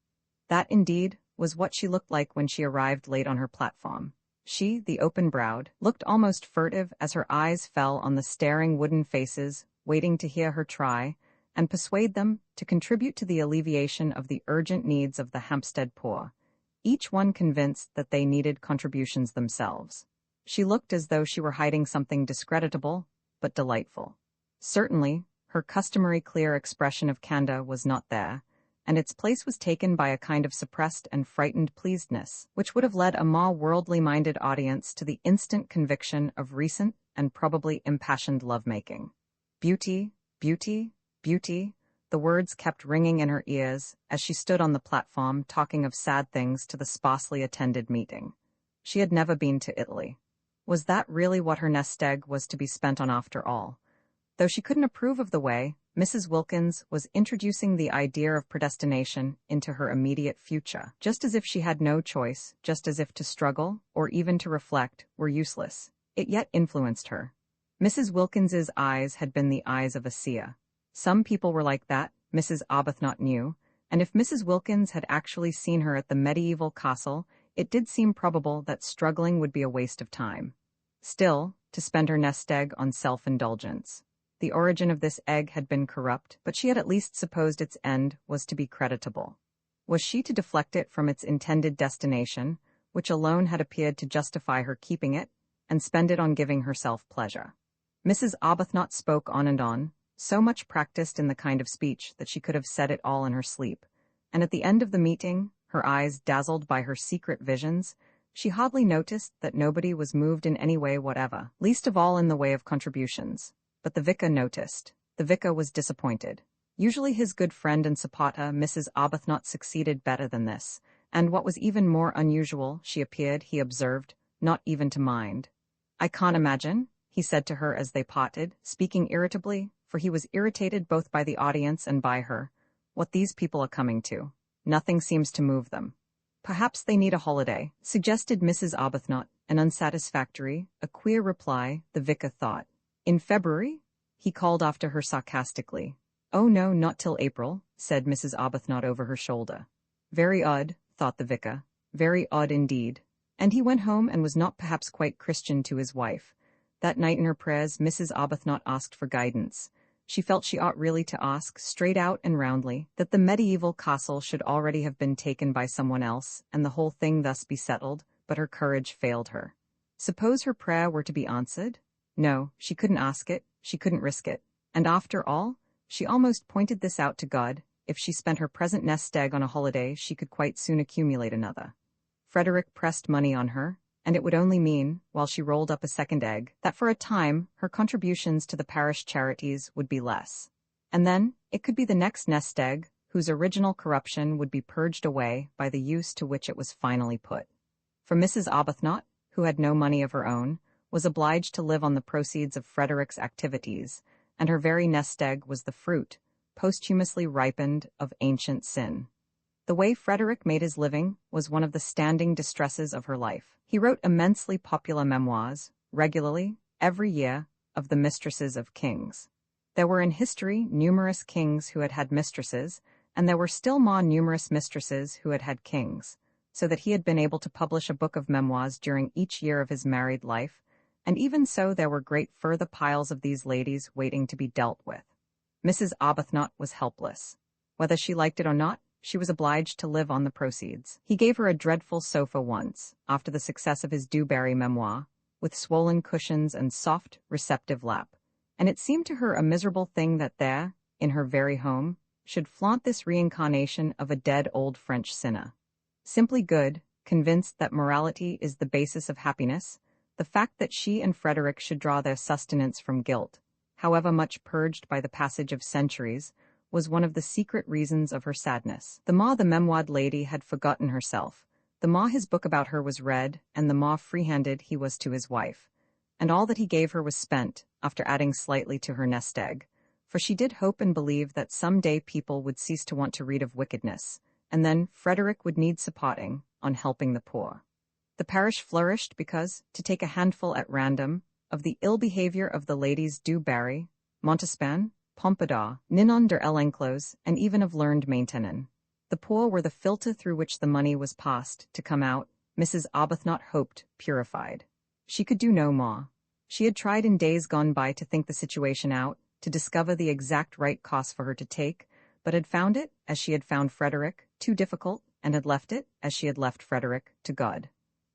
That, indeed, was what she looked like when she arrived late on her platform. She, the open-browed, looked almost furtive as her eyes fell on the staring wooden faces, waiting to hear her try and persuade them to contribute to the alleviation of the urgent needs of the Hampstead poor, each one convinced that they needed contributions themselves. She looked as though she were hiding something discreditable, but delightful. Certainly, her customary clear expression of candor was not there, and its place was taken by a kind of suppressed and frightened pleasedness, which would have led a more worldly-minded audience to the instant conviction of recent and probably impassioned lovemaking. Beauty, beauty, beauty, the words kept ringing in her ears as she stood on the platform talking of sad things to the sparsely attended meeting. She had never been to Italy. Was that really what her nest egg was to be spent on after all? Though she couldn't approve of the way Mrs. Wilkins was introducing the idea of predestination into her immediate future, just as if she had no choice, just as if to struggle, or even to reflect, were useless. It yet influenced her. Mrs. Wilkins's eyes had been the eyes of a seer. Some people were like that, Mrs. Arbuthnot knew, and if Mrs. Wilkins had actually seen her at the medieval castle, it did seem probable that struggling would be a waste of time. Still, to spend her nest egg on self-indulgence. The origin of this egg had been corrupt, but she had at least supposed its end was to be creditable. Was she to deflect it from its intended destination, which alone had appeared to justify her keeping it, and spend it on giving herself pleasure? Mrs. Arbuthnot spoke on and on, so much practiced in the kind of speech that she could have said it all in her sleep, and at the end of the meeting, her eyes dazzled by her secret visions, she hardly noticed that nobody was moved in any way whatever, least of all in the way of contributions. But the vicar noticed. The vicar was disappointed. Usually his good friend and supporter, Mrs. Arbuthnot, succeeded better than this, and what was even more unusual, she appeared, he observed, not even to mind. "I can't imagine," he said to her as they parted, speaking irritably, for he was irritated both by the audience and by her, "what these people are coming to. Nothing seems to move them." "Perhaps they need a holiday," suggested Mrs. Arbuthnot, an unsatisfactory, a queer reply, the vicar thought. "In February?" he called after her sarcastically. "Oh no, not till April," said Mrs. Arbuthnot over her shoulder. Very odd, thought the vicar, very odd indeed. And he went home and was not perhaps quite Christian to his wife. That night in her prayers, Mrs. Arbuthnot asked for guidance. She felt she ought really to ask, straight out and roundly, that the medieval castle should already have been taken by someone else, and the whole thing thus be settled, but her courage failed her. Suppose her prayer were to be answered? No, she couldn't ask it, she couldn't risk it. And after all, she almost pointed this out to God, if she spent her present nest egg on a holiday she could quite soon accumulate another. Frederick pressed money on her, and it would only mean, while she rolled up a second egg, that for a time her contributions to the parish charities would be less. And then, it could be the next nest egg, whose original corruption would be purged away by the use to which it was finally put. For Mrs. Arbuthnot, who had no money of her own, was obliged to live on the proceeds of Frederick's activities, and her very nest egg was the fruit, posthumously ripened, of ancient sin. The way Frederick made his living was one of the standing distresses of her life. He wrote immensely popular memoirs, regularly, every year, of the mistresses of kings. There were in history numerous kings who had had mistresses, and there were still more numerous mistresses who had had kings, so that he had been able to publish a book of memoirs during each year of his married life, and even so there were great further piles of these ladies waiting to be dealt with. Mrs. Arbuthnot was helpless. Whether she liked it or not, she was obliged to live on the proceeds. He gave her a dreadful sofa once, after the success of his Dewberry memoir, with swollen cushions and soft, receptive lap, and it seemed to her a miserable thing that there, in her very home, should flaunt this reincarnation of a dead old French sinner. Simply good, convinced that morality is the basis of happiness, the fact that she and Frederick should draw their sustenance from guilt, however much purged by the passage of centuries, was one of the secret reasons of her sadness. The more the memoired lady had forgotten herself, the more his book about her was read, and the more free-handed he was to his wife. And all that he gave her was spent, after adding slightly to her nest egg, for she did hope and believe that some day people would cease to want to read of wickedness, and then Frederick would need supporting, on helping the poor. The parish flourished because, to take a handful at random, of the ill behavior of the ladies Dewberry, Montespan, Pompadour, Ninon de l'Enclos, and even of learned Maintenon. The poor were the filter through which the money was passed, to come out, Mrs. Arbuthnot hoped, purified. She could do no more. She had tried in days gone by to think the situation out, to discover the exact right course for her to take, but had found it, as she had found Frederick, too difficult, and had left it, as she had left Frederick, to God.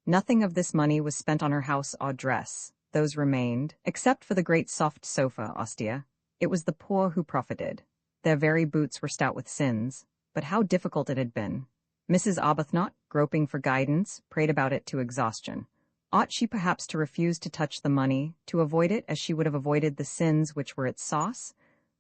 Nothing of this money was spent on her house or dress. Those remained, except for the great soft sofa, Ostia. It was the poor who profited. Their very boots were stout with sins, but how difficult it had been. Mrs. Arbuthnot, groping for guidance, prayed about it to exhaustion. Ought she perhaps to refuse to touch the money, to avoid it as she would have avoided the sins which were its sauce?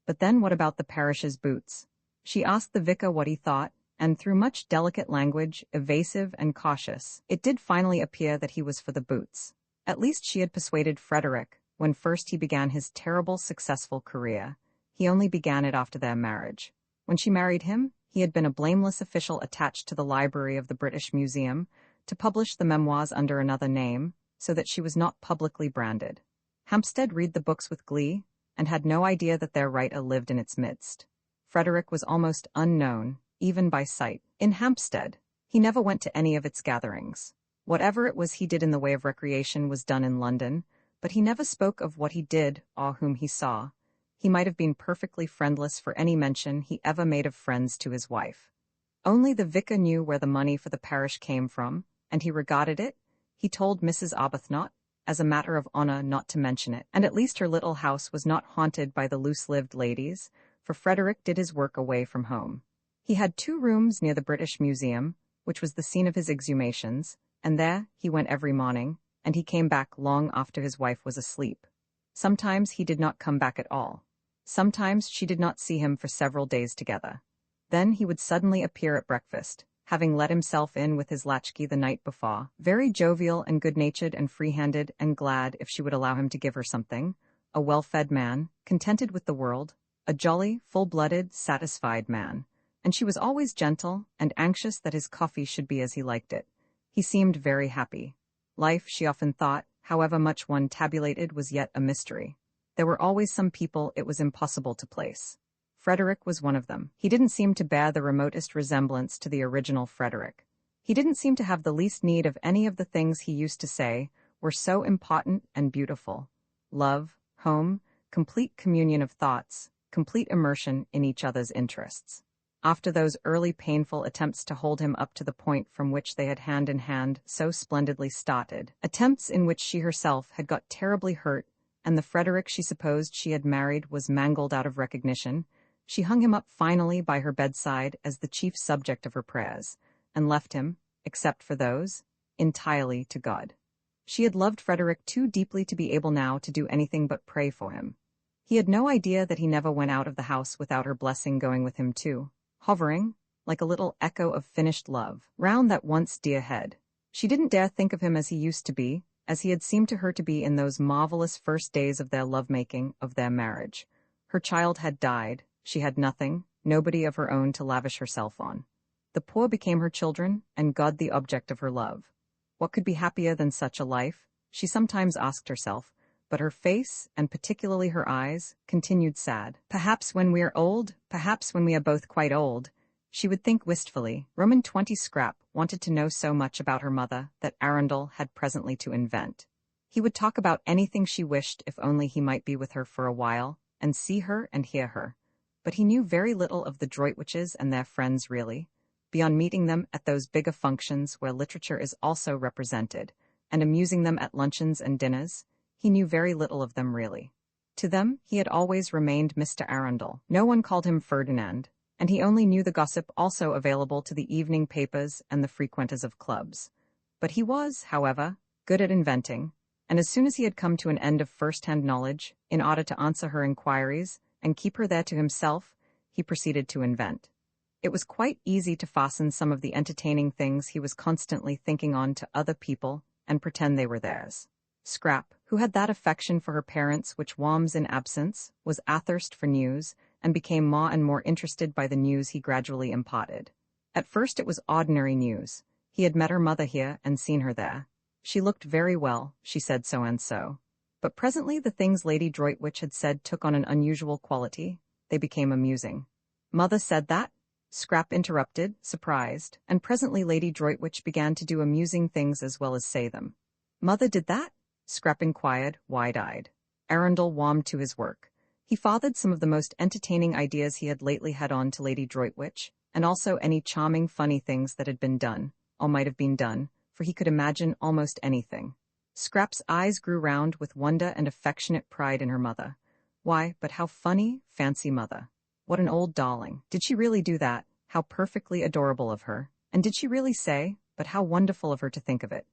But then what about the parish's boots? She asked the vicar what he thought, and through much delicate language, evasive and cautious, it did finally appear that he was for the boots. At least she had persuaded Frederick, when first he began his terrible successful career. He only began it after their marriage. When she married him, he had been a blameless official attached to the library of the British Museum, to publish the memoirs under another name, so that she was not publicly branded. Hampstead read the books with glee, and had no idea that their writer lived in its midst. Frederick was almost unknown, even by sight, in Hampstead. He never went to any of its gatherings. Whatever it was he did in the way of recreation was done in London, but he never spoke of what he did or whom he saw. He might have been perfectly friendless for any mention he ever made of friends to his wife. Only the vicar knew where the money for the parish came from, and he regarded it, he told Mrs. Arbuthnot, as a matter of honor not to mention it, and at least her little house was not haunted by the loose-lived ladies, for Frederick did his work away from home. He had 2 rooms near the British Museum, which was the scene of his exhumations, and there he went every morning, and he came back long after his wife was asleep. Sometimes he did not come back at all. Sometimes she did not see him for several days together. Then he would suddenly appear at breakfast, having let himself in with his latchkey the night before, very jovial and good-natured and free-handed and glad if she would allow him to give her something, a well-fed man, contented with the world, a jolly, full-blooded, satisfied man, and she was always gentle and anxious that his coffee should be as he liked it. He seemed very happy. Life, she often thought, however much one tabulated, was yet a mystery. There were always some people it was impossible to place. Frederick was one of them. He didn't seem to bear the remotest resemblance to the original Frederick. He didn't seem to have the least need of any of the things he used to say were so important and beautiful. Love, home, complete communion of thoughts, complete immersion in each other's interests. After those early painful attempts to hold him up to the point from which they had hand in hand so splendidly started, attempts in which she herself had got terribly hurt, and the Frederick she supposed she had married was mangled out of recognition, she hung him up finally by her bedside as the chief subject of her prayers, and left him, except for those, entirely to God. She had loved Frederick too deeply to be able now to do anything but pray for him. He had no idea that he never went out of the house without her blessing going with him too, hovering, like a little echo of finished love, round that once dear head. She didn't dare think of him as he used to be, as he had seemed to her to be in those marvelous first days of their love-making, of their marriage. Her child had died. She had nothing, nobody of her own to lavish herself on. The poor became her children, and God the object of her love. What could be happier than such a life? She sometimes asked herself, but her face, and particularly her eyes, continued sad. Perhaps when we are old, perhaps when we are both quite old, she would think wistfully. Roman 20 Scrap wanted to know so much about her mother that Arundel had presently to invent. He would talk about anything she wished if only he might be with her for a while, and see her and hear her. But he knew very little of the Droitwiches and their friends really, beyond meeting them at those bigger functions where literature is also represented, and amusing them at luncheons and dinners. He knew very little of them really. To them he had always remained Mr. Arundel. No one called him Ferdinand, and he only knew the gossip also available to the evening papers and the frequenters of clubs. But he was, however, good at inventing, and as soon as he had come to an end of first-hand knowledge, in order to answer her inquiries and keep her there to himself, he proceeded to invent. It was quite easy to fasten some of the entertaining things he was constantly thinking on to other people and pretend they were theirs. Scrap, who had that affection for her parents which warms in absence, was athirst for news, and became more and more interested by the news he gradually imparted. At first it was ordinary news. He had met her mother here and seen her there. She looked very well, she said so and so. But presently the things Lady Droitwich had said took on an unusual quality. They became amusing. Mother said that? Scrap interrupted, surprised, and presently Lady Droitwich began to do amusing things as well as say them. "Mother did that?" Scrap inquired, wide-eyed. Arundel warmed to his work. He fathered some of the most entertaining ideas he had lately had on to Lady Droitwich, and also any charming funny things that had been done, or might have been done, for he could imagine almost anything. Scrap's eyes grew round with wonder and affectionate pride in her mother. Why, but how funny, fancy mother. What an old darling. Did she really do that? How perfectly adorable of her. And did she really say? But how wonderful of her to think of it.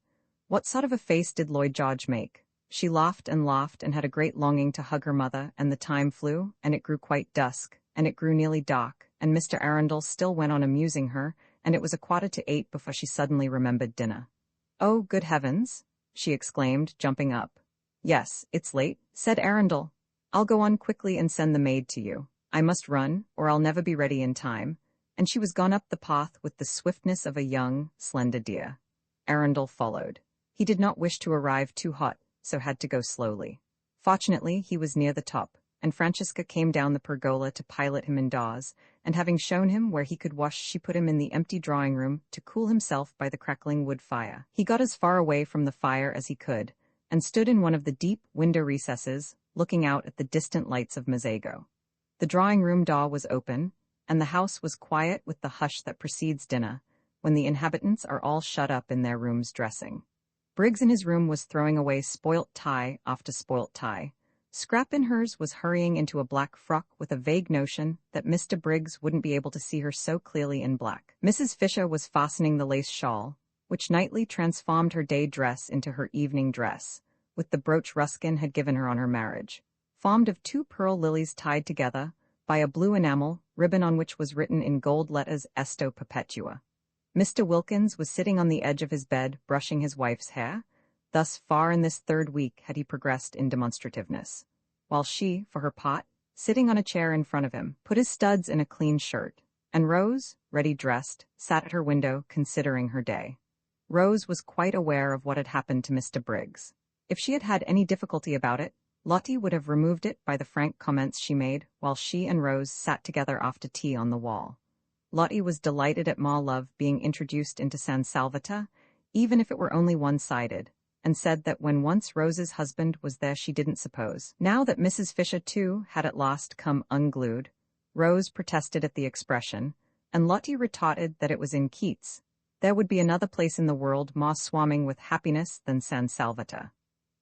What sort of a face did Lloyd George make? She laughed and had a great longing to hug her mother, and the time flew, and it grew quite dusk, and it grew nearly dark, and Mr. Arundel still went on amusing her, and it was 7:15 before she suddenly remembered dinner. "Oh, good heavens!" she exclaimed, jumping up. "Yes, it's late," said Arundel. "I'll go on quickly and send the maid to you. I must run, or I'll never be ready in time," and she was gone up the path with the swiftness of a young, slender deer. Arundel followed. He did not wish to arrive too hot, so had to go slowly. Fortunately, he was near the top, and Francesca came down the pergola to pilot him indoors, and having shown him where he could wash, she put him in the empty drawing-room to cool himself by the crackling wood fire. He got as far away from the fire as he could, and stood in one of the deep window recesses, looking out at the distant lights of Mazego. The drawing-room door was open, and the house was quiet with the hush that precedes dinner, when the inhabitants are all shut up in their rooms dressing. Briggs in his room was throwing away spoilt tie after spoilt tie. Scrap in hers was hurrying into a black frock with a vague notion that Mr. Briggs wouldn't be able to see her so clearly in black. Mrs. Fisher was fastening the lace shawl, which nightly transformed her day dress into her evening dress, with the brooch Ruskin had given her on her marriage, formed of 2 pearl lilies tied together by a blue enamel ribbon on which was written in gold letters Esto Perpetua. Mr. Wilkins was sitting on the edge of his bed brushing his wife's hair. Thus far in this 3rd week had he progressed in demonstrativeness, while she, for her part, sitting on a chair in front of him, put his studs in a clean shirt, and Rose, ready dressed, sat at her window considering her day. Rose was quite aware of what had happened to Mr. Briggs. If she had had any difficulty about it, Lottie would have removed it by the frank comments she made while she and Rose sat together after tea on the wall. Lottie was delighted at Ma Love being introduced into San Salvatore, even if it were only one-sided, and said that when once Rose's husband was there she didn't suppose. Now that Mrs. Fisher, too, had at last come unglued, Rose protested at the expression, and Lottie retorted that it was in Keats. There would be another place in the world more swarming with happiness than San Salvatore.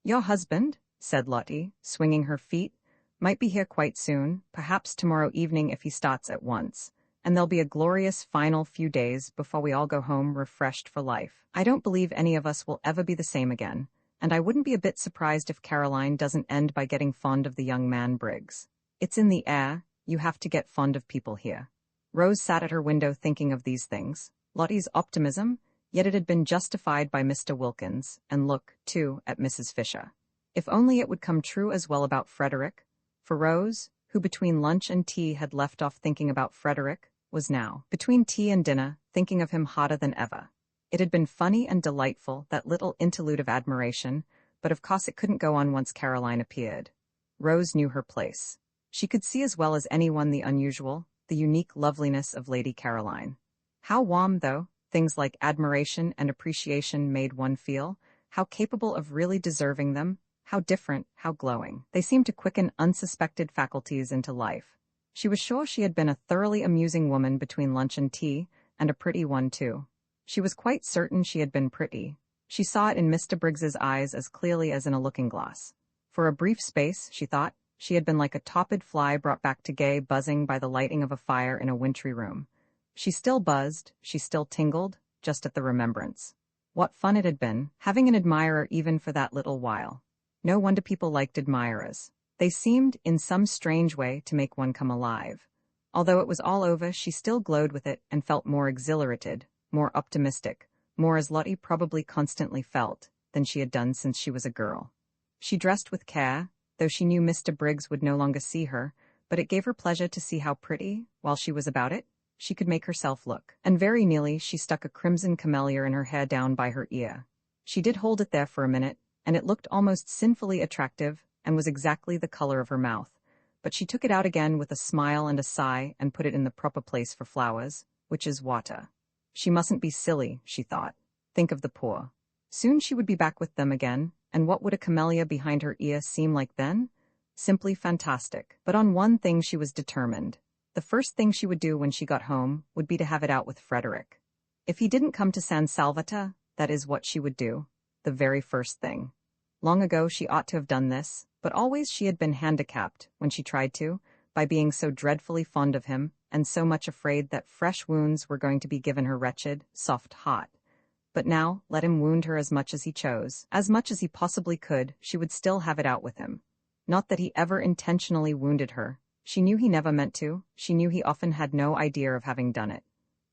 "Your husband," said Lottie, swinging her feet, "might be here quite soon, perhaps tomorrow evening if he starts at once, and there'll be a glorious final few days before we all go home refreshed for life. I don't believe any of us will ever be the same again, and I wouldn't be a bit surprised if Caroline doesn't end by getting fond of the young man Briggs. It's in the air, you have to get fond of people here." Rose sat at her window thinking of these things. Lottie's optimism, yet it had been justified by Mr. Wilkins, and look, too, at Mrs. Fisher. If only it would come true as well about Frederick, for Rose, who between lunch and tea had left off thinking about Frederick, was now, between tea and dinner, thinking of him harder than ever. It had been funny and delightful, that little interlude of admiration, but of course it couldn't go on once Caroline appeared. Rose knew her place. She could see as well as anyone the unusual, the unique loveliness of Lady Caroline. How warm, though, things like admiration and appreciation made one feel, how capable of really deserving them, how different, how glowing. They seemed to quicken unsuspected faculties into life. She was sure she had been a thoroughly amusing woman between lunch and tea, and a pretty one, too. She was quite certain she had been pretty. She saw it in Mr. Briggs's eyes as clearly as in a looking-glass. For a brief space, she thought, she had been like a topid fly brought back to gay buzzing by the lighting of a fire in a wintry room. She still buzzed, she still tingled, just at the remembrance. What fun it had been, having an admirer even for that little while. No wonder people liked admirers. They seemed, in some strange way, to make one come alive. Although it was all over, she still glowed with it and felt more exhilarated, more optimistic, more as Lottie probably constantly felt, than she had done since she was a girl. She dressed with care, though she knew Mr. Briggs would no longer see her, but it gave her pleasure to see how pretty, while she was about it, she could make herself look. And very nearly she stuck a crimson camellia in her hair down by her ear. She did hold it there for a minute, and it looked almost sinfully attractive, and was exactly the color of her mouth. But she took it out again with a smile and a sigh and put it in the proper place for flowers, which is water. She mustn't be silly, she thought. Think of the poor. Soon she would be back with them again, and what would a camellia behind her ear seem like then? Simply fantastic. But on one thing she was determined. The first thing she would do when she got home would be to have it out with Frederick. If he didn't come to San Salvatore, that is what she would do. The very first thing. Long ago she ought to have done this, but always she had been handicapped, when she tried to, by being so dreadfully fond of him, and so much afraid that fresh wounds were going to be given her wretched, soft heart. But now, let him wound her as much as he chose, as much as he possibly could, she would still have it out with him. Not that he ever intentionally wounded her. She knew he never meant to, she knew he often had no idea of having done it.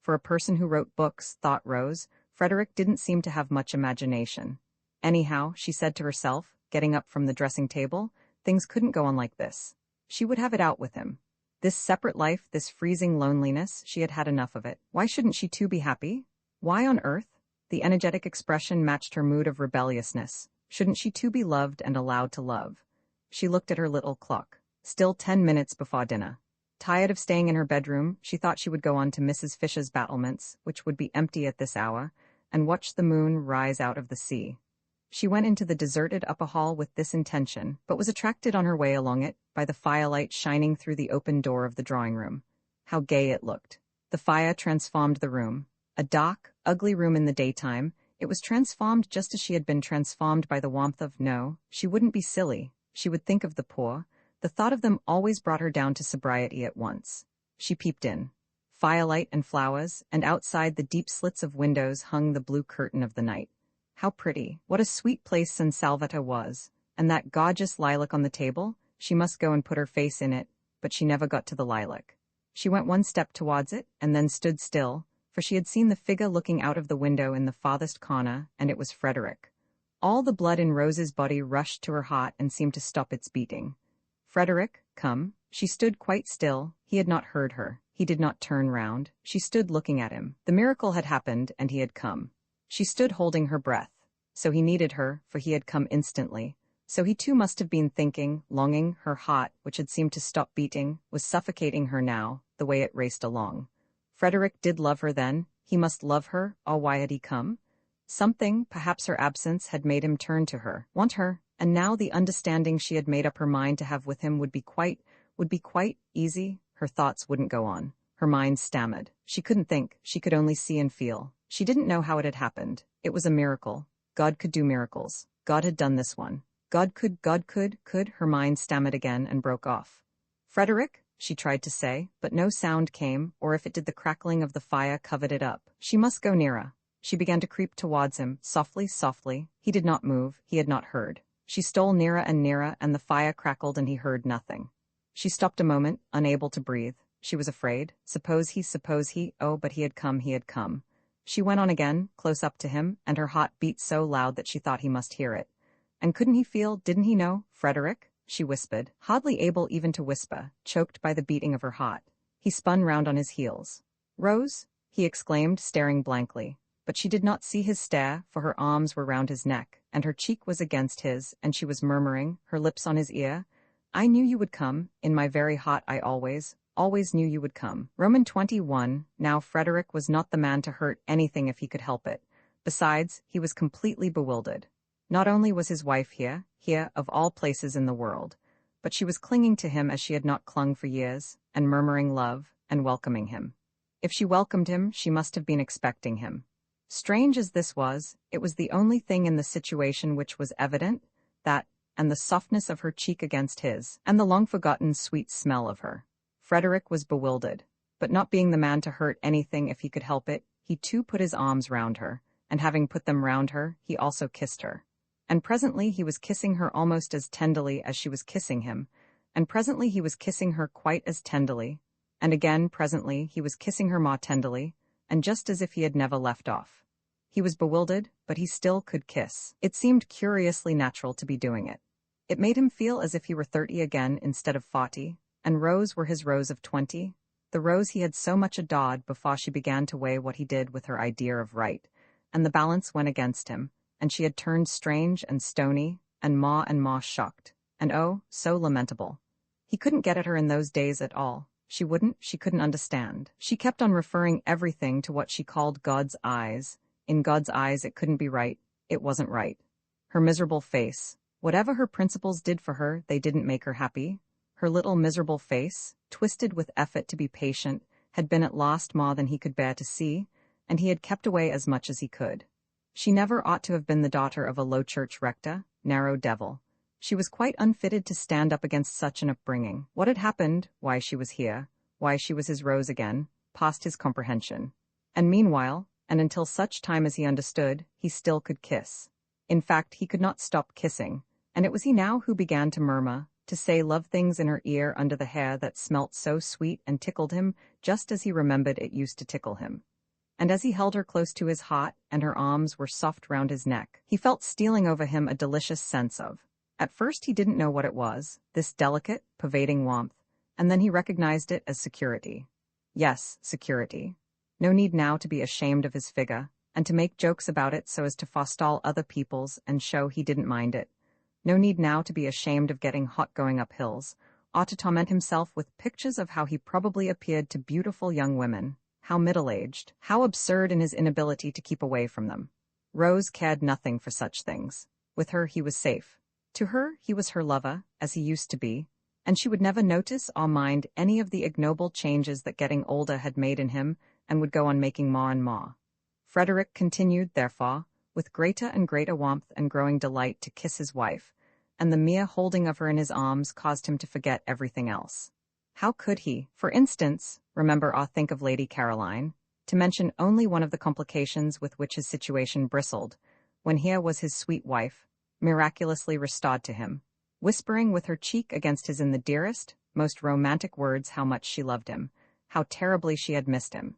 For a person who wrote books, thought Rose, Frederick didn't seem to have much imagination. Anyhow, she said to herself, getting up from the dressing table, things couldn't go on like this. She would have it out with him. This separate life, this freezing loneliness, she had had enough of it. Why shouldn't she too be happy? Why on earth? The energetic expression matched her mood of rebelliousness. Shouldn't she too be loved and allowed to love? She looked at her little clock. Still 10 minutes before dinner. Tired of staying in her bedroom, she thought she would go on to Mrs. Fisher's battlements, which would be empty at this hour, and watch the moon rise out of the sea. She went into the deserted upper hall with this intention, but was attracted on her way along it by the firelight shining through the open door of the drawing-room. How gay it looked. The fire transformed the room. A dark, ugly room in the daytime, it was transformed just as she had been transformed by the warmth of no, she wouldn't be silly. She would think of the poor. The thought of them always brought her down to sobriety at once. She peeped in. Firelight and flowers, and outside the deep slits of windows hung the blue curtain of the night. How pretty. What a sweet place San Salvatore was. And that gorgeous lilac on the table, she must go and put her face in it, but she never got to the lilac. She went one step towards it, and then stood still, for she had seen the figure looking out of the window in the farthest corner, and it was Frederick. All the blood in Rose's body rushed to her heart and seemed to stop its beating. Frederick, come. She stood quite still. He had not heard her. He did not turn round. She stood looking at him. The miracle had happened, and he had come. She stood holding her breath. So he needed her, for he had come instantly. So he too must have been thinking, longing, her heart, which had seemed to stop beating, was suffocating her now, the way it raced along. Frederick did love her then. He must love her. Oh, why had he come? Something, perhaps her absence, had made him turn to her, want her, and now the understanding she had made up her mind to have with him would be quite easy. Her thoughts wouldn't go on. Her mind stammered. She couldn't think. She could only see and feel. She didn't know how it had happened. It was a miracle. God could do miracles. God had done this one. God could, her mind stammered again and broke off. Frederick, she tried to say, but no sound came, or if it did the crackling of the fire covered it up. She must go nearer. She began to creep towards him, softly, softly. He did not move. He had not heard. She stole nearer, and the fire crackled and he heard nothing. She stopped a moment, unable to breathe. She was afraid. Suppose he, oh, but he had come. She went on again, close up to him, and her heart beat so loud that she thought he must hear it. And couldn't he feel, didn't he know? Frederick, she whispered, hardly able even to whisper, choked by the beating of her heart. He spun round on his heels. Rose? He exclaimed, staring blankly. But she did not see his stare, for her arms were round his neck, and her cheek was against his, and she was murmuring, her lips on his ear, I knew you would come. In my very heart I always knew you would come. Roman 21. Now Frederick was not the man to hurt anything if he could help it. Besides, he was completely bewildered. Not only was his wife here, of all places in the world, but she was clinging to him as she had not clung for years, and murmuring love, and welcoming him. If she welcomed him, she must have been expecting him. Strange as this was, it was the only thing in the situation which was evident, that, and the softness of her cheek against his, and the long-forgotten sweet smell of her. Frederick was bewildered, but not being the man to hurt anything if he could help it, he too put his arms round her, and having put them round her, he also kissed her. And presently he was kissing her almost as tenderly as she was kissing him, and presently he was kissing her quite as tenderly, and again presently he was kissing her more tenderly, and just as if he had never left off. He was bewildered, but he still could kiss. It seemed curiously natural to be doing it. It made him feel as if he were 30 again instead of 40, and Rose were his Rose of 20, the Rose he had so much adored before she began to weigh what he did with her idea of right, and the balance went against him, and she had turned strange and stony, and more shocked, and oh, so lamentable. He couldn't get at her in those days at all. She couldn't understand. She kept on referring everything to what she called God's eyes. In God's eyes it couldn't be right. It wasn't right. Her miserable face. Whatever her principles did for her, they didn't make her happy. Her little miserable face, twisted with effort to be patient, had been at last more than he could bear to see, and he had kept away as much as he could. She never ought to have been the daughter of a low-church rector, narrow devil. She was quite unfitted to stand up against such an upbringing. What had happened, why she was here, why she was his Rose again, past his comprehension. And meanwhile, and until such time as he understood, he still could kiss. In fact, he could not stop kissing, and it was he now who began to murmur, to say love things in her ear under the hair that smelt so sweet and tickled him just as he remembered it used to tickle him. And as he held her close to his heart and her arms were soft round his neck, he felt stealing over him a delicious sense of. At first he didn't know what it was, this delicate, pervading warmth, and then he recognized it as security. Yes, security. No need now to be ashamed of his figure, and to make jokes about it so as to forestall other people's and show he didn't mind it. No need now to be ashamed of getting hot going up hills, or to torment himself with pictures of how he probably appeared to beautiful young women, how middle-aged, how absurd in his inability to keep away from them. Rose cared nothing for such things. With her he was safe. To her he was her lover, as he used to be, and she would never notice or mind any of the ignoble changes that getting older had made in him and would go on making more and more. Frederick continued, therefore, with greater and greater warmth and growing delight to kiss his wife, and the mere holding of her in his arms caused him to forget everything else. How could he, for instance, remember or think of Lady Caroline, to mention only one of the complications with which his situation bristled, when here was his sweet wife, miraculously restored to him, whispering with her cheek against his in the dearest, most romantic words how much she loved him, how terribly she had missed him.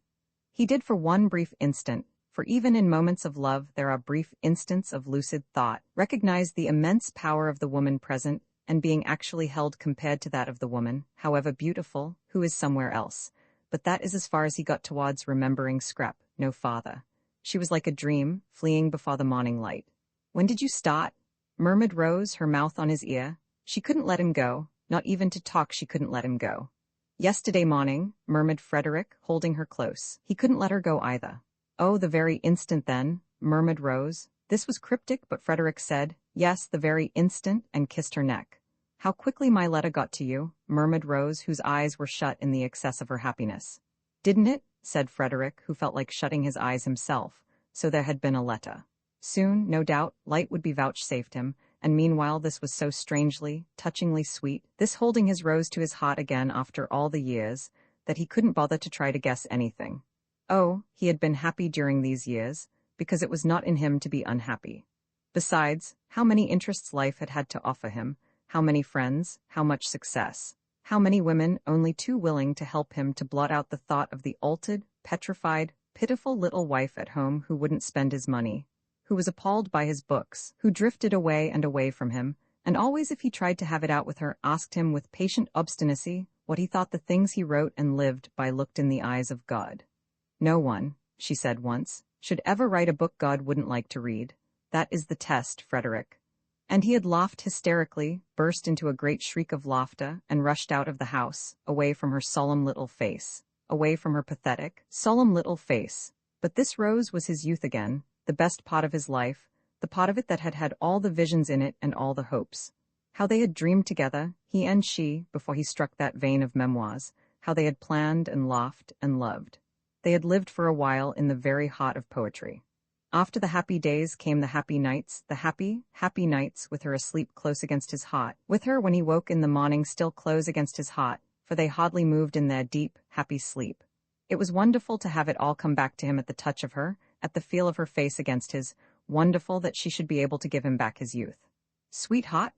He did for one brief instant, for even in moments of love there are brief instants of lucid thought, recognize the immense power of the woman present and being actually held compared to that of the woman, however beautiful, who is somewhere else. But that is as far as he got towards remembering Scrap, no farther. She was like a dream, fleeing before the morning light. "When did you start?" murmured Rose, her mouth on his ear. She couldn't let him go, not even to talk she couldn't let him go. "Yesterday morning," murmured Frederick, holding her close. He couldn't let her go either. "Oh, the very instant then," murmured Rose. This was cryptic, but Frederick said, "Yes, the very instant," and kissed her neck. "How quickly my letter got to you," murmured Rose, whose eyes were shut in the excess of her happiness. "Didn't it?" said Frederick, who felt like shutting his eyes himself. So there had been a letter. Soon, no doubt, light would be vouchsafed him, and meanwhile this was so strangely, touchingly sweet, this holding his Rose to his heart again after all the years, that he couldn't bother to try to guess anything. Oh, he had been happy during these years, because it was not in him to be unhappy. Besides, how many interests life had had to offer him, how many friends, how much success, how many women only too willing to help him to blot out the thought of the altered, petrified, pitiful little wife at home who wouldn't spend his money, who was appalled by his books, who drifted away and away from him, and always if he tried to have it out with her asked him with patient obstinacy what he thought the things he wrote and lived by looked in the eyes of God. "No one," she said once, "should ever write a book God wouldn't like to read. That is the test, Frederick." And he had laughed hysterically, burst into a great shriek of laughter, and rushed out of the house, away from her solemn little face, away from her pathetic, solemn little face. But this Rose was his youth again, the best part of his life, the part of it that had had all the visions in it and all the hopes. How they had dreamed together, he and she, before he struck that vein of memoirs, how they had planned and laughed and loved. They had lived for a while in the very heart of poetry. After the happy days came the happy nights, the happy, happy nights with her asleep close against his heart, with her when he woke in the morning still close against his heart, for they hardly moved in their deep, happy sleep. It was wonderful to have it all come back to him at the touch of her, at the feel of her face against his, wonderful that she should be able to give him back his youth. Sweetheart,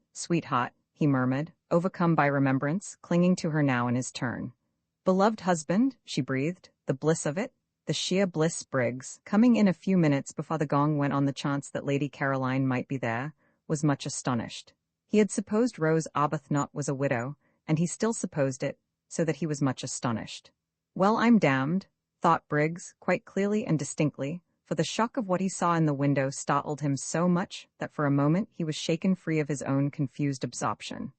he murmured, overcome by remembrance, clinging to her now in his turn. "Beloved husband," she breathed, the bliss of it, the sheer bliss. Briggs, coming in a few minutes before the gong went on the chance that Lady Caroline might be there, was much astonished. He had supposed Rose Arbuthnot was a widow, and he still supposed it, so that he was much astonished. "Well, I'm damned," thought Briggs, quite clearly and distinctly, for the shock of what he saw in the window startled him so much that for a moment he was shaken free of his own confused absorption.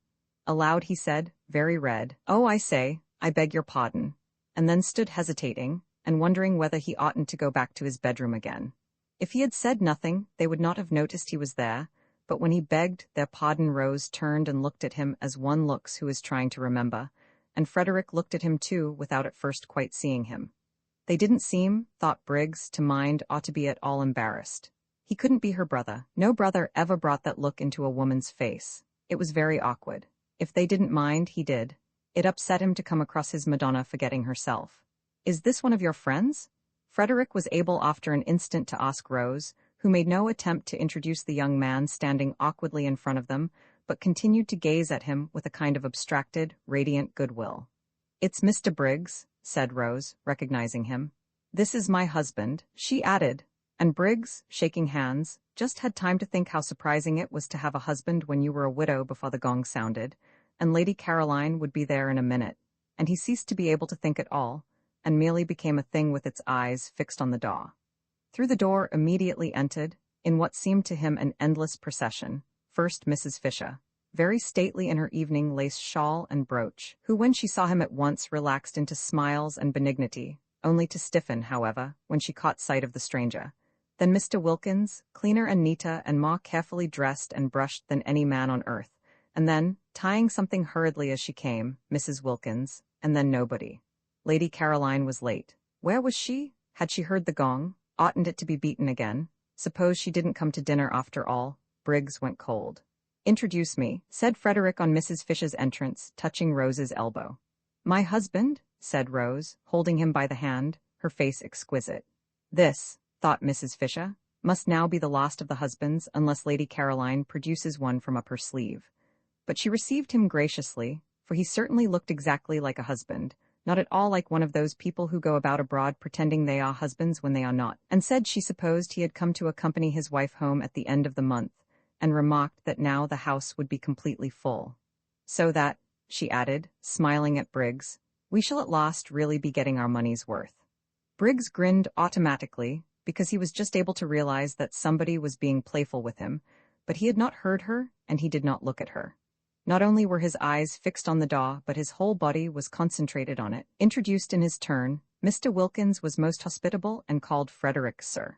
Aloud he said, very red, "Oh, I say, "I beg your pardon," and then stood hesitating, and wondering whether he oughtn't to go back to his bedroom again. If he had said nothing, they would not have noticed he was there, but when he begged their pardon, Rose turned and looked at him as one looks who is trying to remember, and Frederick looked at him too without at first quite seeing him. They didn't seem, thought Briggs, to mind or to be at all embarrassed. He couldn't be her brother. No brother ever brought that look into a woman's face. It was very awkward. If they didn't mind, he did. It upset him to come across his Madonna forgetting herself. "Is this one of your friends?" Frederick was able after an instant to ask Rose, who made no attempt to introduce the young man standing awkwardly in front of them, but continued to gaze at him with a kind of abstracted, radiant goodwill. "It's Mr. Briggs," said Rose, recognizing him. "This is my husband," she added, and Briggs, shaking hands, just had time to think how surprising it was to have a husband when you were a widow before the gong sounded, and Lady Caroline would be there in a minute, and he ceased to be able to think at all, and merely became a thing with its eyes fixed on the door. Through the door immediately entered, in what seemed to him an endless procession, first Mrs. Fisher, very stately in her evening lace shawl and brooch, who when she saw him at once relaxed into smiles and benignity, only to stiffen, however, when she caught sight of the stranger. Then Mr. Wilkins, cleaner and neater and more carefully dressed and brushed than any man on earth, and then, tying something hurriedly as she came, Mrs. Wilkins, and then nobody. Lady Caroline was late. Where was she? Had she heard the gong? Oughtn't it to be beaten again? Suppose she didn't come to dinner after all? Briggs went cold. "Introduce me," said Frederick on Mrs. Fisher's entrance, touching Rose's elbow. "My husband," said Rose, holding him by the hand, her face exquisite. This, thought Mrs. Fisher, must now be the last of the husbands unless Lady Caroline produces one from up her sleeve. But she received him graciously, for he certainly looked exactly like a husband, not at all like one of those people who go about abroad pretending they are husbands when they are not, and said she supposed he had come to accompany his wife home at the end of the month, and remarked that now the house would be completely full. "So that," she added, smiling at Briggs, "we shall at last really be getting our money's worth." Briggs grinned automatically, because he was just able to realize that somebody was being playful with him, but he had not heard her, and he did not look at her. Not only were his eyes fixed on the door, but his whole body was concentrated on it. Introduced in his turn, Mr. Wilkins was most hospitable and called Frederick sir.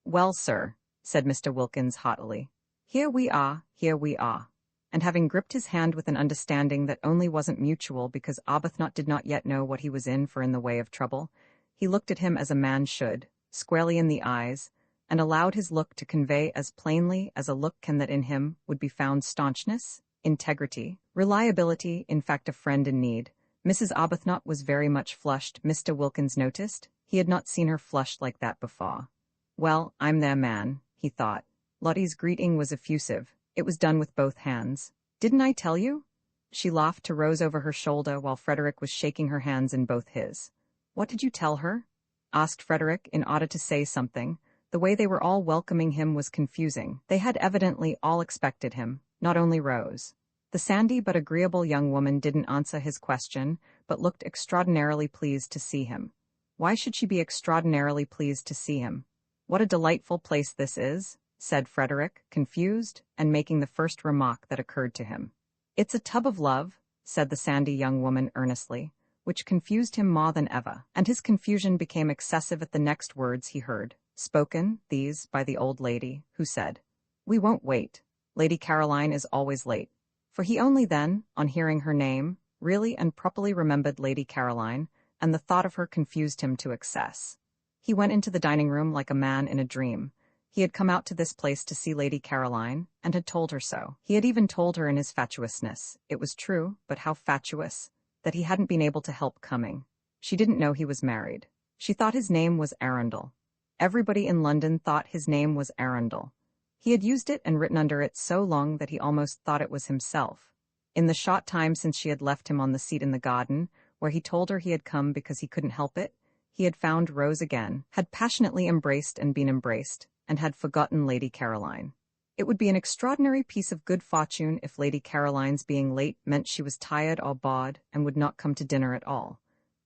"Well, sir," said Mr. Wilkins haughtily, here we are," and having gripped his hand with an understanding that only wasn't mutual because Arbuthnot did not yet know what he was in for in the way of trouble, he looked at him as a man should, squarely in the eyes, and allowed his look to convey as plainly as a look can that in him would be found staunchness, integrity, reliability, in fact a friend in need. Mrs. Arbuthnot was very much flushed, Mr. Wilkins noticed. He had not seen her flushed like that before. "Well, I'm their man," he thought. Lottie's greeting was effusive. It was done with both hands. "Didn't I tell you?" She laughed to Rose over her shoulder while Frederick was shaking her hands in both his. "What did you tell her?" asked Frederick in order to say something. The way they were all welcoming him was confusing. They had evidently all expected him, not only Rose. The sandy but agreeable young woman didn't answer his question, but looked extraordinarily pleased to see him. Why should she be extraordinarily pleased to see him? "What a delightful place this is," said Frederick, confused, and making the first remark that occurred to him. "It's a tub of love," said the sandy young woman earnestly, which confused him more than ever, and his confusion became excessive at the next words he heard, spoken, these, by the old lady, who said, "We won't wait. Lady Caroline is always late." For he only then, on hearing her name, really and properly remembered Lady Caroline, and the thought of her confused him to excess. He went into the dining room like a man in a dream. He had come out to this place to see Lady Caroline, and had told her so. He had even told her in his fatuousness, it was true, but how fatuous, that he hadn't been able to help coming. She didn't know he was married. She thought his name was Arundel. Everybody in London thought his name was Arundel. He had used it and written under it so long that he almost thought it was himself. In the short time since she had left him on the seat in the garden, where he told her he had come because he couldn't help it, he had found Rose again, had passionately embraced and been embraced, and had forgotten Lady Caroline. It would be an extraordinary piece of good fortune if Lady Caroline's being late meant she was tired or bored and would not come to dinner at all.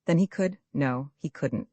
Then he couldn't.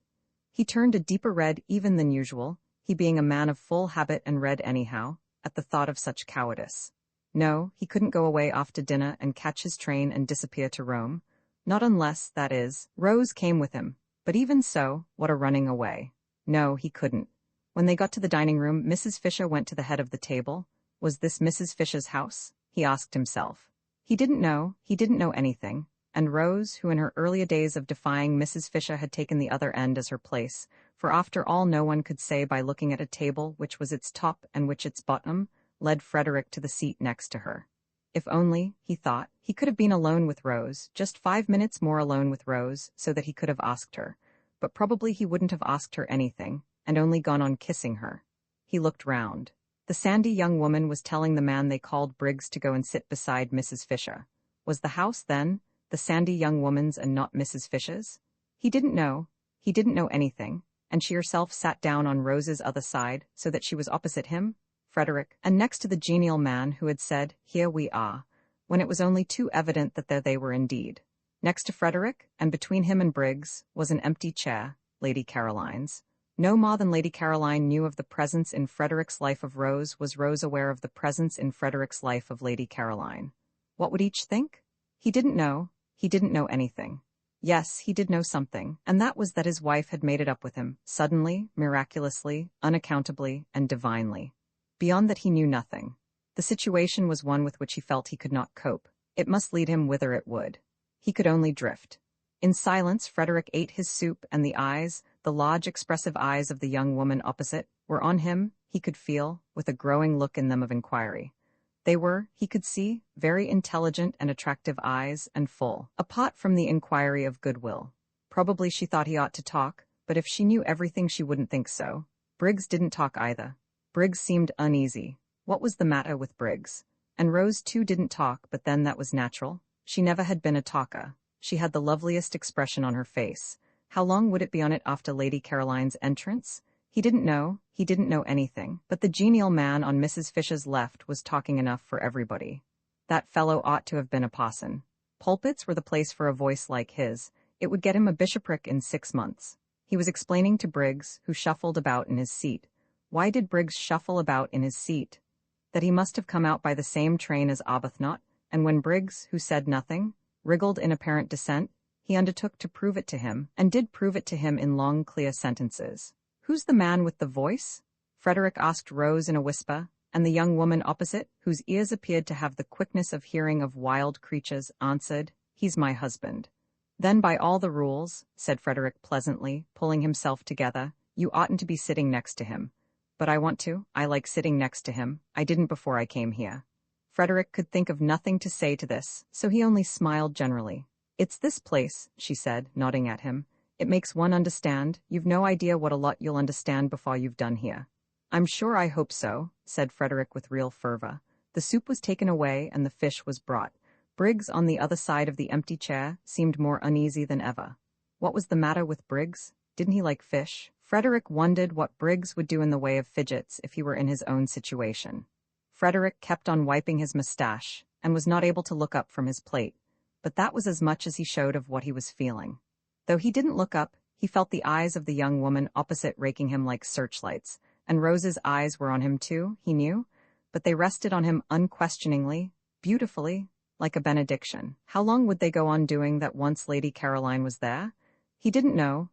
He turned a deeper red even than usual, he being a man of full habit and red anyhow, at the thought of such cowardice. No, he couldn't go away after dinner and catch his train and disappear to Rome. Not unless, that is, Rose came with him. But even so, what a running away. No, he couldn't. When they got to the dining room, Mrs. Fisher went to the head of the table. Was this Mrs. Fisher's house? He asked himself. He didn't know anything. And Rose, who in her earlier days of defying Mrs. Fisher had taken the other end as her place, for after all no one could say by looking at a table which was its top and which its bottom, led Frederick to the seat next to her. If only, he thought, he could have been alone with Rose, just 5 minutes more alone with Rose, so that he could have asked her. But probably he wouldn't have asked her anything, and only gone on kissing her. He looked round. The sandy young woman was telling the man they called Briggs to go and sit beside Mrs. Fisher. Was the house, then, the sandy young woman's and not Mrs. Fisher's? He didn't know anything, and she herself sat down on Rose's other side, so that she was opposite him, Frederick, and next to the genial man who had said, "Here we are," when it was only too evident that there they were indeed. Next to Frederick, and between him and Briggs, was an empty chair, Lady Caroline's. No more than Lady Caroline knew of the presence in Frederick's life of Rose was Rose aware of the presence in Frederick's life of Lady Caroline. What would each think? He didn't know anything. Yes, he did know something, and that was that his wife had made it up with him, suddenly, miraculously, unaccountably, and divinely. Beyond that he knew nothing. The situation was one with which he felt he could not cope. It must lead him whither it would. He could only drift. In silence, Frederick ate his soup, and the eyes, the large expressive eyes of the young woman opposite, were on him, he could feel, with a growing look in them of inquiry. They were, he could see, very intelligent and attractive eyes, and full, apart from the inquiry, of goodwill. Probably she thought he ought to talk, but if she knew everything she wouldn't think so. Briggs didn't talk either. Briggs seemed uneasy. What was the matter with Briggs? And Rose too didn't talk, but then that was natural. She never had been a talker. She had the loveliest expression on her face. How long would it be on it after Lady Caroline's entrance? He didn't know anything, but the genial man on Mrs. Fisher's left was talking enough for everybody. That fellow ought to have been a parson. Pulpits were the place for a voice like his. It would get him a bishopric in 6 months. He was explaining to Briggs, who shuffled about in his seat. Why did Briggs shuffle about in his seat? That he must have come out by the same train as Arbuthnot, and when Briggs, who said nothing, wriggled in apparent dissent, he undertook to prove it to him, and did prove it to him in long, clear sentences. "Who's the man with the voice?" Frederick asked Rose in a whisper, and the young woman opposite, whose ears appeared to have the quickness of hearing of wild creatures, answered, "He's my husband." "Then by all the rules," said Frederick pleasantly, pulling himself together, "you oughtn't to be sitting next to him. But I want to. I like sitting next to him. I didn't before I came here." Frederick could think of nothing to say to this, so he only smiled generally. "It's this place," she said, nodding at him. "It makes one understand. You've no idea what a lot you'll understand before you've done here." "I'm sure I hope so," said Frederick with real fervor. The soup was taken away and the fish was brought. Briggs, on the other side of the empty chair, seemed more uneasy than ever. What was the matter with Briggs? Didn't he like fish? Frederick wondered what Briggs would do in the way of fidgets if he were in his own situation. Frederick kept on wiping his mustache, and was not able to look up from his plate, but that was as much as he showed of what he was feeling. Though he didn't look up, he felt the eyes of the young woman opposite raking him like searchlights, and Rose's eyes were on him too, he knew, but they rested on him unquestioningly, beautifully, like a benediction. How long would they go on doing that once Lady Caroline was there? He didn't know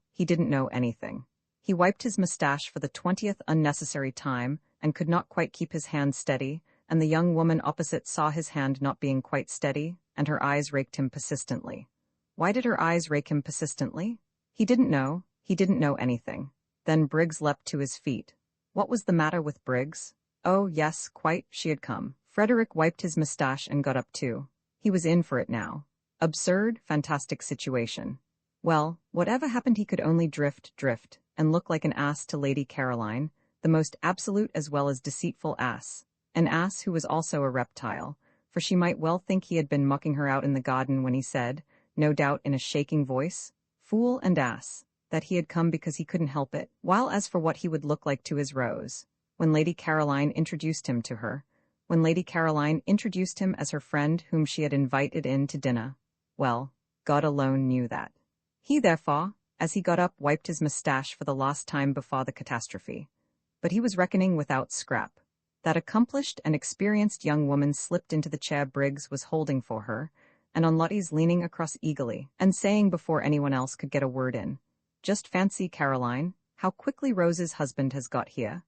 anything. He wiped his mustache for the 20th unnecessary time, and could not quite keep his hand steady, and the young woman opposite saw his hand not being quite steady, and her eyes raked him persistently. Why did her eyes rake him persistently? He didn't know anything. Then Briggs leapt to his feet. What was the matter with Briggs? Oh, yes, quite, she had come. Frederick wiped his mustache and got up too. He was in for it now. Absurd, fantastic situation. Well, whatever happened he could only drift, and look like an ass to Lady Caroline, the most absolute as well as deceitful ass. An ass who was also a reptile, for she might well think he had been mucking her out in the garden when he said, no doubt in a shaking voice, "Fool and ass," that he had come because he couldn't help it, while as for what he would look like to his Rose, when Lady Caroline introduced him to her, when Lady Caroline introduced him as her friend whom she had invited in to dinner, well, God alone knew that. He therefore, as he got up, wiped his mustache for the last time before the catastrophe. But he was reckoning without Scrap. That accomplished and experienced young woman slipped into the chair Briggs was holding for her, and on Lottie's leaning across eagerly and saying before anyone else could get a word in, "Just fancy, Caroline, how quickly Rose's husband has got here,"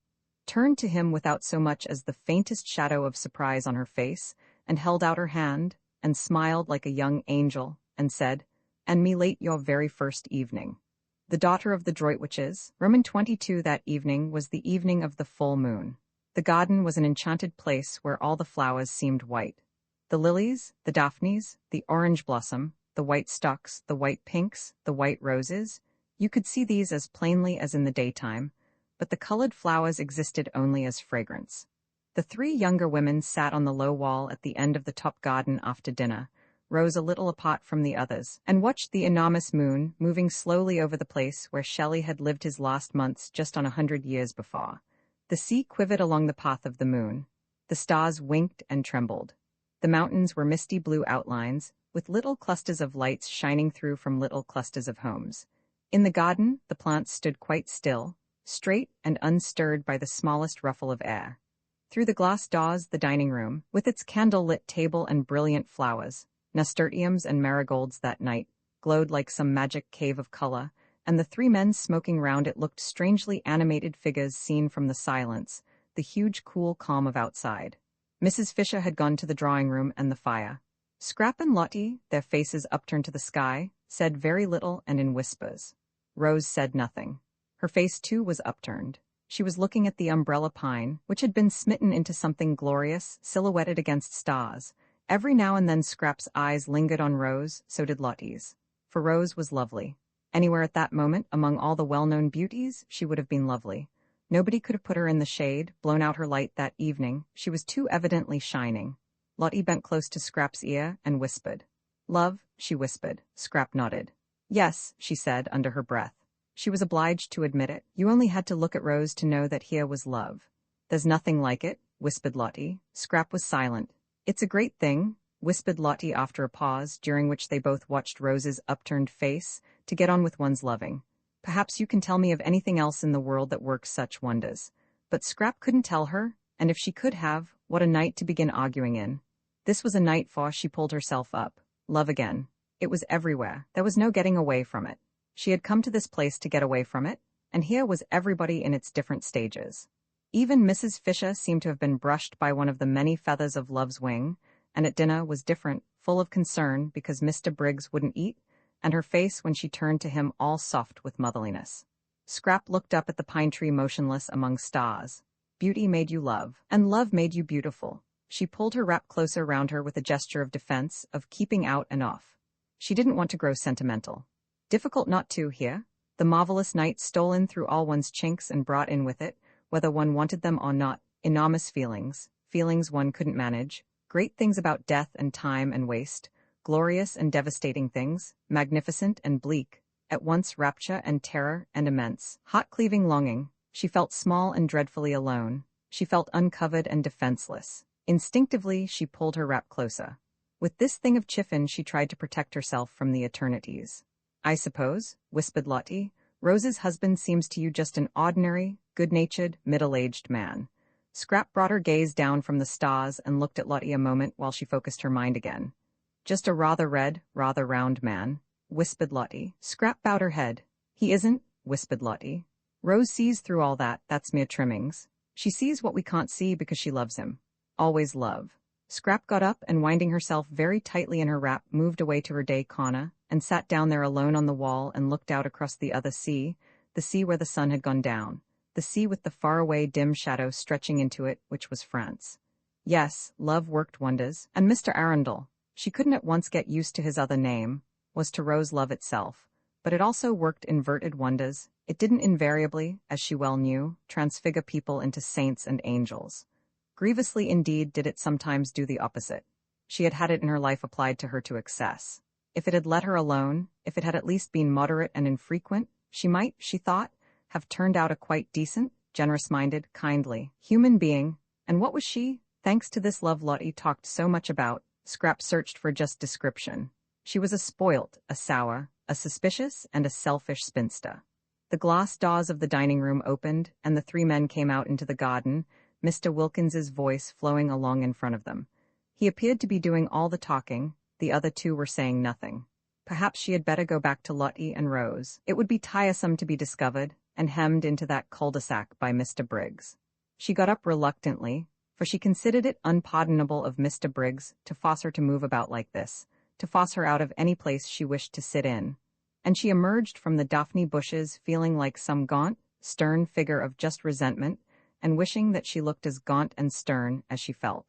turned to him without so much as the faintest shadow of surprise on her face, and held out her hand, and smiled like a young angel, and said, "And me late your very first evening." The daughter of the Droitwiches, Roman 22. That evening was the evening of the full moon. The garden was an enchanted place where all the flowers seemed white. The lilies, the daphnes, the orange blossom, the white stocks, the white pinks, the white roses, you could see these as plainly as in the daytime, but the colored flowers existed only as fragrance. The three younger women sat on the low wall at the end of the top garden after dinner, Rose a little apart from the others, and watched the enormous moon moving slowly over the place where Shelley had lived his last months just on 100 years before. The sea quivered along the path of the moon. The stars winked and trembled. The mountains were misty blue outlines, with little clusters of lights shining through from little clusters of homes. In the garden, the plants stood quite still, straight and unstirred by the smallest ruffle of air. Through the glass doors, the dining room, with its candle-lit table and brilliant flowers, nasturtiums and marigolds that night, glowed like some magic cave of color, and the three men smoking round it looked strangely animated figures seen from the silence, the huge cool calm of outside. Mrs. Fisher had gone to the drawing-room and the fire. Scrap and Lottie, their faces upturned to the sky, said very little and in whispers. Rose said nothing. Her face, too, was upturned. She was looking at the umbrella pine, which had been smitten into something glorious, silhouetted against stars. Every now and then Scrap's eyes lingered on Rose, so did Lottie's. For Rose was lovely. Anywhere at that moment, among all the well-known beauties, she would have been lovely. Nobody could have put her in the shade, blown out her light that evening. She was too evidently shining. Lottie bent close to Scrap's ear and whispered. "Love," she whispered. Scrap nodded. "Yes," she said under her breath. She was obliged to admit it. You only had to look at Rose to know that here was love. "There's nothing like it," whispered Lottie. Scrap was silent. "It's a great thing," whispered Lottie after a pause, during which they both watched Rose's upturned face, "to get on with one's loving. Perhaps you can tell me of anything else in the world that works such wonders." But Scrap couldn't tell her, and if she could have, what a night to begin arguing in. This was a night for she pulled herself up. Love again. It was everywhere. There was no getting away from it. She had come to this place to get away from it, and here was everybody in its different stages. Even Mrs. Fisher seemed to have been brushed by one of the many feathers of Love's wing, and at dinner was different, full of concern because Mr. Briggs wouldn't eat, and her face when she turned to him all soft with motherliness. Scrap looked up at the pine tree motionless among stars. Beauty made you love, and love made you beautiful. She pulled her wrap closer round her with a gesture of defense, of keeping out and off. She didn't want to grow sentimental. Difficult not to, here. The marvelous night stole in through all one's chinks and brought in with it, whether one wanted them or not, enormous feelings, feelings one couldn't manage, great things about death and time and waste, glorious and devastating things, magnificent and bleak, at once rapture and terror and immense, hot-cleaving longing. She felt small and dreadfully alone. She felt uncovered and defenseless. Instinctively, she pulled her wrap closer. With this thing of chiffon, she tried to protect herself from the eternities. "I suppose," whispered Lottie, "Rose's husband seems to you just an ordinary, good-natured, middle-aged man." Scrap brought her gaze down from the stars and looked at Lottie a moment while she focused her mind again. "Just a rather red, rather round man," whispered Lottie. Scrap bowed her head. "He isn't," whispered Lottie. "Rose sees through all that, that's mere trimmings. She sees what we can't see because she loves him. Always love." Scrap got up and, winding herself very tightly in her wrap, moved away to her day corner, and sat down there alone on the wall and looked out across the other sea, the sea where the sun had gone down, the sea with the faraway dim shadow stretching into it, which was France. Yes, love worked wonders, and Mr. Arundel, she couldn't at once get used to his other name, was to Rose love itself, but it also worked inverted wonders. It didn't invariably, as she well knew, transfigure people into saints and angels. Grievously indeed did it sometimes do the opposite. She had had it in her life applied to her to excess. If it had let her alone, if it had at least been moderate and infrequent, she might, she thought, have turned out a quite decent, generous-minded, kindly human being. And what was she? Thanks to this love Lottie talked so much about, Scrap searched for just description. She was a spoilt, a sour, a suspicious, and a selfish spinster. The glass doors of the dining room opened, and the three men came out into the garden, Mr. Wilkins's voice flowing along in front of them. He appeared to be doing all the talking, The other two were saying nothing. Perhaps she had better go back to Lottie and Rose. It would be tiresome to be discovered and hemmed into that cul-de-sac by Mr. Briggs. She got up reluctantly, for she considered it unpardonable of Mr. Briggs to force her to move about like this, to force her out of any place she wished to sit in. And she emerged from the daphne bushes feeling like some gaunt, stern figure of just resentment, and wishing that she looked as gaunt and stern as she felt.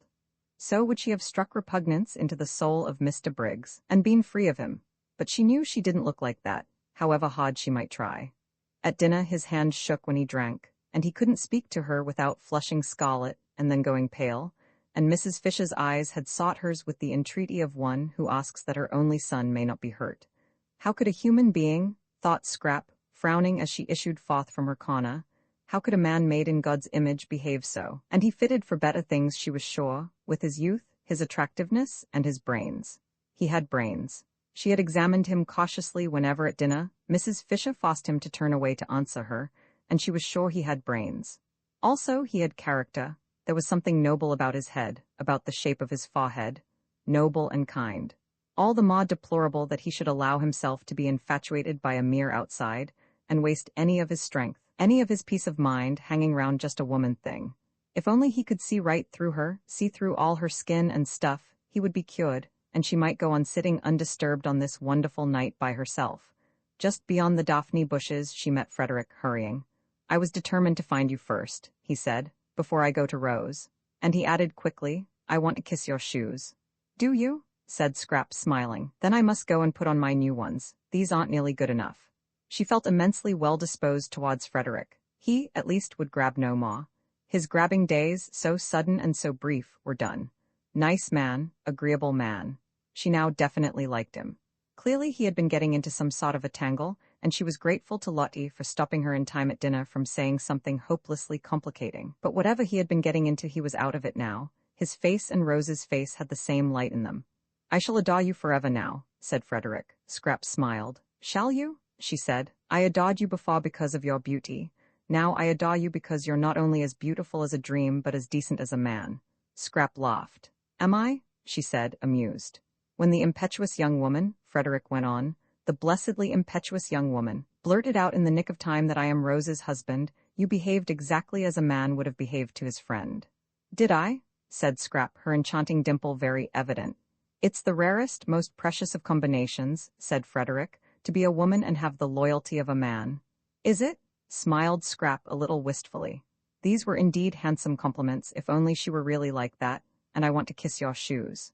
So would she have struck repugnance into the soul of Mr. Briggs, and been free of him. But she knew she didn't look like that, however hard she might try. At dinner his hand shook when he drank, and he couldn't speak to her without flushing scarlet and then going pale, and Mrs. Fisher's eyes had sought hers with the entreaty of one who asks that her only son may not be hurt. How could a human being, thought Scrap, frowning as she issued forth from her corner, how could a man made in God's image behave so? And he fitted for better things, she was sure, with his youth, his attractiveness, and his brains. He had brains. She had examined him cautiously whenever at dinner Mrs. Fisher forced him to turn away to answer her, and she was sure he had brains. Also, he had character. There was something noble about his head, about the shape of his forehead, noble and kind. All the more deplorable that he should allow himself to be infatuated by a mere outside, and waste any of his strength, any of his peace of mind hanging round just a woman thing. If only he could see right through her, see through all her skin and stuff, he would be cured, and she might go on sitting undisturbed on this wonderful night by herself. Just beyond the daphne bushes she met Frederick hurrying. "I was determined to find you first," he said, "before I go to Rose." And he added quickly, "I want to kiss your shoes." "Do you?" said Scrap, smiling. "Then I must go and put on my new ones. These aren't nearly good enough." She felt immensely well-disposed towards Frederick. He, at least, would grab no more. His grabbing days, so sudden and so brief, were done. Nice man, agreeable man. She now definitely liked him. Clearly he had been getting into some sort of a tangle, and she was grateful to Lottie for stopping her in time at dinner from saying something hopelessly complicating. But whatever he had been getting into, he was out of it now. His face and Rose's face had the same light in them. "I shall adore you forever now," said Frederick. Scrap smiled. "Shall you?" she said. "I adored you before because of your beauty. Now I adore you because you're not only as beautiful as a dream but as decent as a man." Scrap laughed. "Am I?" she said, amused. "When the impetuous young woman," Frederick went on, "the blessedly impetuous young woman, blurted out in the nick of time that I am Rose's husband, you behaved exactly as a man would have behaved to his friend." "Did I?" said Scrap, her enchanting dimple very evident. "It's the rarest, most precious of combinations," said Frederick, "to be a woman and have the loyalty of a man." "Is it?" smiled Scrap a little wistfully. These were indeed handsome compliments, if only she were really like that, "and I want to kiss your shoes."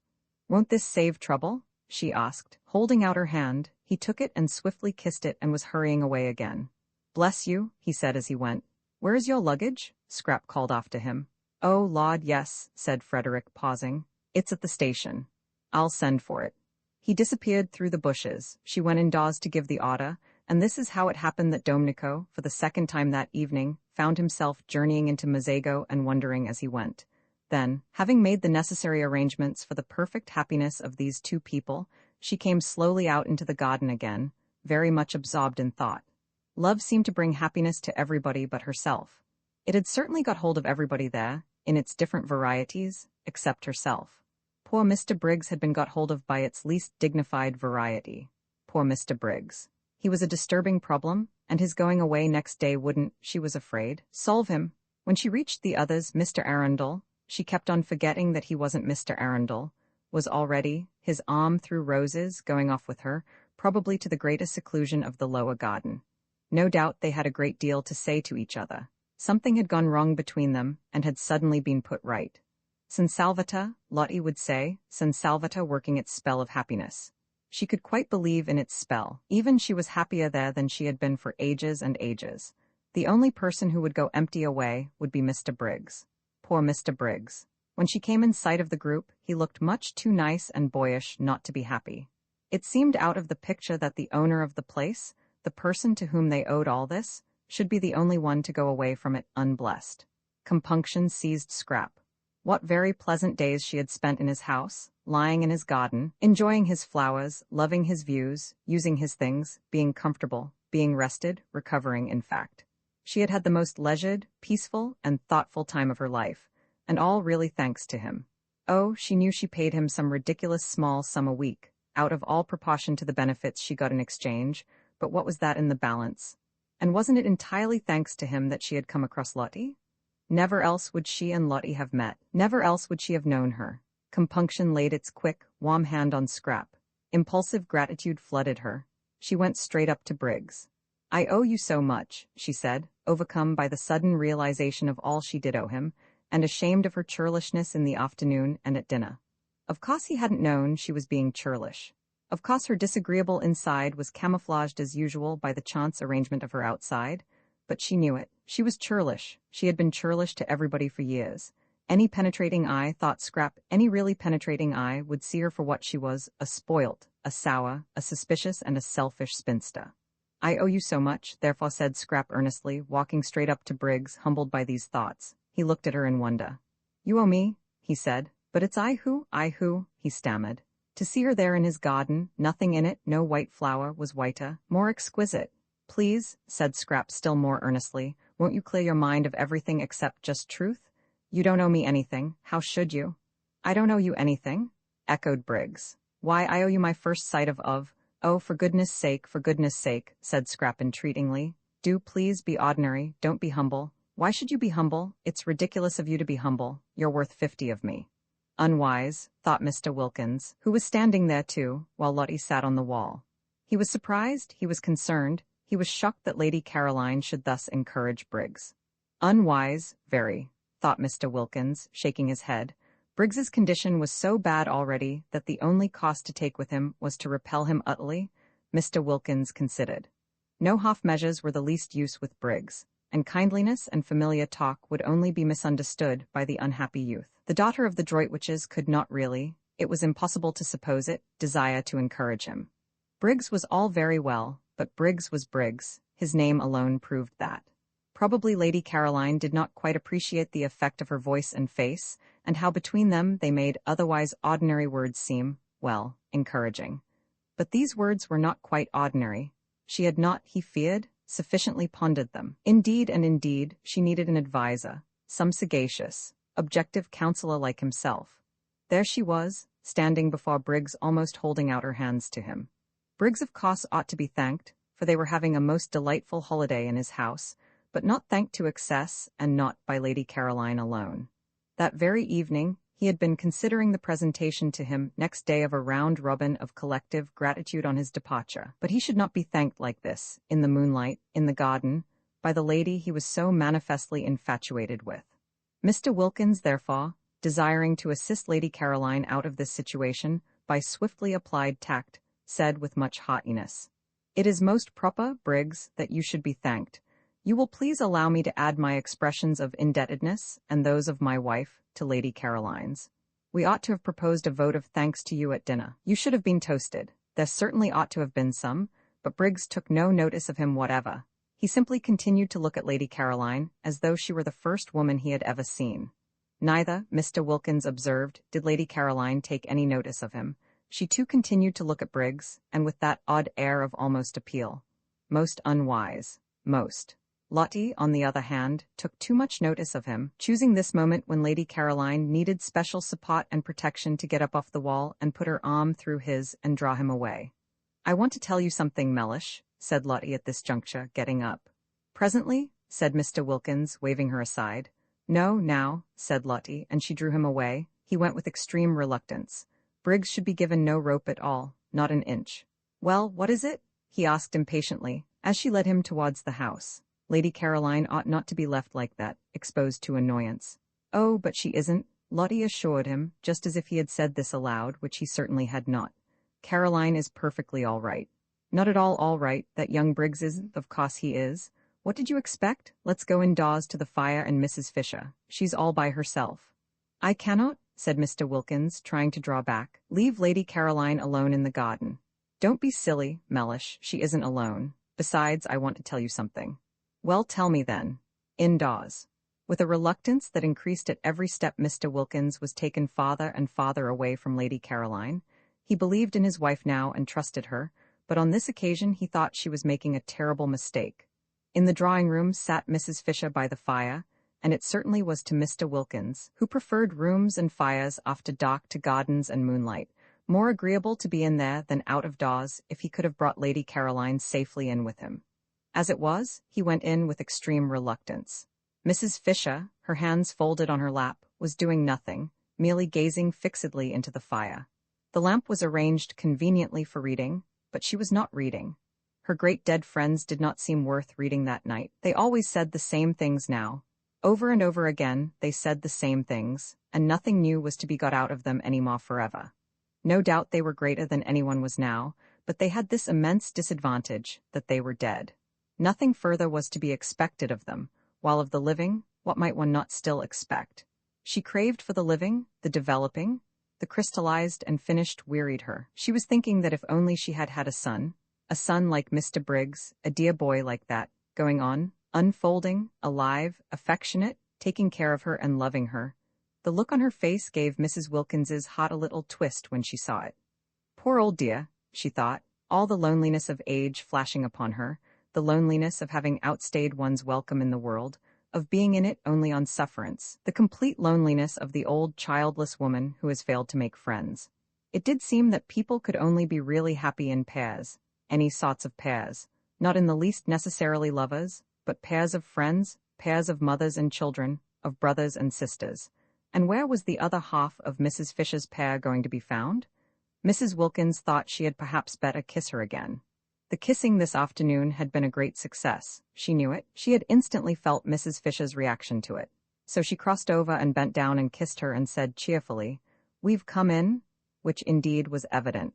"Won't this save trouble?" she asked. Holding out her hand, he took it and swiftly kissed it and was hurrying away again. "Bless you," he said as he went. "Where is your luggage?" Scrap called after him. "Oh, Lord, yes," said Frederick, pausing. "It's at the station. I'll send for it." He disappeared through the bushes. She went indoors to give the order, and this is how it happened that Domenico, for the second time that evening, found himself journeying into Mezzago and wondering as he went. Then, having made the necessary arrangements for the perfect happiness of these two people, she came slowly out into the garden again, very much absorbed in thought. Love seemed to bring happiness to everybody but herself. It had certainly got hold of everybody there, in its different varieties, except herself. Poor Mr. Briggs had been got hold of by its least dignified variety. Poor Mr. Briggs. He was a disturbing problem, and his going away next day wouldn't, she was afraid, solve him. When she reached the others, Mr. Arundel, she kept on forgetting that he wasn't Mr. Arundel, was already, his arm through Rose's, going off with her, probably to the greatest seclusion of the lower garden. No doubt they had a great deal to say to each other. Something had gone wrong between them, and had suddenly been put right. Sensalvata, Lottie would say, sensalvata working its spell of happiness. She could quite believe in its spell. Even she was happier there than she had been for ages and ages. The only person who would go empty away would be Mr. Briggs. Poor Mr. Briggs. When she came in sight of the group, he looked much too nice and boyish not to be happy. It seemed out of the picture that the owner of the place, the person to whom they owed all this, should be the only one to go away from it unblessed. Compunction seized Scrap. What very pleasant days she had spent in his house, lying in his garden, enjoying his flowers, loving his views, using his things, being comfortable, being rested, recovering, in fact. She had had the most leisured, peaceful, and thoughtful time of her life, and all really thanks to him. Oh, she knew she paid him some ridiculous small sum a week, out of all proportion to the benefits she got in exchange, but what was that in the balance? And wasn't it entirely thanks to him that she had come across Lottie? Never else would she and Lottie have met. Never else would she have known her. Compunction laid its quick, warm hand on Scrap. Impulsive gratitude flooded her. She went straight up to Briggs. "I owe you so much," she said, overcome by the sudden realization of all she did owe him, and ashamed of her churlishness in the afternoon and at dinner. Of course he hadn't known she was being churlish. Of course her disagreeable inside was camouflaged as usual by the chance arrangement of her outside, but she knew it. She was churlish. She had been churlish to everybody for years. Any penetrating eye, thought Scrap, any really penetrating eye would see her for what she was, a spoilt, a sour, a suspicious and a selfish spinster. "I owe you so much," therefore said Scrap earnestly, walking straight up to Briggs, humbled by these thoughts. He looked at her in wonder. "You owe me," he said. "But it's I who," he stammered. To see her there in his garden, nothing in it, no white flower, was whiter, more exquisite. "Please," said Scrap still more earnestly, "won't you clear your mind of everything except just truth? You don't owe me anything. How should you?" "I don't owe you anything?" echoed Briggs. "Why, I owe you my first sight of. Oh, for goodness' sake," said Scrap entreatingly. "Do please be ordinary, don't be humble." "Why should you be humble? It's ridiculous of you to be humble. You're worth 50 of me." Unwise, thought Mr. Wilkins, who was standing there too, while Lottie sat on the wall. He was surprised, he was concerned, he was shocked that Lady Caroline should thus encourage Briggs. Unwise, very, thought Mr. Wilkins, shaking his head. Briggs's condition was so bad already that the only cost to take with him was to repel him utterly. Mr. Wilkins considered. No half measures were the least use with Briggs, and kindliness and familiar talk would only be misunderstood by the unhappy youth. The daughter of the Droitwiches could not really, it was impossible to suppose it, desire to encourage him. Briggs was all very well, but Briggs was Briggs, his name alone proved that. Probably Lady Caroline did not quite appreciate the effect of her voice and face, and how between them they made otherwise ordinary words seem, well, encouraging. But these words were not quite ordinary. She had not, he feared, sufficiently pondered them. Indeed, she needed an adviser, some sagacious, objective counselor like himself. There she was, standing before Briggs, almost holding out her hands to him. Briggs of course ought to be thanked, for they were having a most delightful holiday in his house, but not thanked to excess, and not by Lady Caroline alone. That very evening, he had been considering the presentation to him next day of a round robin of collective gratitude on his departure. But he should not be thanked like this, in the moonlight, in the garden, by the lady he was so manifestly infatuated with. Mr. Wilkins, therefore, desiring to assist Lady Caroline out of this situation by swiftly applied tact, said with much haughtiness, "It is most proper, Briggs, that you should be thanked. You will please allow me to add my expressions of indebtedness, and those of my wife, to Lady Caroline's. We ought to have proposed a vote of thanks to you at dinner. You should have been toasted. There certainly ought to have been some," but Briggs took no notice of him whatever. He simply continued to look at Lady Caroline, as though she were the first woman he had ever seen. Neither, Mr. Wilkins observed, did Lady Caroline take any notice of him. She too continued to look at Briggs, and with that odd air of almost appeal. Most unwise. Most. Lottie, on the other hand, took too much notice of him, choosing this moment when Lady Caroline needed special support and protection to get up off the wall and put her arm through his and draw him away. "I want to tell you something, Mellish," said Lottie at this juncture, getting up. "Presently," said Mr. Wilkins, waving her aside. "No, now," said Lottie, and she drew him away. He went with extreme reluctance. Briggs should be given no rope at all, not an inch. "Well, what is it?" he asked impatiently, as she led him towards the house. Lady Caroline ought not to be left like that, exposed to annoyance. "Oh, but she isn't," Lottie assured him, just as if he had said this aloud, which he certainly had not. "Caroline is perfectly all right." "Not at all right, that young Briggs isn't, of course he is. What did you expect? Let's go indoors to the fire and Mrs. Fisher. She's all by herself." "I cannot," said Mr. Wilkins, trying to draw back. "Leave Lady Caroline alone in the garden." "Don't be silly, Mellish, she isn't alone. Besides, I want to tell you something." "Well, tell me then." "Indoors." With a reluctance that increased at every step, Mr. Wilkins was taken farther and farther away from Lady Caroline. He believed in his wife now and trusted her, but on this occasion he thought she was making a terrible mistake. In the drawing-room sat Mrs. Fisher by the fire, and it certainly was to Mr. Wilkins, who preferred rooms and fires after dark to gardens and moonlight. More agreeable to be in there than out of doors if he could have brought Lady Caroline safely in with him. As it was, he went in with extreme reluctance. Mrs. Fisher, her hands folded on her lap, was doing nothing, merely gazing fixedly into the fire. The lamp was arranged conveniently for reading, but she was not reading. Her great dead friends did not seem worth reading that night. They always said the same things now. Over and over again, they said the same things, and nothing new was to be got out of them any more forever. No doubt they were greater than anyone was now, but they had this immense disadvantage, that they were dead. Nothing further was to be expected of them, while of the living, what might one not still expect? She craved for the living, the developing, the crystallized and finished wearied her. She was thinking that if only she had had a son like Mr. Briggs, a dear boy like that, going on, unfolding, alive, affectionate, taking care of her and loving her. The look on her face gave Mrs. Wilkins's heart a little twist when she saw it. Poor old dear, she thought, all the loneliness of age flashing upon her, the loneliness of having outstayed one's welcome in the world, of being in it only on sufferance, the complete loneliness of the old childless woman who has failed to make friends. It did seem that people could only be really happy in pairs, any sorts of pairs, not in the least necessarily lovers, but pairs of friends, pairs of mothers and children, of brothers and sisters. And where was the other half of Mrs. Fisher's pair going to be found? Mrs. Wilkins thought she had perhaps better kiss her again. The kissing this afternoon had been a great success. She knew it. She had instantly felt Mrs. Fisher's reaction to it. So she crossed over and bent down and kissed her and said cheerfully, "We've come in," which indeed was evident.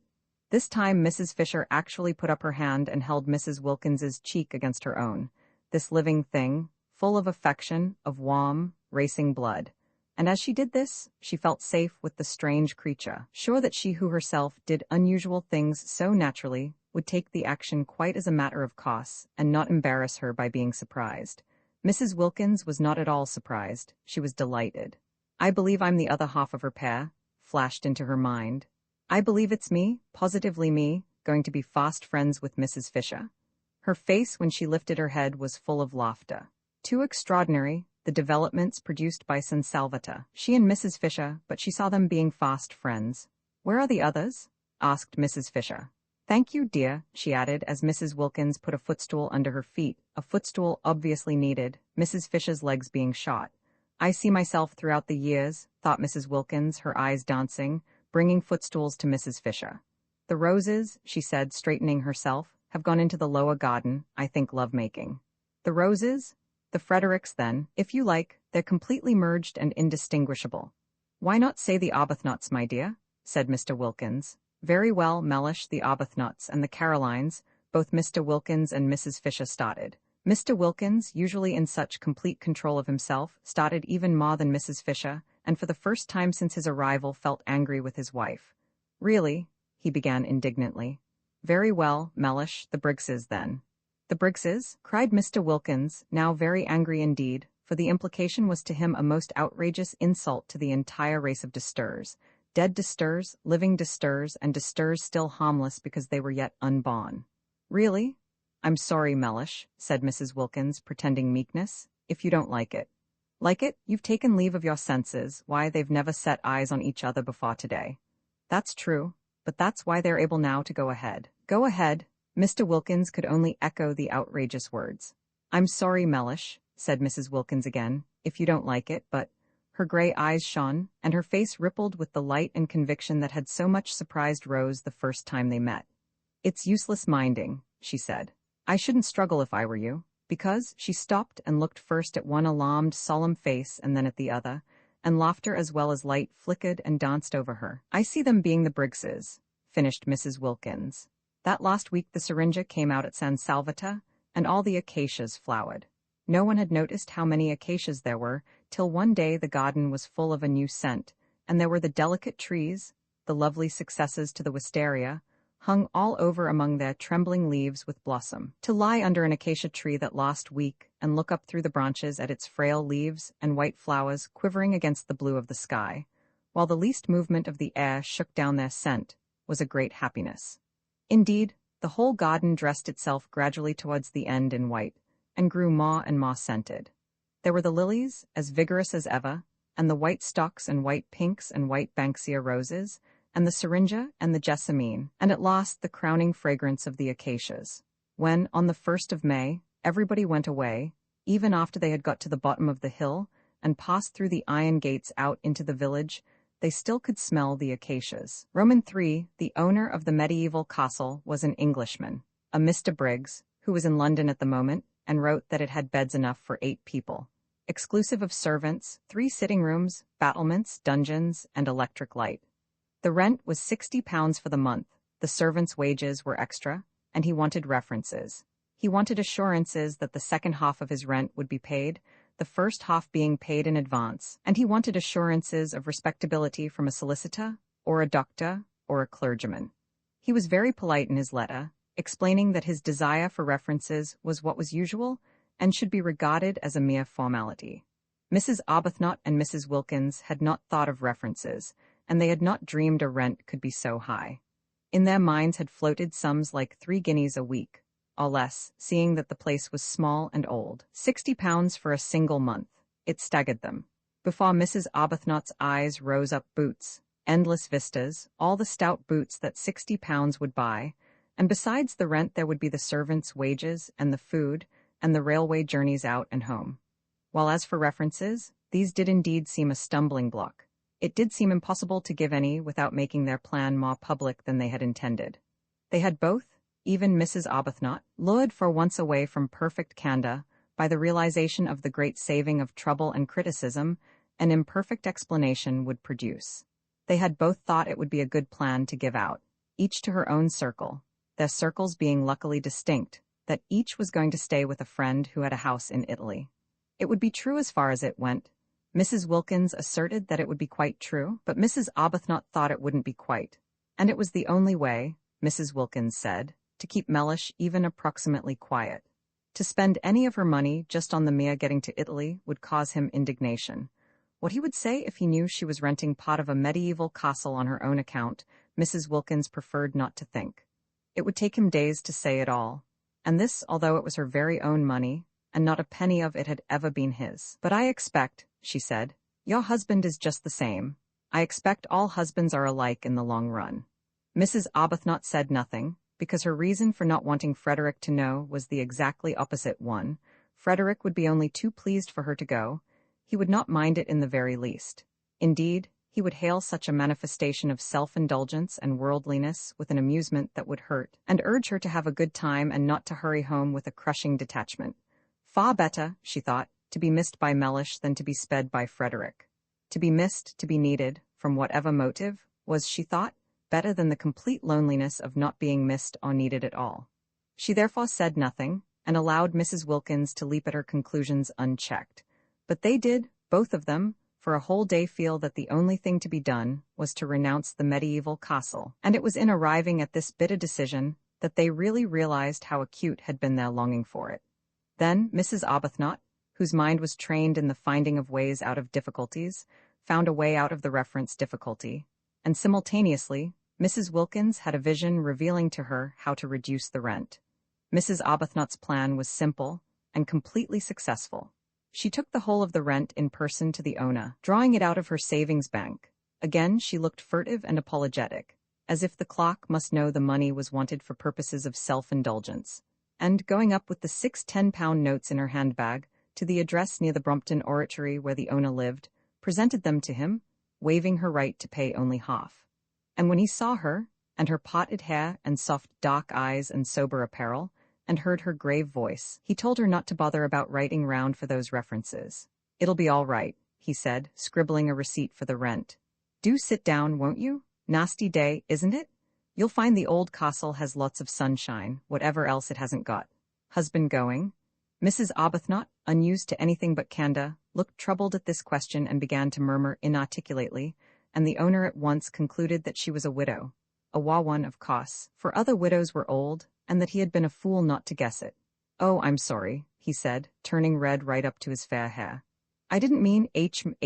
This time Mrs. Fisher actually put up her hand and held Mrs. Wilkins's cheek against her own, this living thing, full of affection, of warm, racing blood. And as she did this, she felt safe with the strange creature, sure that she who herself did unusual things so naturally would take the action quite as a matter of course and not embarrass her by being surprised. Mrs. Wilkins was not at all surprised. She was delighted. "I believe I'm the other half of her pair," flashed into her mind. "I believe it's me, positively me, going to be fast friends with Mrs. Fisher." Her face when she lifted her head was full of laughter. Too extraordinary, the developments produced by San Salvatore. She and Mrs. Fisher, but she saw them being fast friends. "Where are the others?" asked Mrs. Fisher. "Thank you, dear," she added as Mrs. Wilkins put a footstool under her feet, a footstool obviously needed, Mrs. Fisher's legs being shot. "I see myself throughout the years," thought Mrs. Wilkins, her eyes dancing, bringing footstools to Mrs. Fisher. "The roses," she said, straightening herself, "have gone into the lower garden, I think love-making." "The roses? The Fredericks, then, if you like, they're completely merged and indistinguishable." "Why not say the Arbuthnot's, my dear?" said Mr. Wilkins. "Very well, Mellish, the Arbuthnot's and the Carolines," both Mr. Wilkins and Mrs. Fisher started. Mr. Wilkins, usually in such complete control of himself, started even more than Mrs. Fisher, and for the first time since his arrival felt angry with his wife. "Really?" he began indignantly. "Very well, Mellish, the Briggses, then." "The Briggses?" cried Mr. Wilkins, now very angry indeed, for the implication was to him a most outrageous insult to the entire race of Disters. Dead Disters, living Disters, and Disters still harmless because they were yet unborn. "Really? I'm sorry, Mellish," said Mrs. Wilkins, pretending meekness, "if you don't like it." "Like it? You've taken leave of your senses. Why, they've never set eyes on each other before today." "That's true, but that's why they're able now to go ahead." "Go ahead." Mr. Wilkins could only echo the outrageous words. "I'm sorry, Mellish," said Mrs. Wilkins again, "if you don't like it, but—" Her gray eyes shone, and her face rippled with the light and conviction that had so much surprised Rose the first time they met. "It's useless minding," she said. "I shouldn't struggle if I were you, because—" She stopped and looked first at one alarmed, solemn face and then at the other, and laughter as well as light flickered and danced over her. "I see them being the Briggses," finished Mrs. Wilkins. "That last week the syringa came out at San Salvatore, and all the acacias flowered. No one had noticed how many acacias there were, till one day the garden was full of a new scent, and there were the delicate trees, the lovely successors to the wisteria, hung all over among their trembling leaves with blossom. To lie under an acacia tree that last week and look up through the branches at its frail leaves and white flowers quivering against the blue of the sky, while the least movement of the air shook down their scent, was a great happiness. Indeed, the whole garden dressed itself gradually towards the end in white, and grew more and more scented. There were the lilies, as vigorous as ever, and the white stocks and white pinks and white banksia roses, and the syringa and the jessamine, and at last the crowning fragrance of the acacias. When, on the 1st of May, everybody went away, even after they had got to the bottom of the hill and passed through the iron gates out into the village, they still could smell the acacias. Roman III, the owner of the medieval castle, was an Englishman, a Mr. Briggs, who was in London at the moment, and wrote that it had beds enough for 8 people, exclusive of servants, 3 sitting rooms, battlements, dungeons, and electric light. The rent was £60 for the month, the servants' wages were extra, and he wanted references. He wanted assurances that the second half of his rent would be paid, the first half being paid in advance, and he wanted assurances of respectability from a solicitor, or a doctor, or a clergyman. He was very polite in his letter, explaining that his desire for references was what was usual and should be regarded as a mere formality. Mrs. Arbuthnot and Mrs. Wilkins had not thought of references, and they had not dreamed a rent could be so high. In their minds had floated sums like 3 guineas a week, or less, seeing that the place was small and old. £60 for a single month. It staggered them. Before Mrs. Arbuthnot's eyes rose up boots, endless vistas, all the stout boots that £60 would buy, and besides the rent there would be the servants' wages and the food and the railway journeys out and home. While as for references, these did indeed seem a stumbling block. It did seem impossible to give any without making their plan more public than they had intended. They had both, even Mrs. Arbuthnot, lured for once away from perfect candor by the realization of the great saving of trouble and criticism an imperfect explanation would produce. They had both thought it would be a good plan to give out, each to her own circle, their circles being luckily distinct, that each was going to stay with a friend who had a house in Italy. It would be true as far as it went. Mrs. Wilkins asserted that it would be quite true, but Mrs. Arbuthnot thought it wouldn't be quite. And it was the only way, Mrs. Wilkins said, to keep Mellish even approximately quiet. To spend any of her money just on the mere getting to Italy would cause him indignation. What he would say if he knew she was renting part of a medieval castle on her own account, Mrs. Wilkins preferred not to think. It would take him days to say it all, and this although it was her very own money, and not a penny of it had ever been his. "But I expect," she said, "your husband is just the same. I expect all husbands are alike in the long run." Mrs. Arbuthnot said nothing, because her reason for not wanting Frederick to know was the exactly opposite one. Frederick would be only too pleased for her to go. He would not mind it in the very least. Indeed, he would hail such a manifestation of self-indulgence and worldliness with an amusement that would hurt, and urge her to have a good time and not to hurry home with a crushing detachment. Far better, she thought, to be missed by Mellish than to be sped by Frederick. To be missed, to be needed, from whatever motive, was, she thought, better than the complete loneliness of not being missed or needed at all. She therefore said nothing, and allowed Mrs. Wilkins to leap at her conclusions unchecked. But they did, both of them, for a whole day feel that the only thing to be done was to renounce the medieval castle, and it was in arriving at this bitter decision that they really realized how acute had been their longing for it. Then Mrs. Arbuthnot, whose mind was trained in the finding of ways out of difficulties, found a way out of the reference difficulty, and simultaneously Mrs. Wilkins had a vision revealing to her how to reduce the rent. Mrs. Arbuthnot's plan was simple and completely successful. She took the whole of the rent in person to the owner, drawing it out of her savings bank. Again she looked furtive and apologetic, as if the clock must know the money was wanted for purposes of self-indulgence, and going up with the 6 £10 notes in her handbag to the address near the Brompton Oratory where the owner lived, presented them to him, waiving her right to pay only half. And when he saw her, and her potted hair and soft dark eyes and sober apparel, and heard her grave voice, he told her not to bother about writing round for those references. "It'll be all right," he said, scribbling a receipt for the rent. "Do sit down, won't you? Nasty day, isn't it? You'll find the old castle has lots of sunshine, whatever else it hasn't got. Husband going?" Mrs. Arbuthnot, unused to anything but candor, looked troubled at this question and began to murmur inarticulately, and the owner at once concluded that she was a widow. A one, of course, for other widows were old, and that he had been a fool not to guess it. "Oh, I'm sorry," he said, turning red right up to his fair hair. "I didn't mean H.M.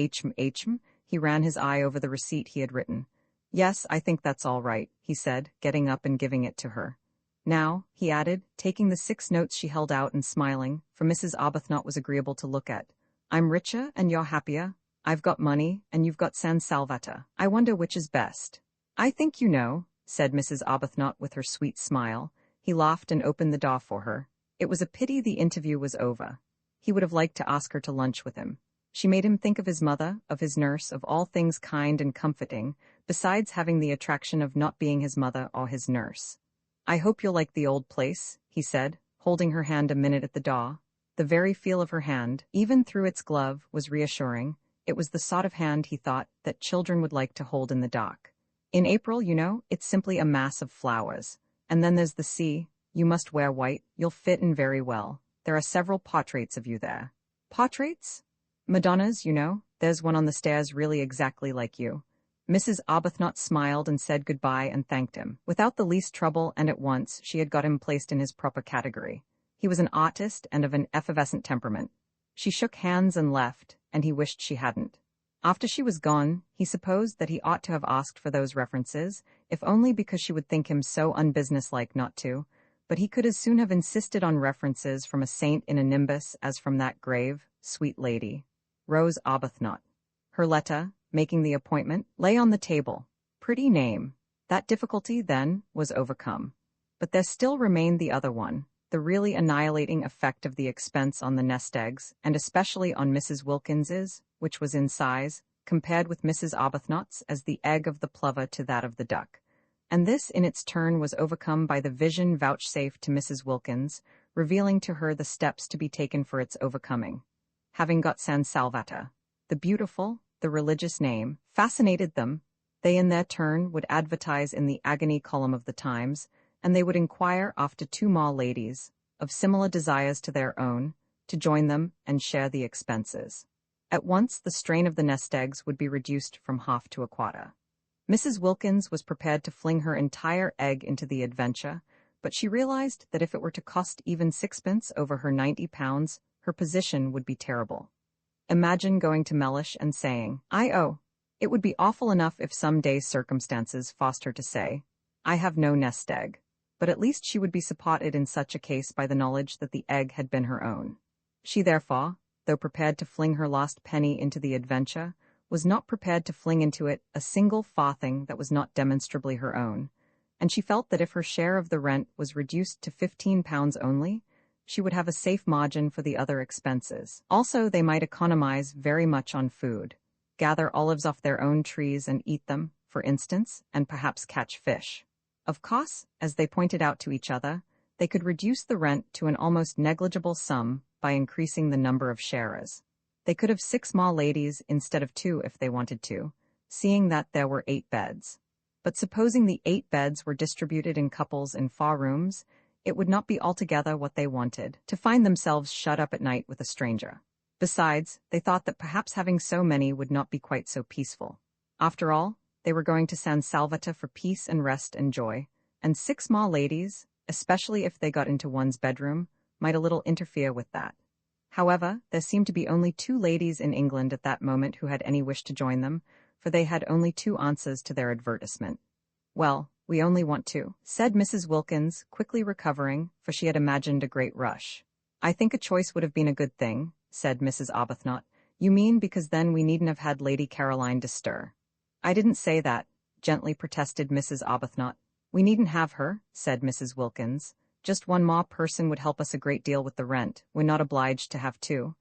He ran his eye over the receipt he had written. "Yes, I think that's all right," he said, getting up and giving it to her. "Now," he added, taking the 6 notes she held out and smiling, for Mrs. Arbuthnot was agreeable to look at, I'm richer and you're happier. I've got money and you've got San Salvata. I wonder which is best. I think you know, said Mrs. Arbuthnot with her sweet smile. He laughed and opened the door for her. It was a pity the interview was over. He would have liked to ask her to lunch with him. She made him think of his mother, of his nurse, of all things kind and comforting, besides having the attraction of not being his mother or his nurse. I hope you'll like the old place, he said, holding her hand a minute at the door. The very feel of her hand, even through its glove, was reassuring. It was the sort of hand, he thought, that children would like to hold in the dark. In April, you know, it's simply a mass of flowers. And then there's the sea. You must wear white. You'll fit in very well. There are several portraits of you there. Portraits? Madonnas, you know. There's one on the stairs really exactly like you. Mrs. Arbuthnot smiled and said goodbye and thanked him. Without the least trouble and at once, she had got him placed in his proper category. He was an artist and of an effervescent temperament. She shook hands and left, and he wished she hadn't. After she was gone, he supposed that he ought to have asked for those references, if only because she would think him so unbusinesslike not to, but he could as soon have insisted on references from a saint in a nimbus as from that grave, sweet lady, Rose Arbuthnot. Her letter, making the appointment, lay on the table. Pretty name. That difficulty, then, was overcome. But there still remained the other one, the really annihilating effect of the expense on the nest eggs, and especially on Mrs. Wilkins's, which was in size, compared with Mrs. Arbuthnot's, as the egg of the plover to that of the duck. And this, in its turn, was overcome by the vision vouchsafed to Mrs. Wilkins, revealing to her the steps to be taken for its overcoming. Having got San Salvata, the beautiful, the religious name, fascinated them, they in their turn would advertise in the agony column of the Times, and they would inquire after 2 more ladies, of similar desires to their own, to join them and share the expenses. At once the strain of the nest eggs would be reduced from half to a quarter. Mrs. Wilkins was prepared to fling her entire egg into the adventure, but she realized that if it were to cost even 6pence over her £90, her position would be terrible. Imagine going to Mellish and saying, "I. It would be awful enough if some day circumstances forced her to say, "I have no nest egg." But at least she would be supported in such a case by the knowledge that the egg had been her own. She therefore, though prepared to fling her lost penny into the adventure, was not prepared to fling into it a single farthing that was not demonstrably her own, and she felt that if her share of the rent was reduced to £15 only, she would have a safe margin for the other expenses. Also, they might economize very much on food, gather olives off their own trees and eat them, for instance, and perhaps catch fish. Of course, as they pointed out to each other, they could reduce the rent to an almost negligible sum by increasing the number of sharers. They could have 6 more ladies instead of 2 if they wanted to, seeing that there were 8 beds. But supposing the 8 beds were distributed in couples in 4 rooms, it would not be altogether what they wanted, to find themselves shut up at night with a stranger. Besides, they thought that perhaps having so many would not be quite so peaceful. After all, they were going to San Salvata for peace and rest and joy, and 6 more ladies, especially if they got into one's bedroom, might a little interfere with that. However, there seemed to be only 2 ladies in England at that moment who had any wish to join them, for they had only 2 answers to their advertisement. "Well, we only want 2, said Mrs. Wilkins, quickly recovering, for she had imagined a great rush. "I think a choice would have been a good thing," said Mrs. Arbuthnot. "You mean because then we needn't have had Lady Caroline to stir." "I didn't say that," gently protested Mrs. Arbuthnot. "We needn't have her," said Mrs. Wilkins. "Just 1 more person would help us a great deal with the rent. We're not obliged to have 2.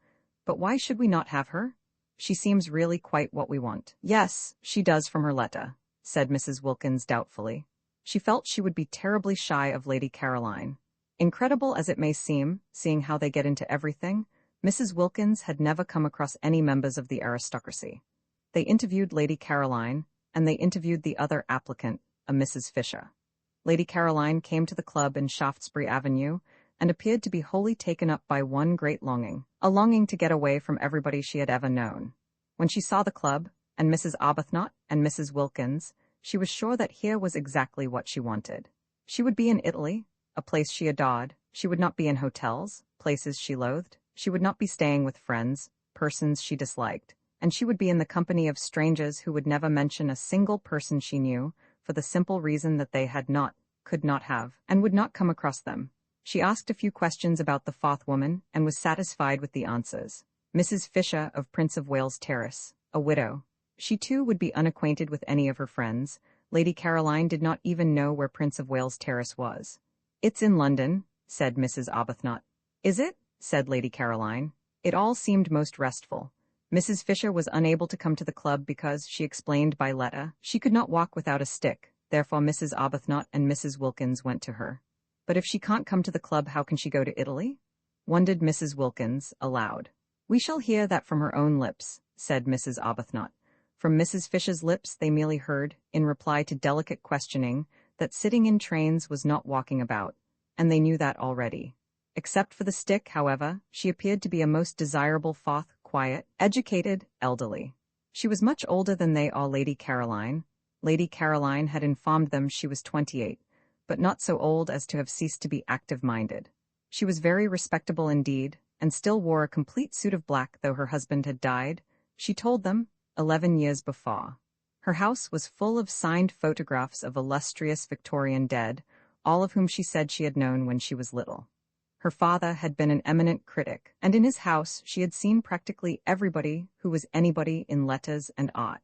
But why should we not have her? She seems really quite what we want." "Yes, she does from her letter," said Mrs. Wilkins doubtfully. She felt she would be terribly shy of Lady Caroline. Incredible as it may seem, seeing how they get into everything, Mrs. Wilkins had never come across any members of the aristocracy. They interviewed Lady Caroline, and they interviewed the other applicant, a Mrs. Fisher. Lady Caroline came to the club in Shaftesbury Avenue, and appeared to be wholly taken up by one great longing, a longing to get away from everybody she had ever known. When she saw the club, and Mrs. Arbuthnot and Mrs. Wilkins, she was sure that here was exactly what she wanted. She would be in Italy, a place she adored. She would not be in hotels, places she loathed. She would not be staying with friends, persons she disliked. And she would be in the company of strangers who would never mention a single person she knew, for the simple reason that they had not, could not have, and would not come across them. She asked a few questions about the 4th woman, and was satisfied with the answers. Mrs. Fisher of Prince of Wales Terrace, a widow. She too would be unacquainted with any of her friends. Lady Caroline did not even know where Prince of Wales Terrace was. "It's in London," said Mrs. Arbuthnot. "Is it?" said Lady Caroline. It all seemed most restful. Mrs. Fisher was unable to come to the club because, she explained by letter, she could not walk without a stick, therefore Mrs. Arbuthnot and Mrs. Wilkins went to her. "But if she can't come to the club, how can she go to Italy?" wondered Mrs. Wilkins, aloud. "We shall hear that from her own lips," said Mrs. Arbuthnot. From Mrs. Fisher's lips they merely heard, in reply to delicate questioning, that sitting in trains was not walking about, and they knew that already. Except for the stick, however, she appeared to be a most desirable foth, quiet, educated, elderly. She was much older than they all. Lady Caroline. Lady Caroline had informed them she was 28, but not so old as to have ceased to be active-minded. She was very respectable indeed, and still wore a complete suit of black though her husband had died, she told them, 11 years before. Her house was full of signed photographs of illustrious Victorian dead, all of whom she said she had known when she was little. Her father had been an eminent critic, and in his house she had seen practically everybody who was anybody in letters and art.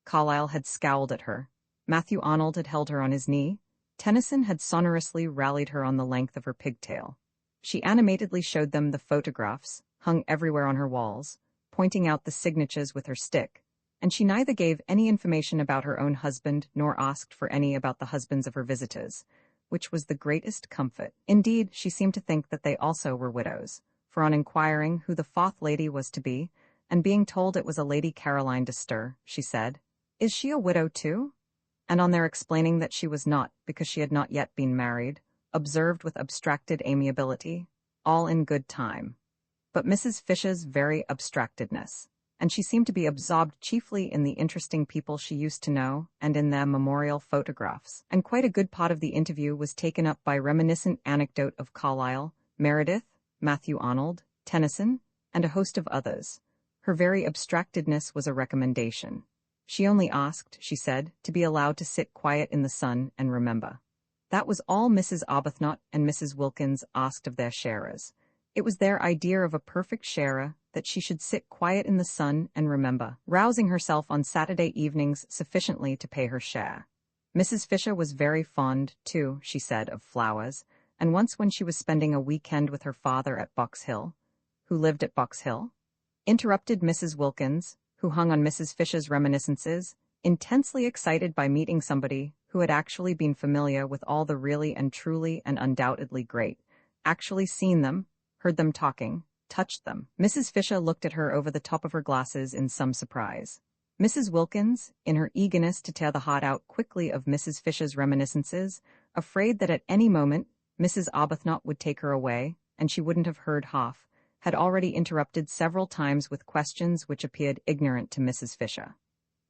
Carlyle had scowled at her. Matthew Arnold had held her on his knee. Tennyson had sonorously rallied her on the length of her pigtail. She animatedly showed them the photographs, hung everywhere on her walls, pointing out the signatures with her stick, and she neither gave any information about her own husband nor asked for any about the husbands of her visitors, which was the greatest comfort. Indeed, she seemed to think that they also were widows, for on inquiring who the fourth lady was to be, and being told it was a Lady Caroline de Stir, she said, "Is she a widow too?" And on their explaining that she was not, because she had not yet been married, observed with abstracted amiability, "All in good time." But Mrs. Fisher's very abstractedness, and she seemed to be absorbed chiefly in the interesting people she used to know and in their memorial photographs, and quite a good part of the interview was taken up by reminiscent anecdote of Carlyle, Meredith, Matthew Arnold, Tennyson, and a host of others. Her very abstractedness was a recommendation. She only asked, she said, to be allowed to sit quiet in the sun and remember. That was all Mrs. Arbuthnot and Mrs. Wilkins asked of their sharers. It was their idea of a perfect sharer that she should sit quiet in the sun and remember, rousing herself on Saturday evenings sufficiently to pay her share. Mrs. Fisher was very fond, too, she said, of flowers, and once when she was spending a weekend with her father at Box Hill, who lived at Box Hill, interrupted Mrs. Wilkins, who hung on Mrs. Fisher's reminiscences, intensely excited by meeting somebody who had actually been familiar with all the really and truly and undoubtedly great, actually seen them, heard them talking, touched them. Mrs. Fisher looked at her over the top of her glasses in some surprise. Mrs. Wilkins, in her eagerness to tear the heart out quickly of Mrs. Fisher's reminiscences, afraid that at any moment Mrs. Arbuthnot would take her away, and she wouldn't have heard half, had already interrupted several times with questions which appeared ignorant to Mrs. Fisher.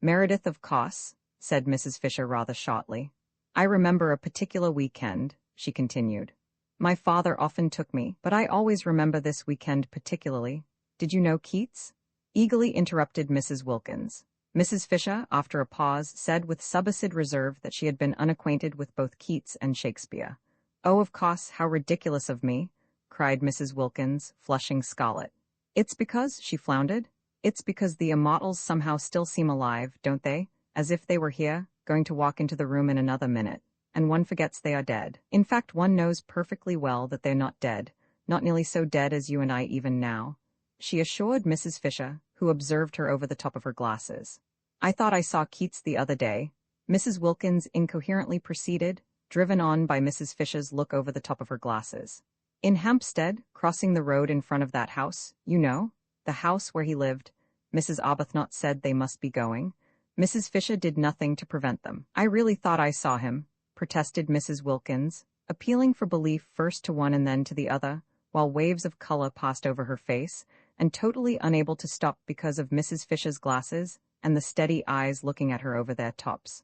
"Meredith, of course," said Mrs. Fisher rather shortly. "I remember a particular weekend," she continued. "My father often took me, but I always remember this weekend particularly. Did you know Keats?" eagerly interrupted Mrs. Wilkins. Mrs. Fisher, after a pause, said with subacid reserve that she had been unacquainted with both Keats and Shakespeare. "Oh, of course, how ridiculous of me," cried Mrs. Wilkins, flushing scarlet. "It's because," she floundered, "it's because the immortals somehow still seem alive, don't they? As if they were here, going to walk into the room in another minute. And one forgets they are dead. In fact, one knows perfectly well that they're not dead, not nearly so dead as you and I even now," she assured Mrs. Fisher, who observed her over the top of her glasses. "I thought I saw Keats the other day," Mrs. Wilkins incoherently proceeded, driven on by Mrs. Fisher's look over the top of her glasses. "In Hampstead, crossing the road in front of that house, you know, the house where he lived. Mrs. Arbuthnot said they must be going. Mrs. Fisher did nothing to prevent them. I really thought I saw him," protested Mrs. Wilkins, appealing for belief first to one and then to the other, while waves of color passed over her face, and totally unable to stop because of Mrs. Fisher's glasses and the steady eyes looking at her over their tops.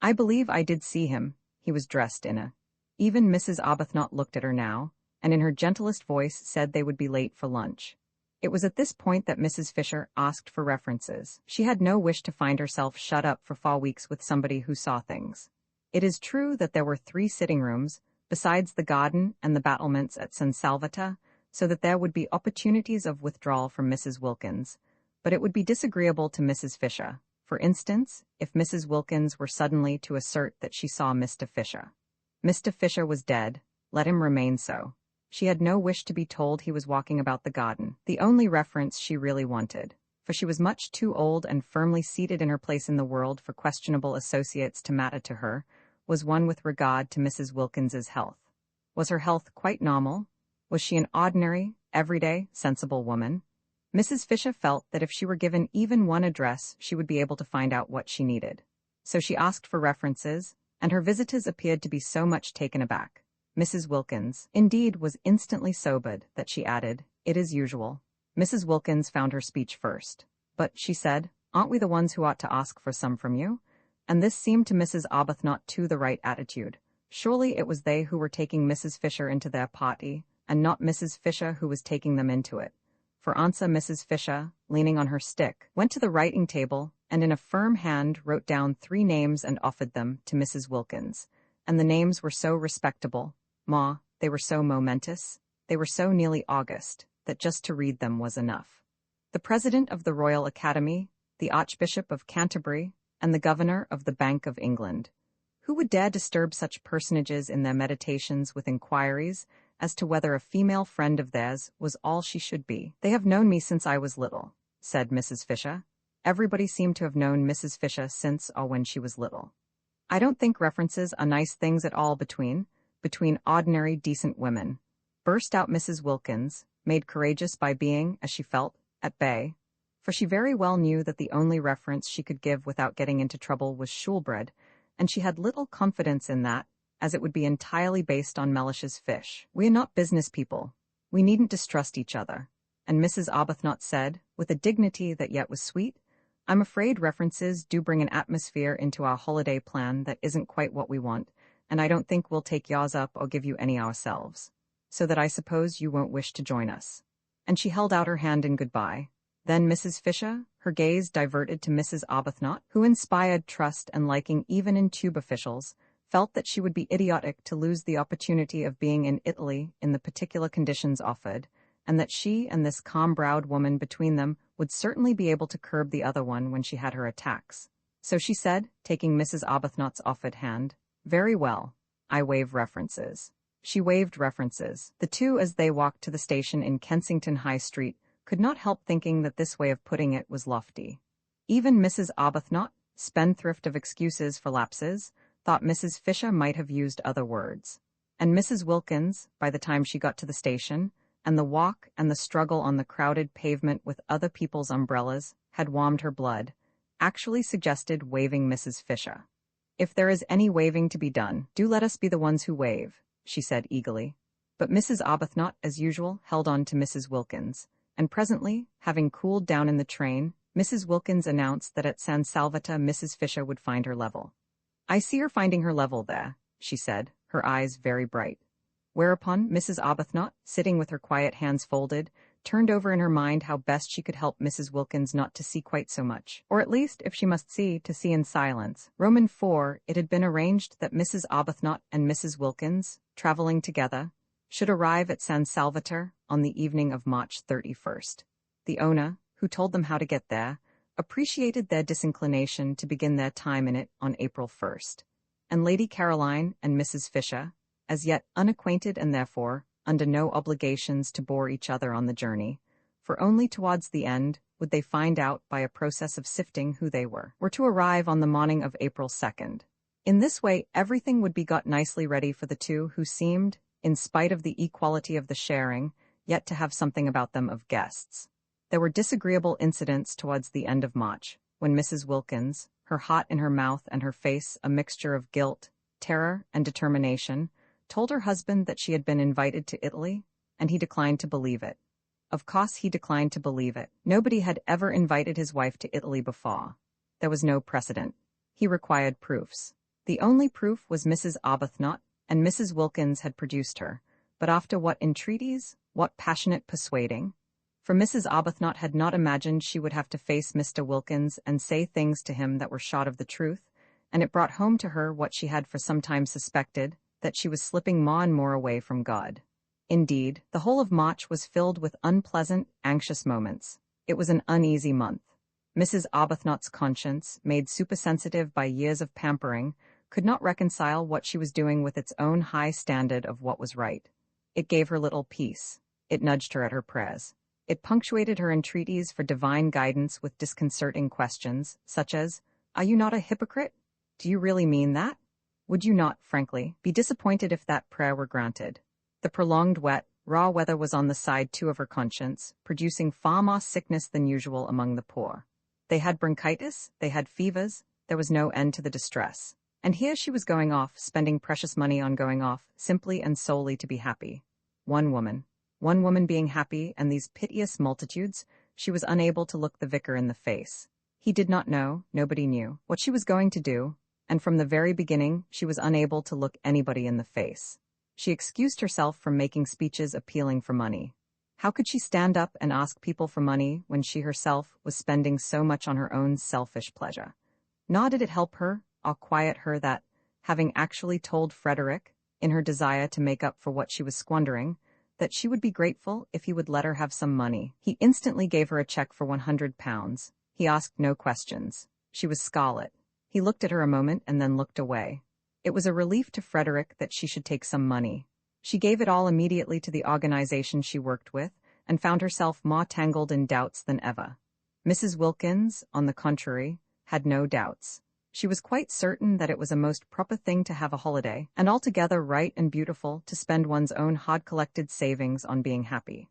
"I believe I did see him. He was dressed in a—" Even Mrs. Arbuthnot looked at her now, and in her gentlest voice said they would be late for lunch. It was at this point that Mrs. Fisher asked for references. She had no wish to find herself shut up for 4 weeks with somebody who saw things. It is true that there were 3 sitting rooms, besides the garden and the battlements at San Salvatore, so that there would be opportunities of withdrawal from Mrs. Wilkins, but it would be disagreeable to Mrs. Fisher. For instance, if Mrs. Wilkins were suddenly to assert that she saw Mr. Fisher. Mr. Fisher was dead, let him remain so. She had no wish to be told he was walking about the garden, the only reference she really wanted, for she was much too old and firmly seated in her place in the world for questionable associates to matter to her, was one with regard to Mrs. Wilkins's health. Was her health quite normal? Was she an ordinary, everyday, sensible woman? Mrs. Fisher felt that if she were given even one address, she would be able to find out what she needed. So she asked for references, and her visitors appeared to be so much taken aback. Mrs. Wilkins, indeed, was instantly sobered, that she added, "It is usual." Mrs. Wilkins found her speech first. "But," she said, "aren't we the ones who ought to ask for some from you?" And this seemed to Mrs. Arbuthnot too the right attitude. Surely it was they who were taking Mrs. Fisher into their party, and not Mrs. Fisher who was taking them into it. For answer, Mrs. Fisher, leaning on her stick, went to the writing table, and in a firm hand wrote down 3 names and offered them to Mrs. Wilkins. And the names were so respectable, they were so momentous, they were so nearly august, that just to read them was enough. The President of the Royal Academy, the Archbishop of Canterbury, and the Governor of the Bank of England. Who would dare disturb such personages in their meditations with inquiries as to whether a female friend of theirs was all she should be? "They have known me since I was little," said Mrs. Fisher. Everybody seemed to have known Mrs. Fisher since or when she was little. "I don't think references are nice things at all between ordinary, decent women," burst out Mrs. Wilkins, made courageous by being, as she felt, at bay, for she very well knew that the only reference she could give without getting into trouble was Shoolbred, and she had little confidence in that, as it would be entirely based on Mellish's fish. "We are not business people. We needn't distrust each other." And Mrs. Arbuthnot said, with a dignity that yet was sweet, "I'm afraid references do bring an atmosphere into our holiday plan that isn't quite what we want, and I don't think we'll take yours up or give you any ourselves. So that I suppose you won't wish to join us." And she held out her hand in goodbye. Then Mrs. Fisher, her gaze diverted to Mrs. Arbuthnot, who inspired trust and liking even in tube officials, felt that she would be idiotic to lose the opportunity of being in Italy in the particular conditions offered, and that she and this calm-browed woman between them would certainly be able to curb the other one when she had her attacks. So she said, taking Mrs. Arbuthnot's offered hand, "Very well, I waive references." She waived references. The two, as they walked to the station in Kensington High Street, could not help thinking that this way of putting it was lofty. Even Mrs. Arbuthnot, spendthrift of excuses for lapses, thought Mrs. Fisher might have used other words. And Mrs. Wilkins, by the time she got to the station, and the walk and the struggle on the crowded pavement with other people's umbrellas had warmed her blood, actually suggested waiving Mrs. Fisher. "If there is any waving to be done, do let us be the ones who wave," she said eagerly. But Mrs. Arbuthnot, as usual, held on to Mrs. Wilkins, and presently, having cooled down in the train, Mrs. Wilkins announced that at San Salvatore Mrs. Fisher would find her level. "I see her finding her level there," she said, her eyes very bright. Whereupon Mrs. Arbuthnot, sitting with her quiet hands folded, turned over in her mind how best she could help Mrs. Wilkins not to see quite so much, or at least, if she must see, to see in silence. Roman IV, it had been arranged that Mrs. Arbuthnot and Mrs. Wilkins, traveling together, should arrive at San Salvatore on the evening of March 31st. The owner, who told them how to get there, appreciated their disinclination to begin their time in it on April 1st, and Lady Caroline and Mrs. Fisher, as yet unacquainted and therefore under no obligations to bore each other on the journey, for only towards the end would they find out by a process of sifting who they were to arrive on the morning of April 2nd. In this way everything would be got nicely ready for the two who seemed, in spite of the equality of the sharing, yet to have something about them of guests. There were disagreeable incidents towards the end of March, when Mrs. Wilkins, her heart in her mouth and her face a mixture of guilt, terror, and determination, told her husband that she had been invited to Italy, and he declined to believe it. Of course he declined to believe it. Nobody had ever invited his wife to Italy before. There was no precedent. He required proofs. The only proof was Mrs. Arbuthnot, and Mrs. Wilkins had produced her, but after what entreaties, what passionate persuading? For Mrs. Arbuthnot had not imagined she would have to face Mr. Wilkins and say things to him that were short of the truth, and it brought home to her what she had for some time suspected, that she was slipping more and more away from God. Indeed, the whole of March was filled with unpleasant, anxious moments. It was an uneasy month. Mrs. Arbuthnot's conscience, made supersensitive by years of pampering, could not reconcile what she was doing with its own high standard of what was right. It gave her little peace. It nudged her at her prayers. It punctuated her entreaties for divine guidance with disconcerting questions, such as, "Are you not a hypocrite? Do you really mean that? Would you not, frankly, be disappointed if that prayer were granted?" The prolonged wet, raw weather was on the side too of her conscience, producing far more sickness than usual among the poor. They had bronchitis, they had fevers, there was no end to the distress. And here she was going off, spending precious money on going off, simply and solely to be happy. One woman being happy, and these piteous multitudes, she was unable to look the vicar in the face. He did not know, nobody knew, what she was going to do, and from the very beginning she was unable to look anybody in the face. She excused herself from making speeches appealing for money. How could she stand up and ask people for money when she herself was spending so much on her own selfish pleasure? Nor did it help her, or quiet her that, having actually told Frederick, in her desire to make up for what she was squandering, that she would be grateful if he would let her have some money, he instantly gave her a check for £100. He asked no questions. She was scarlet. He looked at her a moment and then looked away. It was a relief to Frederick that she should take some money. She gave it all immediately to the organization she worked with, and found herself more tangled in doubts than ever. Mrs. Wilkins, on the contrary, had no doubts. She was quite certain that it was a most proper thing to have a holiday, and altogether right and beautiful to spend one's own hard-collected savings on being happy.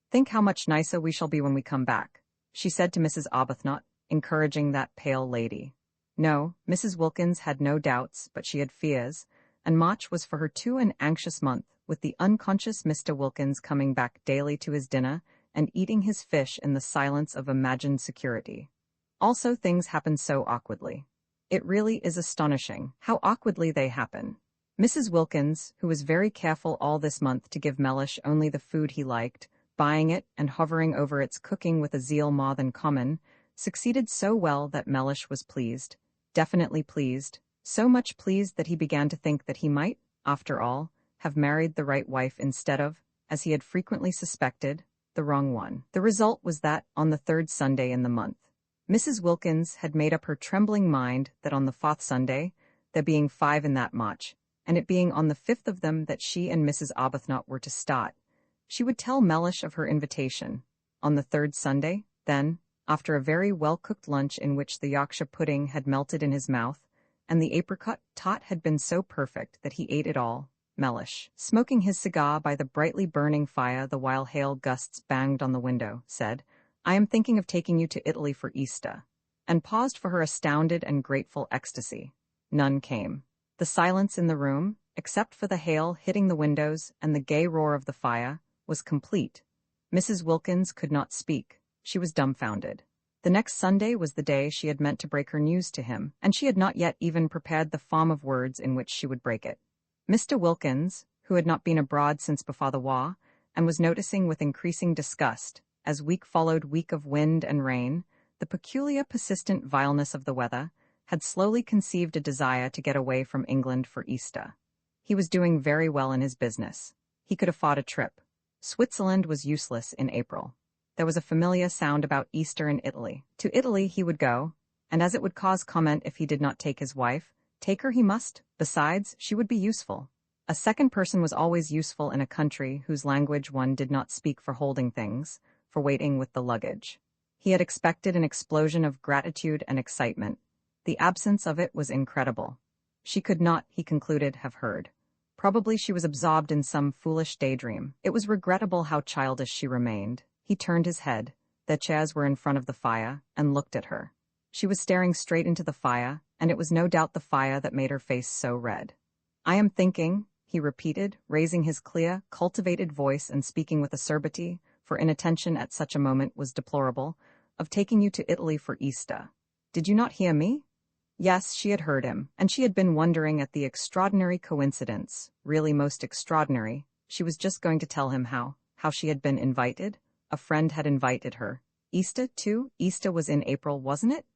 "Think how much nicer we shall be when we come back," she said to Mrs. Arbuthnot, encouraging that pale lady. No, Mrs. Wilkins had no doubts, but she had fears, and March was for her too an anxious month, with the unconscious Mr. Wilkins coming back daily to his dinner and eating his fish in the silence of imagined security. Also, things happen so awkwardly. It really is astonishing how awkwardly they happen. Mrs. Wilkins, who was very careful all this month to give Mellish only the food he liked, buying it and hovering over its cooking with a zeal more than common, succeeded so well that Mellish was pleased, definitely pleased, so much pleased that he began to think that he might, after all, have married the right wife instead of, as he had frequently suspected, the wrong one. The result was that, on the third Sunday in the month, Mrs. Wilkins had made up her trembling mind that on the fourth Sunday, there being 5 in that March, and it being on the 5th of them that she and Mrs. Arbuthnot were to start, she would tell Mellish of her invitation. On the third Sunday, then, after a very well-cooked lunch in which the Yorkshire pudding had melted in his mouth, and the apricot tart had been so perfect that he ate it all, Mellish, smoking his cigar by the brightly burning fire the while hail gusts banged on the window, said, "I am thinking of taking you to Italy for Easter," and paused for her astounded and grateful ecstasy. None came. The silence in the room, except for the hail hitting the windows and the gay roar of the fire, was complete. Mrs. Wilkins could not speak. She was dumbfounded. The next Sunday was the day she had meant to break her news to him, and she had not yet even prepared the form of words in which she would break it. Mr. Wilkins, who had not been abroad since before the war, and was noticing with increasing disgust, as week followed week of wind and rain, the peculiar persistent vileness of the weather, had slowly conceived a desire to get away from England for Easter. He was doing very well in his business. He could afford a trip. Switzerland was useless in April. There was a familiar sound about Easter in Italy. To Italy he would go, and as it would cause comment if he did not take his wife, take her he must. Besides, she would be useful. A second person was always useful in a country whose language one did not speak for holding things, for waiting with the luggage. He had expected an explosion of gratitude and excitement. The absence of it was incredible. She could not, he concluded, have heard. Probably she was absorbed in some foolish daydream. It was regrettable how childish she remained. He turned his head. Their chairs were in front of the fire, and looked at her. She was staring straight into the fire, and it was no doubt the fire that made her face so red. "I am thinking," he repeated, raising his clear, cultivated voice and speaking with acerbity, for inattention at such a moment was deplorable, "of taking you to Italy for Easter. Did you not hear me?" Yes, she had heard him, and she had been wondering at the extraordinary coincidence, really most extraordinary. She was just going to tell him how she had been invited. A friend had invited her. Easter, too? Easter was in April, wasn't it?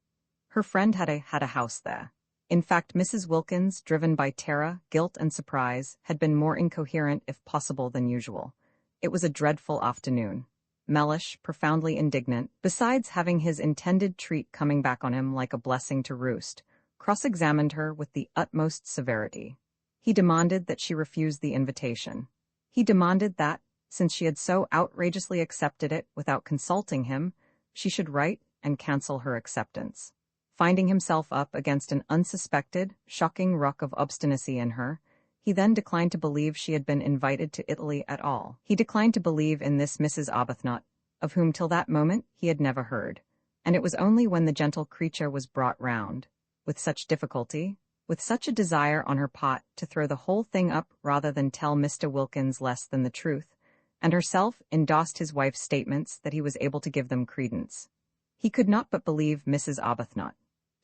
Her friend had a house there. In fact, Mrs. Wilkins, driven by terror, guilt, and surprise, had been more incoherent, if possible, than usual. It was a dreadful afternoon. Mellish, profoundly indignant, besides having his intended treat coming back on him like a blessing to roost, cross-examined her with the utmost severity. He demanded that she refuse the invitation. He demanded that, since she had so outrageously accepted it without consulting him, she should write and cancel her acceptance. Finding himself up against an unsuspected, shocking ruck of obstinacy in her, he then declined to believe she had been invited to Italy at all. He declined to believe in this Mrs. Arbuthnot, of whom till that moment he had never heard, and it was only when the gentle creature was brought round, with such difficulty, with such a desire on her part to throw the whole thing up rather than tell Mr. Wilkins less than the truth, and herself endorsed his wife's statements that he was able to give them credence. He could not but believe Mrs. Arbuthnot.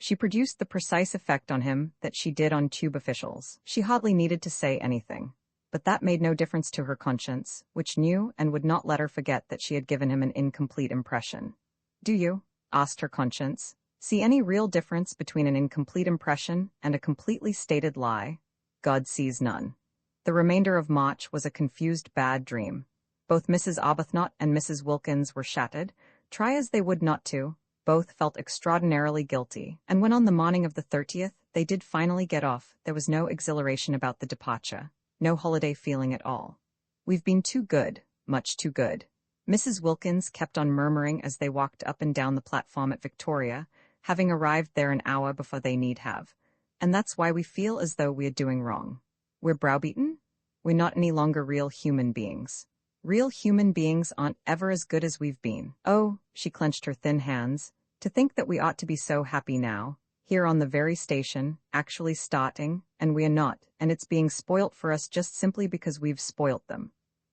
She produced the precise effect on him that she did on tube officials. She hardly needed to say anything. But that made no difference to her conscience, which knew and would not let her forget that she had given him an incomplete impression. "Do you," asked her conscience, "see any real difference between an incomplete impression and a completely stated lie?" God sees none. The remainder of March was a confused bad dream. Both Mrs. Arbuthnot and Mrs. Wilkins were shattered, try as they would not to. Both felt extraordinarily guilty, and when on the morning of the 30th they did finally get off, there was no exhilaration about the departure, no holiday feeling at all. "We've been too good, much too good," Mrs. Wilkins kept on murmuring as they walked up and down the platform at Victoria, having arrived there an hour before they need have. "And that's why we feel as though we are doing wrong. We're browbeaten? We're not any longer real human beings. Real human beings aren't ever as good as we've been. Oh," she clenched her thin hands, "to think that we ought to be so happy now, here on the very station, actually starting, and we are not, and it's being spoilt for us just simply because we've spoilt them.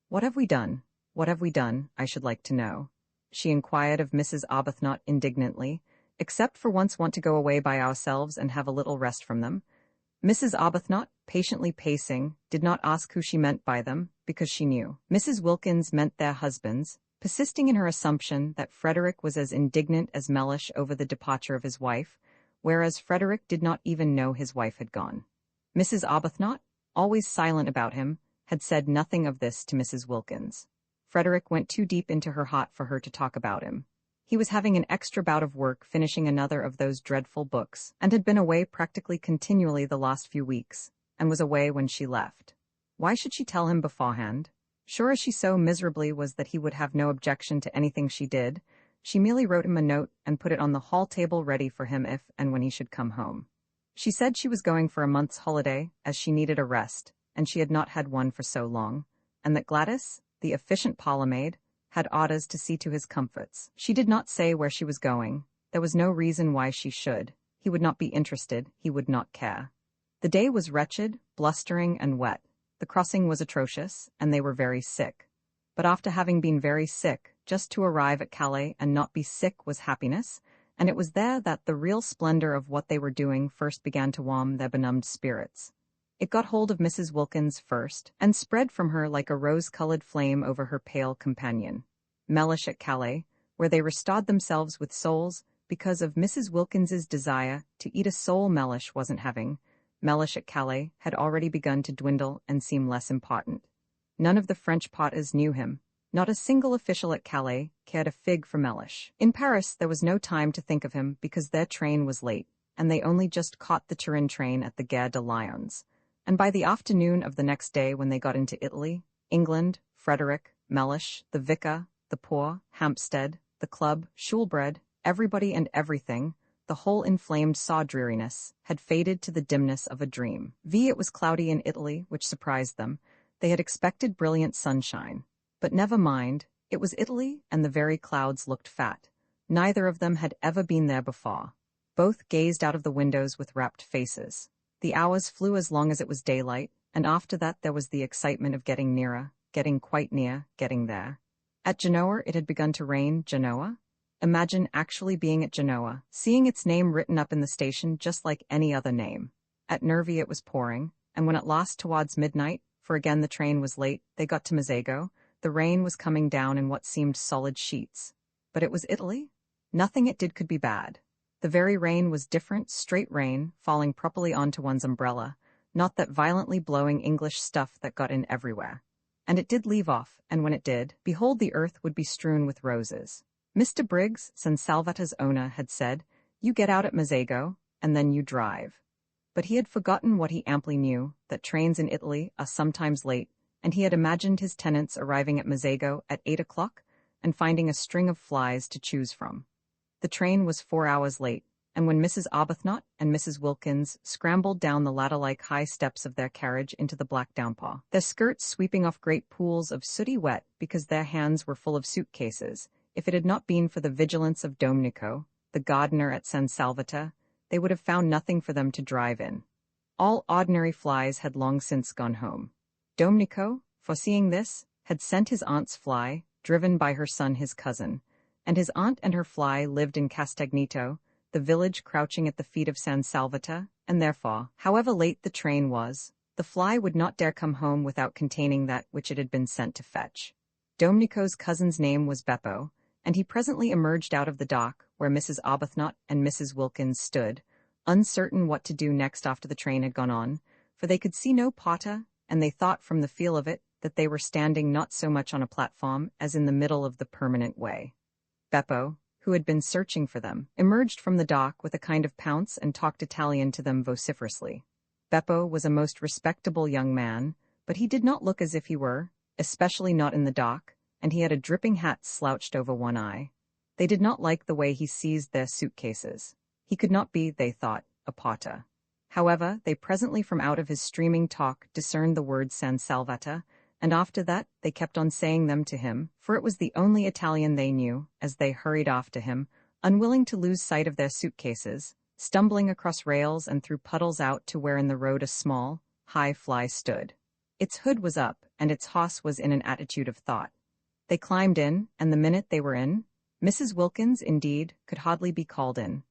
What have we done? What have we done, I should like to know?" she inquired of Mrs. Arbuthnot indignantly, "except for once want to go away by ourselves and have a little rest from them." Mrs. Arbuthnot, patiently pacing, did not ask who she meant by them, because she knew. Mrs. Wilkins meant their husbands, persisting in her assumption that Frederick was as indignant as Mellish over the departure of his wife, whereas Frederick did not even know his wife had gone. Mrs. Arbuthnot, always silent about him, had said nothing of this to Mrs. Wilkins. Frederick went too deep into her heart for her to talk about him. He was having an extra bout of work finishing another of those dreadful books, and had been away practically continually the last few weeks, and was away when she left. Why should she tell him beforehand? Sure as she so miserably was that he would have no objection to anything she did, she merely wrote him a note and put it on the hall table ready for him if and when he should come home. She said she was going for a month's holiday, as she needed a rest, and she had not had one for so long, and that Gladys, the efficient parlour-maid, had orders to see to his comforts. She did not say where she was going. There was no reason why she should. He would not be interested, he would not care. The day was wretched, blustering, and wet. The crossing was atrocious, and they were very sick. But after having been very sick, just to arrive at Calais and not be sick was happiness, and it was there that the real splendor of what they were doing first began to warm their benumbed spirits. It got hold of Mrs. Wilkins first, and spread from her like a rose-colored flame over her pale companion. Mellish at Calais, where they restored themselves with soles, because of Mrs. Wilkins's desire to eat a sole Mellish wasn't having, Mellish at Calais had already begun to dwindle and seem less important. None of the French potters knew him. Not a single official at Calais cared a fig for Mellish. In Paris there was no time to think of him because their train was late, and they only just caught the Turin train at the Gare de Lyons. And by the afternoon of the next day when they got into Italy, England, Frederick, Mellish, the vicar, the poor, Hampstead, the club, Shoolbred, everybody and everything, the whole inflamed saw-dreariness, had faded to the dimness of a dream. It was cloudy in Italy, which surprised them. They had expected brilliant sunshine. But never mind, it was Italy, and the very clouds looked fat. Neither of them had ever been there before. Both gazed out of the windows with rapt faces. The hours flew as long as it was daylight, and after that there was the excitement of getting nearer, getting quite near, getting there. At Genoa it had begun to rain. Genoa? Imagine actually being at Genoa, seeing its name written up in the station just like any other name. At Nervi it was pouring, and when at last towards midnight, for again the train was late, they got to Mazego, the rain was coming down in what seemed solid sheets. But it was Italy? Nothing it did could be bad. The very rain was different, straight rain, falling properly onto one's umbrella, not that violently blowing English stuff that got in everywhere. And it did leave off, and when it did, behold, the earth would be strewn with roses. Mr. Briggs, San Salvata's owner, had said, "You get out at Mazego, and then you drive." But he had forgotten what he amply knew, that trains in Italy are sometimes late, and he had imagined his tenants arriving at Mazego at 8 o'clock and finding a string of flies to choose from. The train was 4 hours late, and when Mrs. Arbuthnot and Mrs. Wilkins scrambled down the ladder-like high steps of their carriage into the black downpour, their skirts sweeping off great pools of sooty wet because their hands were full of suitcases, if it had not been for the vigilance of Domenico, the gardener at San Salvata, they would have found nothing for them to drive in. All ordinary flies had long since gone home. Domenico, foreseeing this, had sent his aunt's fly, driven by her son his cousin, and his aunt and her fly lived in Castagnito, the village crouching at the feet of San Salvata, and therefore, however late the train was, the fly would not dare come home without containing that which it had been sent to fetch. Domenico's cousin's name was Beppo, and he presently emerged out of the dock, where Mrs. Arbuthnot and Mrs. Wilkins stood, uncertain what to do next after the train had gone on, for they could see no porter, and they thought from the feel of it that they were standing not so much on a platform as in the middle of the permanent way. Beppo, who had been searching for them, emerged from the dock with a kind of pounce and talked Italian to them vociferously. Beppo was a most respectable young man, but he did not look as if he were, especially not in the dock, and he had a dripping hat slouched over one eye. They did not like the way he seized their suitcases. He could not be, they thought, a porter. However, they presently from out of his streaming talk discerned the word San Salvata, and after that they kept on saying them to him, for it was the only Italian they knew, as they hurried after him, unwilling to lose sight of their suitcases, stumbling across rails and through puddles out to where in the road a small, high fly stood. Its hood was up, and its hoss was in an attitude of thought. They climbed in, and the minute they were in, Mrs. Wilkins, indeed, could hardly be called in.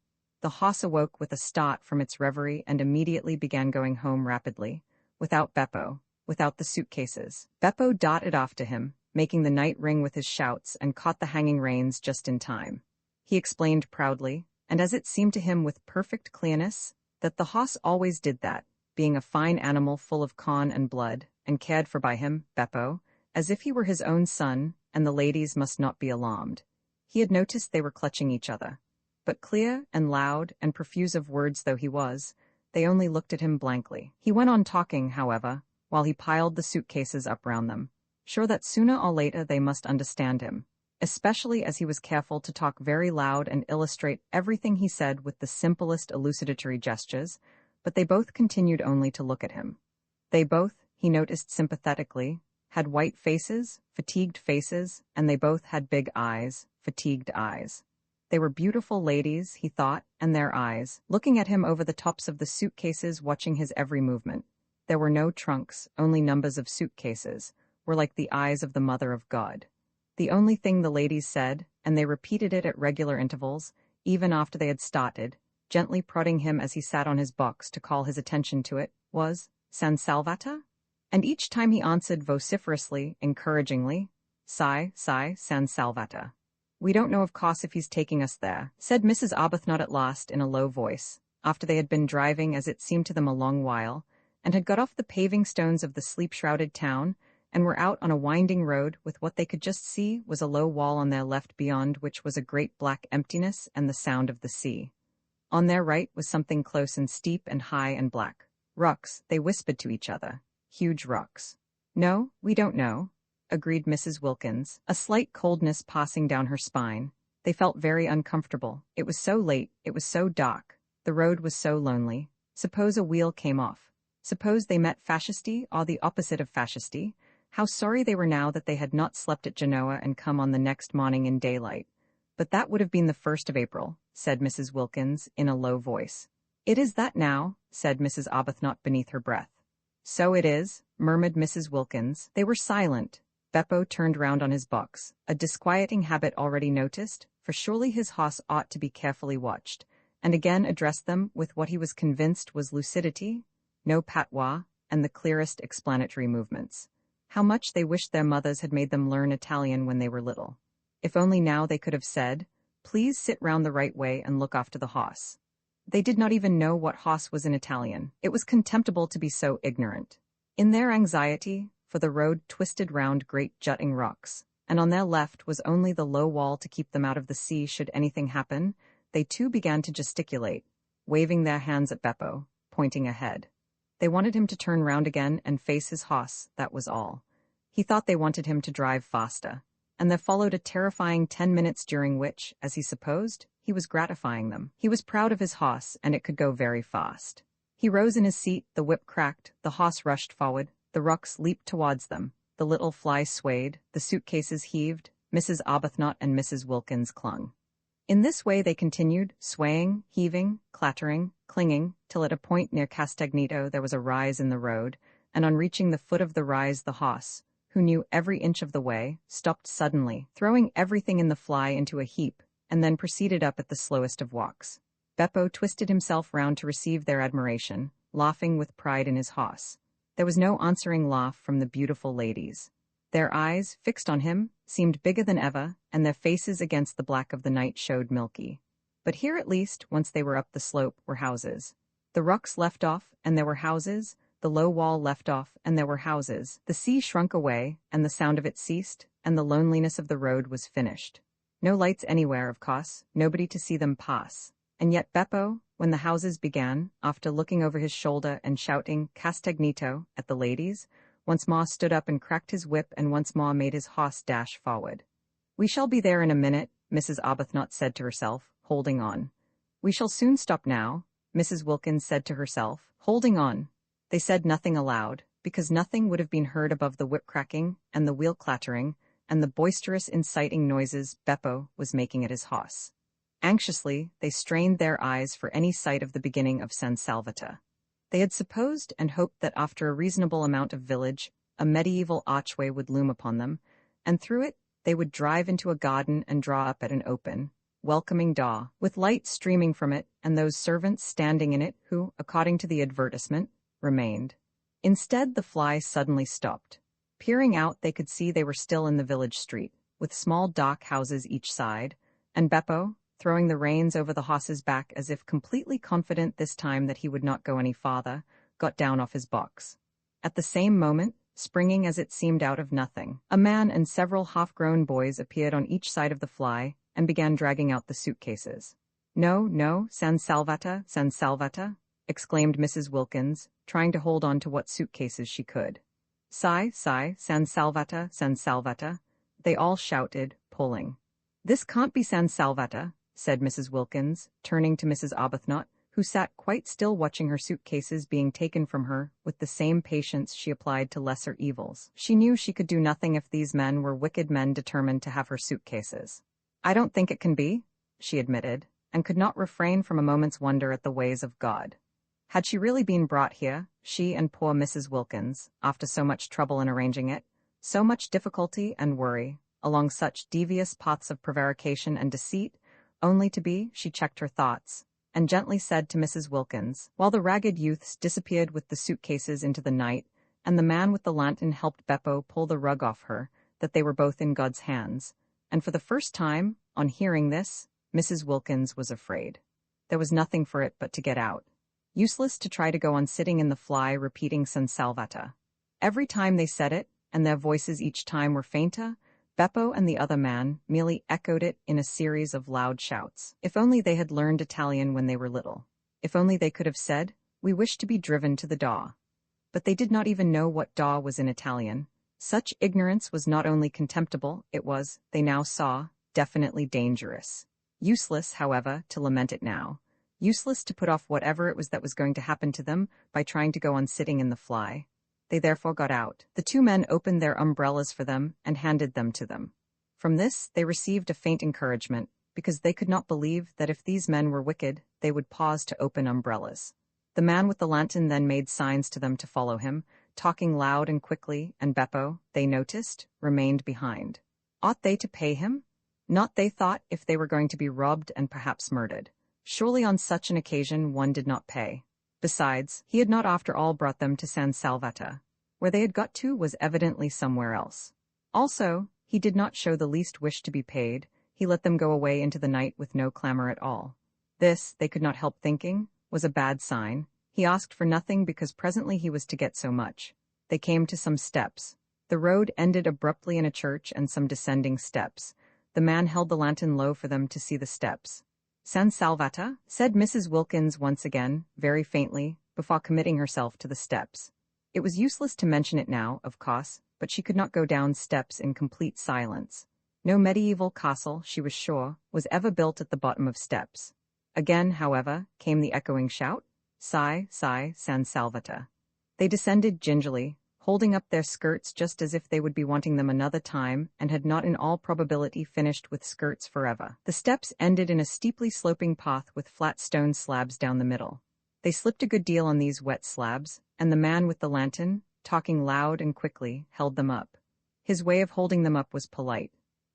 The hoss awoke with a start from its reverie and immediately began going home rapidly, without Beppo, without the suitcases. Beppo darted after him, making the night ring with his shouts, and caught the hanging reins just in time. He explained proudly, and as it seemed to him with perfect clearness, that the hoss always did that, being a fine animal full of con and blood, and cared for by him, Beppo, as if he were his own son, and the ladies must not be alarmed. He had noticed they were clutching each other. But clear and loud and profuse of words though he was, they only looked at him blankly. He went on talking, however, while he piled the suitcases up round them, sure that sooner or later they must understand him, especially as he was careful to talk very loud and illustrate everything he said with the simplest elucidatory gestures, but they both continued only to look at him. They both, he noticed sympathetically, had white faces, fatigued faces, and they both had big eyes, fatigued eyes. They were beautiful ladies, he thought, and their eyes, looking at him over the tops of the suitcases, watching his every movement. There were no trunks, only numbers of suitcases, were like the eyes of the Mother of God. The only thing the ladies said, and they repeated it at regular intervals, even after they had started, gently prodding him as he sat on his box to call his attention to it, was, "San Salvata?" And each time he answered vociferously, encouragingly, "Sai, San Salvata." "We don't know of course if he's taking us there," said Mrs. Arbuthnot at last in a low voice, after they had been driving as it seemed to them a long while, and had got off the paving stones of the sleep-shrouded town, and were out on a winding road with what they could just see was a low wall on their left, beyond which was a great black emptiness and the sound of the sea. On their right was something close and steep and high and black. Rocks, they whispered to each other. Huge rocks. "No, we don't know," agreed Mrs. Wilkins, a slight coldness passing down her spine. They felt very uncomfortable. It was so late, it was so dark, the road was so lonely. Suppose a wheel came off. Suppose they met fascisti, or the opposite of fascisti. How sorry they were now that they had not slept at Genoa and come on the next morning in daylight. But that would have been the 1st of April, said Mrs. Wilkins, in a low voice. "It is that now," said Mrs. Arbuthnot beneath her breath. "So it is," murmured Mrs. Wilkins. They were silent. Beppo turned round on his box, a disquieting habit already noticed, for surely his hoss ought to be carefully watched, and again addressed them with what he was convinced was lucidity, no patois, and the clearest explanatory movements. How much they wished their mothers had made them learn Italian when they were little. If only now they could have said, "Please sit round the right way and look after the hoss." They did not even know what hoss was in Italian. It was contemptible to be so ignorant. In their anxiety, for the road twisted round great jutting rocks, and on their left was only the low wall to keep them out of the sea should anything happen. They too began to gesticulate, waving their hands at Beppo, pointing ahead. They wanted him to turn round again and face his hoss, that was all. He thought they wanted him to drive faster, and there followed a terrifying 10 minutes during which, as he supposed, he was gratifying them. He was proud of his hoss, and it could go very fast. He rose in his seat, the whip cracked, the hoss rushed forward, the rocks leaped towards them, the little fly swayed, the suitcases heaved, Mrs. Arbuthnot and Mrs. Wilkins clung. In this way they continued, swaying, heaving, clattering, clinging, till at a point near Castagnito there was a rise in the road, and on reaching the foot of the rise the hoss, who knew every inch of the way, stopped suddenly, throwing everything in the fly into a heap, and then proceeded up at the slowest of walks. Beppo twisted himself round to receive their admiration, laughing with pride in his hoss. There was no answering laugh from the beautiful ladies. Their eyes, fixed on him, seemed bigger than ever, and their faces against the black of the night showed milky. But here at least, once they were up the slope, were houses. The rocks left off, and there were houses, the low wall left off, and there were houses. The sea shrunk away, and the sound of it ceased, and the loneliness of the road was finished. No lights anywhere, of course, nobody to see them pass. And yet Beppo, when the houses began, after looking over his shoulder and shouting Castagnito at the ladies, once more stood up and cracked his whip and once more made his hoss dash forward. "We shall be there in a minute," Mrs. Arbuthnot said to herself, holding on. "We shall soon stop now," Mrs. Wilkins said to herself, holding on. They said nothing aloud, because nothing would have been heard above the whip cracking and the wheel clattering and the boisterous inciting noises Beppo was making at his hoss. Anxiously, they strained their eyes for any sight of the beginning of San Salvatore. They had supposed and hoped that after a reasonable amount of village, a medieval archway would loom upon them, and through it they would drive into a garden and draw up at an open, welcoming door, with light streaming from it and those servants standing in it who, according to the advertisement, remained. Instead, the fly suddenly stopped. Peering out, they could see they were still in the village street, with small dock houses each side, and Beppo, throwing the reins over the hoss's back as if completely confident this time that he would not go any farther, got down off his box. At the same moment, springing as it seemed out of nothing, a man and several half-grown boys appeared on each side of the fly and began dragging out the suitcases. "No, no, San Salvatore," exclaimed Mrs. Wilkins, trying to hold on to what suitcases she could. "Sai, San Salvatore," they all shouted, pulling. "This can't be San Salvatore," said Mrs. Wilkins, turning to Mrs. Arbuthnot, who sat quite still watching her suitcases being taken from her with the same patience she applied to lesser evils. She knew she could do nothing if these men were wicked men determined to have her suitcases. "I don't think it can be," she admitted, and could not refrain from a moment's wonder at the ways of God. Had she really been brought here, she and poor Mrs. Wilkins, after so much trouble in arranging it, so much difficulty and worry, along such devious paths of prevarication and deceit, only to be, she checked her thoughts, and gently said to Mrs. Wilkins, while the ragged youths disappeared with the suitcases into the night, and the man with the lantern helped Beppo pull the rug off her, that they were both in God's hands, and for the first time, on hearing this, Mrs. Wilkins was afraid. There was nothing for it but to get out. Useless to try to go on sitting in the fly repeating San Salvatore. Every time they said it, and their voices each time were fainter, Beppo and the other man merely echoed it in a series of loud shouts. If only they had learned Italian when they were little. If only they could have said, "We wish to be driven to the door." But they did not even know what door was in Italian. Such ignorance was not only contemptible, it was, they now saw, definitely dangerous. Useless, however, to lament it now. Useless to put off whatever it was that was going to happen to them by trying to go on sitting in the fly. They therefore got out. The two men opened their umbrellas for them and handed them to them. From this they received a faint encouragement, because they could not believe that if these men were wicked, they would pause to open umbrellas. The man with the lantern then made signs to them to follow him, talking loud and quickly, and Beppo, they noticed, remained behind. Ought they to pay him? Not, they thought, if they were going to be robbed and perhaps murdered. Surely on such an occasion one did not pay. Besides, he had not after all brought them to San Salvatore. Where they had got to was evidently somewhere else. Also, he did not show the least wish to be paid. He let them go away into the night with no clamor at all. This, they could not help thinking, was a bad sign. He asked for nothing because presently he was to get so much. they came to some steps. The road ended abruptly in a church and some descending steps. The man held the lantern low for them to see the steps. "San Salvata?" said Mrs. Wilkins once again, very faintly, before committing herself to the steps. It was useless to mention it now, of course, but she could not go down steps in complete silence. No medieval castle, she was sure, was ever built at the bottom of steps. Again, however, came the echoing shout, "Sai, Sai, San Salvata." They descended gingerly, holding up their skirts just as if they would be wanting them another time and had not in all probability finished with skirts forever. The steps ended in a steeply sloping path with flat stone slabs down the middle. They slipped a good deal on these wet slabs, and the man with the lantern, talking loud and quickly, held them up. His way of holding them up was polite.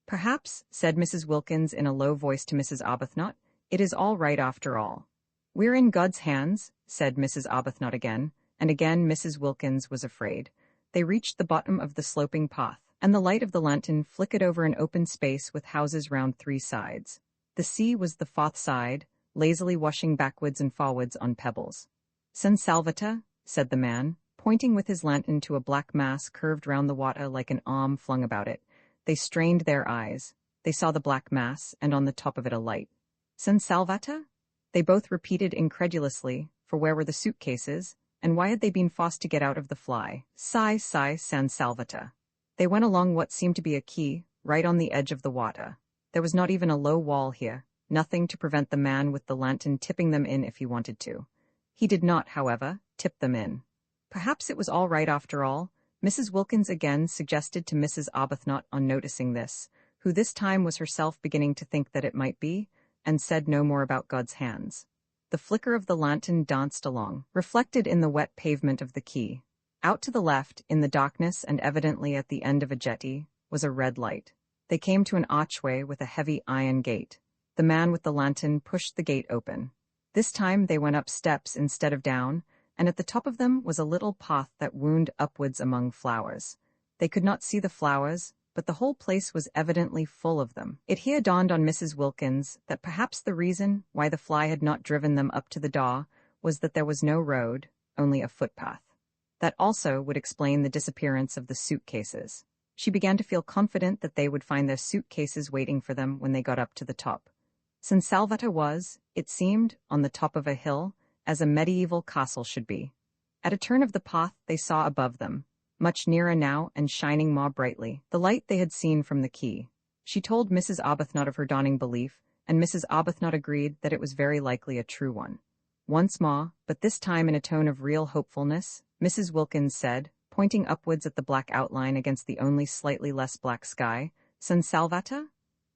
"Perhaps," said Mrs. Wilkins in a low voice to Mrs. Arbuthnot, "it is all right after all." "We're in God's hands," said Mrs. Arbuthnot again, and again Mrs. Wilkins was afraid. They reached the bottom of the sloping path, and the light of the lantern flickered over an open space with houses round three sides. The sea was the fourth side, lazily washing backwards and forwards on pebbles. "San Salvata," said the man, pointing with his lantern to a black mass curved round the water like an arm flung about it. They strained their eyes. They saw the black mass, and on the top of it a light. "San Salvata?" They both repeated incredulously, for where were the suitcases, and why had they been forced to get out of the fly? "Sai, Sai, San Salvata." They went along what seemed to be a quay, right on the edge of the water. There was not even a low wall here, nothing to prevent the man with the lantern tipping them in if he wanted to. He did not, however, tip them in. Perhaps it was all right after all, Mrs. Wilkins again suggested to Mrs. Arbuthnot on noticing this, who this time was herself beginning to think that it might be, and said no more about God's hands. The flicker of the lantern danced along, reflected in the wet pavement of the quay. Out to the left, in the darkness and evidently at the end of a jetty, was a red light. They came to an archway with a heavy iron gate. The man with the lantern pushed the gate open. This time they went up steps instead of down, and at the top of them was a little path that wound upwards among flowers. They could not see the flowers, but the whole place was evidently full of them. It here dawned on Mrs. Wilkins that perhaps the reason why the fly had not driven them up to the door was that there was no road, only a footpath. That also would explain the disappearance of the suitcases. She began to feel confident that they would find their suitcases waiting for them when they got up to the top. San Salvata was, it seemed, on the top of a hill, as a medieval castle should be. At a turn of the path they saw above them, much nearer now and shining more brightly, the light they had seen from the quay. She told Mrs. Arbuthnot of her dawning belief, and Mrs. Arbuthnot agreed that it was very likely a true one. Once more, but this time in a tone of real hopefulness, Mrs. Wilkins said, pointing upwards at the black outline against the only slightly less black sky, "San Salvata?"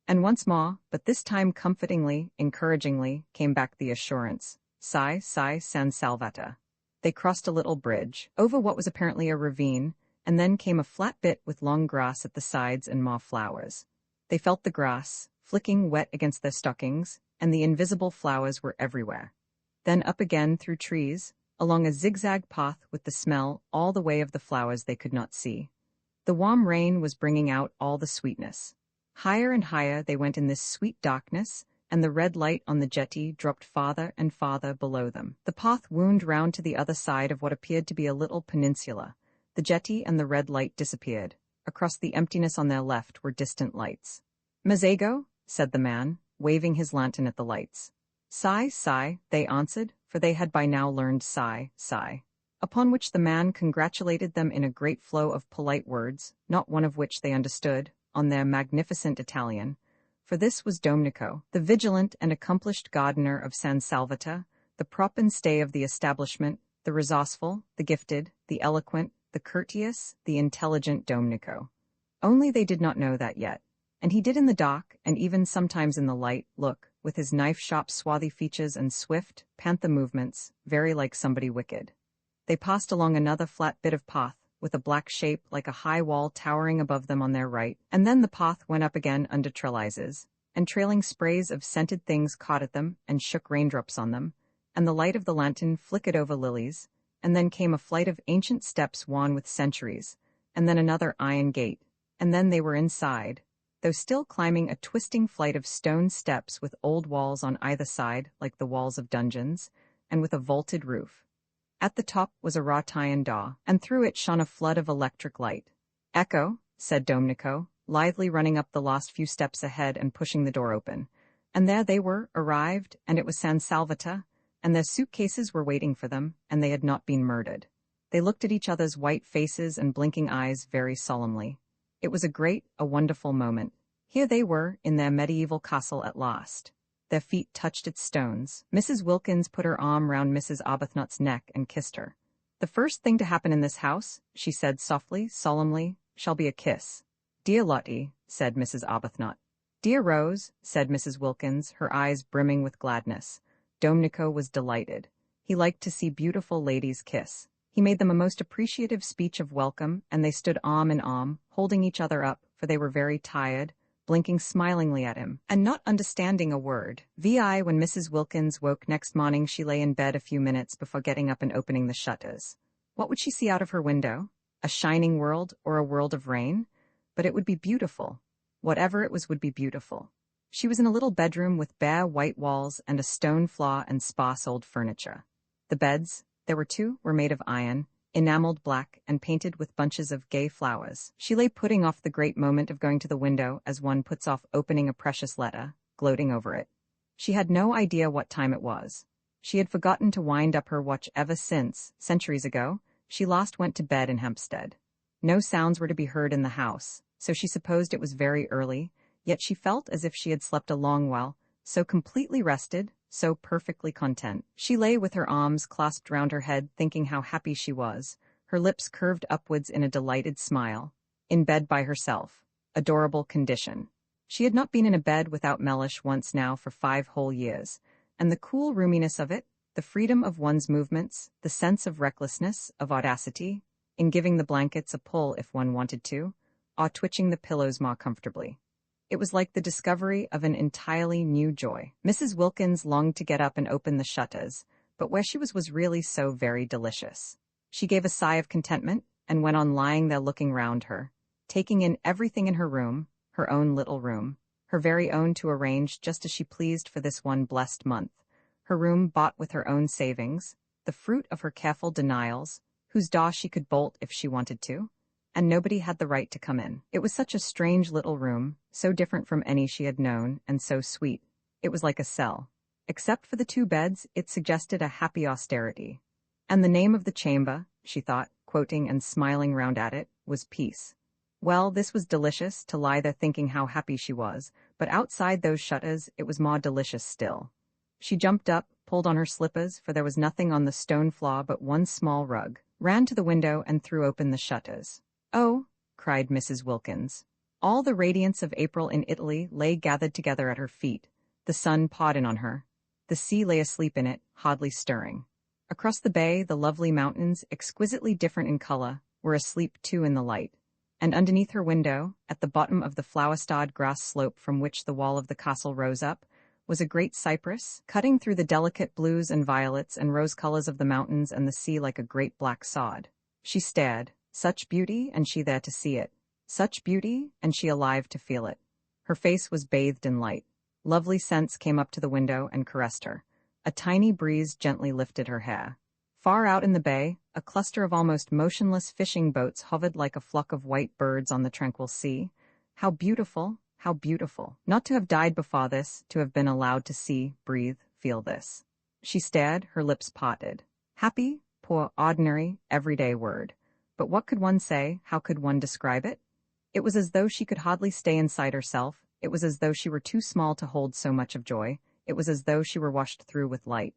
And once more, but this time comfortingly, encouragingly, came back the assurance, "Sai, Sai, San Salvata." They crossed a little bridge, over what was apparently a ravine, and then came a flat bit with long grass at the sides and more flowers. They felt the grass, flicking wet against their stockings, and the invisible flowers were everywhere. Then up again through trees, along a zigzag path with the smell all the way of the flowers they could not see. The warm rain was bringing out all the sweetness. Higher and higher they went in this sweet darkness, and the red light on the jetty dropped farther and farther below them. The path wound round to the other side of what appeared to be a little peninsula. The jetty and the red light disappeared. Across the emptiness on their left were distant lights. "Mazago," said the man, waving his lantern at the lights. "Sai, Sai," they answered, for they had by now learned Sai, Sai. Upon which the man congratulated them in a great flow of polite words, not one of which they understood, on their magnificent Italian. For this was Domnico, the vigilant and accomplished gardener of San Salvata, the prop and stay of the establishment, the resourceful, the gifted, the eloquent, the courteous, the intelligent Domnico. Only they did not know that yet. And he did in the dark, and even sometimes in the light, look, with his knife-sharp swarthy features and swift, panther movements, very like somebody wicked. They passed along another flat bit of path, with a black shape like a high wall towering above them on their right, and then the path went up again under trellises, and trailing sprays of scented things caught at them and shook raindrops on them, and the light of the lantern flickered over lilies, and then came a flight of ancient steps worn with centuries, and then another iron gate, and then they were inside, though still climbing a twisting flight of stone steps with old walls on either side like the walls of dungeons, and with a vaulted roof. At the top was a wrought iron door, and through it shone a flood of electric light. "Echo," said Domenico, lithely running up the last few steps ahead and pushing the door open. And there they were, arrived, and it was San Salvatore, and their suitcases were waiting for them, and they had not been murdered. They looked at each other's white faces and blinking eyes very solemnly. It was a wonderful moment. Here they were, in their medieval castle at last. Their feet touched its stones. Mrs. Wilkins put her arm round Mrs. Arbuthnot's neck and kissed her. "The first thing to happen in this house," she said softly, solemnly, "shall be a kiss." "Dear Lottie," said Mrs. Arbuthnot. "Dear Rose," said Mrs. Wilkins, her eyes brimming with gladness. Domenico was delighted. He liked to see beautiful ladies kiss. He made them a most appreciative speech of welcome, and they stood arm in arm, holding each other up, for they were very tired, blinking smilingly at him, and not understanding a word. When Mrs. Wilkins woke next morning, she lay in bed a few minutes before getting up and opening the shutters. What would she see out of her window? A shining world, or a world of rain? But it would be beautiful. Whatever it was would be beautiful. She was in a little bedroom with bare white walls and a stone floor and sparse old furniture. The beds, there were two, were made of iron, enameled black and painted with bunches of gay flowers. She lay putting off the great moment of going to the window as one puts off opening a precious letter, gloating over it. She had no idea what time it was. She had forgotten to wind up her watch ever since, centuries ago, she last went to bed in Hampstead. No sounds were to be heard in the house, so she supposed it was very early, yet she felt as if she had slept a long while, so completely rested, so perfectly content. She lay with her arms clasped round her head, thinking how happy she was, her lips curved upwards in a delighted smile. In bed by herself. Adorable condition. She had not been in a bed without Mellish once now for 5 whole years, and the cool roominess of it, the freedom of one's movements, the sense of recklessness, of audacity, in giving the blankets a pull if one wanted to, or twitching the pillows more comfortably. It was like the discovery of an entirely new joy. Mrs. Wilkins longed to get up and open the shutters, but where she was really so very delicious. She gave a sigh of contentment and went on lying there looking round her, taking in everything in her room, her own little room, her very own to arrange just as she pleased for this one blessed month, her room bought with her own savings, the fruit of her careful denials, whose door she could bolt if she wanted to, and nobody had the right to come in. It was such a strange little room, so different from any she had known, and so sweet. It was like a cell. Except for the 2 beds, it suggested a happy austerity. And the name of the chamber, she thought, quoting and smiling round at it, was Peace. Well, this was delicious, to lie there thinking how happy she was, but outside those shutters it was more delicious still. She jumped up, pulled on her slippers, for there was nothing on the stone floor but one small rug, ran to the window and threw open the shutters. "Oh," cried Mrs. Wilkins. All the radiance of April in Italy lay gathered together at her feet. The sun poured in on her. The sea lay asleep in it, hardly stirring. Across the bay, the lovely mountains, exquisitely different in color, were asleep too in the light. And underneath her window, at the bottom of the flower-starred grass slope from which the wall of the castle rose up, was a great cypress, cutting through the delicate blues and violets and rose colors of the mountains and the sea like a great black sod. She stared. Such beauty, and she there to see it. Such beauty, and she alive to feel it. Her face was bathed in light. Lovely scents came up to the window and caressed her. A tiny breeze gently lifted her hair. Far out in the bay, a cluster of almost motionless fishing boats hovered like a flock of white birds on the tranquil sea. How beautiful, how beautiful. Not to have died before this, to have been allowed to see, breathe, feel this. She stared, her lips parted. Happy, poor, ordinary, everyday word. But what could one say, how could one describe it? It was as though she could hardly stay inside herself, it was as though she were too small to hold so much of joy, it was as though she were washed through with light.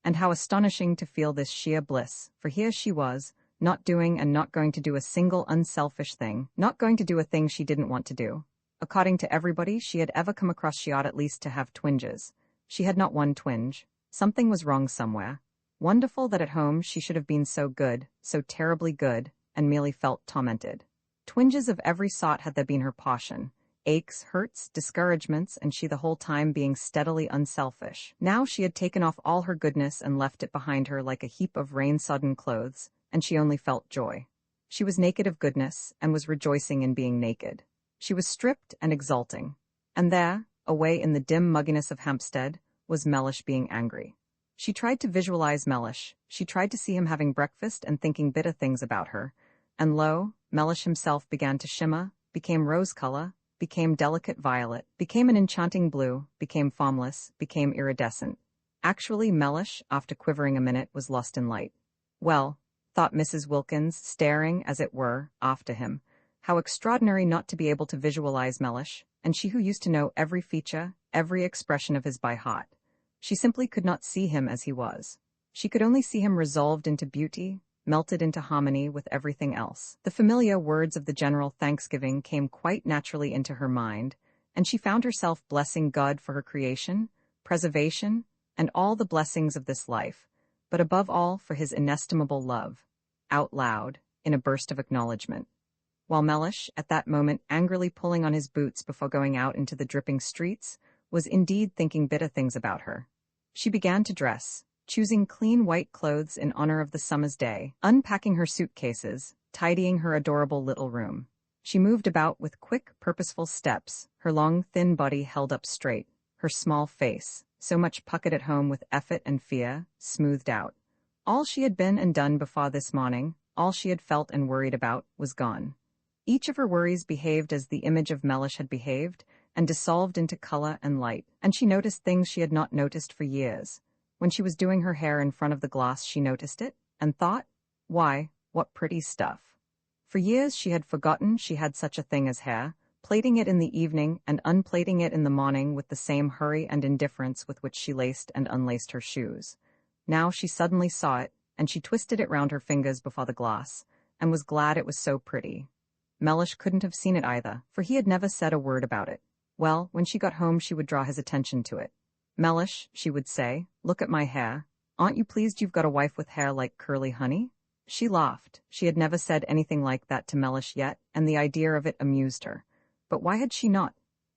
And how astonishing to feel this sheer bliss, for here she was, not doing and not going to do a single unselfish thing, not going to do a thing she didn't want to do. According to everybody she had ever come across, she ought at least to have twinges. She had not one twinge. Something was wrong somewhere. Wonderful that at home she should have been so good, so terribly good, and merely felt tormented. Twinges of every sort had there been her portion. Aches, hurts, discouragements, and she the whole time being steadily unselfish. Now she had taken off all her goodness and left it behind her like a heap of rain-sodden clothes, and she only felt joy. She was naked of goodness, and was rejoicing in being naked. She was stripped and exulting. And there, away in the dim mugginess of Hampstead, was Mellish being angry. She tried to visualize Mellish. She tried to see him having breakfast and thinking bitter things about her. And lo, Mellish himself began to shimmer, became rose color, became delicate violet, became an enchanting blue, became formless, became iridescent. Actually, Mellish, after quivering a minute, was lost in light. Well, thought Mrs. Wilkins, staring, as it were, after him, how extraordinary not to be able to visualize Mellish, and she who used to know every feature, every expression of his by heart. She simply could not see him as he was. She could only see him resolved into beauty, melted into harmony with everything else. The familiar words of the general thanksgiving came quite naturally into her mind, and she found herself blessing God for her creation, preservation, and all the blessings of this life, but above all for his inestimable love, out loud, in a burst of acknowledgement. While Mellish, at that moment angrily pulling on his boots before going out into the dripping streets, was indeed thinking bitter things about her. She began to dress, choosing clean white clothes in honor of the summer's day, unpacking her suitcases, tidying her adorable little room. She moved about with quick, purposeful steps, her long, thin body held up straight, her small face, so much puckered at home with effort and fear, smoothed out. All she had been and done before this morning, all she had felt and worried about, was gone. Each of her worries behaved as the image of Mellish had behaved, and dissolved into color and light, and she noticed things she had not noticed for years. When she was doing her hair in front of the glass she noticed it, and thought, why, what pretty stuff. For years she had forgotten she had such a thing as hair, plaiting it in the evening and unplaiting it in the morning with the same hurry and indifference with which she laced and unlaced her shoes. Now she suddenly saw it, and she twisted it round her fingers before the glass, and was glad it was so pretty. Mellish couldn't have seen it either, for he had never said a word about it. Well, when she got home she would draw his attention to it. Mellish, she would say, look at my hair. Aren't you pleased you've got a wife with hair like curly honey? She laughed. She had never said anything like that to Mellish yet, and the idea of it amused her. But why had she not?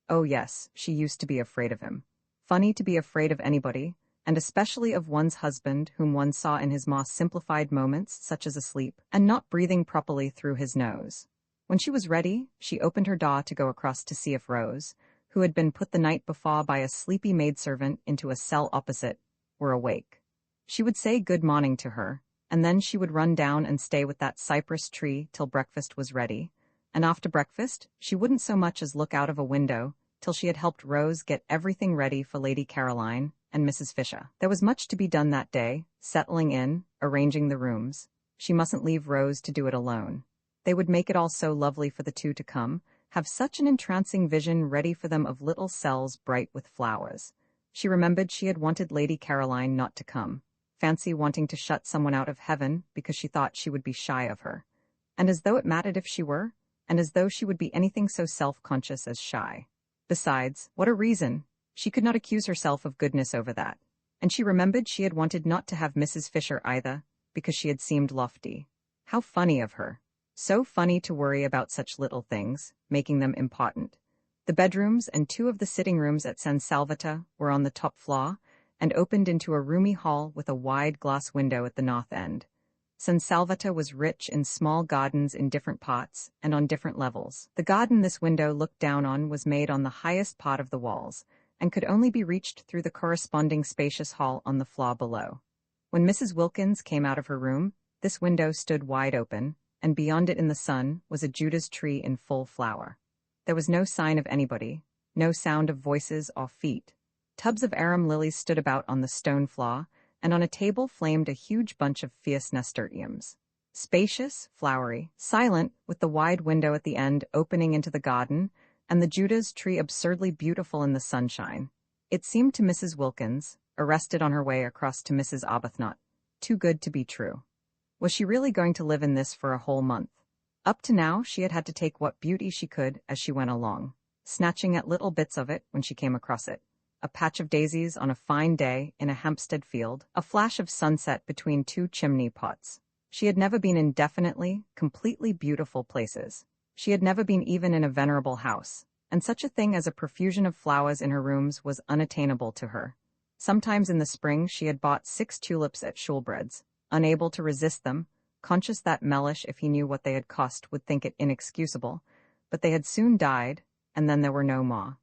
Oh yes, she used to be afraid of him. Funny to be afraid of anybody, and especially of one's husband whom one saw in his most simplified moments, such as asleep, and not breathing properly through his nose. When she was ready, she opened her door to go across to see if Rose, who had been put the night before by a sleepy maidservant into a cell opposite, were awake. She would say good morning to her, and then she would run down and stay with that cypress tree till breakfast was ready, and after breakfast she wouldn't so much as look out of a window till she had helped Rose get everything ready for Lady Caroline and Mrs. Fisher. There was much to be done that day, settling in, arranging the rooms. She mustn't leave Rose to do it alone. They would make it all so lovely for the two to come, have such an entrancing vision ready for them of little cells bright with flowers. She remembered she had wanted Lady Caroline not to come. Fancy wanting to shut someone out of heaven because she thought she would be shy of her. And as though it mattered if she were, and as though she would be anything so self-conscious as shy. Besides, what a reason! She could not accuse herself of goodness over that. And she remembered she had wanted not to have Mrs. Fisher either, because she had seemed lofty. How funny of her! So funny to worry about such little things, making them important. The bedrooms and two of the sitting rooms at San Salvatore were on the top floor, and opened into a roomy hall with a wide glass window at the north end. San Salvatore was rich in small gardens in different parts and on different levels. The garden this window looked down on was made on the highest part of the walls, and could only be reached through the corresponding spacious hall on the floor below. When Mrs. Wilkins came out of her room, this window stood wide open, and beyond it in the sun was a Judas tree in full flower. There was no sign of anybody, no sound of voices or feet. Tubs of arum lilies stood about on the stone floor, and on a table flamed a huge bunch of fierce nasturtiums. Spacious, flowery, silent, with the wide window at the end opening into the garden, and the Judas tree absurdly beautiful in the sunshine. It seemed to Mrs. Wilkins, arrested on her way across to Mrs. Arbuthnot, too good to be true. Was she really going to live in this for a whole month? Up to now she had had to take what beauty she could as she went along, snatching at little bits of it when she came across it. A patch of daisies on a fine day in a Hampstead field, a flash of sunset between two chimney pots. She had never been in definitely, completely beautiful places. She had never been even in a venerable house, and such a thing as a profusion of flowers in her rooms was unattainable to her. Sometimes in the spring she had bought 6 tulips at Shoolbred's, unable to resist them, conscious that Mellish, if he knew what they had cost, would think it inexcusable, but they had soon died, and then there were no more.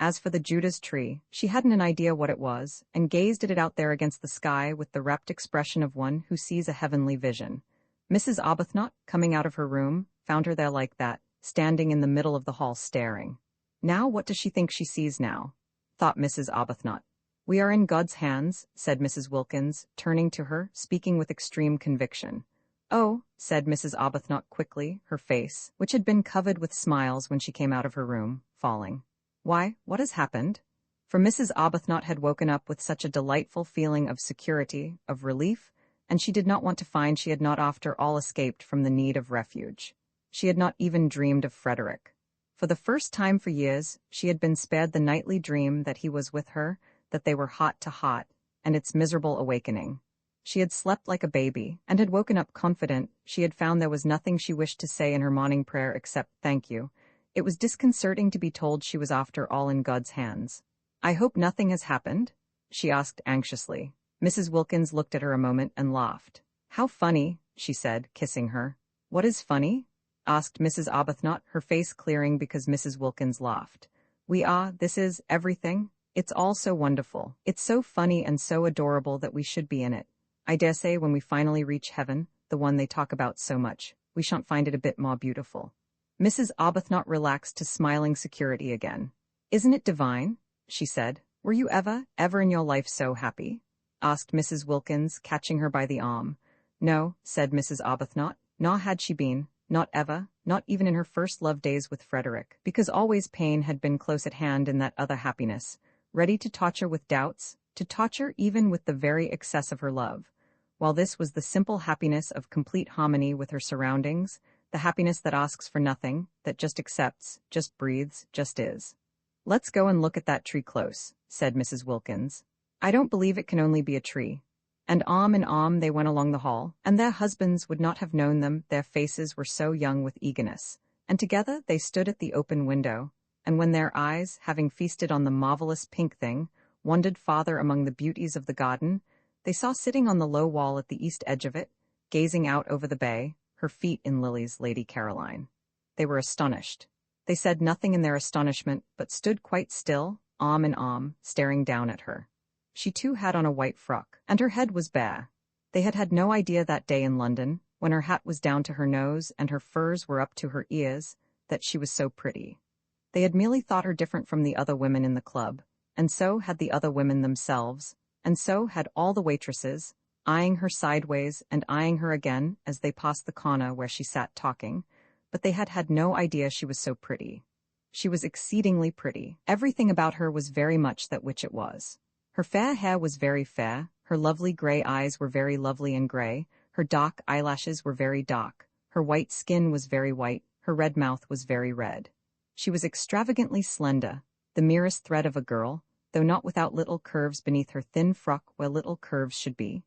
As for the Judas tree, she hadn't an idea what it was, and gazed at it out there against the sky with the rapt expression of one who sees a heavenly vision. Mrs. Arbuthnot, coming out of her room, found her there like that, standing in the middle of the hall staring. Now what does she think she sees now? Thought Mrs. Arbuthnot. We are in God's hands, said Mrs. Wilkins, turning to her, speaking with extreme conviction. Oh, said Mrs. Arbuthnot quickly, her face, which had been covered with smiles when she came out of her room, falling. Why, what has happened? For Mrs. Arbuthnot had woken up with such a delightful feeling of security, of relief, and she did not want to find she had not after all escaped from the need of refuge. She had not even dreamed of Frederick. For the first time for years, she had been spared the nightly dream that he was with her, that they were hot to hot, and its miserable awakening. She had slept like a baby, and had woken up confident. She had found there was nothing she wished to say in her morning prayer except thank you. It was disconcerting to be told she was after all in God's hands. I hope nothing has happened? She asked anxiously. Mrs. Wilkins looked at her a moment and laughed. How funny, she said, kissing her. What is funny? Asked Mrs. Arbuthnot, her face clearing because Mrs. Wilkins laughed. This is everything. It's all so wonderful. It's so funny and so adorable that we should be in it. I dare say when we finally reach heaven, the one they talk about so much, we shan't find it a bit more beautiful. Mrs. Arbuthnot relaxed to smiling security again. Isn't it divine? She said. Were you ever in your life so happy? Asked Mrs. Wilkins, catching her by the arm. No, said Mrs. Arbuthnot, nor had she been, not ever, not even in her first love days with Frederick, because always pain had been close at hand in that other happiness, ready to torture with doubts, to torture even with the very excess of her love, while this was the simple happiness of complete harmony with her surroundings, the happiness that asks for nothing, that just accepts, just breathes, just is. Let's go and look at that tree close, said Mrs. Wilkins. I don't believe it can only be a tree. And arm in arm they went along the hall, and their husbands would not have known them, their faces were so young with eagerness, and together they stood at the open window, and when their eyes, having feasted on the marvelous pink thing, wandered farther among the beauties of the garden, they saw sitting on the low wall at the east edge of it, gazing out over the bay, her feet in lilies, Lady Caroline. They were astonished. They said nothing in their astonishment, but stood quite still, arm in arm, staring down at her. She too had on a white frock, and her head was bare. They had had no idea that day in London, when her hat was down to her nose and her furs were up to her ears, that she was so pretty. They had merely thought her different from the other women in the club, and so had the other women themselves, and so had all the waitresses, eyeing her sideways and eyeing her again as they passed the corner where she sat talking, but they had had no idea she was so pretty. She was exceedingly pretty. Everything about her was very much that which it was. Her fair hair was very fair, her lovely grey eyes were very lovely and grey, her dark eyelashes were very dark, her white skin was very white, her red mouth was very red. She was extravagantly slender, the merest thread of a girl, though not without little curves beneath her thin frock where little curves should be.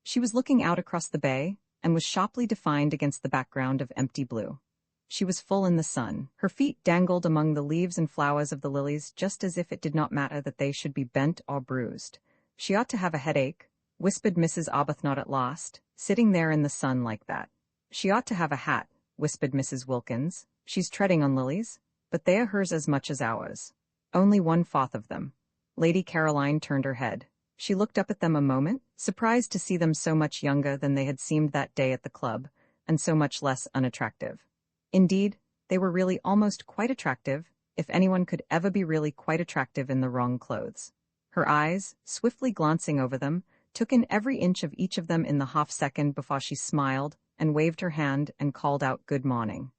She was looking out across the bay, and was sharply defined against the background of empty blue. She was full in the sun. Her feet dangled among the leaves and flowers of the lilies just as if it did not matter that they should be bent or bruised. She ought to have a headache, whispered Mrs. Arbuthnot at last, sitting there in the sun like that. She ought to have a hat, whispered Mrs. Wilkins. She's treading on lilies, but they are hers as much as ours. Only 1/4 of them. Lady Caroline turned her head. She looked up at them a moment, surprised to see them so much younger than they had seemed that day at the club, and so much less unattractive. Indeed, they were really almost quite attractive, if anyone could ever be really quite attractive in the wrong clothes. Her eyes, swiftly glancing over them, took in every inch of each of them in the half-second before she smiled and waved her hand and called out good morning.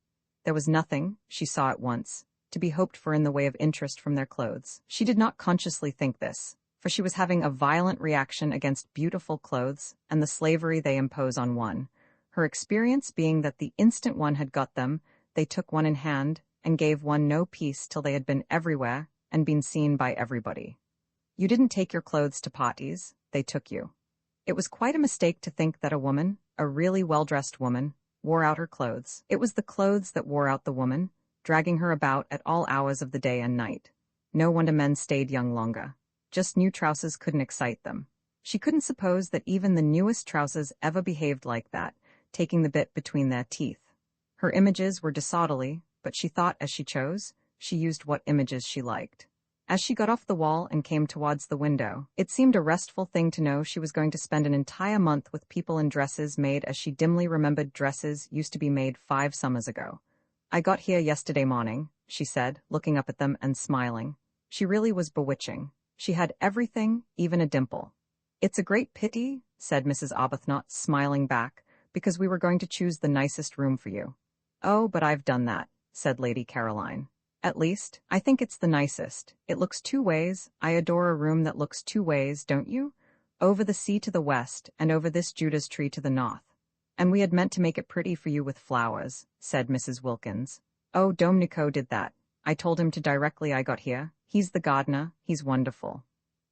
There was nothing, she saw at once, to be hoped for in the way of interest from their clothes. She did not consciously think this, for she was having a violent reaction against beautiful clothes and the slavery they impose on one, her experience being that the instant one had got them, they took one in hand and gave one no peace till they had been everywhere and been seen by everybody. You didn't take your clothes to parties, they took you. It was quite a mistake to think that a woman, a really well-dressed woman, wore out her clothes. It was the clothes that wore out the woman, dragging her about at all hours of the day and night. No wonder men stayed young longer. Just new trousers couldn't excite them. She couldn't suppose that even the newest trousers ever behaved like that, taking the bit between their teeth. Her images were disorderly, but she thought as she chose, she used what images she liked. As she got off the wall and came towards the window, it seemed a restful thing to know she was going to spend an entire month with people in dresses made as she dimly remembered dresses used to be made 5 summers ago. "I got here yesterday morning," she said, looking up at them and smiling. She really was bewitching. She had everything, even a dimple. "It's a great pity," said Mrs. Arbuthnot, smiling back, "because we were going to choose the nicest room for you." "Oh, but I've done that," said Lady Caroline. "At least, I think it's the nicest. It looks 2 ways. I adore a room that looks 2 ways, don't you? Over the sea to the west, and over this Judas tree to the north. And we had meant to make it pretty for you with flowers," said Mrs. Wilkins. "Oh, Domenico did that. I told him to directly I got here. He's the gardener. He's wonderful."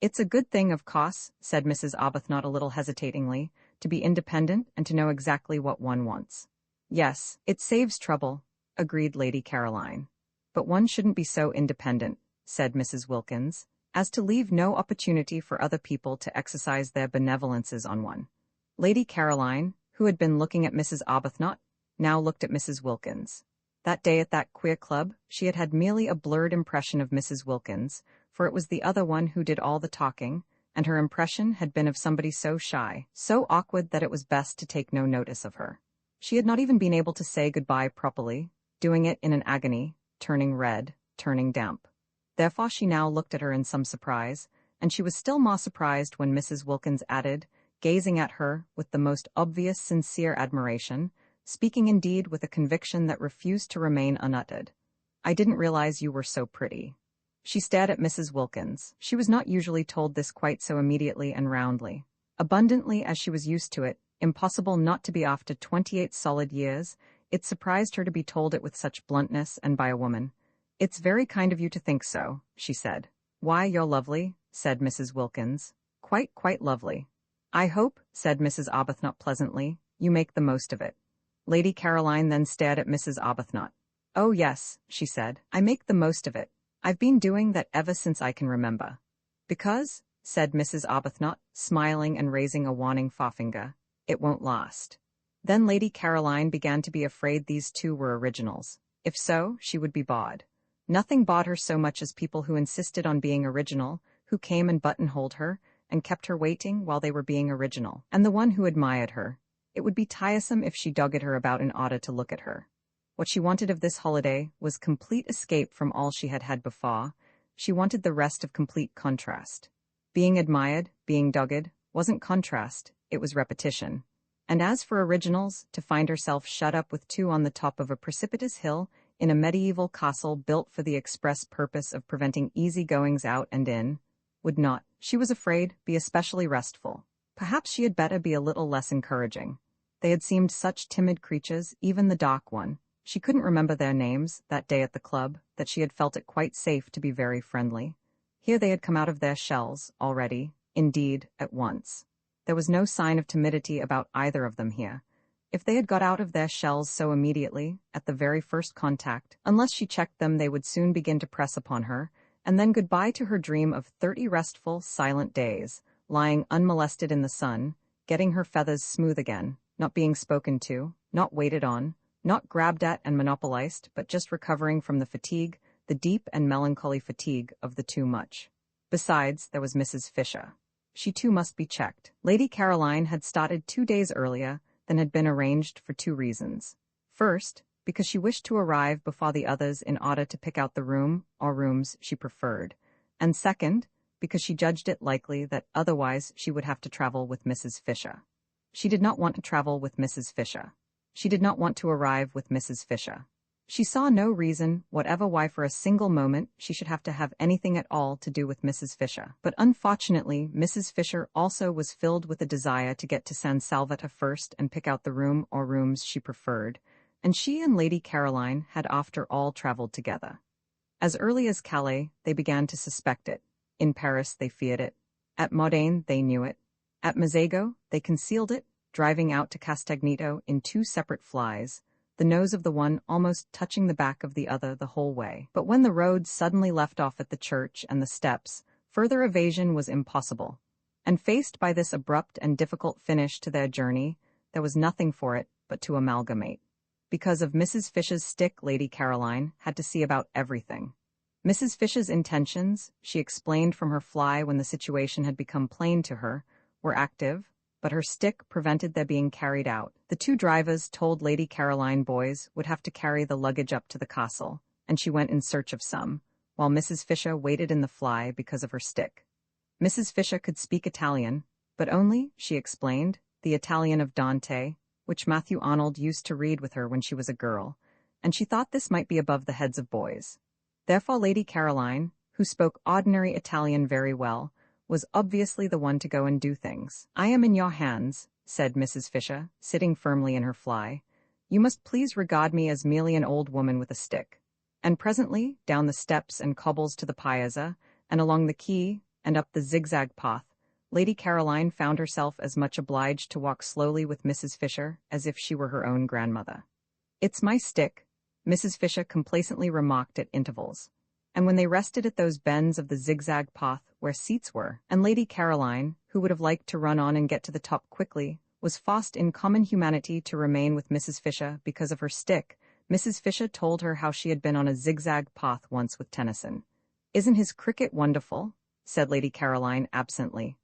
"It's a good thing, of course," said Mrs. Arbuthnot a little hesitatingly, "to be independent and to know exactly what one wants." "Yes, it saves trouble," agreed Lady Caroline. "But one shouldn't be so independent," said Mrs. Wilkins, "as to leave no opportunity for other people to exercise their benevolences on one." Lady Caroline, who had been looking at Mrs. Arbuthnot, now looked at Mrs. Wilkins. That day at that queer club, she had had merely a blurred impression of Mrs. Wilkins, for it was the other one who did all the talking, and her impression had been of somebody so shy, so awkward that it was best to take no notice of her. She had not even been able to say goodbye properly, doing it in an agony, turning red, turning damp. Therefore she now looked at her in some surprise, and she was still more surprised when Mrs. Wilkins added, gazing at her with the most obvious sincere admiration, speaking indeed with a conviction that refused to remain unuttered, "I didn't realize you were so pretty." She stared at Mrs. Wilkins. She was not usually told this quite so immediately and roundly. Abundantly as she was used to it, impossible not to be after 28 solid years, it surprised her to be told it with such bluntness and by a woman. "It's very kind of you to think so," she said. "Why, you're lovely," said Mrs. Wilkins. Quite lovely." "I hope," said Mrs. Arbuthnot pleasantly, "you make the most of it." Lady Caroline then stared at Mrs. Arbuthnot. "Oh yes," she said, "I make the most of it. I've been doing that ever since I can remember." "Because," said Mrs. Arbuthnot, smiling and raising a warning forefinger, "it won't last." Then Lady Caroline began to be afraid these two were originals. If so, she would be bawed. Nothing bawed her so much as people who insisted on being original, who came and buttonholed her, and kept her waiting while they were being original, and the one who admired her. It would be tiresome if she dogged her about in order to look at her. What she wanted of this holiday was complete escape from all she had had before. She wanted the rest of complete contrast. Being admired, being dogged, wasn't contrast, it was repetition. And as for originals, to find herself shut up with two on the top of a precipitous hill in a medieval castle built for the express purpose of preventing easy goings out and in, would not, she was afraid, be especially restful. Perhaps she had better be a little less encouraging. They had seemed such timid creatures, even the dark one. She couldn't remember their names, that day at the club, that she had felt it quite safe to be very friendly. Here they had come out of their shells, already, indeed, at once. There was no sign of timidity about either of them here. If they had got out of their shells so immediately, at the very first contact, unless she checked them they would soon begin to press upon her, and then goodbye to her dream of 30 restful, silent days, lying unmolested in the sun, getting her feathers smooth again, not being spoken to, not waited on, not grabbed at and monopolized, but just recovering from the fatigue, the deep and melancholy fatigue of the too much. Besides, there was Mrs. Fisher. She too must be checked. Lady Caroline had started 2 days earlier than had been arranged for 2 reasons. First, because she wished to arrive before the others in order to pick out the room or rooms she preferred, and second, because she judged it likely that otherwise she would have to travel with Mrs. Fisher. She did not want to travel with Mrs. Fisher. She did not want to arrive with Mrs. Fisher. She saw no reason whatever why for a single moment she should have to have anything at all to do with Mrs. Fisher. But unfortunately, Mrs. Fisher also was filled with a desire to get to San Salvatore first and pick out the room or rooms she preferred, and she and Lady Caroline had after all traveled together. As early as Calais, they began to suspect it. In Paris, they feared it. At Modane, they knew it. At Mazego, they concealed it, driving out to Castagneto in 2 separate flies, the nose of the one almost touching the back of the other the whole way. But when the road suddenly left off at the church and the steps, further evasion was impossible. And faced by this abrupt and difficult finish to their journey, there was nothing for it but to amalgamate. Because of Mrs. Fisher's stick, Lady Caroline had to see about everything. Mrs. Fish's intentions, she explained from her fly when the situation had become plain to her, were active, but her stick prevented their being carried out. The two drivers told Lady Caroline boys would have to carry the luggage up to the castle, and she went in search of some, while Mrs. Fisher waited in the fly because of her stick. Mrs. Fisher could speak Italian, but only, she explained, the Italian of Dante, which Matthew Arnold used to read with her when she was a girl, and she thought this might be above the heads of boys. Therefore Lady Caroline, who spoke ordinary Italian very well, was obviously the one to go and do things. "I am in your hands," said Mrs. Fisher, sitting firmly in her fly. "You must please regard me as merely an old woman with a stick." And presently, down the steps and cobbles to the piazza, and along the quay, and up the zigzag path, Lady Caroline found herself as much obliged to walk slowly with Mrs. Fisher as if she were her own grandmother. "It's my stick," Mrs. Fisher complacently remarked at intervals. And when they rested at those bends of the zigzag path where seats were, and Lady Caroline, who would have liked to run on and get to the top quickly, was forced in common humanity to remain with Mrs. Fisher because of her stick, Mrs. Fisher told her how she had been on a zigzag path once with Tennyson. "Isn't his cricket wonderful?" said Lady Caroline absently.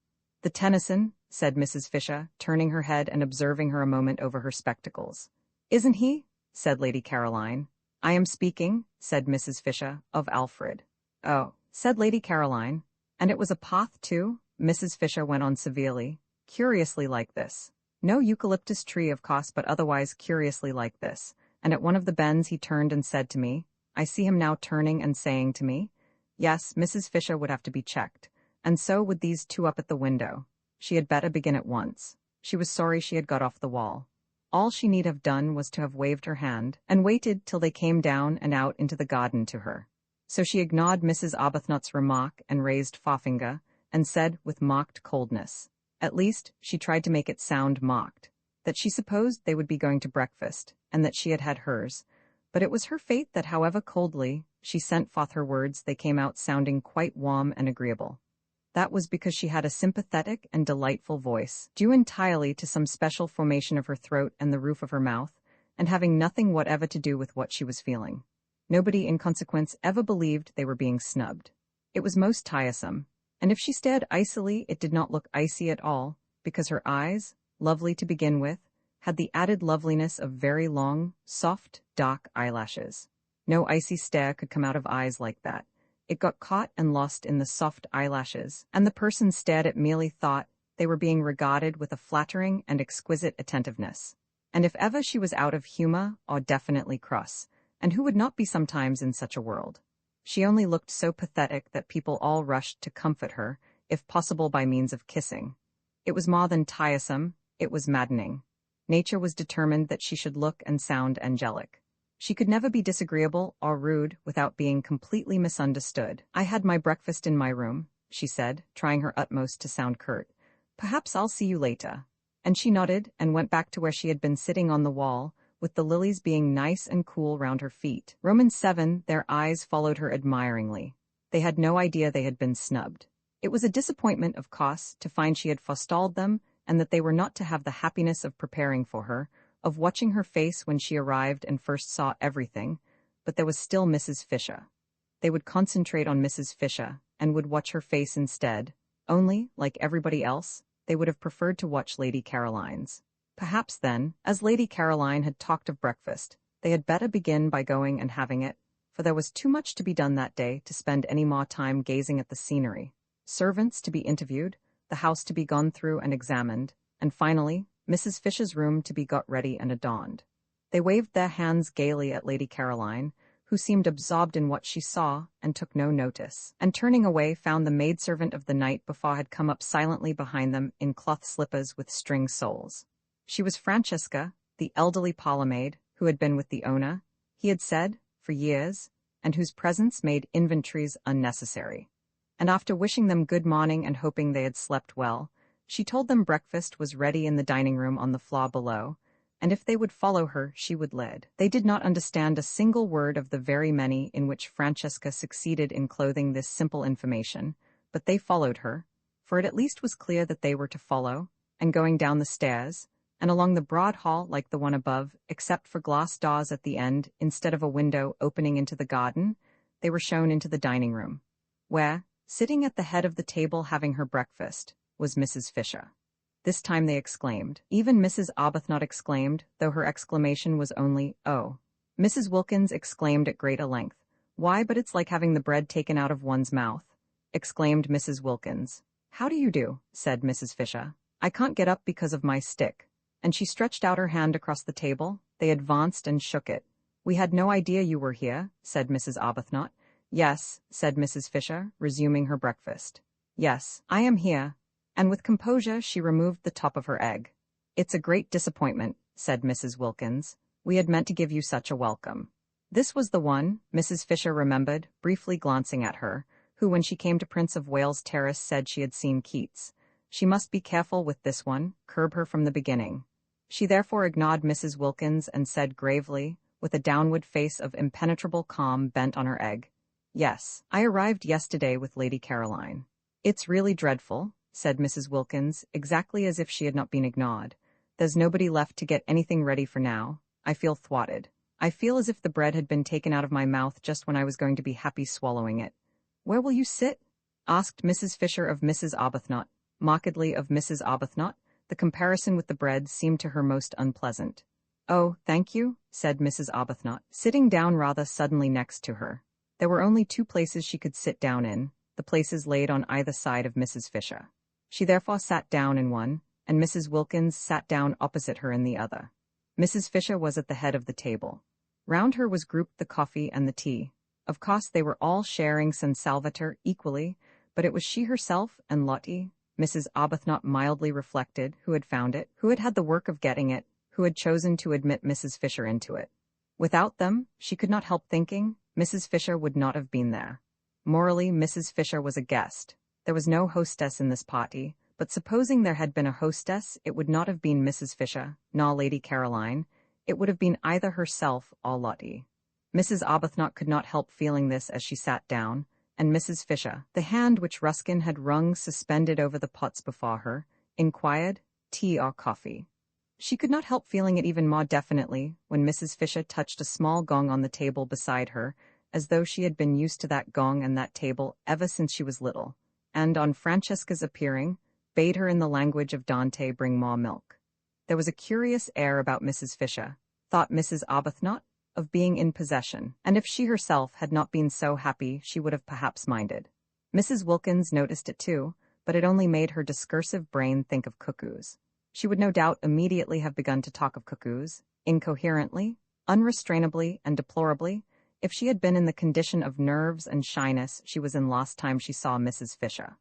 "The Tennyson," said Mrs. Fisher, turning her head and observing her a moment over her spectacles. "Isn't he?" said Lady Caroline. "I am speaking," said Mrs. Fisher, "of Alfred." "Oh," said Lady Caroline. "And it was a path too?" Mrs. Fisher went on severely. "Curiously like this. No eucalyptus tree, of course, but otherwise curiously like this. And at one of the bends he turned and said to me, I see him now turning and saying to me, yes, Mrs. Fisher would have to be checked. And so would these two up at the window. She had better begin at once. She was sorry she had got off the wall. All she need have done was to have waved her hand, and waited till they came down and out into the garden to her. So she ignored Mrs. Arbuthnot's remark and raised forefinger, and said with mocked coldness, at least she tried to make it sound mocked, that she supposed they would be going to breakfast, and that she had had hers, but it was her fate that however coldly she sent forth her words, they came out sounding quite warm and agreeable. That was because she had a sympathetic and delightful voice, due entirely to some special formation of her throat and the roof of her mouth, and having nothing whatever to do with what she was feeling. Nobody in consequence ever believed they were being snubbed. It was most tiresome, and if she stared icily it did not look icy at all, because her eyes, lovely to begin with, had the added loveliness of very long, soft, dark eyelashes. No icy stare could come out of eyes like that. It got caught and lost in the soft eyelashes, and the person stared at merely thought they were being regarded with a flattering and exquisite attentiveness. And if ever she was out of humor or definitely cross, and who would not be sometimes in such a world, she only looked so pathetic that people all rushed to comfort her, if possible by means of kissing. It was more than tiresome, it was maddening. Nature was determined that she should look and sound angelic. She could never be disagreeable or rude without being completely misunderstood. "I had my breakfast in my room," she said, trying her utmost to sound curt. "Perhaps I'll see you later." And she nodded and went back to where she had been sitting on the wall, with the lilies being nice and cool round her feet. Romans 7, their eyes followed her admiringly. They had no idea they had been snubbed. It was a disappointment, of course, to find she had forestalled them, and that they were not to have the happiness of preparing for her, of watching her face when she arrived and first saw everything, but there was still Mrs. Fisher. They would concentrate on Mrs. Fisher, and would watch her face instead, only, like everybody else, they would have preferred to watch Lady Caroline's. Perhaps then, as Lady Caroline had talked of breakfast, they had better begin by going and having it, for there was too much to be done that day to spend any more time gazing at the scenery. Servants to be interviewed, the house to be gone through and examined, and finally, Mrs. Fisher's room to be got ready and adorned. They waved their hands gaily at Lady Caroline, who seemed absorbed in what she saw and took no notice, and turning away found the maidservant of the night before had come up silently behind them in cloth slippers with string soles. She was Francesca, the elderly parlour maid, who had been with the owner, he had said, for years, and whose presence made inventories unnecessary. And after wishing them good morning and hoping they had slept well, she told them breakfast was ready in the dining room on the floor below, and if they would follow her, she would lead. They did not understand a single word of the very many in which Francesca succeeded in clothing this simple information, but they followed her, for it at least was clear that they were to follow, and going down the stairs, and along the broad hall like the one above, except for glass doors at the end instead of a window opening into the garden, they were shown into the dining room, where, sitting at the head of the table having her breakfast, was Mrs. Fisher. This time they exclaimed. Even Mrs. Arbuthnot exclaimed, though her exclamation was only, "Oh." Mrs. Wilkins exclaimed at greater length. "Why, but it's like having the bread taken out of one's mouth," exclaimed Mrs. Wilkins. "How do you do?" said Mrs. Fisher. "I can't get up because of my stick." And she stretched out her hand across the table. They advanced and shook it. "We had no idea you were here," said Mrs. Arbuthnot. "Yes," said Mrs. Fisher, resuming her breakfast. "Yes, I am here." And with composure she removed the top of her egg. "It's a great disappointment," said Mrs. Wilkins. "We had meant to give you such a welcome." This was the one, Mrs. Fisher remembered, briefly glancing at her, who when she came to Prince of Wales Terrace said she had seen Keats. She must be careful with this one, curb her from the beginning. She therefore ignored Mrs. Wilkins and said gravely, with a downward face of impenetrable calm bent on her egg, "Yes, I arrived yesterday with Lady Caroline." "It's really dreadful," said Mrs. Wilkins, exactly as if she had not been ignored. "There's nobody left to get anything ready for now. I feel thwarted. I feel as if the bread had been taken out of my mouth just when I was going to be happy swallowing it." "Where will you sit?" asked Mrs. Fisher of Mrs. Arbuthnot. Markedly of Mrs. Arbuthnot, the comparison with the bread seemed to her most unpleasant. "Oh, thank you," said Mrs. Arbuthnot, sitting down rather suddenly next to her. There were only two places she could sit down in, the places laid on either side of Mrs. Fisher. She therefore sat down in one, and Mrs. Wilkins sat down opposite her in the other. Mrs. Fisher was at the head of the table. Round her was grouped the coffee and the tea. Of course they were all sharing San Salvator equally, but it was she herself and Lottie, Mrs. Arbuthnot mildly reflected, who had found it, who had had the work of getting it, who had chosen to admit Mrs. Fisher into it. Without them, she could not help thinking, Mrs. Fisher would not have been there. Morally, Mrs. Fisher was a guest. There was no hostess in this party, but supposing there had been a hostess, it would not have been Mrs. Fisher, nor Lady Caroline. It would have been either herself or Lottie. Mrs. Arbuthnot could not help feeling this as she sat down, and Mrs. Fisher, the hand which Ruskin had wrung suspended over the pots before her, inquired, "Tea or coffee?" She could not help feeling it even more definitely when Mrs. Fisher touched a small gong on the table beside her, as though she had been used to that gong and that table ever since she was little, and, on Francesca's appearing, bade her in the language of Dante bring more milk. There was a curious air about Mrs. Fisher, thought Mrs. Arbuthnot, of being in possession, and if she herself had not been so happy she would have perhaps minded. Mrs. Wilkins noticed it too, but it only made her discursive brain think of cuckoos. She would no doubt immediately have begun to talk of cuckoos, incoherently, unrestrainably, and deplorably, if she had been in the condition of nerves and shyness she was in last time she saw Mrs. Fisher.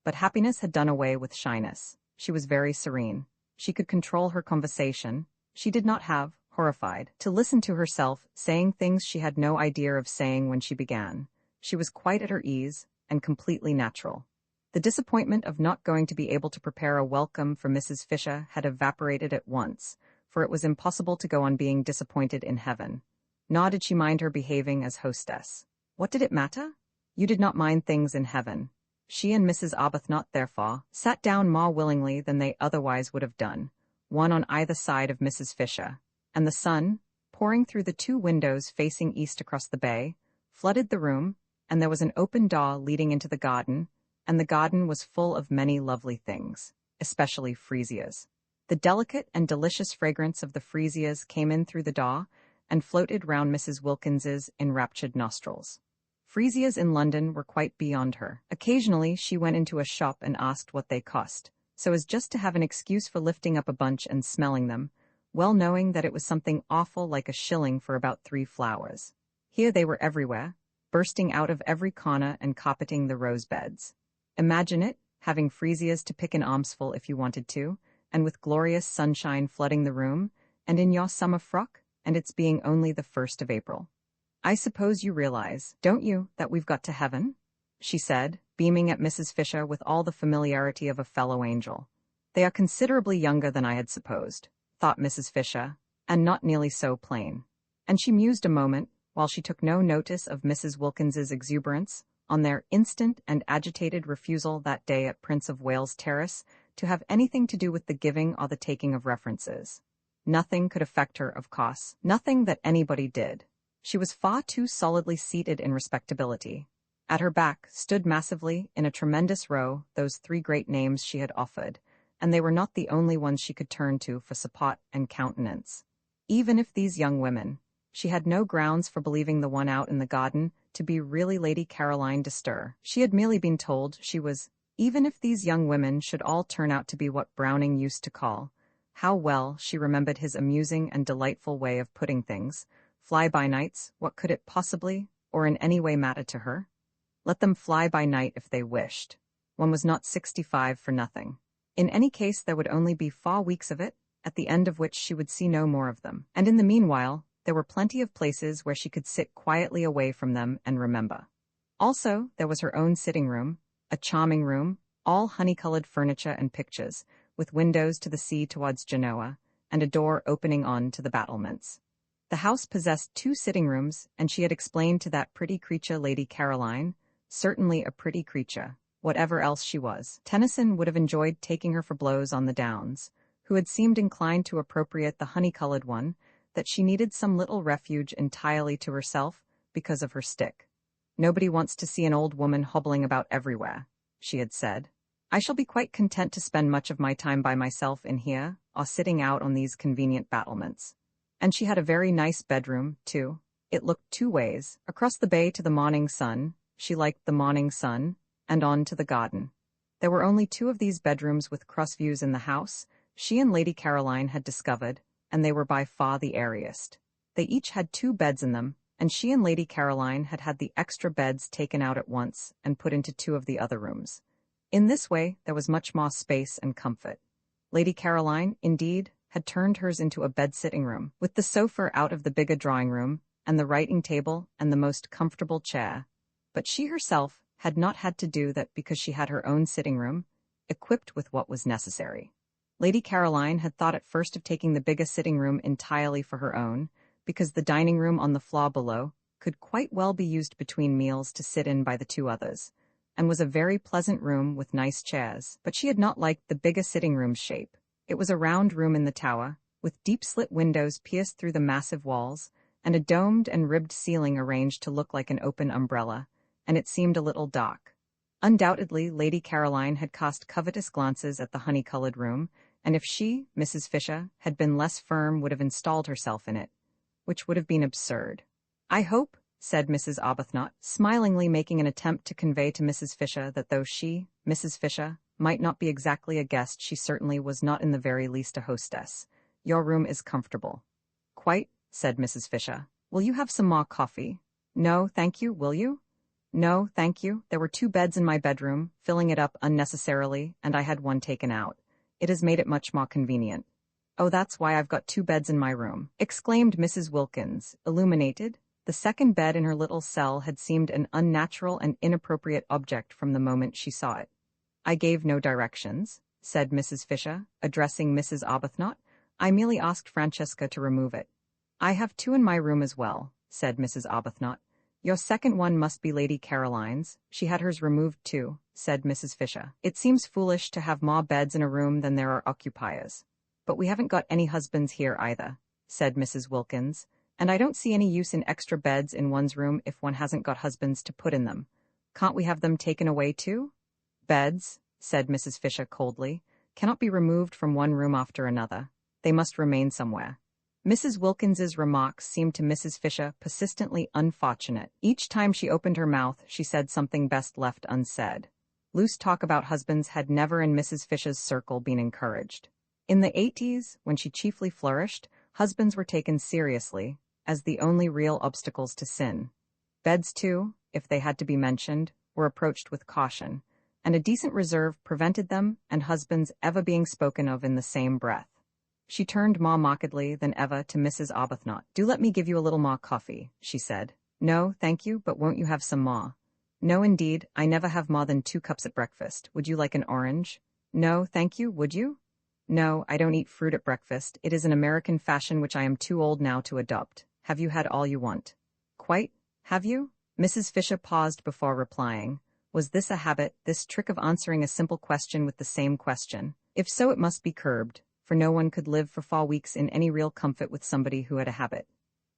But happiness had done away with shyness. She was very serene. She could control her conversation. She did not have, horrified, to listen to herself saying things she had no idea of saying when she began. She was quite at her ease, and completely natural. The disappointment of not going to be able to prepare a welcome for Mrs. Fisher had evaporated at once, for it was impossible to go on being disappointed in heaven. Nor did she mind her behaving as hostess. What did it matter? You did not mind things in heaven. She and Mrs. Arbuthnot, therefore, sat down more willingly than they otherwise would have done, one on either side of Mrs. Fisher, and the sun, pouring through the two windows facing east across the bay, flooded the room, and there was an open door leading into the garden, and the garden was full of many lovely things, especially freesias. The delicate and delicious fragrance of the freesias came in through the door and floated round Mrs. Wilkins's enraptured nostrils. Freesias in London were quite beyond her. Occasionally she went into a shop and asked what they cost, so as just to have an excuse for lifting up a bunch and smelling them, well knowing that it was something awful like a shilling for about 3 flowers. Here they were everywhere, bursting out of every corner and carpeting the rose beds. Imagine it, having freesias to pick an armsful if you wanted to, and with glorious sunshine flooding the room, and in your summer frock, and it's being only the 1st of April. "I suppose you realize, don't you, that we've got to heaven?" she said, beaming at Mrs. Fisher with all the familiarity of a fellow angel. "They are considerably younger than I had supposed," thought Mrs. Fisher, "and not nearly so plain." And she mused a moment, while she took no notice of Mrs. Wilkins's exuberance, on their instant and agitated refusal that day at Prince of Wales Terrace to have anything to do with the giving or the taking of references. Nothing could affect her, of course, nothing that anybody did. She was far too solidly seated in respectability. At her back stood massively, in a tremendous row, those three great names she had offered, and they were not the only ones she could turn to for support and countenance. Even if these young women, she had no grounds for believing the one out in the garden to be really Lady Caroline de Stir. She had merely been told she was, even if these young women should all turn out to be what Browning used to call, how well she remembered his amusing and delightful way of putting things, fly-by-nights, what could it possibly, or in any way matter to her? Let them fly by night if they wished. One was not 65 for nothing. In any case there would only be 4 weeks of it, at the end of which she would see no more of them. And in the meanwhile, there were plenty of places where she could sit quietly away from them and remember. Also, there was her own sitting room, a charming room, all honey-colored furniture and pictures, with windows to the sea towards Genoa, and a door opening on to the battlements. The house possessed 2 sitting rooms, and she had explained to that pretty creature Lady Caroline, certainly a pretty creature, whatever else she was. Tennyson would have enjoyed taking her for blows on the Downs, who had seemed inclined to appropriate the honey-colored one, that she needed some little refuge entirely to herself because of her stick. Nobody wants to see an old woman hobbling about everywhere, she had said. I shall be quite content to spend much of my time by myself in here, or sitting out on these convenient battlements. And she had a very nice bedroom, too. It looked 2 ways, across the bay to the morning sun, she liked the morning sun, and on to the garden. There were only 2 of these bedrooms with cross views in the house, she and Lady Caroline had discovered, and they were by far the airiest. They each had 2 beds in them, and she and Lady Caroline had had the extra beds taken out at once and put into 2 of the other rooms. In this way, there was much more space and comfort. Lady Caroline, indeed, had turned hers into a bed-sitting room, with the sofa out of the bigger drawing-room, and the writing table and the most comfortable chair. But she herself had not had to do that because she had her own sitting room, equipped with what was necessary. Lady Caroline had thought at first of taking the bigger sitting room entirely for her own, because the dining room on the floor below could quite well be used between meals to sit in by the 2 others, and was a very pleasant room with nice chairs. But she had not liked the bigger sitting room's shape. It was a round room in the tower, with deep slit windows pierced through the massive walls, and a domed and ribbed ceiling arranged to look like an open umbrella, and it seemed a little dark. Undoubtedly, Lady Caroline had cast covetous glances at the honey-colored room, and if she, Mrs. Fisher, had been less firm would have installed herself in it, which would have been absurd. I hope, said Mrs. Arbuthnot, smilingly making an attempt to convey to Mrs. Fisher that though she, Mrs. Fisher, might not be exactly a guest, she certainly was not in the very least a hostess. Your room is comfortable. Quite, said Mrs. Fisher. Will you have some more coffee? No, thank you, will you? No, thank you. There were 2 beds in my bedroom, filling it up unnecessarily, and I had one taken out. It has made it much more convenient. Oh, that's why I've got 2 beds in my room, exclaimed Mrs. Wilkins, illuminated. The second bed in her little cell had seemed an unnatural and inappropriate object from the moment she saw it. I gave no directions, said Mrs. Fisher, addressing Mrs. Arbuthnot. I merely asked Francesca to remove it. I have 2 in my room as well, said Mrs. Arbuthnot. Your second one must be Lady Caroline's. She had hers removed too, said Mrs. Fisher. It seems foolish to have more beds in a room than there are occupiers. But we haven't got any husbands here either, said Mrs. Wilkins, and I don't see any use in extra beds in one's room if one hasn't got husbands to put in them. Can't we have them taken away too? Beds, said Mrs. Fisher coldly, cannot be removed from one room after another. They must remain somewhere. Mrs. Wilkins's remarks seemed to Mrs. Fisher persistently unfortunate. Each time she opened her mouth, she said something best left unsaid. Loose talk about husbands had never in Mrs. Fisher's circle been encouraged. In the 80s, when she chiefly flourished, husbands were taken seriously, as the only real obstacles to sin. Beds, too, if they had to be mentioned, were approached with caution, and a decent reserve prevented them and husbands ever being spoken of in the same breath. She turned more markedly than ever to Mrs. Arbuthnot. Do let me give you a little more coffee, she said. No, thank you, but won't you have some more? No, indeed, I never have more than 2 cups at breakfast. Would you like an orange? No, thank you, would you? No, I don't eat fruit at breakfast. It is an American fashion which I am too old now to adopt. Have you had all you want? Quite, have you? Mrs. Fisher paused before replying. Was this a habit, this trick of answering a simple question with the same question? If so, it must be curbed, for no one could live for 4 weeks in any real comfort with somebody who had a habit.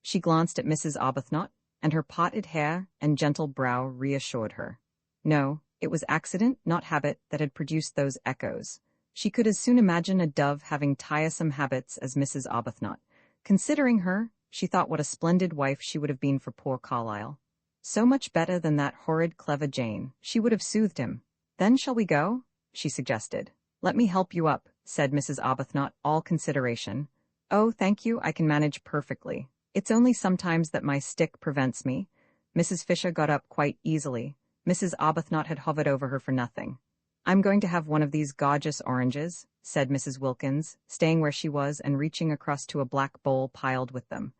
She glanced at Mrs. Arbuthnot, and her potted hair and gentle brow reassured her. No, it was accident, not habit, that had produced those echoes. She could as soon imagine a dove having tiresome habits as Mrs. Arbuthnot. Considering her, she thought what a splendid wife she would have been for poor Carlyle. So much better than that horrid, clever Jane. She would have soothed him. "Then shall we go?" she suggested. "Let me help you up," said Mrs. Arbuthnot, all consideration. "Oh, thank you, I can manage perfectly. It's only sometimes that my stick prevents me." Mrs. Fisher got up quite easily. Mrs. Arbuthnot had hovered over her for nothing. "I'm going to have one of these gorgeous oranges," said Mrs. Wilkins, staying where she was and reaching across to a black bowl piled with them.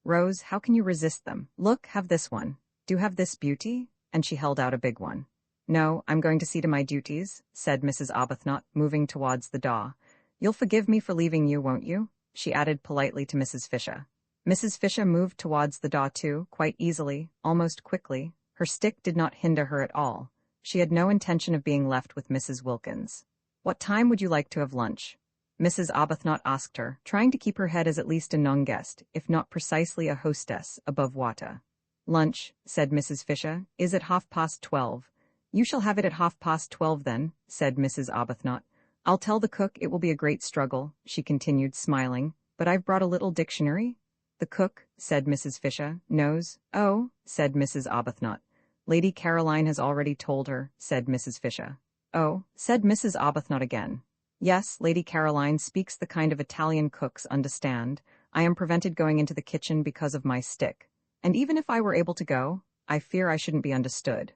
"Rose, how can you resist them? Look, have this one. Do have this beauty?" And she held out a big one. "No, I'm going to see to my duties," said Mrs. Arbuthnot, moving towards the door. "You'll forgive me for leaving you, won't you?" she added politely to Mrs. Fisher. Mrs. Fisher moved towards the door too, quite easily, almost quickly. Her stick did not hinder her at all. She had no intention of being left with Mrs. Wilkins. "What time would you like to have lunch?" Mrs. Arbuthnot asked her, trying to keep her head as at least a non-guest, if not precisely a hostess, above water. "Lunch," said Mrs. Fisher, "is at 12:30. "You shall have it at 12:30 then," said Mrs. Arbuthnot. "I'll tell the cook it will be a great struggle," she continued, smiling, "but I've brought a little dictionary." "The cook," said Mrs. Fisher, "knows." "Oh," said Mrs. Arbuthnot. "Lady Caroline has already told her," said Mrs. Fisher. "Oh," said Mrs. Arbuthnot again. "Yes, Lady Caroline speaks the kind of Italian cooks understand. I am prevented going into the kitchen because of my stick. And even if I were able to go, I fear I shouldn't be understood."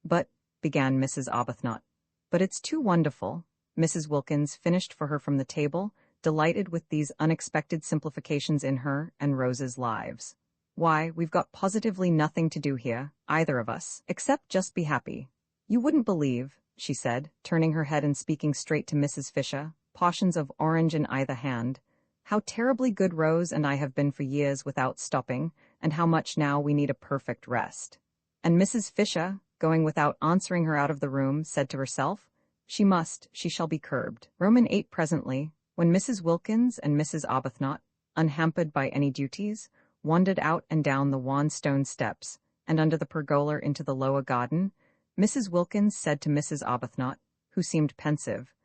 "But," began Mrs. Arbuthnot. "But it's too wonderful," Mrs. Wilkins finished for her from the table, delighted with these unexpected simplifications in her and Rose's lives. "Why, we've got positively nothing to do here, either of us, except just be happy. You wouldn't believe," she said, turning her head and speaking straight to Mrs. Fisher, portions of orange in either hand, "how terribly good Rose and I have been for years without stopping, and how much now we need a perfect rest." And Mrs. Fisher, going without answering her out of the room, said to herself, she shall be curbed." Roman 8 presently, when Mrs. Wilkins and Mrs. Arbuthnot, unhampered by any duties, wandered out and down the worn stone steps, and under the pergola into the lower garden, Mrs. Wilkins said to Mrs. Arbuthnot, who seemed pensive,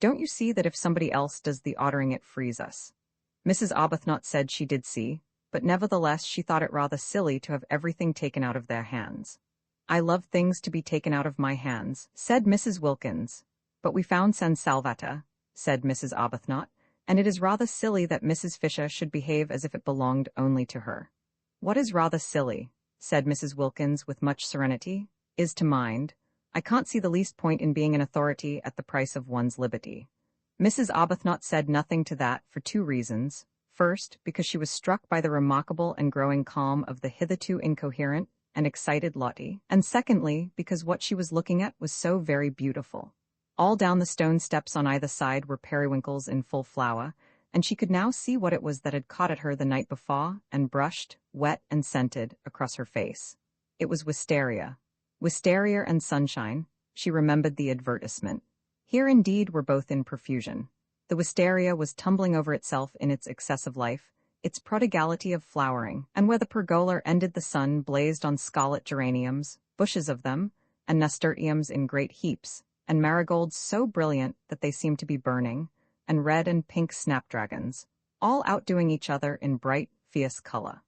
"Don't you see that if somebody else does the ordering it frees us?" Mrs. Arbuthnot said she did see, but nevertheless she thought it rather silly to have everything taken out of their hands. "I love things to be taken out of my hands," said Mrs. Wilkins. "But we found San Salvata," said Mrs. Arbuthnot, "and it is rather silly that Mrs. Fisher should behave as if it belonged only to her." "What is rather silly," said Mrs. Wilkins with much serenity, "is to mind. I can't see the least point in being an authority at the price of one's liberty." Mrs. Arbuthnot said nothing to that for 2 reasons. First, because she was struck by the remarkable and growing calm of the hitherto incoherent and excited Lottie, and secondly, because what she was looking at was so very beautiful. All down the stone steps on either side were periwinkles in full flower, and she could now see what it was that had caught at her the night before and brushed, wet and scented, across her face. It was wisteria. Wisteria and sunshine, she remembered the advertisement. Here indeed were both in profusion. The wisteria was tumbling over itself in its excessive life, its prodigality of flowering, and where the pergola ended the sun blazed on scarlet geraniums, bushes of them, and nasturtiums in great heaps, and marigolds so brilliant that they seemed to be burning, and red and pink snapdragons, all outdoing each other in bright, fierce color.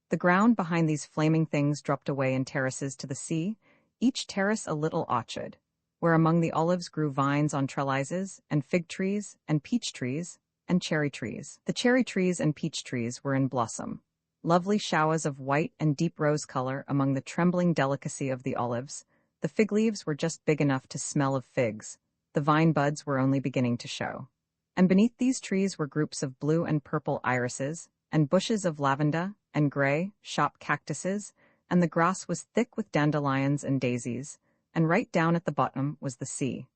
The ground behind these flaming things dropped away in terraces to the sea, each terrace a little orchard, where among the olives grew vines on trellises, and fig trees, and peach trees, and cherry trees. The cherry trees and peach trees were in blossom. Lovely showers of white and deep rose color among the trembling delicacy of the olives. The fig leaves were just big enough to smell of figs. The vine buds were only beginning to show. And beneath these trees were groups of blue and purple irises, and bushes of lavender, and gray, shop cactuses, and the grass was thick with dandelions and daisies, and right down at the bottom was the sea.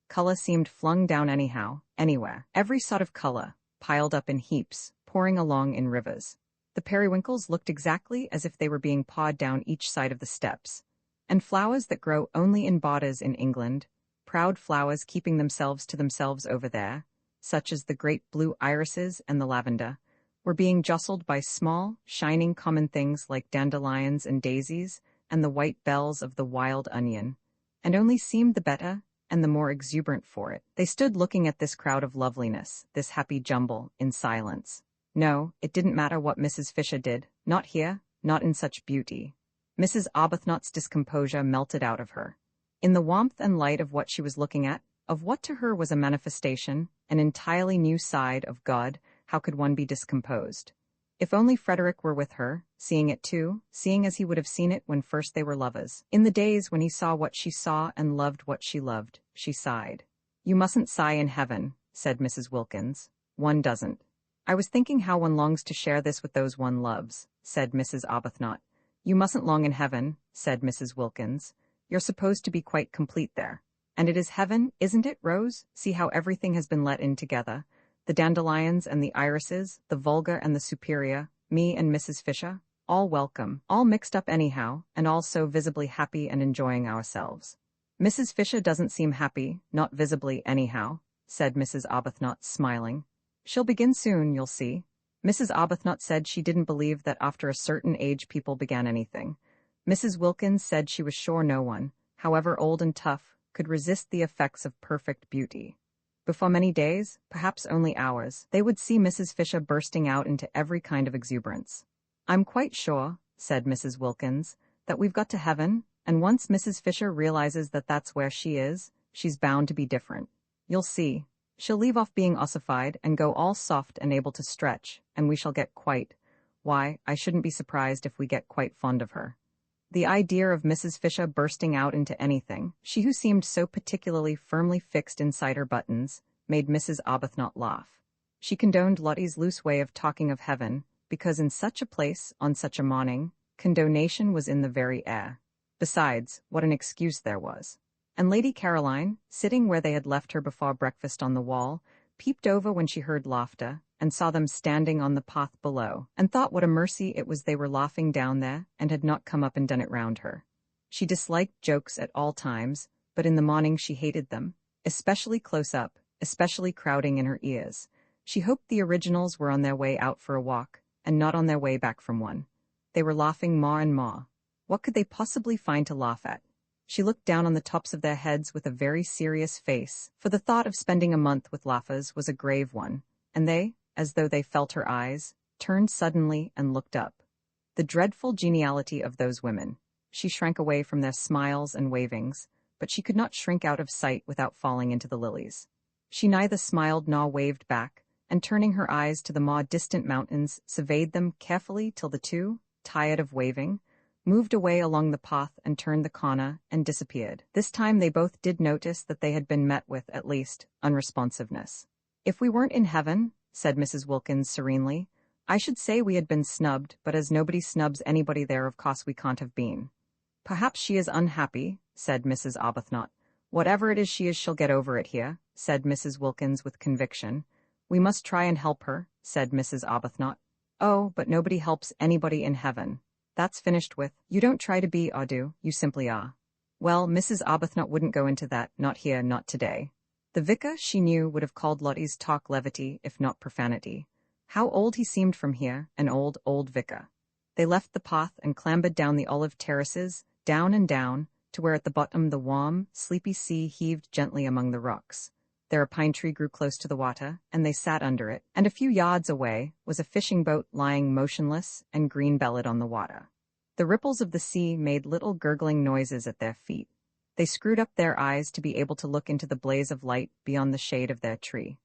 Color seemed flung down anyhow, anywhere. Every sort of color, piled up in heaps, pouring along in rivers. The periwinkles looked exactly as if they were being pawed down each side of the steps. And flowers that grow only in borders in England, proud flowers keeping themselves to themselves over there, such as the great blue irises and the lavender, were being jostled by small, shining common things like dandelions and daisies and the white bells of the wild onion, and only seemed the better and the more exuberant for it. They stood looking at this crowd of loveliness, this happy jumble, in silence. No, it didn't matter what Mrs. Fisher did, not here, not in such beauty. Mrs. Arbuthnot's discomposure melted out of her. In the warmth and light of what she was looking at, of what to her was a manifestation, an entirely new side of God, how could one be discomposed? If only Frederick were with her, seeing it too, seeing as he would have seen it when first they were lovers. In the days when he saw what she saw and loved what she loved, she sighed. "You mustn't sigh in heaven," said Mrs. Wilkins. "One doesn't." "I was thinking how one longs to share this with those one loves," said Mrs. Arbuthnot. "You mustn't long in heaven," said Mrs. Wilkins. "You're supposed to be quite complete there. And it is heaven, isn't it, Rose? See how everything has been let in together. The dandelions and the irises, the vulgar and the superior, me and Mrs. Fisher, all welcome, all mixed up anyhow, and all so visibly happy and enjoying ourselves." "Mrs. Fisher doesn't seem happy, not visibly anyhow," said Mrs. Arbuthnot, smiling. "She'll begin soon, you'll see." Mrs. Arbuthnot said she didn't believe that after a certain age people began anything. Mrs. Wilkins said she was sure no one, however old and tough, could resist the effects of perfect beauty. Before many days, perhaps only hours, they would see Mrs. Fisher bursting out into every kind of exuberance. "I'm quite sure," said Mrs. Wilkins, "that we've got to heaven, and once Mrs. Fisher realizes that that's where she is, she's bound to be different. You'll see. She'll leave off being ossified and go all soft and able to stretch, and we shall get why, I shouldn't be surprised if we get quite fond of her." The idea of Mrs. Fisher bursting out into anything, she who seemed so particularly firmly fixed inside her buttons, made Mrs. Arbuthnot laugh. She condoned Lottie's loose way of talking of heaven, because in such a place, on such a morning, condonation was in the very air. Besides, what an excuse there was. And Lady Caroline, sitting where they had left her before breakfast on the wall, peeped over when she heard laughter, and saw them standing on the path below, and thought what a mercy it was they were laughing down there, and had not come up and done it round her. She disliked jokes at all times, but in the morning she hated them, especially close up, especially crowding in her ears. She hoped the originals were on their way out for a walk, and not on their way back from one. They were laughing more and more. What could they possibly find to laugh at? She looked down on the tops of their heads with a very serious face, for the thought of spending a month with laughers was a grave one, and they, as though they felt her eyes, turned suddenly and looked up. The dreadful geniality of those women. She shrank away from their smiles and wavings, but she could not shrink out of sight without falling into the lilies. She neither smiled nor waved back, and turning her eyes to the more distant mountains, surveyed them carefully till the two, tired of waving, moved away along the path and turned the corner and disappeared. This time they both did notice that they had been met with, at least, unresponsiveness. "If we weren't in heaven," said Mrs. Wilkins serenely, "I should say we had been snubbed, but as nobody snubs anybody there, of course we can't have been." "Perhaps she is unhappy," said Mrs. Arbuthnot. "Whatever it is she is, she'll get over it here," said Mrs. Wilkins with conviction. "We must try and help her," said Mrs. Arbuthnot. "Oh, but nobody helps anybody in heaven. That's finished with. You don't try to be or do, you simply are." Well, Mrs. Arbuthnot wouldn't go into that, not here, not today. The vicar, she knew, would have called Lottie's talk levity, if not profanity. How old he seemed from here, an old, old vicar. They left the path and clambered down the olive terraces, down and down, to where at the bottom the warm, sleepy sea heaved gently among the rocks. There a pine tree grew close to the water, and they sat under it, and a few yards away was a fishing boat lying motionless and green-bellied on the water. The ripples of the sea made little gurgling noises at their feet. They screwed up their eyes to be able to look into the blaze of light beyond the shade of their tree.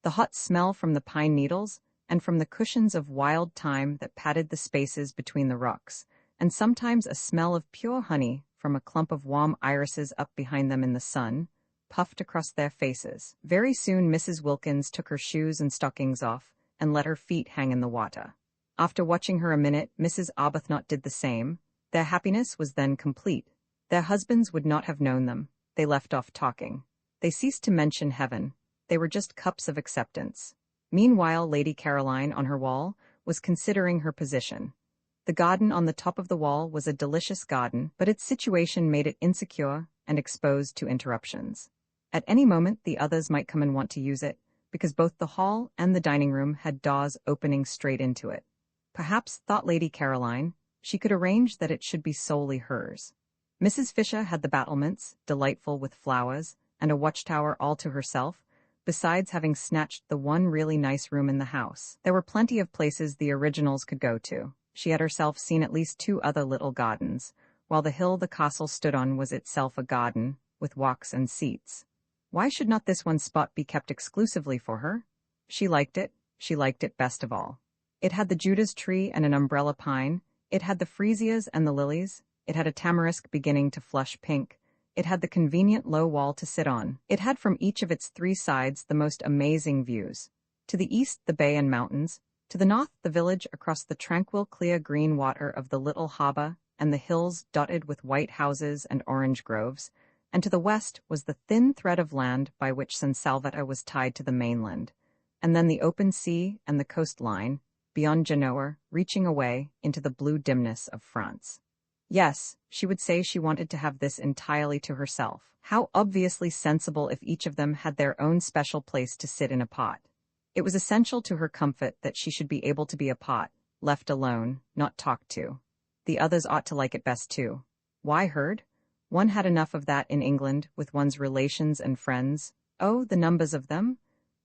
The hot smell from the pine needles and from the cushions of wild thyme that padded the spaces between the rocks, and sometimes a smell of pure honey from a clump of warm irises up behind them in the sun, puffed across their faces. Very soon Mrs. Wilkins took her shoes and stockings off and let her feet hang in the water. After watching her a minute, Mrs. Arbuthnot did the same. Their happiness was then complete. Their husbands would not have known them. They left off talking. They ceased to mention heaven. They were just cups of acceptance. Meanwhile, Lady Caroline, on her wall, was considering her position. The garden on the top of the wall was a delicious garden, but its situation made it insecure and exposed to interruptions. At any moment the others might come and want to use it, because both the hall and the dining room had doors opening straight into it. Perhaps, thought Lady Caroline, she could arrange that it should be solely hers. Mrs. Fisher had the battlements, delightful with flowers, and a watchtower all to herself, besides having snatched the one really nice room in the house. There were plenty of places the originals could go to. She had herself seen at least 2 other little gardens, while the hill the castle stood on was itself a garden, with walks and seats. Why should not this one spot be kept exclusively for her? She liked it best of all. It had the Judas tree and an umbrella pine, it had the freesias and the lilies, it had a tamarisk beginning to flush pink, it had the convenient low wall to sit on, it had from each of its 3 sides the most amazing views. To the east the bay and mountains, to the north the village across the tranquil clear green water of the little harbour and the hills dotted with white houses and orange groves, and to the west was the thin thread of land by which San Salvatore was tied to the mainland, and then the open sea and the coastline, beyond Genoa, reaching away into the blue dimness of France. Yes, she would say she wanted to have this entirely to herself. How obviously sensible if each of them had their own special place to sit in a pot. It was essential to her comfort that she should be able to be a pot, left alone, not talked to. The others ought to like it best too. Why heard? One had enough of that in England, with one's relations and friends, oh, the numbers of them,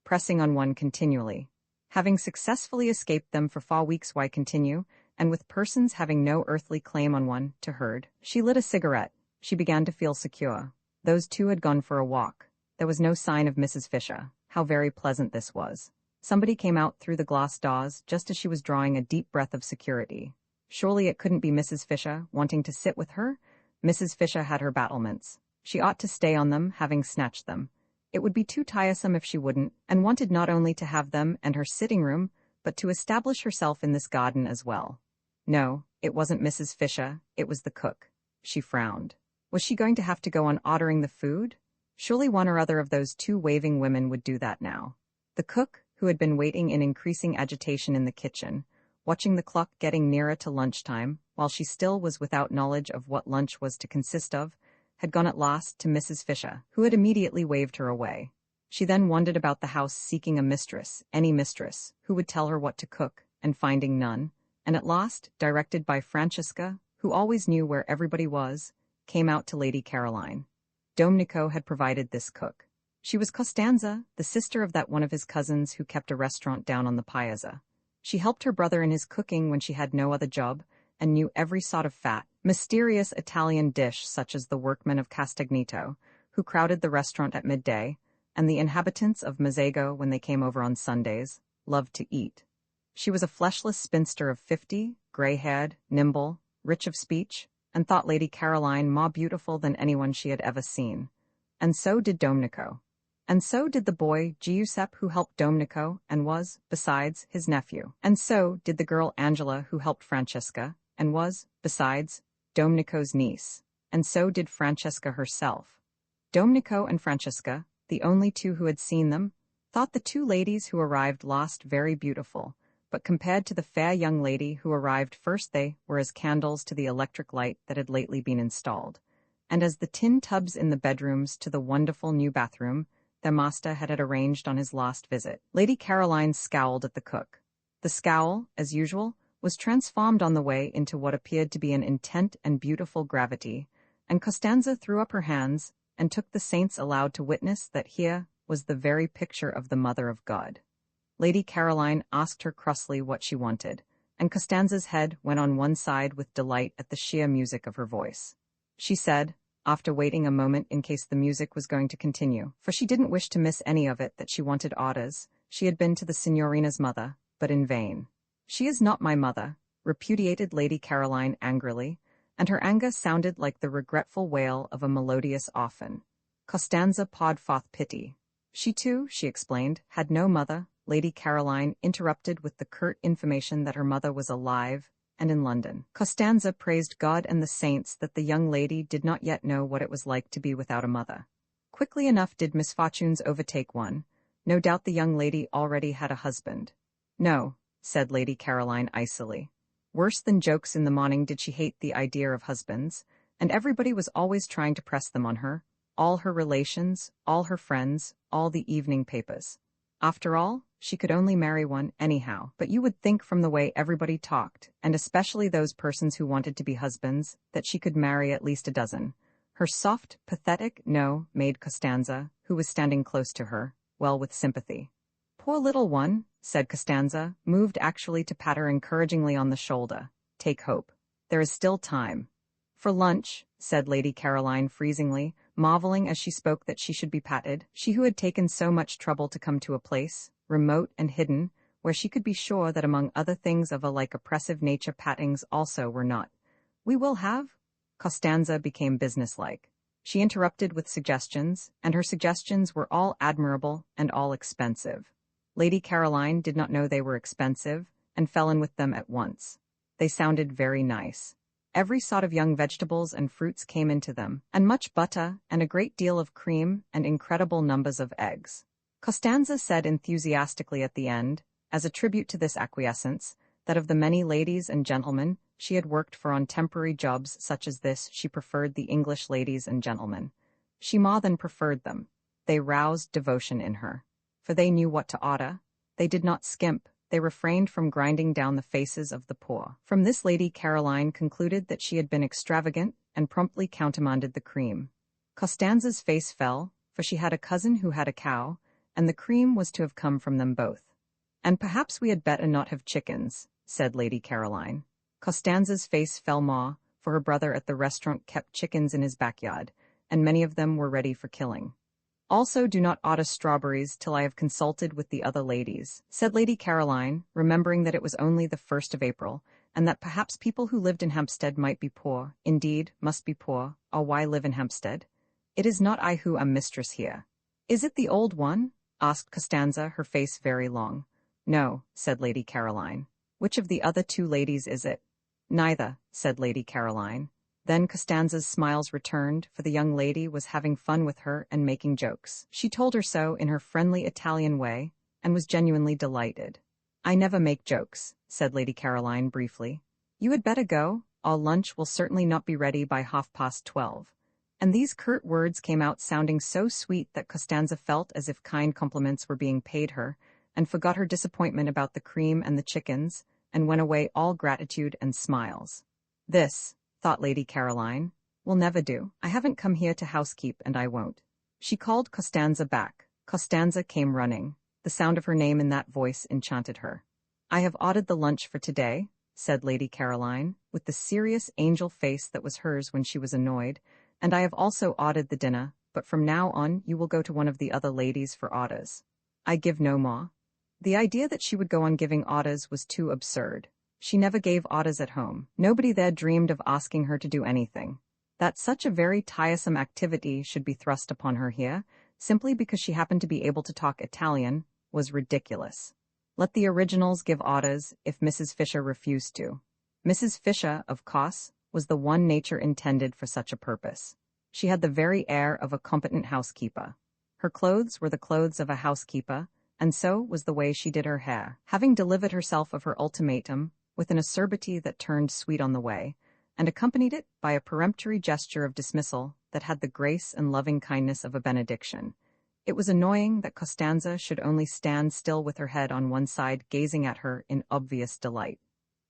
pressing on one continually. Having successfully escaped them for 4 weeks, why continue? And with persons having no earthly claim on one, to herd. She lit a cigarette. She began to feel secure. Those 2 had gone for a walk. There was no sign of Mrs. Fisher. How very pleasant this was. Somebody came out through the glass doors just as she was drawing a deep breath of security. Surely it couldn't be Mrs. Fisher, wanting to sit with her? Mrs. Fisher had her battlements. She ought to stay on them, having snatched them. It would be too tiresome if she wouldn't, and wanted not only to have them and her sitting room, but to establish herself in this garden as well. No, it wasn't Mrs. Fisher, it was the cook. She frowned. Was she going to have to go on ordering the food? Surely one or other of those 2 waving women would do that now. The cook, who had been waiting in increasing agitation in the kitchen, watching the clock getting nearer to lunchtime, while she still was without knowledge of what lunch was to consist of, had gone at last to Mrs. Fisher, who had immediately waved her away. She then wandered about the house seeking a mistress, any mistress, who would tell her what to cook, and finding none, and at last, directed by Francesca, who always knew where everybody was, came out to Lady Caroline. Domenico had provided this cook. She was Costanza, the sister of that one of his cousins who kept a restaurant down on the Piazza. She helped her brother in his cooking when she had no other job, and knew every sort of fat, mysterious Italian dish such as the workmen of Castagnito, who crowded the restaurant at midday, and the inhabitants of Mazego when they came over on Sundays, loved to eat. She was a fleshless spinster of 50, grey-haired, nimble, rich of speech, and thought Lady Caroline more beautiful than anyone she had ever seen. And so did Domenico. And so did the boy Giuseppe who helped Domenico and was, besides, his nephew. And so did the girl Angela who helped Francesca and was, besides, Domenico's niece. And so did Francesca herself. Domenico and Francesca, the only 2 who had seen them, thought the 2 ladies who arrived last very beautiful, but compared to the fair young lady who arrived first they were as candles to the electric light that had lately been installed, and as the tin tubs in the bedrooms to the wonderful new bathroom their master had arranged on his last visit. Lady Caroline scowled at the cook. The scowl, as usual, was transformed on the way into what appeared to be an intent and beautiful gravity, and Costanza threw up her hands and took the saints aloud to witness that here was the very picture of the Mother of God. Lady Caroline asked her crossly what she wanted, and Costanza's head went on one side with delight at the sheer music of her voice. She said, after waiting a moment in case the music was going to continue, for she didn't wish to miss any of it, that she wanted orders. She had been to the signorina's mother, but in vain. She is not my mother, repudiated Lady Caroline angrily, and her anger sounded like the regretful wail of a melodious orphan. Costanza pawed forth pity. She too, she explained, had no mother. Lady Caroline interrupted with the curt information that her mother was alive and in London. Costanza praised God and the saints that the young lady did not yet know what it was like to be without a mother. Quickly enough did misfortunes overtake one. No doubt the young lady already had a husband. No, said Lady Caroline icily. Worse than jokes in the morning did she hate the idea of husbands, and everybody was always trying to press them on her, all her relations, all her friends, all the evening papers. After all, she could only marry one anyhow. But you would think from the way everybody talked, and especially those persons who wanted to be husbands, that she could marry at least a dozen. Her soft, pathetic no made Costanza, who was standing close to her, well with sympathy. Poor little one, said Costanza, moved actually to pat her encouragingly on the shoulder. Take hope. There is still time. For lunch, said Lady Caroline freezingly, marveling as she spoke that she should be patted, she who had taken so much trouble to come to a place, remote and hidden, where she could be sure that among other things of a like oppressive nature pattings also were not. We will have? Costanza became businesslike. She interrupted with suggestions, and her suggestions were all admirable and all expensive. Lady Caroline did not know they were expensive, and fell in with them at once. They sounded very nice. Every sort of young vegetables and fruits came into them, and much butter, and a great deal of cream, and incredible numbers of eggs. Costanza said enthusiastically at the end, as a tribute to this acquiescence, that of the many ladies and gentlemen she had worked for on temporary jobs such as this, she preferred the English ladies and gentlemen. She more than preferred them. They roused devotion in her. For they knew what to order. They did not skimp. They refrained from grinding down the faces of the poor. From this Lady Caroline concluded that she had been extravagant, and promptly countermanded the cream. Costanza's face fell, for she had a cousin who had a cow, and the cream was to have come from them both. And perhaps we had better not have chickens, said Lady Caroline. Costanza's face fell more, for her brother at the restaurant kept chickens in his backyard, and many of them were ready for killing. Also do not order strawberries till I have consulted with the other ladies, said Lady Caroline, remembering that it was only the 1st of April, and that perhaps people who lived in Hampstead might be poor, indeed, must be poor, or why live in Hampstead? It is not I who am mistress here. Is it the old one? Asked Costanza, her face very long. No, said Lady Caroline. Which of the other two ladies is it? Neither, said Lady Caroline. Then Costanza's smiles returned, for the young lady was having fun with her and making jokes. She told her so in her friendly Italian way, and was genuinely delighted. I never make jokes, said Lady Caroline briefly. You had better go, our lunch will certainly not be ready by 12:30. And these curt words came out sounding so sweet that Costanza felt as if kind compliments were being paid her, and forgot her disappointment about the cream and the chickens, and went away all gratitude and smiles. This, thought Lady Caroline, will never do. I haven't come here to housekeep, and I won't. She called Costanza back. Costanza came running. The sound of her name in that voice enchanted her. I have ordered the lunch for today, said Lady Caroline, with the serious angel face that was hers when she was annoyed, and I have also ordered the dinner, but from now on you will go to one of the other ladies for orders. I give no more. The idea that she would go on giving orders was too absurd. She never gave orders at home. Nobody there dreamed of asking her to do anything. That such a very tiresome activity should be thrust upon her here, simply because she happened to be able to talk Italian, was ridiculous. Let the originals give orders if Mrs. Fisher refused to. Mrs. Fisher, of course, was the one nature intended for such a purpose. She had the very air of a competent housekeeper. Her clothes were the clothes of a housekeeper, and so was the way she did her hair. Having delivered herself of her ultimatum, with an acerbity that turned sweet on the way, and accompanied it by a peremptory gesture of dismissal that had the grace and loving kindness of a benediction. It was annoying that Costanza should only stand still with her head on one side gazing at her in obvious delight.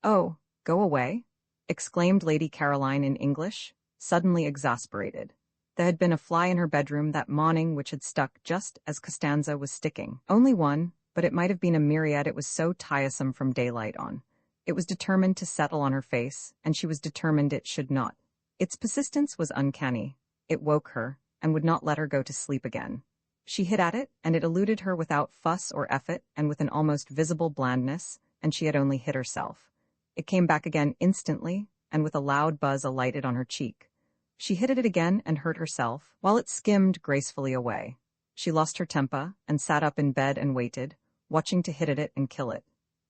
Oh, go away? Exclaimed Lady Caroline in English, suddenly exasperated. There had been a fly in her bedroom that morning which had stuck just as Costanza was sticking. Only one, but it might have been a myriad, it was so tiresome from daylight on. It was determined to settle on her face, and she was determined it should not. Its persistence was uncanny. It woke her, and would not let her go to sleep again. She hit at it, and it eluded her without fuss or effort, and with an almost visible blandness, and she had only hit herself. It came back again instantly, and with a loud buzz alighted on her cheek. She hit at it again and hurt herself, while it skimmed gracefully away. She lost her temper, and sat up in bed and waited, watching to hit at it and kill it.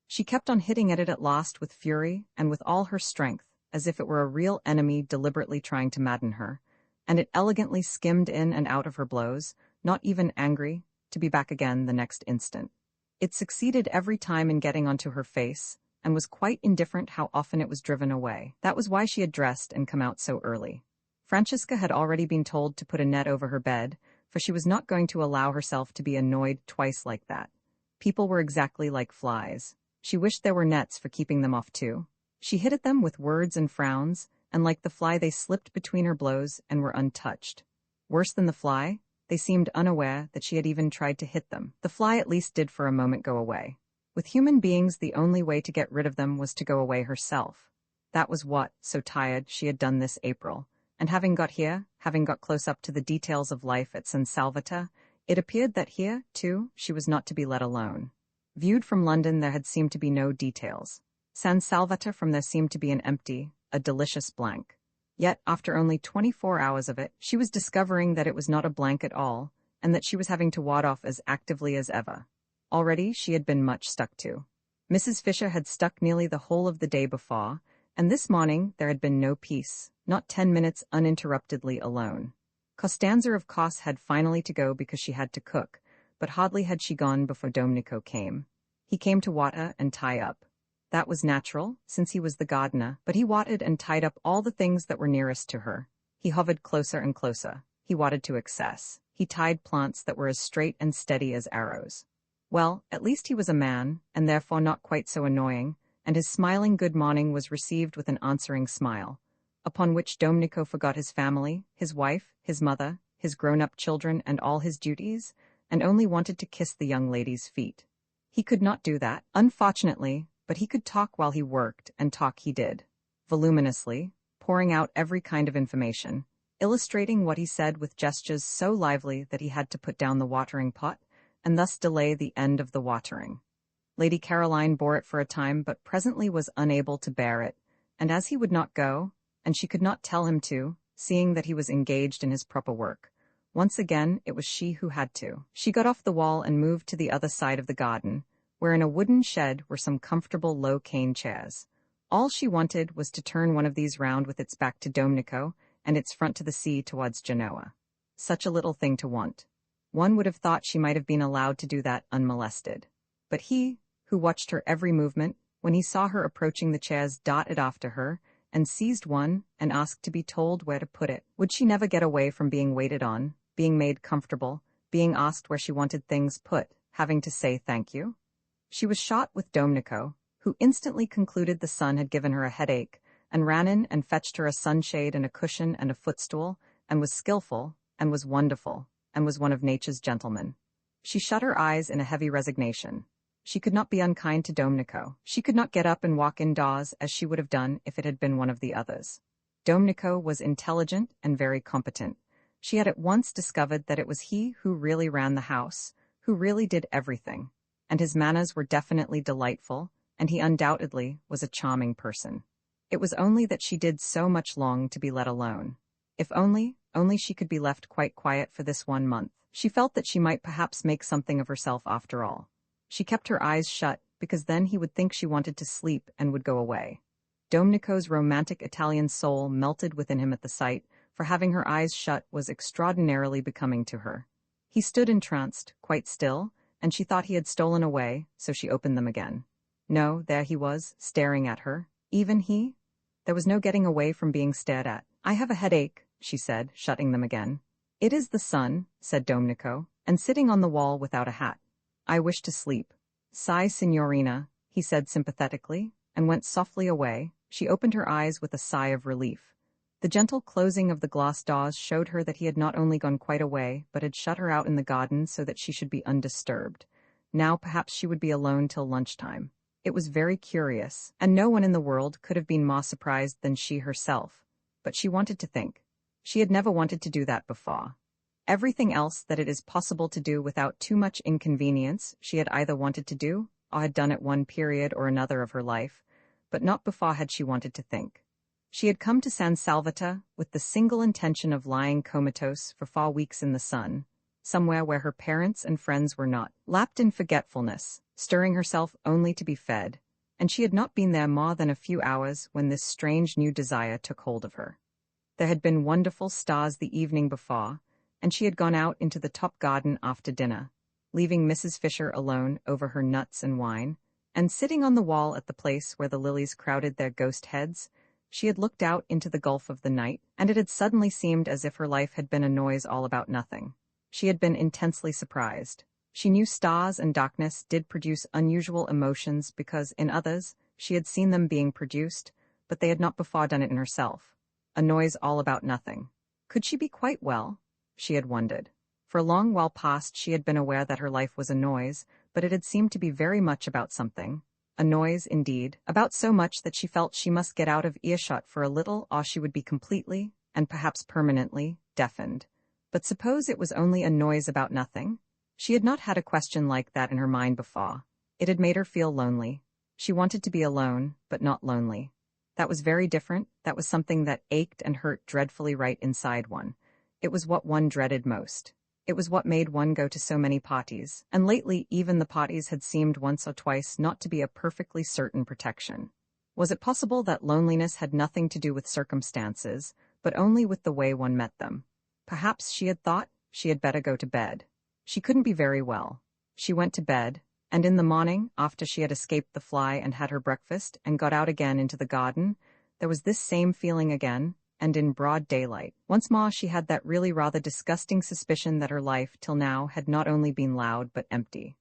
She kept on hitting at it at last with fury and with all her strength, as if it were a real enemy deliberately trying to madden her, and it elegantly skimmed in and out of her blows, not even angry, to be back again the next instant. It succeeded every time in getting onto her face, and was quite indifferent how often it was driven away. That was why she had dressed and come out so early. Francesca had already been told to put a net over her bed, for she was not going to allow herself to be annoyed twice like that. People were exactly like flies. She wished there were nets for keeping them off too. She hit at them with words and frowns, and like the fly they slipped between her blows and were untouched. Worse than the fly, they seemed unaware that she had even tried to hit them. The fly at least did for a moment go away. With human beings, the only way to get rid of them was to go away herself. That was what, so tired, she had done this April. And having got here, having got close up to the details of life at San Salvatore, it appeared that here, too, she was not to be let alone. Viewed from London, there had seemed to be no details. San Salvatore from there seemed to be an empty, a delicious blank. Yet, after only 24 hours of it, she was discovering that it was not a blank at all, and that she was having to ward off as actively as ever. Already, she had been much stuck to. Mrs. Fisher had stuck nearly the whole of the day before, and this morning there had been no peace, not 10 minutes uninterruptedly alone. Costanza, of course, had finally to go because she had to cook, but hardly had she gone before Domenico came. He came to water and tie up. That was natural, since he was the gardener, but he watered and tied up all the things that were nearest to her. He hovered closer and closer. He watered to excess. He tied plants that were as straight and steady as arrows. Well, at least he was a man, and therefore not quite so annoying, and his smiling good morning was received with an answering smile, upon which Domenico forgot his family, his wife, his mother, his grown-up children, and all his duties, and only wanted to kiss the young lady's feet. He could not do that, unfortunately, but he could talk while he worked, and talk he did, voluminously, pouring out every kind of information, illustrating what he said with gestures so lively that he had to put down the watering pot, and thus delay the end of the watering. Lady Caroline bore it for a time, but presently was unable to bear it, and as he would not go, and she could not tell him to, seeing that he was engaged in his proper work, once again it was she who had to. She got off the wall and moved to the other side of the garden, where in a wooden shed were some comfortable low cane chairs. All she wanted was to turn one of these round with its back to Domenico and its front to the sea towards Genoa. Such a little thing to want. One would have thought she might have been allowed to do that unmolested. But he, who watched her every movement, when he saw her approaching the chairs, darted after her, and seized one, and asked to be told where to put it. Would she never get away from being waited on, being made comfortable, being asked where she wanted things put, having to say thank you? She was shot with Domenico, who instantly concluded the sun had given her a headache, and ran in and fetched her a sunshade and a cushion and a footstool, and was skillful, and was wonderful, and was one of nature's gentlemen. She shut her eyes in a heavy resignation. She could not be unkind to Domenico. She could not get up and walk indoors as she would have done if it had been one of the others. Domenico was intelligent and very competent. She had at once discovered that it was he who really ran the house, who really did everything, and his manners were definitely delightful, and he undoubtedly was a charming person. It was only that she did so much long to be let alone. If only she could be left quite quiet for this 1 month. She felt that she might perhaps make something of herself after all. She kept her eyes shut, because then he would think she wanted to sleep and would go away. Domenico's romantic Italian soul melted within him at the sight, for having her eyes shut was extraordinarily becoming to her. He stood entranced, quite still, and she thought he had stolen away, so she opened them again. No, there he was, staring at her. Even he? There was no getting away from being stared at. "I have a headache," she said, shutting them again. "It is the sun," said Domenico, "and sitting on the wall without a hat. I wish to sleep." "Sigh, signorina," he said sympathetically, and went softly away. She opened her eyes with a sigh of relief. The gentle closing of the glass doors showed her that he had not only gone quite away, but had shut her out in the garden so that she should be undisturbed. Now perhaps she would be alone till lunchtime. It was very curious, and no one in the world could have been more surprised than she herself. But she wanted to think. She had never wanted to do that before. Everything else that it is possible to do without too much inconvenience she had either wanted to do, or had done at one period or another of her life, but not before had she wanted to think. She had come to San Salvatore with the single intention of lying comatose for 4 weeks in the sun, somewhere where her parents and friends were not, lapped in forgetfulness, stirring herself only to be fed, and she had not been there more than a few hours when this strange new desire took hold of her. There had been wonderful stars the evening before, and she had gone out into the top garden after dinner, leaving Mrs. Fisher alone over her nuts and wine, and sitting on the wall at the place where the lilies crowded their ghost heads, she had looked out into the gulf of the night, and it had suddenly seemed as if her life had been a noise all about nothing. She had been intensely surprised. She knew stars and darkness did produce unusual emotions because, in others, she had seen them being produced, but they had not before done it in herself. A noise all about nothing. Could she be quite well? She had wondered. For a long while past she had been aware that her life was a noise, but it had seemed to be very much about something. A noise, indeed, about so much that she felt she must get out of earshot for a little or she would be completely, and perhaps permanently, deafened. But suppose it was only a noise about nothing? She had not had a question like that in her mind before. It had made her feel lonely. She wanted to be alone, but not lonely. That was very different. That was something that ached and hurt dreadfully right inside one. It was what one dreaded most. It was what made one go to so many parties, and lately even the parties had seemed once or twice not to be a perfectly certain protection. Was it possible that loneliness had nothing to do with circumstances, but only with the way one met them? Perhaps she had thought she had better go to bed. She couldn't be very well. She went to bed, and in the morning, after she had escaped the fly and had her breakfast and got out again into the garden, there was this same feeling again, and in broad daylight. Once more she had that really rather disgusting suspicion that her life till now had not only been loud but empty.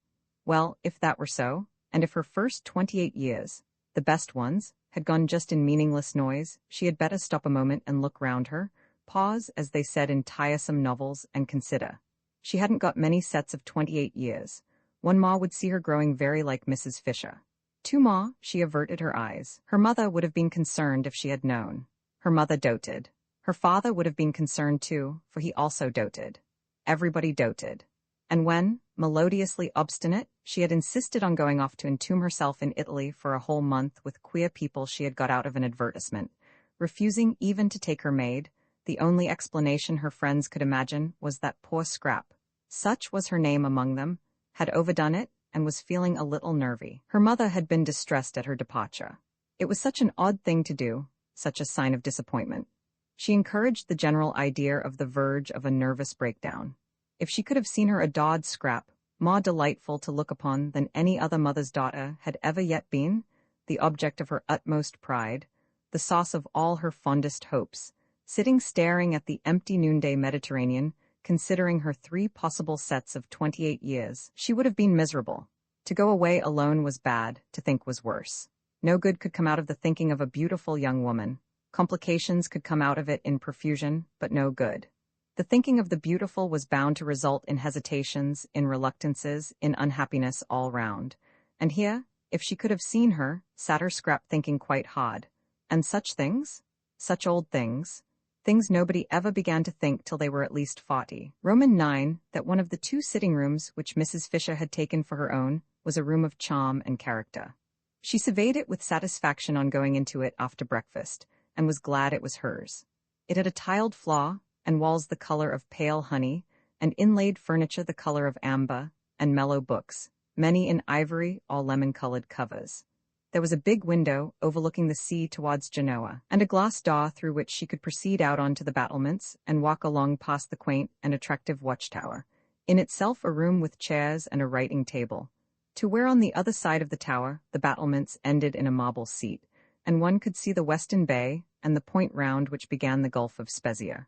Well, if that were so, and if her first 28 years, the best ones, had gone just in meaningless noise, she had better stop a moment and look round her, pause, as they said in tiresome novels, and consider. She hadn't got many sets of 28 years. One more would see her growing very like Mrs. Fisher. Two more, she averted her eyes. Her mother would have been concerned if she had known. Her mother doted. Her father would have been concerned too, for he also doted. Everybody doted. And when, melodiously obstinate, she had insisted on going off to entomb herself in Italy for a whole month with queer people she had got out of an advertisement, refusing even to take her maid, the only explanation her friends could imagine was that poor Scrap, such was her name among them, had overdone it and was feeling a little nervy. Her mother had been distressed at her departure. It was such an odd thing to do, such a sign of disappointment. She encouraged the general idea of the verge of a nervous breakdown. If she could have seen her adored Scrap, more delightful to look upon than any other mother's daughter had ever yet been, the object of her utmost pride, the source of all her fondest hopes, sitting staring at the empty noonday Mediterranean, considering her 3 possible sets of 28 years, she would have been miserable. To go away alone was bad, to think was worse. No good could come out of the thinking of a beautiful young woman. Complications could come out of it in profusion, but no good. The thinking of the beautiful was bound to result in hesitations, in reluctances, in unhappiness all round. And here, if she could have seen her, sat her Scrap thinking quite hard. And such things? Such old things? Things nobody ever began to think till they were at least 40. Roman 9, that one of the 2 sitting rooms which Mrs. Fisher had taken for her own was a room of charm and character. She surveyed it with satisfaction on going into it after breakfast, and was glad it was hers. It had a tiled floor, and walls the color of pale honey, and inlaid furniture the color of amber, and mellow books, many in ivory, all lemon-colored covers. There was a big window overlooking the sea towards Genoa, and a glass door through which she could proceed out onto the battlements and walk along past the quaint and attractive watchtower, in itself a room with chairs and a writing table, to where on the other side of the tower the battlements ended in a marble seat, and one could see the Weston Bay and the point round which began the Gulf of Spezia.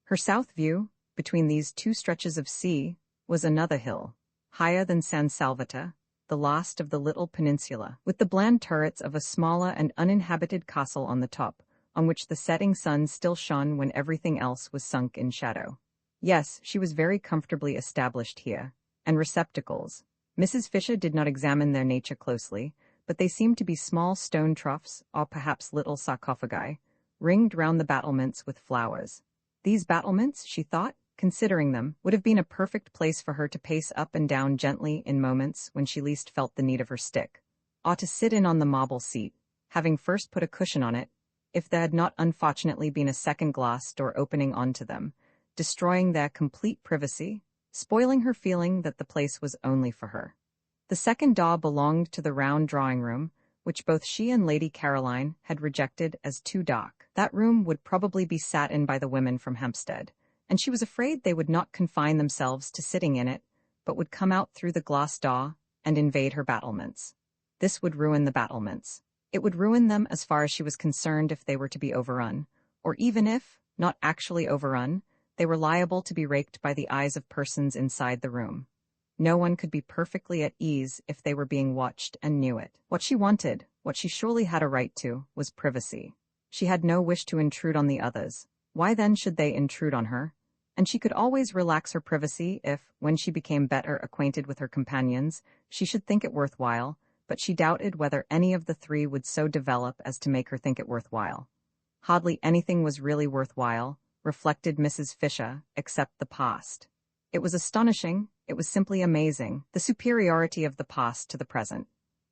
Her south view, between these 2 stretches of sea, was another hill, higher than San Salvatore, the last of the little peninsula, with the bland turrets of a smaller and uninhabited castle on the top, on which the setting sun still shone when everything else was sunk in shadow. Yes, she was very comfortably established here, and receptacles. Mrs. Fisher did not examine their nature closely, but they seemed to be small stone troughs, or perhaps little sarcophagi, ringed round the battlements with flowers. These battlements, she thought, considering them, would have been a perfect place for her to pace up and down gently in moments when she least felt the need of her stick, or to sit in on the marble seat, having first put a cushion on it, if there had not unfortunately been a second glass door opening onto them, destroying their complete privacy, spoiling her feeling that the place was only for her. The second door belonged to the round drawing-room, which both she and Lady Caroline had rejected as too dark. That room would probably be sat in by the women from Hampstead, and she was afraid they would not confine themselves to sitting in it, but would come out through the glass door and invade her battlements. This would ruin the battlements. It would ruin them as far as she was concerned if they were to be overrun, or even if, not actually overrun, they were liable to be raked by the eyes of persons inside the room. No one could be perfectly at ease if they were being watched and knew it. What she wanted, what she surely had a right to, was privacy. She had no wish to intrude on the others. Why then should they intrude on her? And she could always relax her privacy if, when she became better acquainted with her companions, she should think it worthwhile, but she doubted whether any of the three would so develop as to make her think it worthwhile. Hardly anything was really worthwhile, reflected Mrs. Fisher, except the past. It was astonishing, it was simply amazing, the superiority of the past to the present.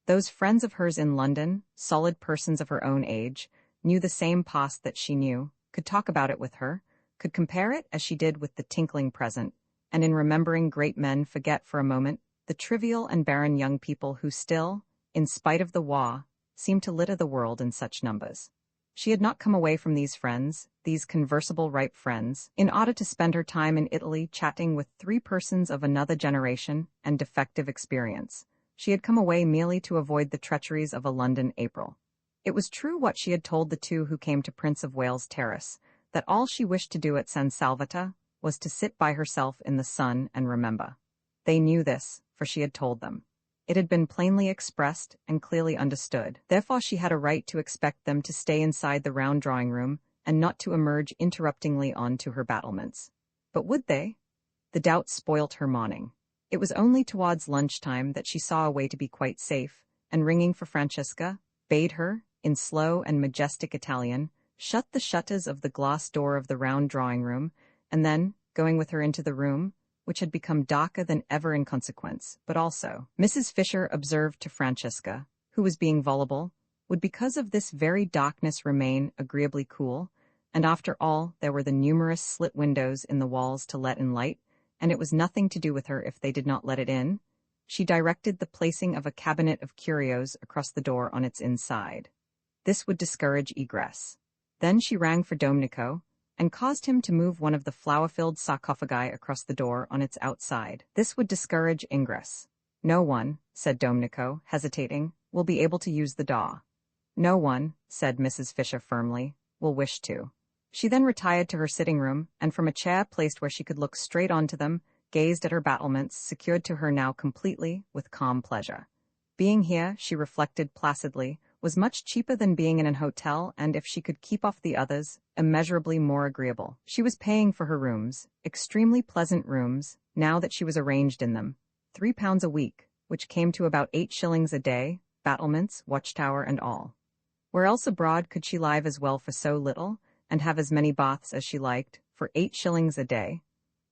Those friends of hers in London, solid persons of her own age, knew the same past that she knew, could talk about it with her, could compare it as she did with the tinkling present, and in remembering great men forget for a moment the trivial and barren young people who still, in spite of the war, seem to litter the world in such numbers. She had not come away from these friends, these conversable ripe friends, in order to spend her time in Italy chatting with three persons of another generation and defective experience. She had come away merely to avoid the treacheries of a London April. It was true what she had told the two who came to Prince of Wales Terrace, that all she wished to do at San Salvatore was to sit by herself in the sun and remember. They knew this, for she had told them. It had been plainly expressed and clearly understood. Therefore she had a right to expect them to stay inside the round drawing-room and not to emerge interruptingly on to her battlements. But would they? The doubt spoilt her morning. It was only towards lunchtime that she saw a way to be quite safe, and ringing for Francesca, bade her, in slow and majestic Italian, shut the shutters of the glass door of the round drawing-room, and then, going with her into the room, which had become darker than ever in consequence, but also, Mrs. Fisher observed to Francesca, who was being voluble, would because of this very darkness remain agreeably cool, and after all there were the numerous slit windows in the walls to let in light, and it was nothing to do with her if they did not let it in. She directed the placing of a cabinet of curios across the door on its inside. This would discourage egress. Then she rang for Domenico, and caused him to move one of the flower-filled sarcophagi across the door on its outside. This would discourage ingress. No one, said Domenico, hesitating, will be able to use the door. No one, said Mrs. Fisher firmly, will wish to. She then retired to her sitting-room, and from a chair placed where she could look straight onto them, gazed at her battlements, secured to her now completely, with calm pleasure. Being here, she reflected placidly, was much cheaper than being in an hotel, and if she could keep off the others, immeasurably more agreeable. She was paying for her rooms, extremely pleasant rooms, now that she was arranged in them, £3 a week, which came to about 8 shillings a day, battlements, watchtower, and all. Where else abroad could she live as well for so little, and have as many baths as she liked, for 8 shillings a day?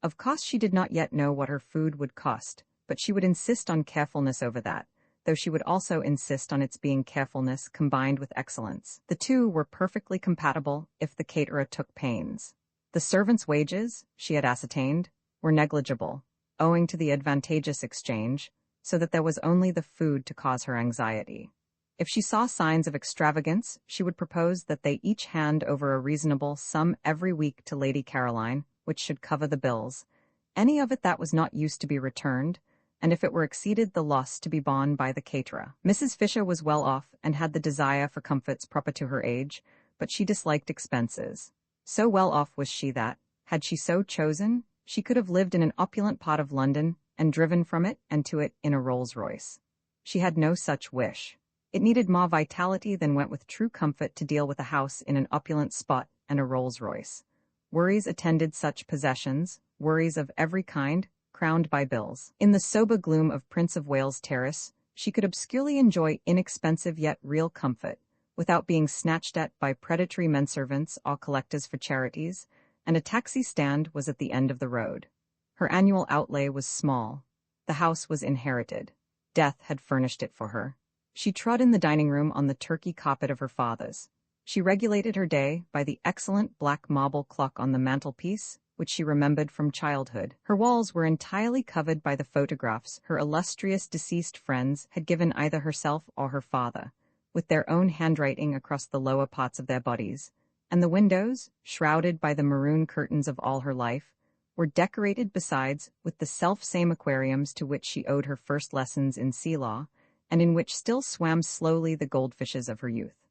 Of course she did not yet know what her food would cost, but she would insist on carefulness over that, though she would also insist on its being carefulness combined with excellence. The two were perfectly compatible if the caterer took pains. The servants' wages, she had ascertained, were negligible, owing to the advantageous exchange, so that there was only the food to cause her anxiety. If she saw signs of extravagance, she would propose that they each hand over a reasonable sum every week to Lady Caroline, which should cover the bills, any of it that was not used to be returned, and if it were exceeded the loss to be borne by the caterer. Mrs. Fisher was well off and had the desire for comforts proper to her age, but she disliked expenses. So well off was she that, had she so chosen, she could have lived in an opulent part of London and driven from it and to it in a Rolls-Royce. She had no such wish. It needed more vitality than went with true comfort to deal with a house in an opulent spot and a Rolls-Royce. Worries attended such possessions, worries of every kind, crowned by bills. In the sober gloom of Prince of Wales Terrace, she could obscurely enjoy inexpensive yet real comfort, without being snatched at by predatory menservants or collectors for charities, and a taxi stand was at the end of the road. Her annual outlay was small. The house was inherited. Death had furnished it for her. She trod in the dining-room on the Turkey carpet of her father's. She regulated her day by the excellent black marble clock on the mantelpiece, which she remembered from childhood. Her walls were entirely covered by the photographs her illustrious deceased friends had given either herself or her father, with their own handwriting across the lower parts of their bodies, and the windows, shrouded by the maroon curtains of all her life, were decorated besides with the self-same aquariums to which she owed her first lessons in sea law, and in which still swam slowly the goldfishes of her youth.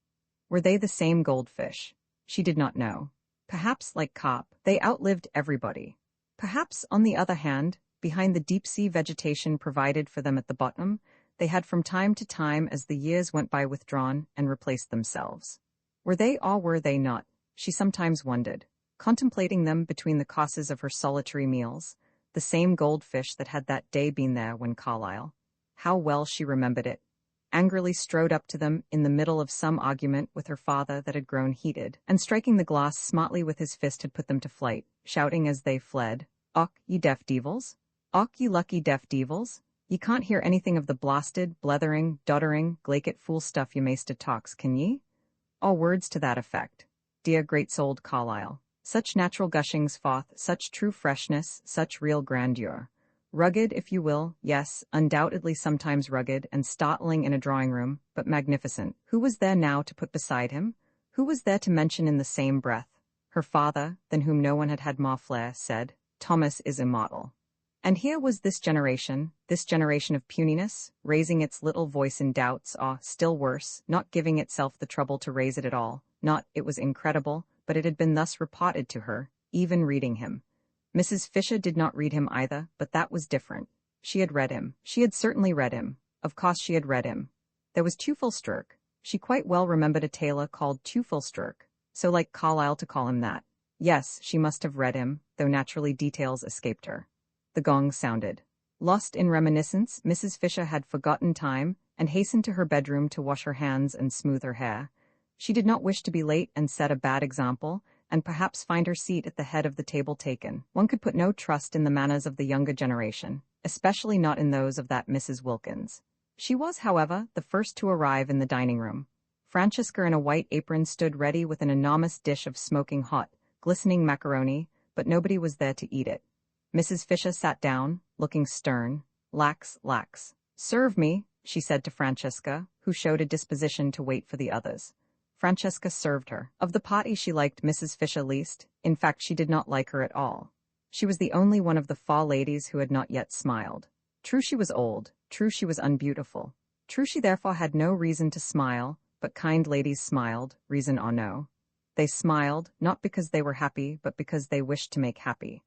Were they the same goldfish? She did not know. Perhaps, like Cop, they outlived everybody. Perhaps, on the other hand, Behind the deep-sea vegetation provided for them at the bottom, they had from time to time as the years went by withdrawn and replaced themselves. Were they or were they not? She sometimes wondered, contemplating them between the courses of her solitary meals, the same goldfish that had that day been there when Carlyle. How well she remembered it. Angrily strode up to them in the middle of some argument with her father that had grown heated, and striking the glass smartly with his fist had put them to flight, shouting as they fled, "Och, ye deaf devils! Och, ye lucky deaf devils! Ye can't hear anything of the blasted, blethering, doddering, glaikit fool stuff ye maester talks, can ye?" All words to that effect. Dear great-souled Carlyle. Such natural gushings forth, such true freshness, such real grandeur. Rugged, if you will, yes, undoubtedly sometimes rugged and startling in a drawing-room, but magnificent. Who was there now to put beside him? Who was there to mention in the same breath? Her father, than whom no one had had more flair, said, "Thomas is immortal." And here was this generation of puniness, raising its little voice in doubts, or, still worse, not giving itself the trouble to raise it at all. Not, it was incredible, but it had been thus reported to her, even reading him. Mrs. Fisher did not read him either, but that was different. She had read him. She had certainly read him. Of course she had read him. There was Teufelsdröck. She quite well remembered a tailor called Teufelsdröck, so like Carlyle to call him that. Yes, she must have read him, though naturally details escaped her. The gong sounded. Lost in reminiscence, Mrs. Fisher had forgotten time and hastened to her bedroom to wash her hands and smooth her hair. She did not wish to be late and set a bad example, and perhaps find her seat at the head of the table taken. One could put no trust in the manners of the younger generation, especially not in those of that Mrs. Wilkins. She was, however, the first to arrive in the dining room. Francesca in a white apron stood ready with an enormous dish of smoking hot, glistening macaroni, but nobody was there to eat it. Mrs. Fisher sat down, looking stern. Lax. "Serve me," she said to Francesca, who showed a disposition to wait for the others. Francesca served her. Of the party she liked Mrs. Fisher least. In fact, she did not like her at all. She was the only one of the four ladies who had not yet smiled. True, she was old. True, she was unbeautiful. True, she therefore had no reason to smile, but kind ladies smiled, reason or no. They smiled, not because they were happy, but because they wished to make happy.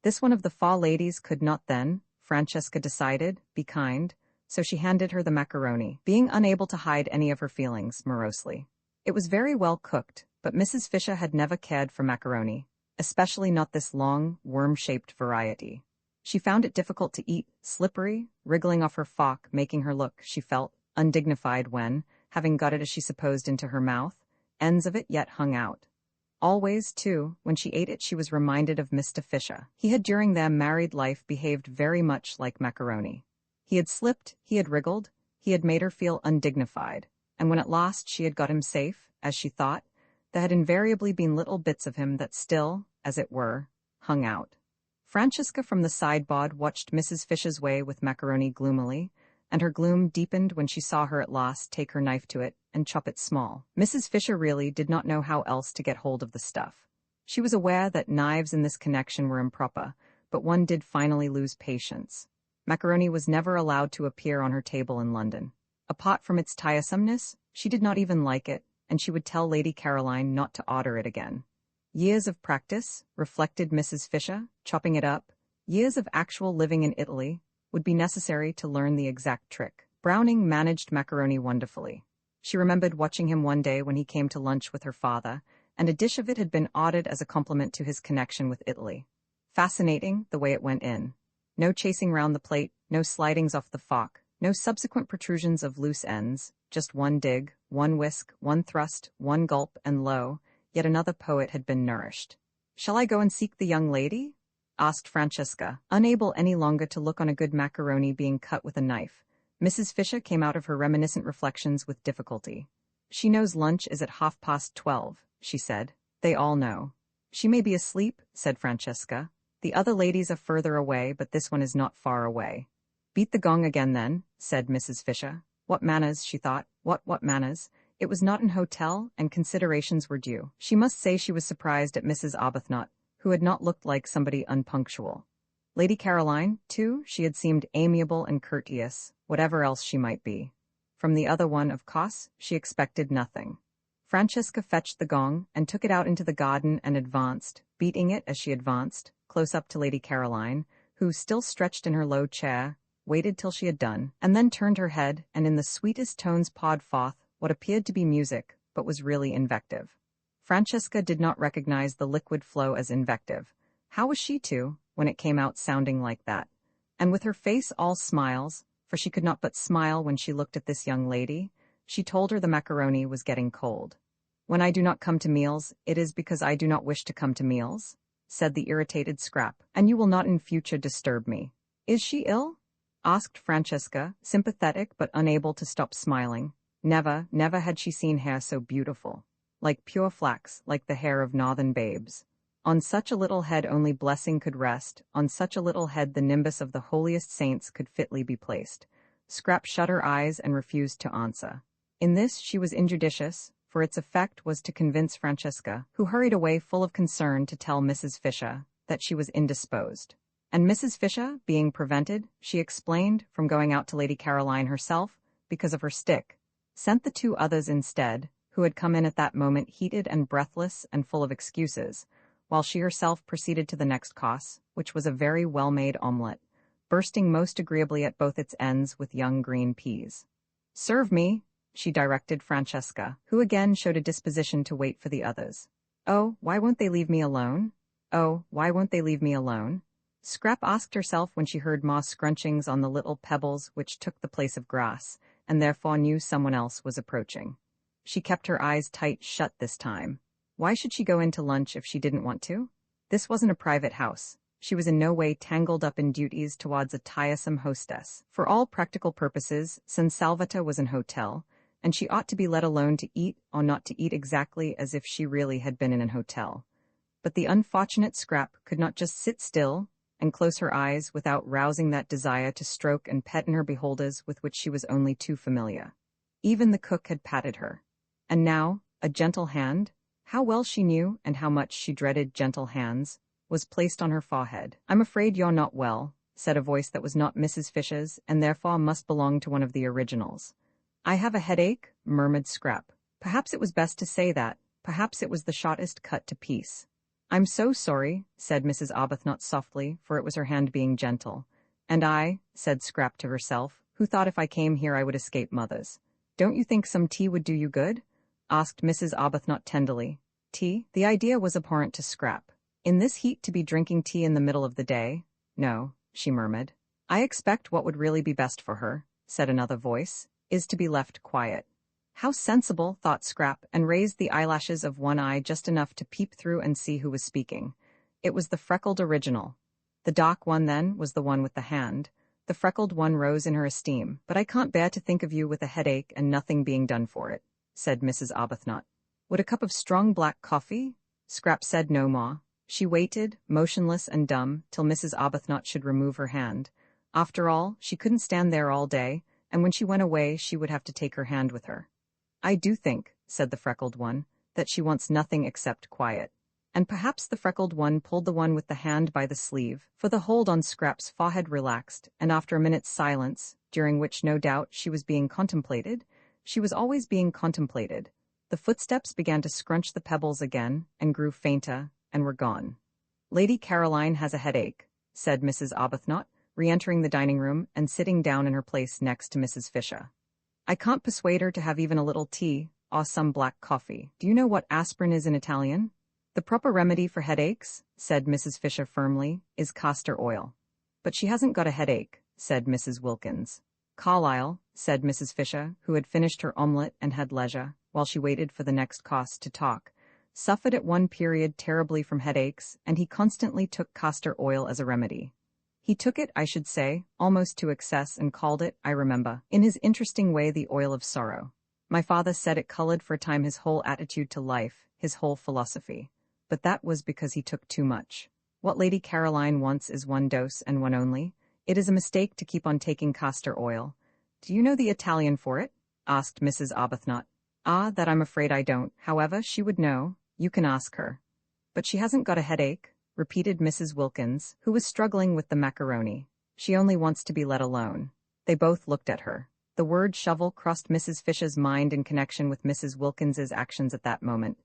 This one of the four ladies could not then, Francesca decided, be kind, so she handed her the macaroni, being unable to hide any of her feelings, morosely. It was very well cooked, but Mrs. Fisher had never cared for macaroni, especially not this long, worm-shaped variety. She found it difficult to eat, slippery, wriggling off her fork, making her look, she felt, undignified when, having got it as she supposed into her mouth, ends of it yet hung out. Always, too, when she ate it she was reminded of Mr. Fisher. He had during their married life behaved very much like macaroni. He had slipped, he had wriggled, he had made her feel undignified. And when at last she had got him safe, as she thought, there had invariably been little bits of him that still, as it were, hung out. Francesca from the sideboard watched Mrs. Fisher's way with macaroni gloomily, and her gloom deepened when she saw her at last take her knife to it and chop it small. Mrs. Fisher really did not know how else to get hold of the stuff. She was aware that knives in this connection were improper, but one did finally lose patience. Macaroni was never allowed to appear on her table in London. Apart from its tiresomeness, she did not even like it, and she would tell Lady Caroline not to order it again. Years of practice, reflected Mrs. Fisher, chopping it up, years of actual living in Italy, would be necessary to learn the exact trick. Browning managed macaroni wonderfully. She remembered watching him one day when he came to lunch with her father, and a dish of it had been ordered as a compliment to his connection with Italy. Fascinating, the way it went in. No chasing round the plate, no slidings off the fork. No subsequent protrusions of loose ends, just one dig, one whisk, one thrust, one gulp, and lo, yet another poet had been nourished. "Shall I go and seek the young lady?" asked Francesca, unable any longer to look on a good macaroni being cut with a knife. Mrs. Fisher came out of her reminiscent reflections with difficulty. "She knows lunch is at 12:30, she said. "They all know." "She may be asleep," said Francesca. "The other ladies are further away, but this one is not far away." "Beat the gong again, then," said Mrs. Fisher. What manners, she thought. What manners? It was not an hotel, and considerations were due. She must say she was surprised at Mrs. Arbuthnot, who had not looked like somebody unpunctual. Lady Caroline, too, she had seemed amiable and courteous, whatever else she might be. From the other one, of course, she expected nothing. Francesca fetched the gong and took it out into the garden and advanced, beating it as she advanced, close up to Lady Caroline, who, still stretched in her low chair, waited till she had done, and then turned her head and in the sweetest tones poured forth what appeared to be music, but was really invective. Francesca did not recognize the liquid flow as invective. How was she to, when it came out sounding like that? And with her face all smiles, for she could not but smile when she looked at this young lady, she told her the macaroni was getting cold. "When I do not come to meals, it is because I do not wish to come to meals," said the irritated Scrap, "and you will not in future disturb me." "Is she ill?" asked Francesca, sympathetic but unable to stop smiling. Never, never had she seen hair so beautiful. Like pure flax, like the hair of northern babes. On such a little head only blessing could rest, on such a little head the nimbus of the holiest saints could fitly be placed. Scrap shut her eyes and refused to answer. In this she was injudicious, for its effect was to convince Francesca, who hurried away full of concern to tell Mrs. Fisher that she was indisposed. And Mrs. Fisher, being prevented, she explained, from going out to Lady Caroline herself, because of her stick, sent the two others instead, who had come in at that moment heated and breathless and full of excuses, while she herself proceeded to the next course, which was a very well-made omelette, bursting most agreeably at both its ends with young green peas. "Serve me," she directed Francesca, who again showed a disposition to wait for the others. "Oh, why won't they leave me alone? Oh, why won't they leave me alone?" Scrap asked herself when she heard more scrunchings on the little pebbles which took the place of grass, and therefore knew someone else was approaching. She kept her eyes tight shut this time. Why should she go in to lunch if she didn't want to? This wasn't a private house. She was in no way tangled up in duties towards a tiresome hostess. For all practical purposes, San Salvatore was an hotel, and she ought to be let alone to eat or not to eat exactly as if she really had been in an hotel. But the unfortunate Scrap could not just sit still and close her eyes without rousing that desire to stroke and pet in her beholders with which she was only too familiar. Even the cook had patted her. And now, a gentle hand, how well she knew and how much she dreaded gentle hands, was placed on her forehead. "I'm afraid you're not well," said a voice that was not Mrs. Fisher's and therefore must belong to one of the originals. "I have a headache," murmured Scrap. Perhaps it was best to say that, perhaps it was the shortest cut to peace. "I'm so sorry," said Mrs. Arbuthnot softly, for it was her hand being gentle. "And I," said Scrap to herself, "who thought if I came here I would escape mothers. Don't you think some tea would do you good?" asked Mrs. Arbuthnot tenderly. Tea? The idea was abhorrent to Scrap. In this heat to be drinking tea in the middle of the day? "No," she murmured. "I expect what would really be best for her," said another voice, "is to be left quiet." How sensible, thought Scrap, and raised the eyelashes of one eye just enough to peep through and see who was speaking. It was the freckled original. The dark one, then, was the one with the hand. The freckled one rose in her esteem. "But I can't bear to think of you with a headache and nothing being done for it," said Mrs. Arbuthnot. "Would a cup of strong black coffee?" Scrap said no more. She waited, motionless and dumb, till Mrs. Arbuthnot should remove her hand. After all, she couldn't stand there all day, and when she went away she would have to take her hand with her. "I do think," said the freckled one, "that she wants nothing except quiet." And perhaps the freckled one pulled the one with the hand by the sleeve, for the hold on Scrap's forehead relaxed, and after a minute's silence, during which no doubt she was being contemplated, she was always being contemplated, the footsteps began to scrunch the pebbles again, and grew fainter, and were gone. "Lady Caroline has a headache," said Mrs. Arbuthnot, re-entering the dining room and sitting down in her place next to Mrs. Fisher. "I can't persuade her to have even a little tea, or some black coffee. Do you know what aspirin is in Italian?" "The proper remedy for headaches," said Mrs. Fisher firmly, "is castor oil." "But she hasn't got a headache," said Mrs. Wilkins. "Carlyle," said Mrs. Fisher, who had finished her omelette and had leisure, while she waited for the next course to talk, suffered at one period terribly from headaches, and he constantly took castor oil as a remedy. He took it, I should say, almost to excess, and called it, I remember, in his interesting way, the oil of sorrow. My father said it colored for a time his whole attitude to life, his whole philosophy. But that was because he took too much. What Lady Caroline wants is one dose and one only. It is a mistake to keep on taking castor oil. Do you know the Italian for it? Asked Mrs. Arbuthnot. Ah, that I'm afraid I don't. However, she would know. You can ask her. But she hasn't got a headache, repeated Mrs. Wilkins, who was struggling with the macaroni. She only wants to be let alone. They both looked at her. The word shovel crossed Mrs. Fisher's mind in connection with Mrs. Wilkins's actions at that moment.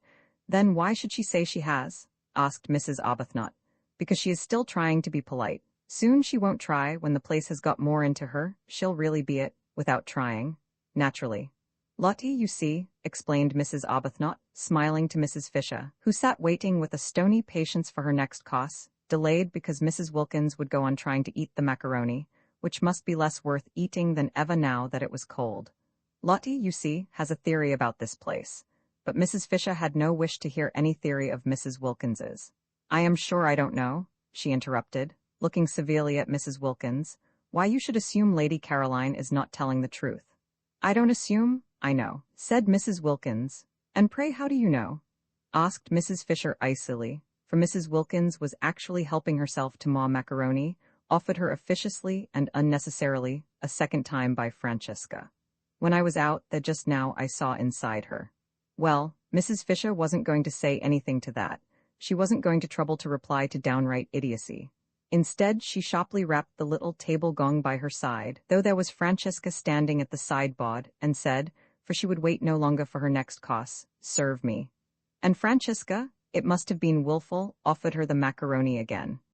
Then why should she say she has? Asked Mrs. Arbuthnot. Because she is still trying to be polite, Soon she won't try. When the place has got more into her, she'll really be it, without trying. Naturally. Lottie, you see, explained Mrs. Arbuthnot, smiling to Mrs. Fisher, who sat waiting with a stony patience for her next course, delayed because Mrs. Wilkins would go on trying to eat the macaroni, which must be less worth eating than ever now that it was cold. Lottie, you see, has a theory about this place. But Mrs. Fisher had no wish to hear any theory of Mrs. Wilkins's. I am sure I don't know, she interrupted, looking severely at Mrs. Wilkins, why you should assume Lady Caroline is not telling the truth. I don't assume, I know, said Mrs. Wilkins. And pray how do you know? Asked Mrs. Fisher icily, for Mrs. Wilkins was actually helping herself to more macaroni, offered her officiously and unnecessarily, a second time by Francesca. When I was out there just now I saw inside her. Well, Mrs. Fisher wasn't going to say anything to that. She wasn't going to trouble to reply to downright idiocy. Instead, she sharply rapped the little table gong by her side, though there was Francesca standing at the sideboard, and said, for she would wait no longer for her next course, serve me. And Francesca, it must have been willful, offered her the macaroni again.